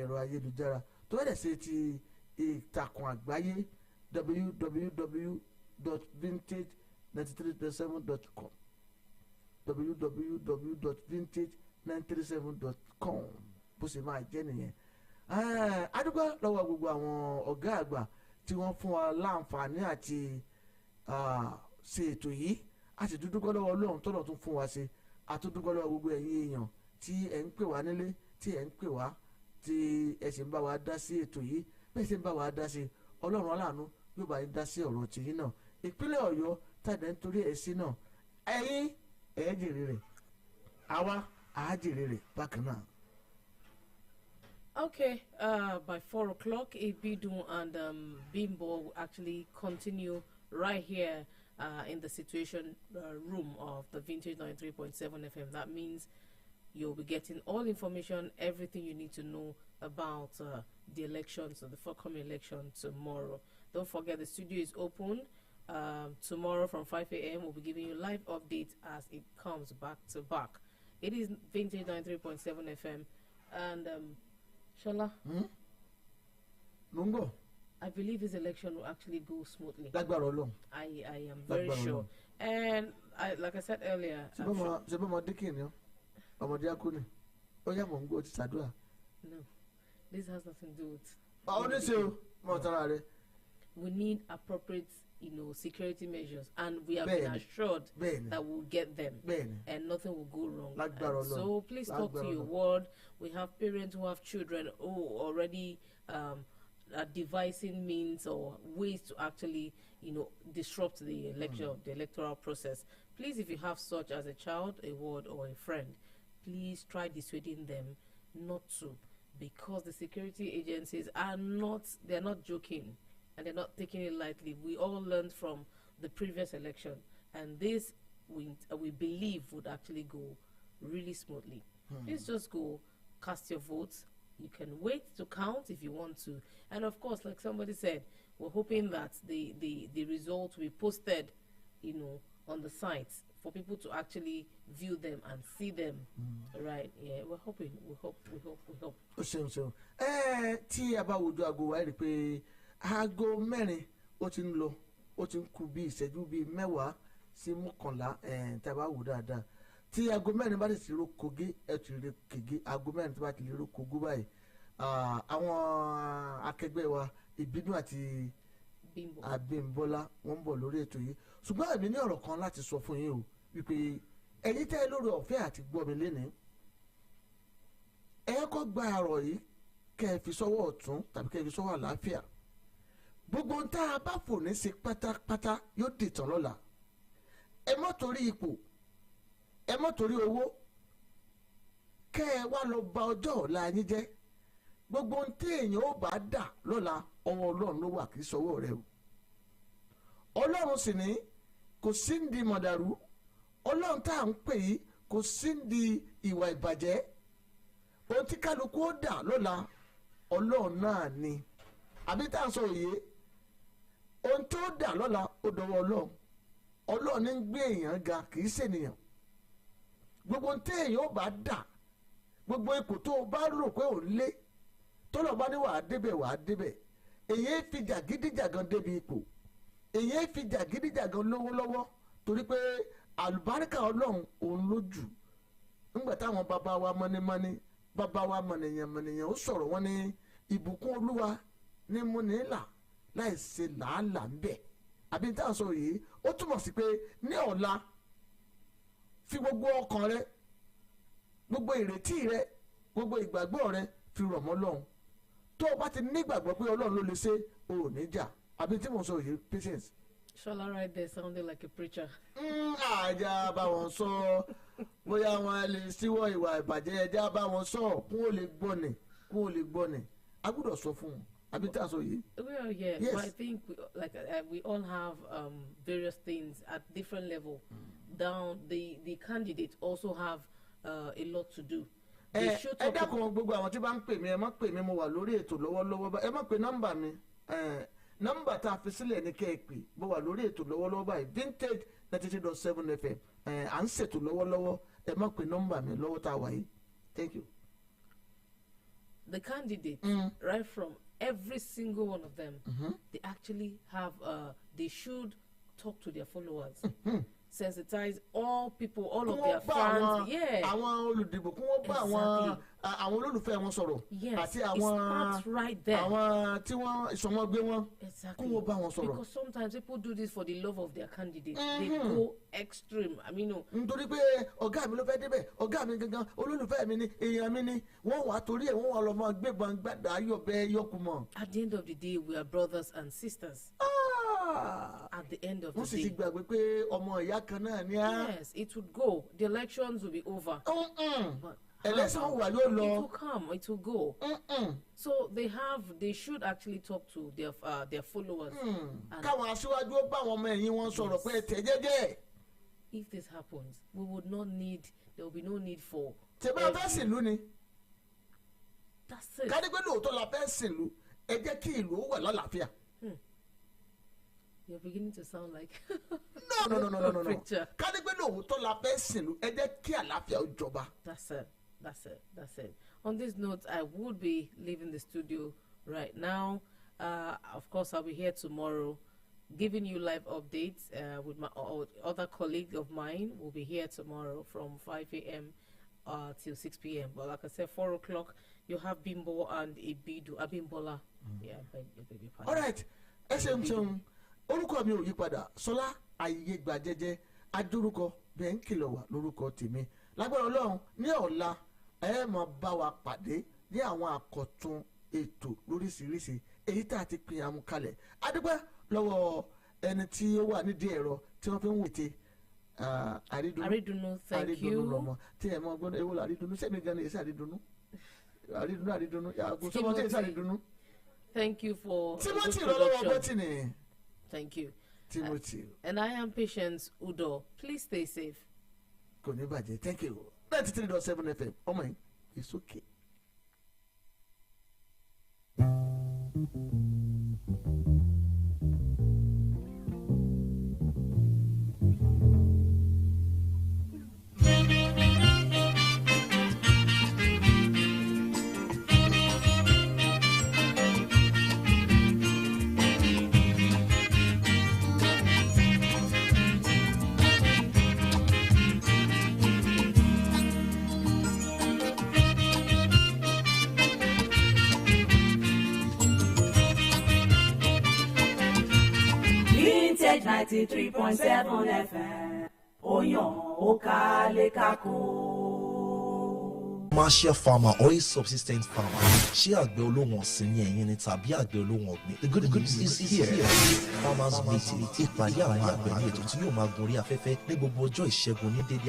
[SPEAKER 21] ẹ̀rọ ayélujára tó bá dẹ̀ ṣe ti ìtàkùn àgbáyé www.vintage93.7.com www.vintage937.com bó ṣe máa jẹ́ nìyẹn. adúgbò lọ́wọ́ gbogbo àwọn ọ̀gá àgbà tí wọ́n fún wa láǹfààní àti ṣe ètò yìí a sì dúdúkọ́ lọ́wọ́ Ọlọ́run tọ́lọ̀ tún fún wa ṣe àtúndúkọ́ lọ́wọ́ gbogbo ẹ̀yin èèyàn tí ẹ̀ ń pè wá nílé tí ẹ̀ ń pè wá tí ẹ̀ sì ń bá wa dá sí ètò yìí bẹ́ẹ̀ sì ń bá wa dá sí Ọlọ́run aláàánú yóò bá yín dá sí ọ̀rọ̀ tìyín náà ìpínlẹ̀ Ọ̀yọ́ tàdé nítorí ẹ̀ sí náà ẹ̀yin ẹ̀ jèrè rẹ̀ àwa àá jèrè rẹ̀ bákan náà.
[SPEAKER 15] Okay, by 4 o'clock, Ibidun and Bimbo will actually continue right here in the situation room of the Vintage 93.7 FM. That means you'll be getting all information, everything you need to know about the elections, or the forthcoming election tomorrow. Don't forget the studio is open. Tomorrow from 5 a.m. we'll be giving you live updates as it comes back to back. It is Vintage 93.7 FM. And Shola,
[SPEAKER 21] Mungo,
[SPEAKER 15] I believe this election will actually go smoothly.
[SPEAKER 21] I
[SPEAKER 15] am very sure. And like I said earlier, no, this has nothing to do with. We need appropriate, security measures, and we have been assured that we'll get them, and nothing will go wrong. So please talk to your ward. We have parents who have children who already are devising means or ways to actually, disrupt the election, the electoral process. Please, if you have such as a child, a ward, or a friend, please try dissuading them not to, because the security agencies are they're not joking. And they're not taking it lightly. We all learned from the previous election, and this we believe would actually go really smoothly. Please just go cast your votes. You can wait to count if you want to, and of course, like somebody said, we're hoping that the results will be posted, on the sites for people to actually view them and see them. Right? Yeah, we're hoping. We hope.
[SPEAKER 21] Aago mẹ́rin ó ti ń lọ, ó ti ń kù bí ìṣẹ́jú bíi 10 sí 11 tá a bá wò dáadáa. Tí aago mẹ́rin bá ti ro kogi ẹ ti rí kege, aago mẹ́rin tó bá ti ro kogo báyìí àwọn akẹgbẹ́ wa Ìbídùn àti Abímbọ́lá wọ́n ń bọ̀ lórí ètò yìí. Ṣùgbọ́n èmi ní ọ̀rọ̀ kan láti sọ fún yín o wípé ẹ̀yin tẹ́ lórí ọ̀fẹ́ àti gbọ́ mi lénìí, ẹ kọ́ gba ọ̀rọ̀ yìí kẹ́ ẹ fi sọ́wọ́ ọ̀tún tàbí kẹ́ ẹ fi sọ́wọ́ àlàáfíà. Gbogbo ń tá a bá fò ní ṣe pátápátá yóò dìtàn lọ́la. Ẹ má torí ipò, ẹ má torí owó, kẹ́ ẹ wá lọ bà ọjọ́ ọ̀la yín jẹ́. Gbogbo ń tí èèyàn ó bá dà lọ́la ọwọ́ Ọlọ́run ló wà kì í sọ́wọ́ rẹ o. Ọlọ́run sì ní kò sí ń di mọ̀dàrú. Ọlọ́run tá à ń pè yìí kò sí ń di ìwà ìbàjẹ́. Ohun tí kálukú ó dà lọ́la Ọlọ́run náà ni. Àbí tá à ń sọ òye. Ohun tó dà lọ́la ó dọwọ́ Ọlọ́run. Ọlọ́run ní ń gbé èèyàn ga kì í ṣènìyàn. Gbogbo ohun tí èèyàn ó bá dà, gbogbo ipò tó o bá rò pé ò lé, tọ́lọ̀ bá ní wàá débẹ̀. Èyí fi jàgídíjàgan débi ipò. Èyí fi jàgídíjàgan lówó lọ́wọ́ torí pé àlùbáríkà Ọlọ́run òun ló jù. Nígbà táwọn bàbá wa mọ́nímọ́ní, bàbá wa mọ̀nìyàn ó sọ̀rọ̀ wọn ní ìbùkún Olúwa ní múnilà láì ṣe làálàá ń bẹ̀. Àbí tá à ń sọ yìí ó túmọ̀ sí pé ní ọ̀la fi gbogbo ọkàn rẹ, gbogbo ìrètí rẹ, gbogbo ìgbàgbọ́ rẹ fi rọ̀ mọ́ Ọlọ́run. Tó o bá ti nígbàgbọ́ pé Ọlọ́run ló lè ṣe, o ò ní jà. Àbí tí mo sọ yìí patience.
[SPEAKER 15] Shola right there sounding like a preacher.
[SPEAKER 21] Àjà bá wọn sọ bóyá wọn lè síwọ́ ìwà ìbàjẹ́, ẹja bá wọn sọ kún ó lè gbọ́ ni. A gbọ́dọ̀ sọ fún wọn. Àbí tá à ń sọ yìí.
[SPEAKER 15] Well, yeah, yes. But I think we all have various things at different level. Down the candidates also have a lot to do.
[SPEAKER 21] Ẹ dákun gbogbo àwọn tí bá ń pè mí, ẹ má pè mí, mo wà lórí ètò lọ́wọ́lọ́wọ́, ẹ má pè nọ́mbà mi. Nọ́mbà tá a fi sílẹ̀ ní kẹ́ ẹ pè, mo wà lórí ètò lọ́wọ́lọ́wọ́ báyìí Vintage 93.7 FM. À ń ṣètò lọ́wọ́lọ́wọ́, ẹ má pè nọ́mbà mi lọ́wọ́ tá a wà yìí. Thank you.
[SPEAKER 15] The candidates, right from every single one of them, they actually have, they should talk to their followers. Sensitize all people, all of their fans. Yeah.
[SPEAKER 21] Àwọn olùdìbò kí wọ́n bá àwọn olólùfẹ́ wọn sọ̀rọ̀.
[SPEAKER 15] Yes.
[SPEAKER 21] Àti
[SPEAKER 15] It starts right there.
[SPEAKER 21] Àwọn tí wọ́n ìsọmọ gbé wọn.
[SPEAKER 15] Exactly.
[SPEAKER 21] Kí wọ́n bá wọn sọ̀rọ̀.
[SPEAKER 15] Because sometimes people do this for the love of their candidate. They go extreme. I mean, no.
[SPEAKER 21] Nítorí pé ọ̀gá mi ló fẹ́ débẹ̀, ọ̀gá mi gangan, olólùfẹ́ mi ni, èèyàn mi ni, wọ́n wà torí ẹ̀ wọ́n wà lọ́mọ gbẹ̀gbọ̀n gbàdá yọ̀bẹ yọkùmọ̀.
[SPEAKER 15] At the end of the day, we are brothers and sisters. at the end of
[SPEAKER 21] wọ́n sì
[SPEAKER 15] the
[SPEAKER 21] ti
[SPEAKER 15] day.
[SPEAKER 21] gbàgbé pé ọmọ ìyá kan náà ni á.
[SPEAKER 15] Yes, it would go. The elections will be over. But
[SPEAKER 21] Ẹlẹ́sàn wà yóò
[SPEAKER 15] it
[SPEAKER 21] lọ.
[SPEAKER 15] will come. It will go. So they should actually talk to their followers. And
[SPEAKER 21] Káwọn aṣíwájú ó bá àwọn ọmọ ẹ̀yìn wọn sọ̀rọ̀ pé tẹ̀ jẹ́jẹ́.
[SPEAKER 15] if this happens, there will be no need for.
[SPEAKER 21] Tẹ̀bá fẹ́ sìnlú ni.
[SPEAKER 15] That's it.
[SPEAKER 21] Ká ní pé lóòótọ́ la fẹ́ sìnlú, ẹ jẹ́ kí ìlú ó wà lálàáfíà.
[SPEAKER 15] You're beginning to sound like
[SPEAKER 21] No.
[SPEAKER 15] preacher.
[SPEAKER 21] Ká ní pé lóòótọ́ la fẹ́ sìnlú, ẹ jẹ́ kí àlàáfíà ó jọba.
[SPEAKER 15] That's it. On this note, I would be leaving the studio right now. Of course, I'll be here tomorrow giving you live updates with my other colleague of mine. Will be here tomorrow from 5 a.m. Till 6 p.m. But like I said, 4 o'clock, you have Bimbo and Abimbola. Yeah, beg your pardon.
[SPEAKER 21] All right. Ẹ ṣeun. Orúkọ mi ò yí padà. Ṣọlá Ayégbàjẹjẹ Adórúkọ bẹ́ẹ̀ ń kìlọ̀ wà lórúkọ tèmi. Lágbára Ọlọ́run ní ọ̀la ẹ máa bá wa pàdé ní àwọn àkọ́tún ètò lóríṣiríṣi èyí tá a ti pín àmú kalẹ̀. Adúpẹ́ lọ́wọ́ ẹni tí ó wà nídìí ẹ̀rọ tí wọ́n fi ń wète
[SPEAKER 15] Àrídùnnú, thank you.
[SPEAKER 21] Àrídùnnú lọ́mọ tí ẹ̀ mọ́ gbọ́dọ̀ ewu àrídùnnú sẹ́mi gan ni èsì àrídùnnú yàgò sọ́mọ tí èsì àrídùnnú.
[SPEAKER 15] Thank you for
[SPEAKER 21] Timothy
[SPEAKER 15] good
[SPEAKER 21] lọ́wọ́
[SPEAKER 15] production.
[SPEAKER 21] bọ́tìnì.
[SPEAKER 15] Thank you.
[SPEAKER 21] Timothy.
[SPEAKER 15] And I am Patience Udo. Please stay safe.
[SPEAKER 21] Kò ní bàjẹ́, thank you. 93.7 FM ọmọ yìí it's okay.
[SPEAKER 19] Vintage 93.7 FM. Oyan Okale Kako.
[SPEAKER 1] Commercial farmer or a subsistence farmer. Ṣé àgbẹ̀ olóhùn ọ̀sìn ni ẹ̀yin ni tàbí àgbẹ̀ olóhùn ọ̀gbìn? The good news is here. Farmers meeting ìpàdé àwọn àgbẹ̀ ní ètò tí yóò máa gun orí afẹ́fẹ́ ní gbogbo ọjọ́ ìṣẹ́gun ní dédé